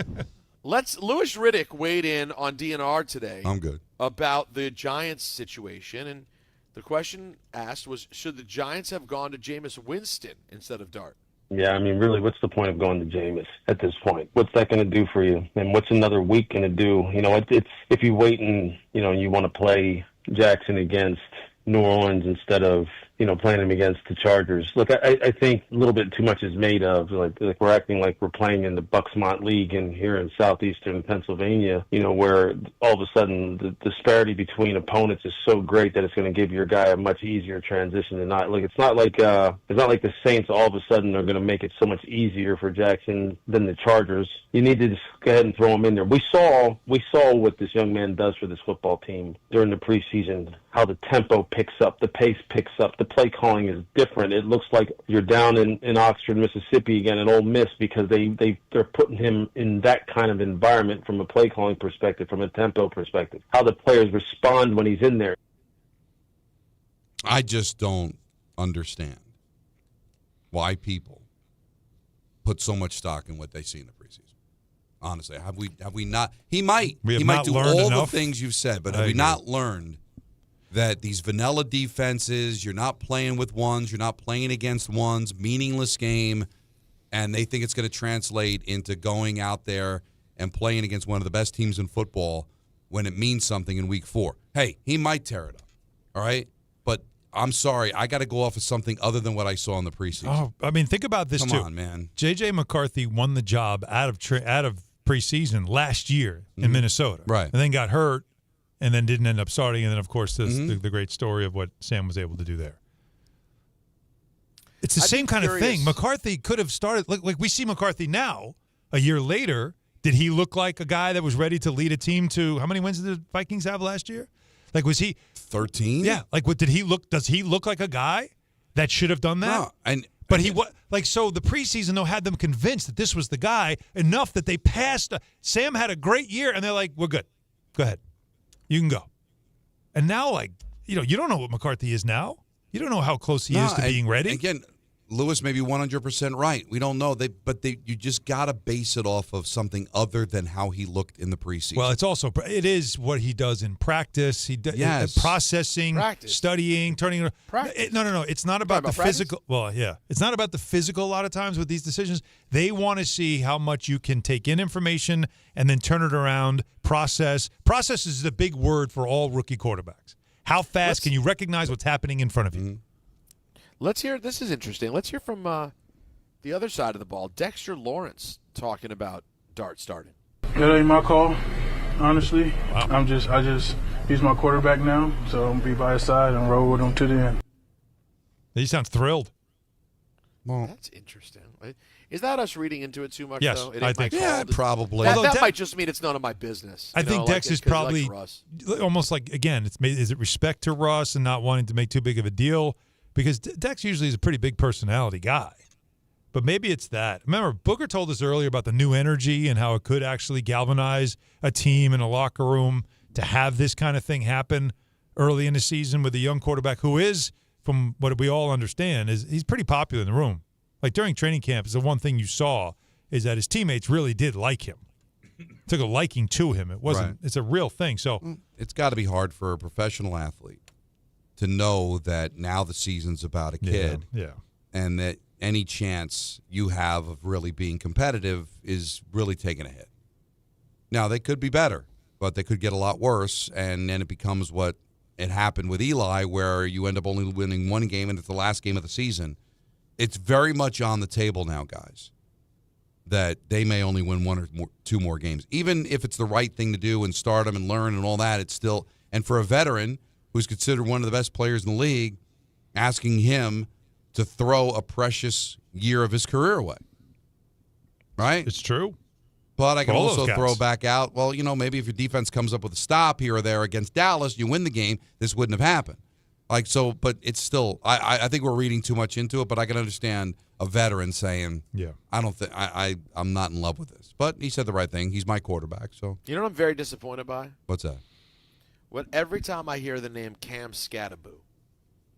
Louis Riddick weighed in on DNR today. I'm good. About the Giants situation, and the question asked was, should the Giants have gone to Jameis Winston instead of Dart? Yeah, I mean, really, what's the point of going to Jameis at this point? What's that going to do for you? And what's another week going to do? It's if you wait and, you want to play Jackson against New Orleans instead of, playing him against the Chargers. Look, I think a little bit too much is made of, like we're acting like we're playing in the Bucksmont League and here in southeastern Pennsylvania, where all of a sudden the disparity between opponents is so great that it's going to give your guy a much easier transition than not. Like, it's not like the Saints all of a sudden are going to make it so much easier for Jackson than the Chargers. You need to just go ahead and throw him in there. We saw what this young man does for this football team during the preseason, how the tempo picks up, the pace picks up, the play calling is different. It looks like you're down in Oxford, Mississippi again at Ole Miss because they're putting him in that kind of environment from a play calling perspective, from a tempo perspective, how the players respond when he's in there. I just don't understand why people put so much stock in what they see in the preseason. Honestly, have we not? He might do all the things you've said, but have we not learned that these vanilla defenses, you're not playing with ones, you're not playing against ones, meaningless game, and they think it's going to translate into going out there and playing against one of the best teams in football when it means something in week 4. Hey, he might tear it up, all right? But I'm sorry, I got to go off of something other than what I saw in the preseason. Oh, I mean, think about this, too. Come on, man. J.J. McCarthy won the job out of preseason last year in Minnesota. Right. And then got hurt. And then didn't end up starting. And then, of course, the great story of what Sam was able to do there. It's the same kind of thing. McCarthy could have started. Like we see McCarthy now, a year later. Did he look like a guy that was ready to lead a team to – how many wins did the Vikings have last year? Like, was he – 13? Yeah. Like, what did he look – does he look like a guy that should have done that? No. But he was – like, so the preseason, though, had them convinced that this was the guy enough that they passed – Sam had a great year, and they're like, we're good. Go ahead. You can go. And now, you don't know what McCarthy is now. You don't know how close he is to being ready. Again, Lewis may be 100% right. We don't know. You just got to base it off of something other than how he looked in the preseason. Well, it is what he does in practice. Processing, studying, turning. No. It's not about the physical. Well, yeah, it's not about the physical. A lot of times with these decisions, they want to see how much you can take in information and then turn it around. Process is the big word for all rookie quarterbacks. How fast can you recognize what's happening in front of you? Mm-hmm. Let's hear. This is interesting. Let's hear from the other side of the ball. Dexter Lawrence talking about Dart starting. That ain't my call, honestly. Wow. He's my quarterback now, so I'm gonna be by his side and roll with him to the end. He sounds thrilled. Well, that's interesting. Is that us reading into it too much? Yes, though? I think. Yeah, probably. That might just mean it's none of my business. I think Dex is probably almost like, again, is it respect to Russ and not wanting to make too big of a deal? Because Dex usually is a pretty big personality guy. But maybe it's that. Remember, Booger told us earlier about the new energy and how it could actually galvanize a team in a locker room to have this kind of thing happen early in the season with a young quarterback who is, from what we all understand, he's pretty popular in the room. Like during training camp, is the one thing you saw is that his teammates really did like him. Took a liking to him. It wasn't. Right. It's a real thing. So it's got to be hard for a professional athlete to know that now the season's about a kid, and that any chance you have of really being competitive is really taking a hit. Now, they could be better, but they could get a lot worse, and then it becomes what it happened with Eli, where you end up only winning one game, and it's the last game of the season. It's very much on the table now, guys, that they may only win one or two more games. Even if it's the right thing to do and start them and learn and all that, it's still – and for a veteran – who's considered one of the best players in the league, asking him to throw a precious year of his career away. Right? It's true. But I can also throw back out, well, maybe if your defense comes up with a stop here or there against Dallas, you win the game, this wouldn't have happened. But it's still, I think we're reading too much into it, but I can understand a veteran saying, I don't think, I'm not in love with this. But he said the right thing. He's my quarterback. So you know what I'm very disappointed by? What's that? Every time I hear the name Cam Scattaboo.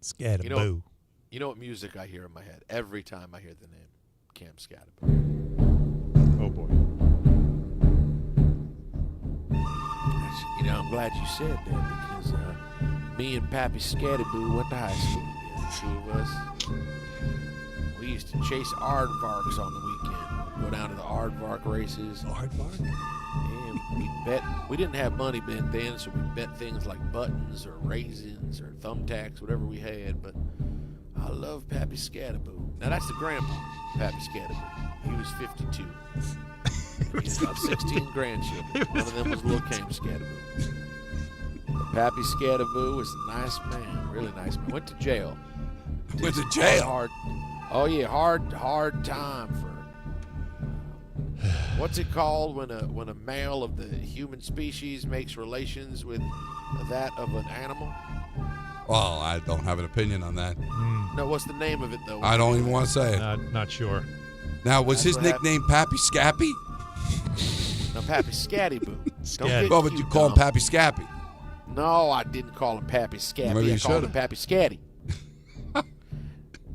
Scattaboo. You know what music I hear in my head every time I hear the name Cam Scattaboo? Oh, boy. I'm glad you said that because me and Pappy Scattaboo went to high school together, two of us. We used to chase aardvarks on the weekend. Go down to the aardvark races. Aardvark? And we bet. We didn't have money back then, so we bet things like buttons or raisins or thumbtacks, whatever we had. But I love Pappy Scattaboo. Now, that's the grandpa, Pappy Scattaboo. He was 52. He's got 16 grandchildren. One of them was little Cam Scattaboo. But Pappy Scattaboo was a nice man, really nice man. Went to jail. Went to jail? Hard time for, what's it called when a male of the human species makes relations with that of an animal? Well, I don't have an opinion on that. No, what's the name of it, though? I don't even want to say it. Not sure. Now, was his nickname Pappy Scappy? No, Pappy Scattaboo. Don't get but you call him Pappy Scappy. No, I didn't call him Pappy Scappy. Maybe I you called him should've. Pappy Scatty.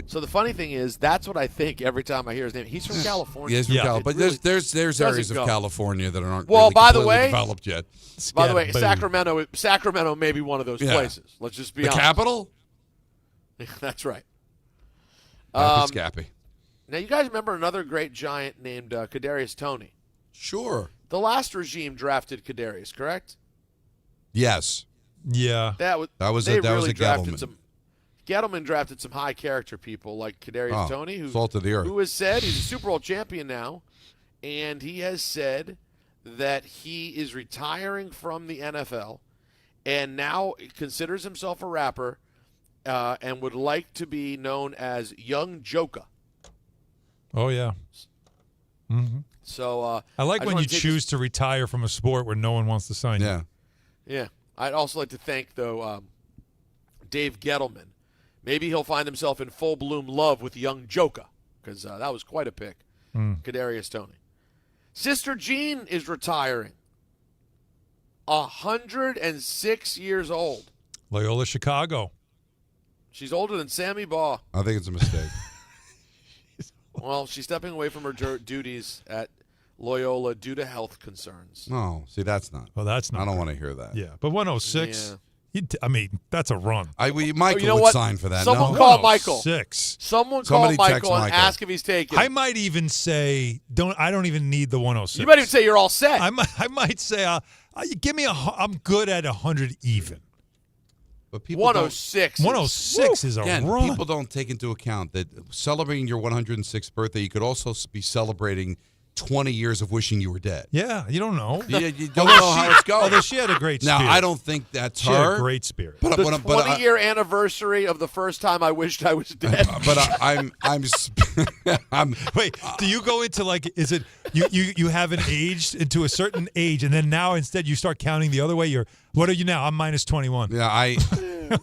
So the funny thing is, that's what I think every time I hear his name. He's from California. Yeah, he's from California. But really there's areas of California that aren't well, really by the completely way, developed yet. By the way, Sacramento may be one of those places. Let's just be honest. The capital? That's right. Pappy Scappy. Now, you guys remember another great giant named Kadarius Toney? Sure. The last regime drafted Kadarius, correct? Yes. Yeah. That was they a really drafted Gettleman. Gettleman drafted some high character people like Kadarius Toney, who salt of the earth. Who has said he's a Super Bowl champion now, and he has said that he is retiring from the NFL and now considers himself a rapper and would like to be known as Young Joker. Oh, yeah. Mm-hmm. So I like when you choose to retire from a sport where no one wants to sign you. Yeah. I'd also like to thank, though, Dave Gettleman. Maybe he'll find himself in full bloom love with Young Joker, because that was quite a pick. Kadarius Toney. Sister Jean is retiring. 106 years old. Loyola Chicago. She's older than Sammy Baugh. I think it's a mistake. Well, she's stepping away from her duties at Loyola due to health concerns. No, see, that's not. Well, that's not. I don't want to hear that. Yeah, but 106. I mean, that's a run. Michael would sign for that. Someone no? call Michael. 106. Someone Somebody call text Michael and ask if he's taking. I might even say I don't even need the 106. You might even say you're all set. I might say give me I'm good at 100 even. But people 106. 106 is a run. People don't take into account that celebrating your 106th birthday, you could also be celebrating 20 years of wishing you were dead. Yeah, you don't know. You don't know how it's going. Although she had a great spirit. Now, I don't think that's she her. She had a great spirit. But the 20-year anniversary of the first time I wished I was dead. But I'm Wait, do you go into is it you haven't aged into a certain age, and then now instead you start counting the other way? What are you now? I'm minus 21. Yeah,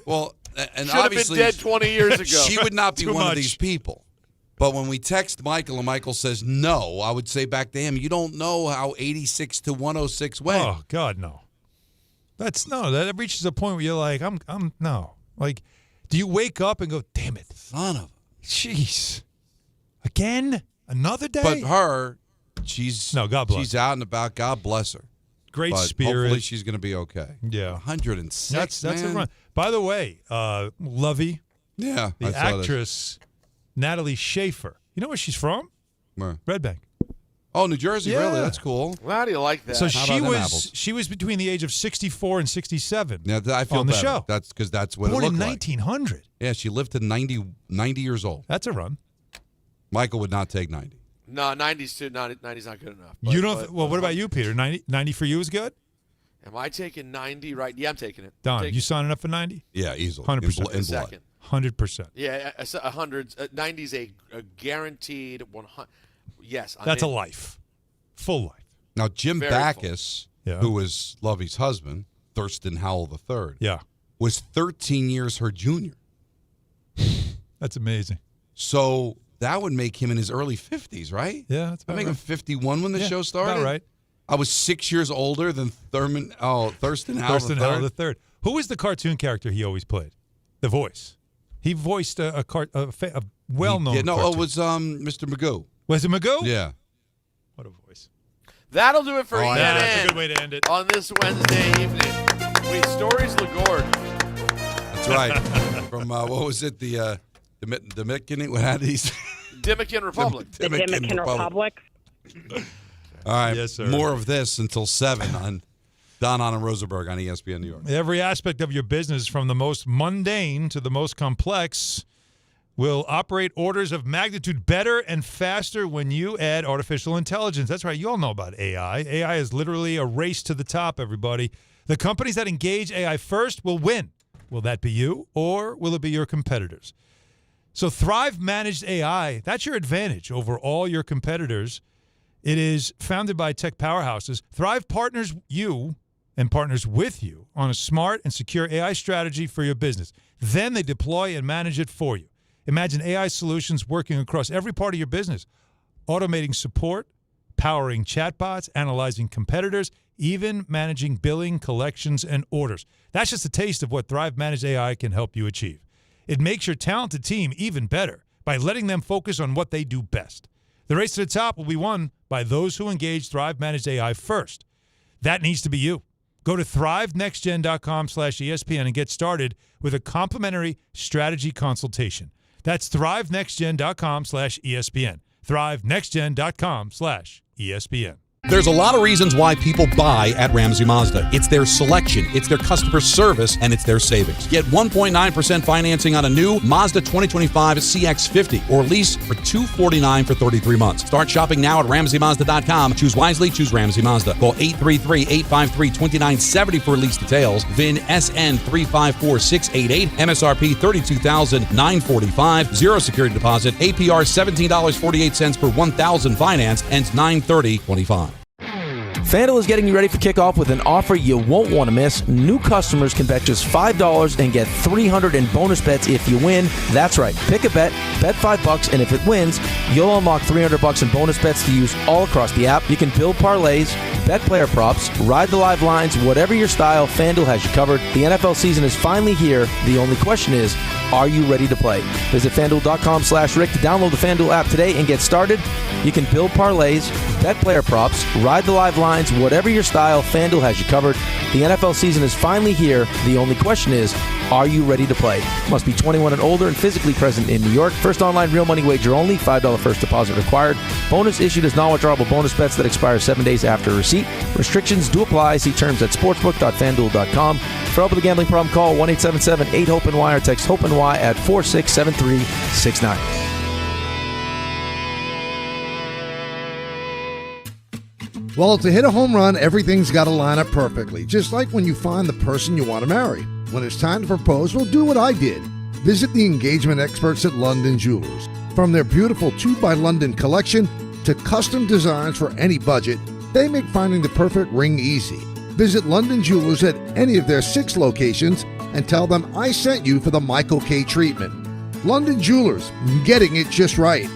well, and should have obviously been dead 20 years ago. She would not be Too one much. of these people. But when we text Michael and Michael says no, I would say back to him, you don't know how 86 to 106 went. Oh God, no. That reaches a point where you're like, I'm no. Like, do you wake up and go, damn it, son of a jeez, again, another day? But her, she's God bless. She's out and about. God bless her. Great but spirit. Hopefully, she's going to be okay. Yeah, 106. That's man. a run. By the way, Lovey, I the saw actress. Natalie Schaefer. You know where she's from? Where? Red Bank. Oh, New Jersey. Yeah. Really? That's cool. Well, how do you like that? So How she was between the age of 64 and 67. Yeah, I feel on the better. show. That's because that's what Born it looked in like. 1900. Yeah, she lived to 90 years old. That's a run. Michael would not take 90. No, 90's not good enough. You don't. Well, what about you, Peter? 90 for you is good. Am I taking 90 right? Yeah, I'm taking it. Don, you signing up for 90? Yeah, easily. 100%. In blood. 100%. Yeah, 100. 90's a guaranteed 100. Yes, that's a life, full life. Now Jim Very Backus, who was Lovey's husband, Thurston Howell III, was 13 years her junior. That's amazing. So that would make him in his early 50s, right? Yeah, that's about I make him right. 51 when the show started. About right. I was 6 years older than Thurston Howell the third. Who was the cartoon character he always played? The voice. He voiced a well-known cartoon. It was Mr. Magoo. Was it Magoo? Yeah. What a voice. That'll do it for ENN. That's a good way to end it. On this Wednesday evening. Wait, Stories Lagord. That's right. From, what was it? The Dominican, what had these? Dominican Republic. The Dominican Republic. All right. Yes, sir. More of this until 7 on Don Hahn and Rosenberg on ESPN New York. Every aspect of your business, from the most mundane to the most complex, will operate orders of magnitude better and faster when you add artificial intelligence. That's right. You all know about AI. AI is literally a race to the top, everybody. The companies that engage AI first will win. Will that be you, or will it be your competitors? So Thrive Managed AI, that's your advantage over all your competitors. It is founded by tech powerhouses. Thrive partners you and partners with you on a smart and secure AI strategy for your business. Then they deploy and manage it for you. Imagine AI solutions working across every part of your business, automating support, powering chatbots, analyzing competitors, even managing billing, collections, and orders. That's just a taste of what Thrive Managed AI can help you achieve. It makes your talented team even better by letting them focus on what they do best. The race to the top will be won by those who engage Thrive Managed AI first. That needs to be you. Go to thrivenextgen.com/ESPN and get started with a complimentary strategy consultation. That's thrivenextgen.com/ESPN. thrivenextgen.com/ESPN. There's a lot of reasons why people buy at Ramsey Mazda. It's their selection, it's their customer service, and it's their savings. Get 1.9% financing on a new Mazda 2025 CX-50 or lease for $249 for 33 months. Start shopping now at RamseyMazda.com. Choose wisely, choose Ramsey Mazda. Call 833-853-2970 for lease details. VIN SN 354688. MSRP $32,945. Zero security deposit. APR $17.48 per $1,000 finance. Ends 9/30/25. FanDuel is getting you ready for kickoff with an offer you won't want to miss. New customers can bet just $5 and get $300 in bonus bets if you win. That's right. Pick a bet $5, and if it wins, you'll unlock $300 in bonus bets to use all across the app. You can build parlays, bet player props, ride the live lines, whatever your style, FanDuel has you covered. The NFL season is finally here. The only question is, are you ready to play? Visit FanDuel.com/Rick to download the FanDuel app today and get started. You can build parlays, bet player props, ride the live lines, whatever your style, FanDuel has you covered. The NFL season is finally here. The only question is, are you ready to play? Must be 21 and older and physically present in New York. First online real money wager only. $5 first deposit required. Bonus issued as non-withdrawable bonus bets that expire 7 days after receipt. Restrictions do apply. See terms at sportsbook.fanduel.com. For help with a gambling problem, call 1-877-8-HOPE-NY or text HOPE-NY at 467369. Well, to hit a home run, everything's got to line up perfectly, just like when you find the person you want to marry. When it's time to propose, well, do what I did. Visit the engagement experts at London Jewelers. From their beautiful 2 by London collection to custom designs for any budget, they make finding the perfect ring easy. Visit London Jewelers at any of their 6 locations and tell them I sent you for the Michael K. treatment. London Jewelers, getting it just right.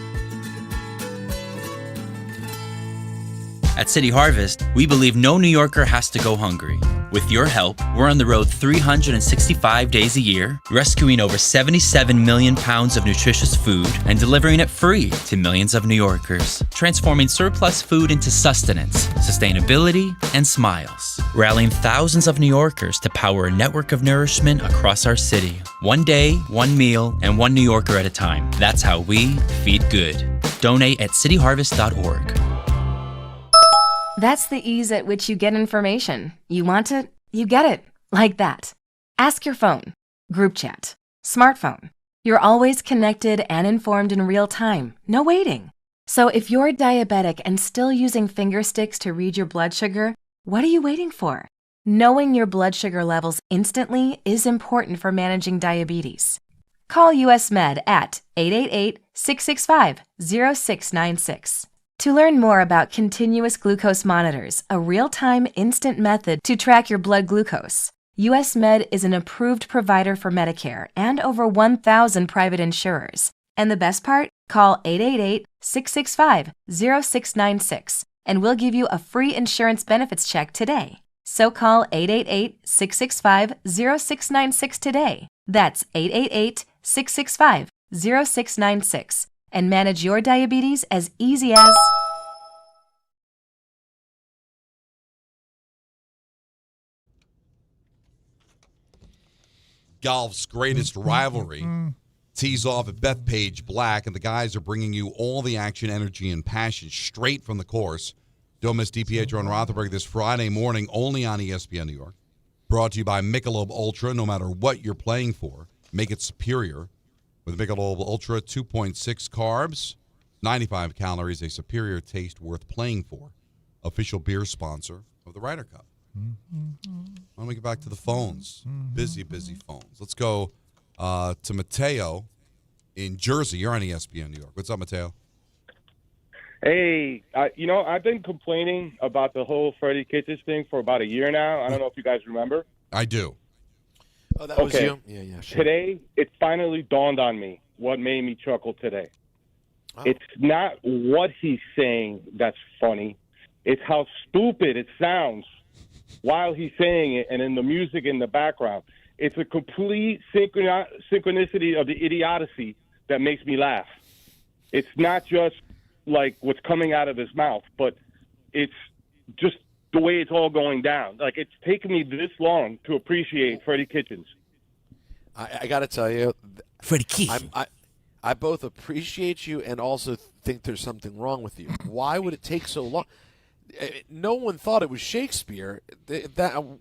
At City Harvest, we believe no New Yorker has to go hungry. With your help, we're on the road 365 days a year, rescuing over 77 million pounds of nutritious food and delivering it free to millions of New Yorkers, transforming surplus food into sustenance, sustainability, and smiles, rallying thousands of New Yorkers to power a network of nourishment across our city. One day, one meal, and one New Yorker at a time. That's how we feed good. Donate at cityharvest.org. That's the ease at which you get information. You want it, you get it. Like that. Ask your phone. Group chat. Smartphone. You're always connected and informed in real time. No waiting. So if you're diabetic and still using finger sticks to read your blood sugar, what are you waiting for? Knowing your blood sugar levels instantly is important for managing diabetes. Call US Med at 888-665-0696. To learn more about continuous glucose monitors, a real-time instant method to track your blood glucose, US Med is an approved provider for Medicare and over 1,000 private insurers. And the best part? Call 888-665-0696 and we'll give you a free insurance benefits check today. So call 888-665-0696 today. That's 888-665-0696 and manage your diabetes as easy as... Golf's greatest rivalry tees off at Bethpage Black, and the guys are bringing you all the action, energy, and passion straight from the course. Don't miss DiPietro and Rothenberg this Friday morning only on ESPN New York. Brought to you by Michelob Ultra. No matter what you're playing for, make it superior. With Michelob Ultra, 2.6 carbs, 95 calories, a superior taste worth playing for. Official beer sponsor of the Ryder Cup. Why don't we get back to the phones? Busy phones. Let's go to Mateo in Jersey. You're on ESPN New York. What's up, Mateo? Hey, I've been complaining about the whole Freddie Kitchens thing for about a year now. I don't know if you guys remember. I do. Oh, that was you? Yeah, sure. Today, it finally dawned on me what made me chuckle today. Oh. It's not what he's saying that's funny. It's how stupid it sounds while he's saying it and in the music in the background. It's a complete synchronicity of the idiocy that makes me laugh. It's not just like what's coming out of his mouth, but it's just the way it's all going down. Like, it's taken me this long to appreciate Freddie Kitchens. I got to tell you, Freddie Kitchens. I both appreciate you and also think there's something wrong with you. Why would it take so long? No one thought it was Shakespeare.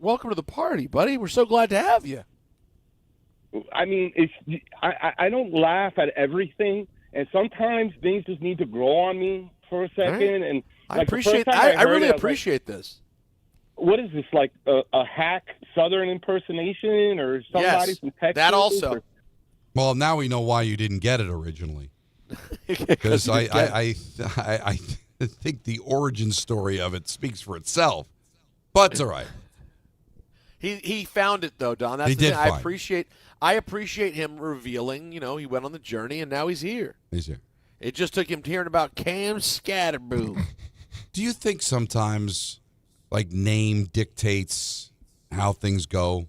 Welcome to the party, buddy. We're so glad to have you. I mean, I don't laugh at everything, and sometimes things just need to grow on me for a second. Right. And I appreciate. I really appreciate this. What is this, like a hack Southern impersonation or somebody from Texas? That also. Well, now we know why you didn't get it originally. Because I think the origin story of it speaks for itself. But it's all right. He found it though, Don. That's he the did thing. I appreciate him revealing. You know, he went on the journey and now he's here. He's here. It just took him hearing about Cam Scatterboo. Do you think sometimes, like, name dictates how things go?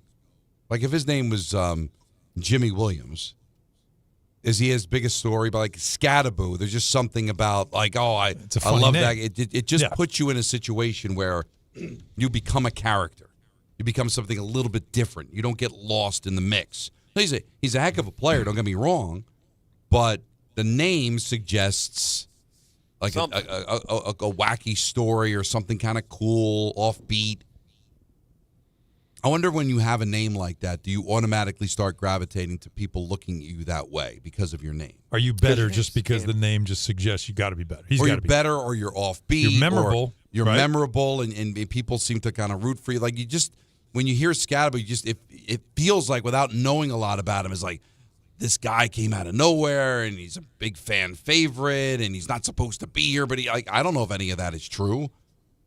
Like, if his name was Jimmy Williams, is he as big a story? But like Scatterboo, there's just something about like, I love name. That. It just puts you in a situation where you become a character. You become something a little bit different. You don't get lost in the mix. He's a heck of a player. Don't get me wrong, but the name suggests like a wacky story or something kind of cool, offbeat. I wonder when you have a name like that, do you automatically start gravitating to people looking at you that way because of your name? Are you better just because the name just suggests you got to be better? Or you're better, or you're offbeat. You're memorable. You're right? memorable, and people seem to kind of root for you. Like, you just, when you hear Scatterboo, it feels like, without knowing a lot about him, it's like, this guy came out of nowhere, and he's a big fan favorite, and he's not supposed to be here, but I don't know if any of that is true.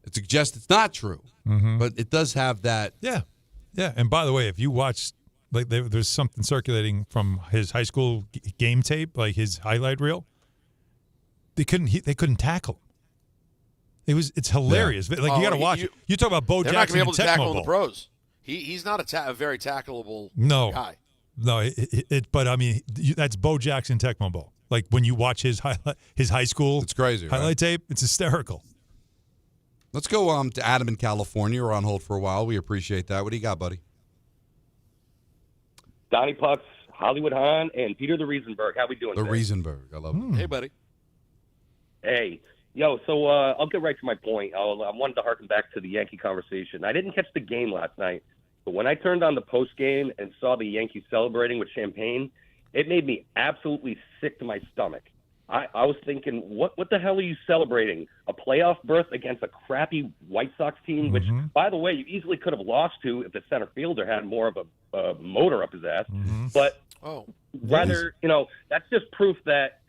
It suggests it's not true, but it does have that. Yeah. Yeah, and by the way, if you watch, like, there's something circulating from his high school game tape, like his highlight reel. They couldn't tackle him. It's hilarious. Yeah. Like, you got to watch it. You talk about Bo Jackson. They're not going to be able to tackle Bowl. the pros. He's not a very tackleable guy. No, but I mean, that's Bo Jackson Tecmo Bowl. Like, when you watch his high school, it's crazy. Highlight tape. It's hysterical. Let's go to Adam in California. We're on hold for a while. We appreciate that. What do you got, buddy? Donnie Pucks, Hollywood Hahn, and Peter the Rosenberg. How we doing today? Rosenberg. I love it. Hey, buddy. Hey. Yo, so I'll get right to my point. I wanted to harken back to the Yankee conversation. I didn't catch the game last night, but when I turned on the post game and saw the Yankees celebrating with champagne, it made me absolutely sick to my stomach. I was thinking, what the hell are you celebrating? A playoff berth against a crappy White Sox team, which, by the way, you easily could have lost to if the center fielder had more of a motor up his ass. But rather, that's just proof that,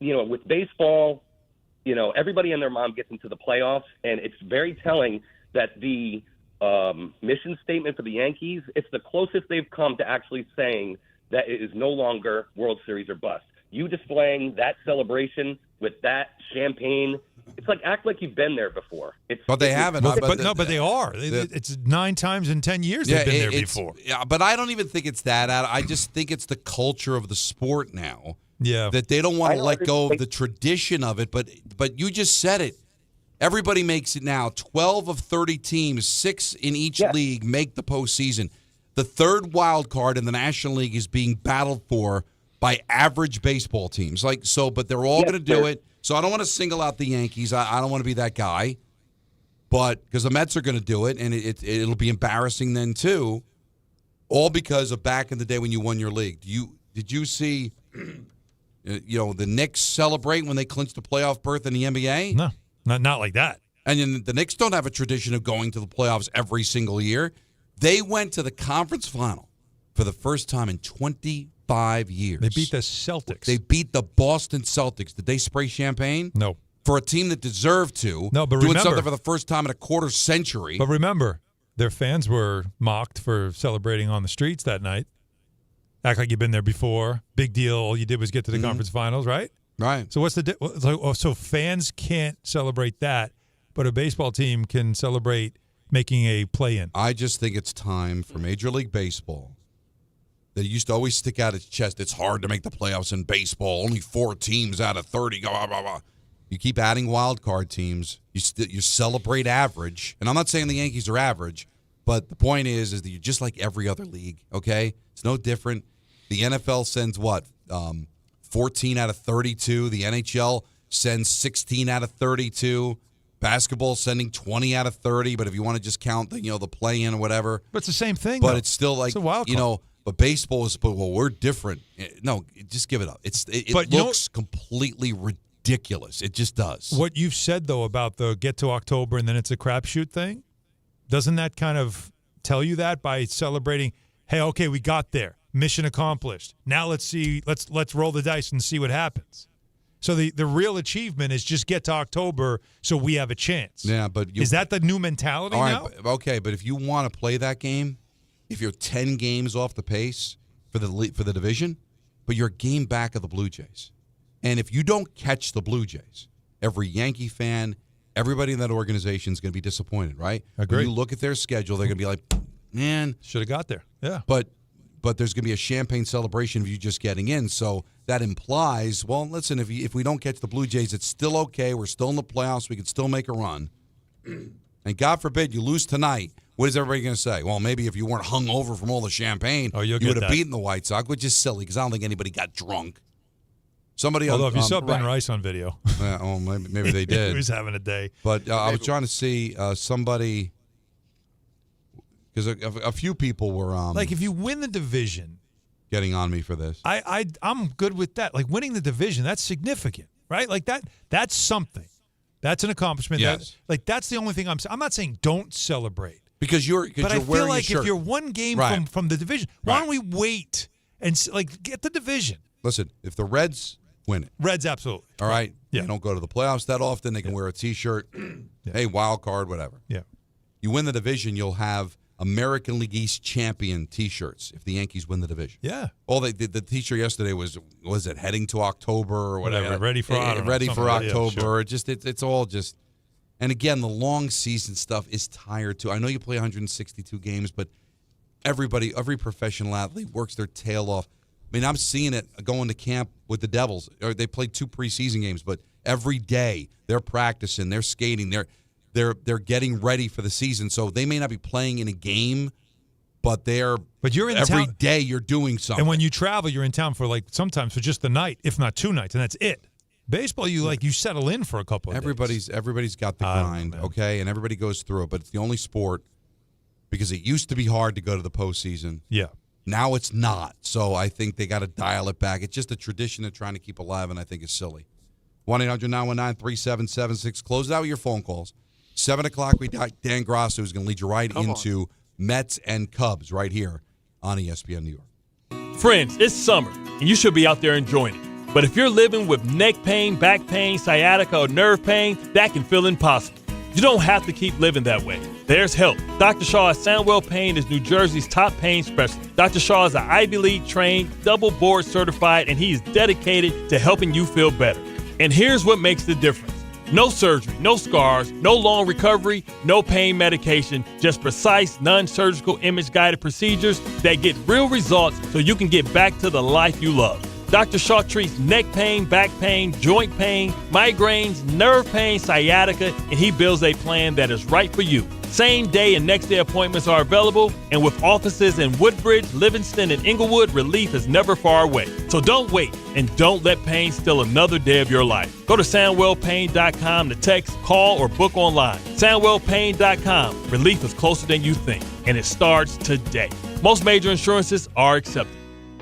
with baseball, everybody and their mom gets into the playoffs, and it's very telling that the mission statement for the Yankees, it's the closest they've come to actually saying that it is no longer World Series or bust. You displaying that celebration with that champagne, it's like act like you've been there before. But they haven't. But they are. It's 9 times in 10 years they've been there before. Yeah, but I don't even think it's that. I just think it's the culture of the sport now. Yeah. That they don't want to let go of the tradition of it. But you just said it. Everybody makes it now. 12 of 30 teams, 6 in each league, make the postseason. The third wild card in the National League is being battled for by average baseball teams. But they're all going to do it. So I don't want to single out the Yankees. I don't want to be that guy. But because the Mets are going to do it, and it'll be embarrassing then too. All because of back in the day when you won your league. Did you see the Knicks celebrate when they clinched a playoff berth in the NBA? No. Not like that. And then the Knicks don't have a tradition of going to the playoffs every single year. They went to the conference final for the first time in 25 years. They beat the Celtics. They beat the Boston Celtics. Did they spray champagne? No. For a team that deserved to. No, but doing remember, something for the first time in a quarter century. But remember, their fans were mocked for celebrating on the streets that night. Act like you've been there before. Big deal. All you did was get to the conference finals, right? Right. So what's the so fans can't celebrate that, but a baseball team can celebrate making a play-in. I just think it's time for Major League Baseball. That used to always stick out its chest. It's hard to make the playoffs in baseball. Only 4 teams out of 30. Blah, blah, blah. You keep adding wild card teams. You celebrate average. And I'm not saying the Yankees are average, but the point is that you're just like every other league, okay? It's no different. The NFL sends what? 14 out of 32. The NHL sends 16 out of 32. Basketball sending 20 out of 30. But if you want to just count the play-in or whatever. But it's the same thing, But though. it's still like, it's a wild card. But baseball is, we're different. No, just give it up. It looks completely ridiculous. It just does. What you've said, though, about the get to October and then it's a crapshoot thing, doesn't that kind of tell you that by celebrating, hey, okay, we got there. Mission accomplished. Now let's roll the dice and see what happens. So the real achievement is just get to October so we have a chance. Yeah, but is that the new mentality now? Okay, but if you want to play that game, if you're 10 games off the pace for the division, but you're a game back of the Blue Jays, and if you don't catch the Blue Jays, every Yankee fan, everybody in that organization is going to be disappointed, right? Agreed. When you look at their schedule, they're going to be like, man, should have got there. Yeah, but there's going to be a champagne celebration of you just getting in. So that implies, well, listen, if we don't catch the Blue Jays, it's still okay. We're still in the playoffs. We can still make a run. And God forbid you lose tonight. What is everybody going to say? Well, maybe if you weren't hung over from all the champagne, you would have beaten the White Sox, which is silly because I don't think anybody got drunk. Although if you saw Ben Rice on video. Maybe they did. He was having a day. But I was trying to see somebody – because a few people were like if you win the division, getting on me for this. I'm good with that. Like winning the division, that's significant, right? Like that's something. That's an accomplishment. Yes. That's the only thing I'm not saying don't celebrate. Because you're but I wearing feel like a shirt. if you're one game from the division, why don't we wait and get the division? Listen, if the Reds win it. Reds, absolutely. All right. Yeah. They don't go to the playoffs that often. They can wear a T-shirt. Hey, wild card, whatever. Yeah. You win the division, you'll have American League East champion T-shirts if the Yankees win the division. Yeah. All the T-shirt yesterday was it heading to October or whatever? Ready for October. Ready for October. Yeah, sure. It's all just. And again, the long season stuff is tired too. I know you play 162 games, but every professional athlete works their tail off. I mean, I'm seeing it going to camp with the Devils. They played 2 preseason games, but every day they're practicing, they're skating, they're getting ready for the season. So they may not be playing in a game, but you're in every town. day you're doing something. And when you travel, you're in town for sometimes for just the night, if not 2 nights, and that's it. Baseball, you settle in for a couple of days. Everybody's got the grind, okay, and everybody goes through it. But it's the only sport because it used to be hard to go to the postseason. Yeah. Now it's not. So I think they got to dial it back. It's just a tradition they're trying to keep alive, and I think it's silly. 1-800-919-3776. Close it out with your phone calls. 7 o'clock, we got Dan Grasso, who's going to lead you right into Mets and Cubs right here on ESPN New York. Friends, it's summer, and you should be out there enjoying it. But if you're living with neck pain, back pain, sciatica, or nerve pain, that can feel impossible. You don't have to keep living that way. There's help. Dr. Shaw at Sandwell Pain is New Jersey's top pain specialist. Dr. Shaw is an Ivy League trained, double board certified, and he is dedicated to helping you feel better. And here's what makes the difference. No surgery, no scars, no long recovery, no pain medication, just precise, non-surgical image-guided procedures that get real results so you can get back to the life you love. Dr. Shaw treats neck pain, back pain, joint pain, migraines, nerve pain, sciatica, and he builds a plan that is right for you. Same day and next day appointments are available, and with offices in Woodbridge, Livingston, and Inglewood, relief is never far away. So don't wait, and don't let pain steal another day of your life. Go to SoundwellPain.com to text, call, or book online. SoundwellPain.com. Relief is closer than you think, and it starts today. Most major insurances are accepted.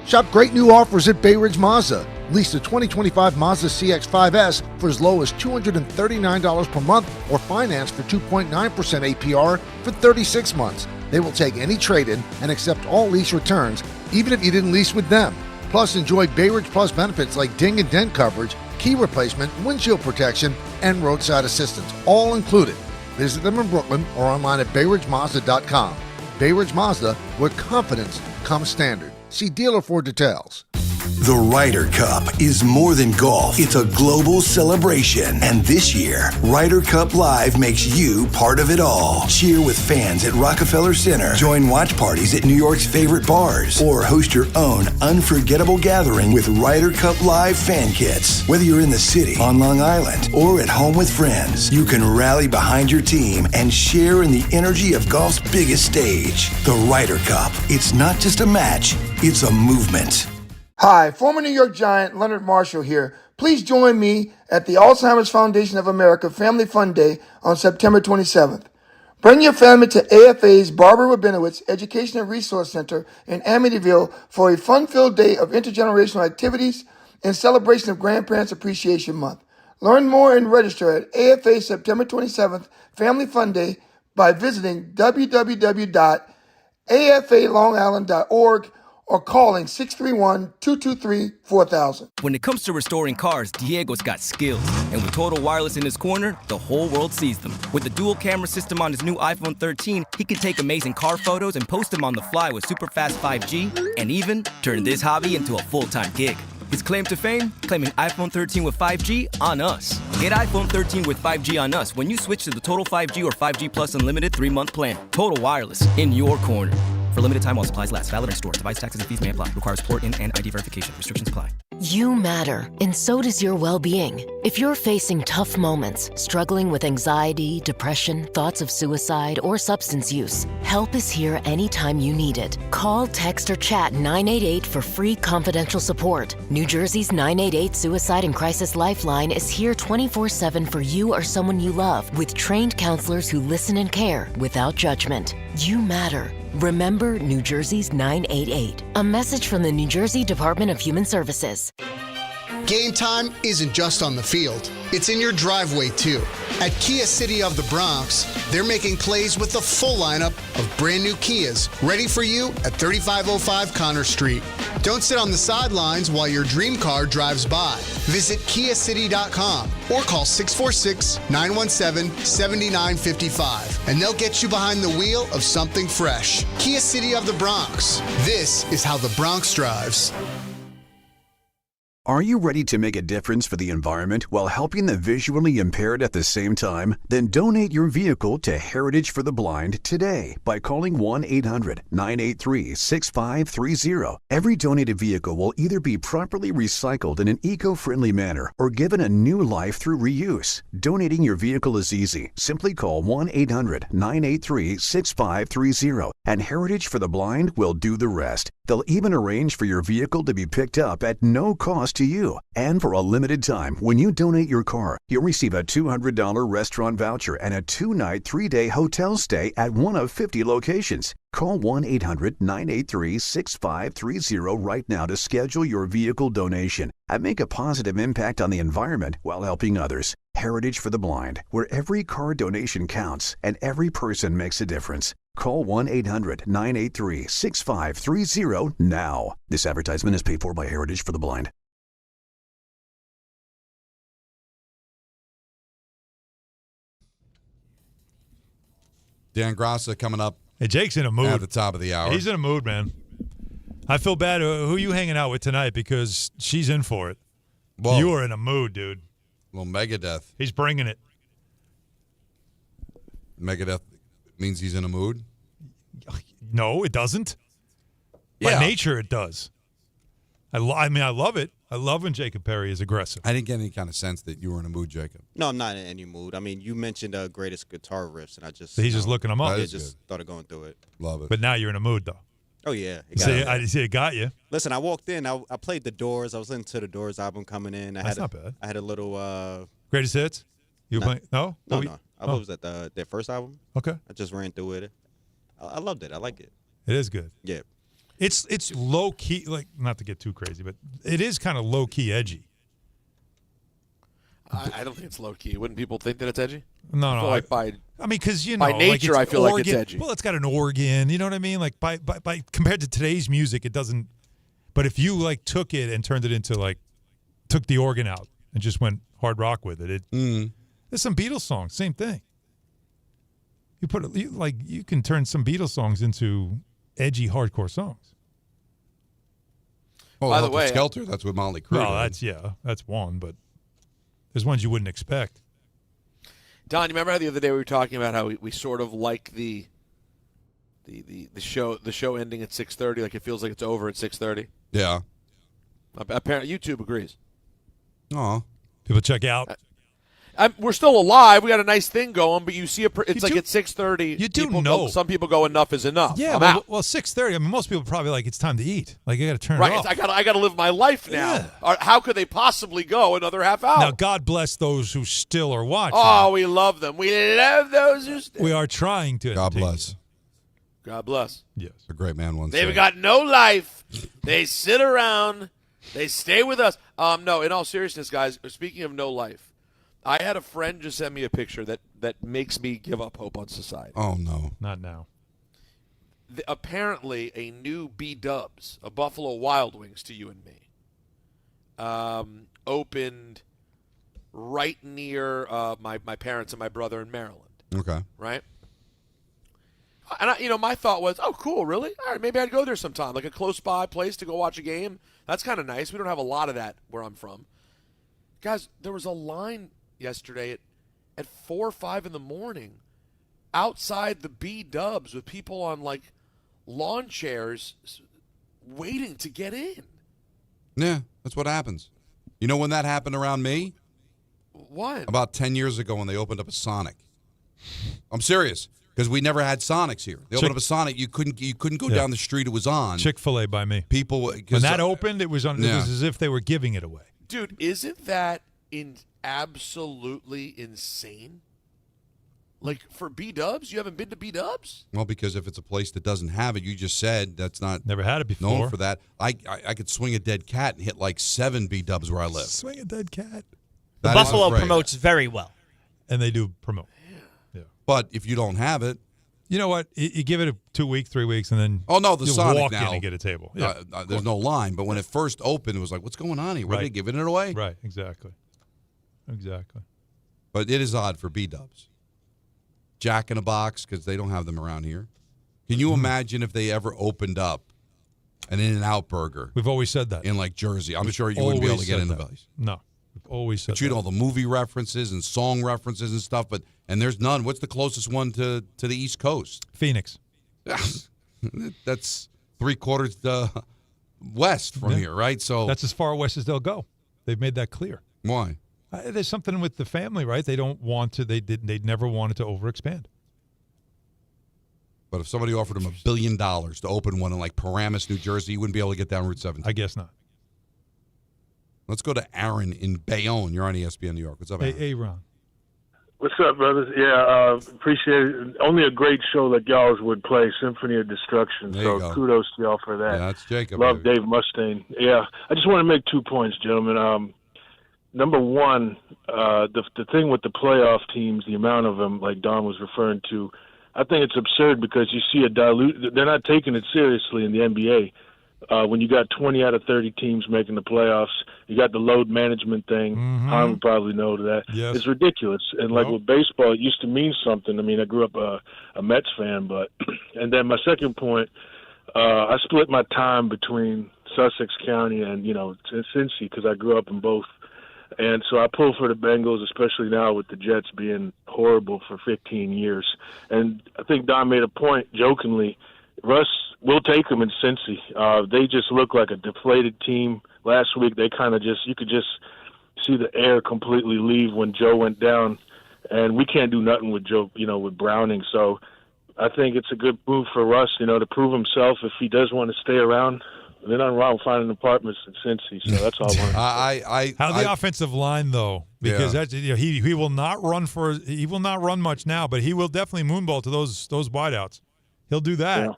Shop great new offers at Bay Ridge Mazda. Lease the 2025 Mazda CX-5S for as low as $239 per month or finance for 2.9% APR for 36 months. They will take any trade-in and accept all lease returns, even if you didn't lease with them. Plus, enjoy Bay Ridge Plus benefits like ding and dent coverage, key replacement, windshield protection, and roadside assistance, all included. Visit them in Brooklyn or online at BayRidgeMazda.com. Bay Ridge Mazda, where confidence comes standard. See dealer for details. The Ryder Cup is more than golf. It's a global celebration. And this year, Ryder Cup Live makes you part of it all. Cheer with fans at Rockefeller Center. Join watch parties at New York's favorite bars. Or host your own unforgettable gathering with Ryder Cup Live fan kits. Whether you're in the city, on Long Island, or at home with friends, you can rally behind your team and share in the energy of golf's biggest stage. The Ryder Cup. It's not just a match, it's a movement. Hi, former New York Giant Leonard Marshall here. Please join me at the Alzheimer's Foundation of America Family Fun Day on September 27th. Bring your family to AFA's Barbara Rabinowitz Education and Resource Center in Amityville for a fun-filled day of intergenerational activities in celebration of Grandparents Appreciation Month. Learn more and register at AFA September 27th Family Fun Day by visiting www.afalongisland.org or calling 631-223-4000. When it comes to restoring cars, Diego's got skills. And with Total Wireless in his corner, the whole world sees them. With the dual camera system on his new iPhone 13, he can take amazing car photos and post them on the fly with super fast 5G, and even turn this hobby into a full-time gig. His claim to fame? Claiming iPhone 13 with 5G on us. Get iPhone 13 with 5G on us when you switch to the Total 5G or 5G Plus Unlimited 3-month plan. Total Wireless, in your corner. For limited time while supplies last. Valid in store. Device taxes and fees may apply. Requires port in and ID verification. Restrictions apply. You matter, and so does your well-being. If you're facing tough moments, struggling with anxiety, depression, thoughts of suicide, or substance use, help is here anytime you need it. Call, text, or chat 988 for free confidential support. New Jersey's 988 Suicide and Crisis Lifeline is here 24/7 for you or someone you love, with trained counselors who listen and care without judgment. You matter. Remember New Jersey's 988. A message from the New Jersey Department of Human Services. Game time isn't just on the field. It's in your driveway, too. At Kia City of the Bronx, they're making plays with the full lineup of brand new Kias ready for you at 3505 Connor Street. Don't sit on the sidelines while your dream car drives by. Visit KiaCity.com or call 646-917-7955 and they'll get you behind the wheel of something fresh. Kia City of the Bronx. This is how the Bronx drives. Are you ready to make a difference for the environment while helping the visually impaired at the same time? Then donate your vehicle to Heritage for the Blind today by calling 1-800-983-6530. Every donated vehicle will either be properly recycled in an eco-friendly manner or given a new life through reuse. Donating your vehicle is easy. Simply call 1-800-983-6530 and Heritage for the Blind will do the rest. They'll even arrange for your vehicle to be picked up at no cost to you. And for a limited time, when you donate your car, you'll receive a $200 restaurant voucher and a 2-night, 3-day hotel stay at one of 50 locations. Call 1-800-983-6530 right now to schedule your vehicle donation and make a positive impact on the environment while helping others. Heritage for the Blind, where every car donation counts and every person makes a difference. Call 1-800-983-6530 now. This advertisement is paid for by Heritage for the Blind. Dan Grassa coming up. Hey, Jake's in a mood. At the top of the hour. He's in a mood, man. I feel bad. Who are you hanging out with tonight? Because she's in for it. Well, you are in a mood, dude. little Megadeth. He's bringing it. Megadeth means he's in a mood? No, it doesn't. Yeah. By nature, it does. I love it. I love when Jacob Perry is aggressive. I didn't get any kind of sense that you were in a mood, Jacob. No, I'm not in any mood. I mean, you mentioned greatest guitar riffs, and I just He's just looking them up. I just started going through it. Love it. But now you're in a mood, though. Oh yeah, I see it got you. Listen, I walked in. I played the Doors. I was into the Doors album coming in. That's not bad. I had a little greatest hits. You playing? No, no. I was at their first album. Okay. I just ran through it. I loved it. I like it. It is good. Yeah. It's low key, like not to get too crazy, but it is kind of low key edgy. I don't think it's low key. Wouldn't people think that it's edgy? No, I feel like because by nature, I feel like it's edgy. Well, it's got an organ. You know what I mean? Like by compared to today's music, it doesn't. But if you like took it and turned it into took the organ out and just went hard rock with it, there's some Beatles songs, same thing. You can turn some Beatles songs into edgy hardcore songs. Oh, by the way, Skelter, that's with Motley Crue. No, that's one, but there's ones you wouldn't expect. Don, you remember how the other day we were talking about how we sort of like the show ending at 6:30, like it feels like it's over at 6:30? Yeah. Apparently, YouTube agrees. Oh, people check out. We're still alive. We got a nice thing going, but you see it's like at 6:30. You do know. Some people go, enough is enough. Yeah, I'm out. Well, 6:30. I mean, most people probably it's time to eat. Like, you got to turn Right. it off. I got to live my life now. Yeah. How could they possibly go another half hour? Now, God bless those who still are watching. Oh, we love them. We love those who still. We are trying to. God bless. God bless. Yes. A great man once They've said. got no life. They sit around. They stay with us. No, in all seriousness, guys, speaking of no life, I had a friend just send me a picture that makes me give up hope on society. Oh, no. Not now. Apparently, a new B-Dubs, a Buffalo Wild Wings to you and me, opened right near my parents and my brother in Maryland. Okay. Right? And, my thought was, oh, cool, really? All right, maybe I'd go there sometime, like a close-by place to go watch a game. That's kind of nice. We don't have a lot of that where I'm from. Guys, there was a line yesterday at 4 or 5 in the morning outside the B-Dubs with people on, lawn chairs waiting to get in. Yeah, that's what happens. You know when that happened around me? What? About 10 years ago when they opened up a Sonic. I'm serious. Because we never had Sonics here. They opened up a Sonic. You couldn't go down the street it was on. Chick-fil-A by me. People when that opened, it was It was as if they were giving it away. Dude, isn't that absolutely insane? Like for B-Dubs, you haven't been to B-Dubs? Well, because if it's a place that doesn't have it, you just said that's not never had it before. Known for that. I could swing a dead cat and hit 7 B-Dubs where I live. Swing a dead cat. The Buffalo promotes very well, and they do promote. But if you don't have it, you know what? You give it 2 weeks, 3 weeks, and then the Sonic walk now in and get a table. Yeah. There's no line. But when it first opened, it was like, what's going on here? What, are they giving it away? Right, exactly. But it is odd for B-Dubs. Jack in a Box, because they don't have them around here. Can you imagine if they ever opened up an In-N-Out burger? We've always said that. In Jersey. I'm sure you wouldn't be able to get in the place. No. We've always said that. You know, the movie references and song references and stuff, and there's none. What's the closest one to the East Coast? Phoenix. That's 3/4 west from here, right? So that's as far west as they'll go. They've made that clear. Why? There's something with the family, right? They don't want to. They never wanted to overexpand. But if somebody offered them $1 billion to open one in Paramus, New Jersey, you wouldn't be able to get down Route 17. I guess not. Let's go to Aaron in Bayonne. You're on ESPN New York. What's up, Aaron? Hey, Ron. What's up, brothers? Yeah, appreciate it. Only a great show like y'all's would play, Symphony of Destruction. There So you go. kudos to y'all for that. Yeah, that's Jacob. Love baby. Dave Mustaine. Yeah, I just want to make 2 points, gentlemen. Number one, the thing with the playoff teams, the amount of them, like Don was referring to, I think it's absurd because you see they're not taking it seriously in the NBA. When you got 20 out of 30 teams making the playoffs, you got the load management thing. Hahn would probably know that. Yes. It's ridiculous. And with baseball, it used to mean something. I mean, I grew up a Mets fan, but and then my second point, I split my time between Sussex County and Cincy because I grew up in both And so I pull for the Bengals, especially now with the Jets being horrible for 15 years. And I think Don made a point jokingly. Russ will take them in Cincy. They just look like a deflated team. Last week, they kind of you could just see the air completely leave when Joe went down. And we can't do nothing with Joe, with Browning. So I think it's a good move for Russ, to prove himself if he does want to stay around. There's nothing wrong with finding apartments in Cincy, so that's all I want. How the offensive line though, because that's, he will not run much now, but he will definitely moonball to those wideouts. He'll do that,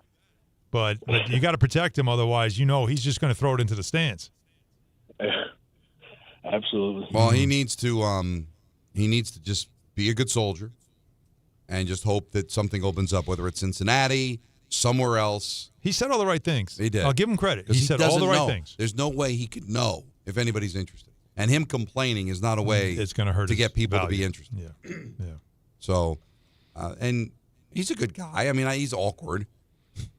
but you got to protect him, otherwise, he's just going to throw it into the stands. Absolutely. Well, he needs to just be a good soldier, and just hope that something opens up, whether it's Cincinnati, somewhere else. He said all the right things. He did. I'll give him credit. He said all the right things. There's no way he could know if anybody's interested. And him complaining is not a way it's going to hurt to get people value. to be interested. Yeah. So, and he's a good guy. I mean, he's awkward,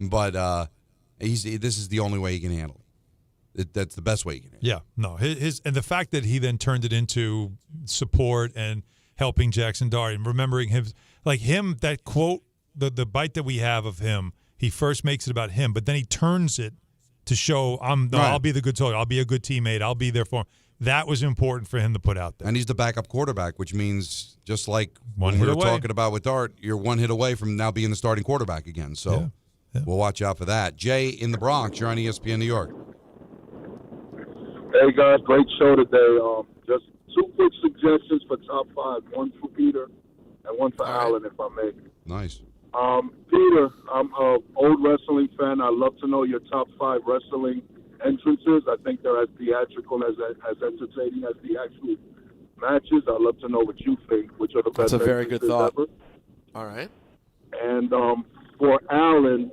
but this is the only way he can handle it. That's the best way he can handle it. Yeah. No. And the fact that he then turned it into support and helping Jackson Dart and remembering him, that quote, the bite that we have of him, he first makes it about him, but then he turns it to show I'll be the good soldier, I'll be a good teammate, I'll be there for him. That was important for him to put out there. And he's the backup quarterback, which means just like One when hit we were away. talking about with Dart, you're one hit away from now being the starting quarterback again. So we'll watch out for that. Jay in the Bronx, you're on ESPN New York. Hey guys, great show today. Just two quick suggestions for top five. One for Peter and one for Alan, if I may. Nice. Peter, I'm an old wrestling fan. I'd love to know your top five wrestling entrances. I think they're as theatrical, as entertaining as the actual matches. I'd love to know what you think, which are the best That's a very good entrances thought. ever. All right. And for Alan,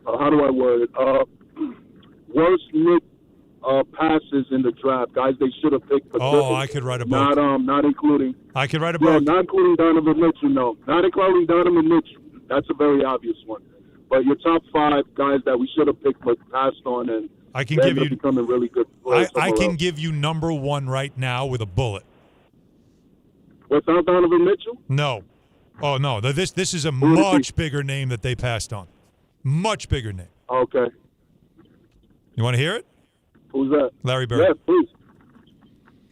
how do I word it? Worst Nick passes in the draft, guys they should have picked. But I could write a book. Not including. I could write a book. Not including Donovan Mitchell. No, not including Donovan Mitchell. That's a very obvious one. But your top five guys that we should have picked but passed on, and I can give you becoming really good players. I can give you number one right now with a bullet. Without Donovan Mitchell? No. Oh no. This is a much bigger name that they passed on. Much bigger name. Okay. You want to hear it? Who's that? Larry Bird. Yeah, please.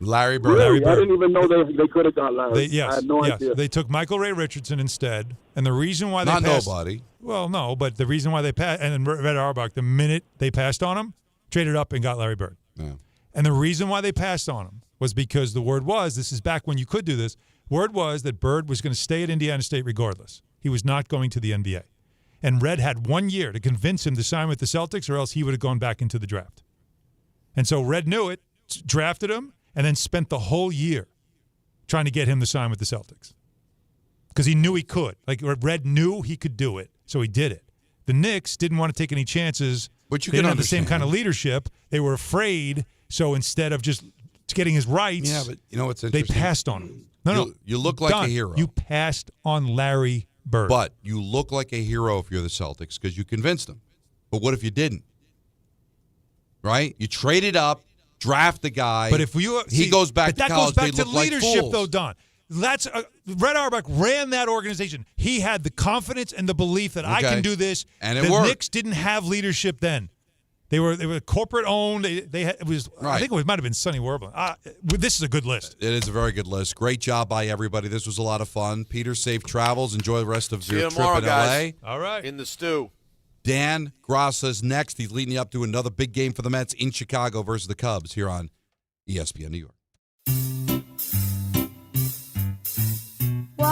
Larry Bird. Really? Larry Bird. I didn't even know they could have got Larry. I had no idea. They took Michael Ray Richardson instead, and the reason why they Not passed, nobody. Well, no, but the reason why they passed, and then Red Auerbach, the minute they passed on him, traded up and got Larry Bird. Yeah. And the reason why they passed on him was because the word was, this is back when you could do this, word was that Bird was going to stay at Indiana State regardless. He was not going to the NBA. And Red had 1 year to convince him to sign with the Celtics, or else he would have gone back into the draft. And so Red knew it, drafted him, and then spent the whole year trying to get him to sign with the Celtics. Because he knew he could. Red knew he could do it, so he did it. The Knicks didn't want to take any chances. But you they can didn't have the same understand. kind of leadership. They were afraid, so instead of just getting his rights, Yeah, but you know what's they interesting? passed on him. No. You look like Don, a hero. You passed on Larry Bird. But you look like a hero if you're the Celtics because you convinced them. But what if you didn't? Right? You traded up, draft the guy. But if he goes back to that college, goes back they to look like leadership, fools. though, Don. That's Red Auerbach ran that organization. He had the confidence and the belief that I Okay. can do this. And it the worked. Knicks didn't have leadership then. They were corporate owned. They had, it was I think it might have been Sonny Werblin. This is a good list. It is a very good list. Great job by everybody. This was a lot of fun. Peter, safe travels. Enjoy the rest of See your you trip tomorrow, in guys. LA. All right. In the stew. Dan Grassa's next. He's leading you up to another big game for the Mets in Chicago versus the Cubs here on ESPN New York.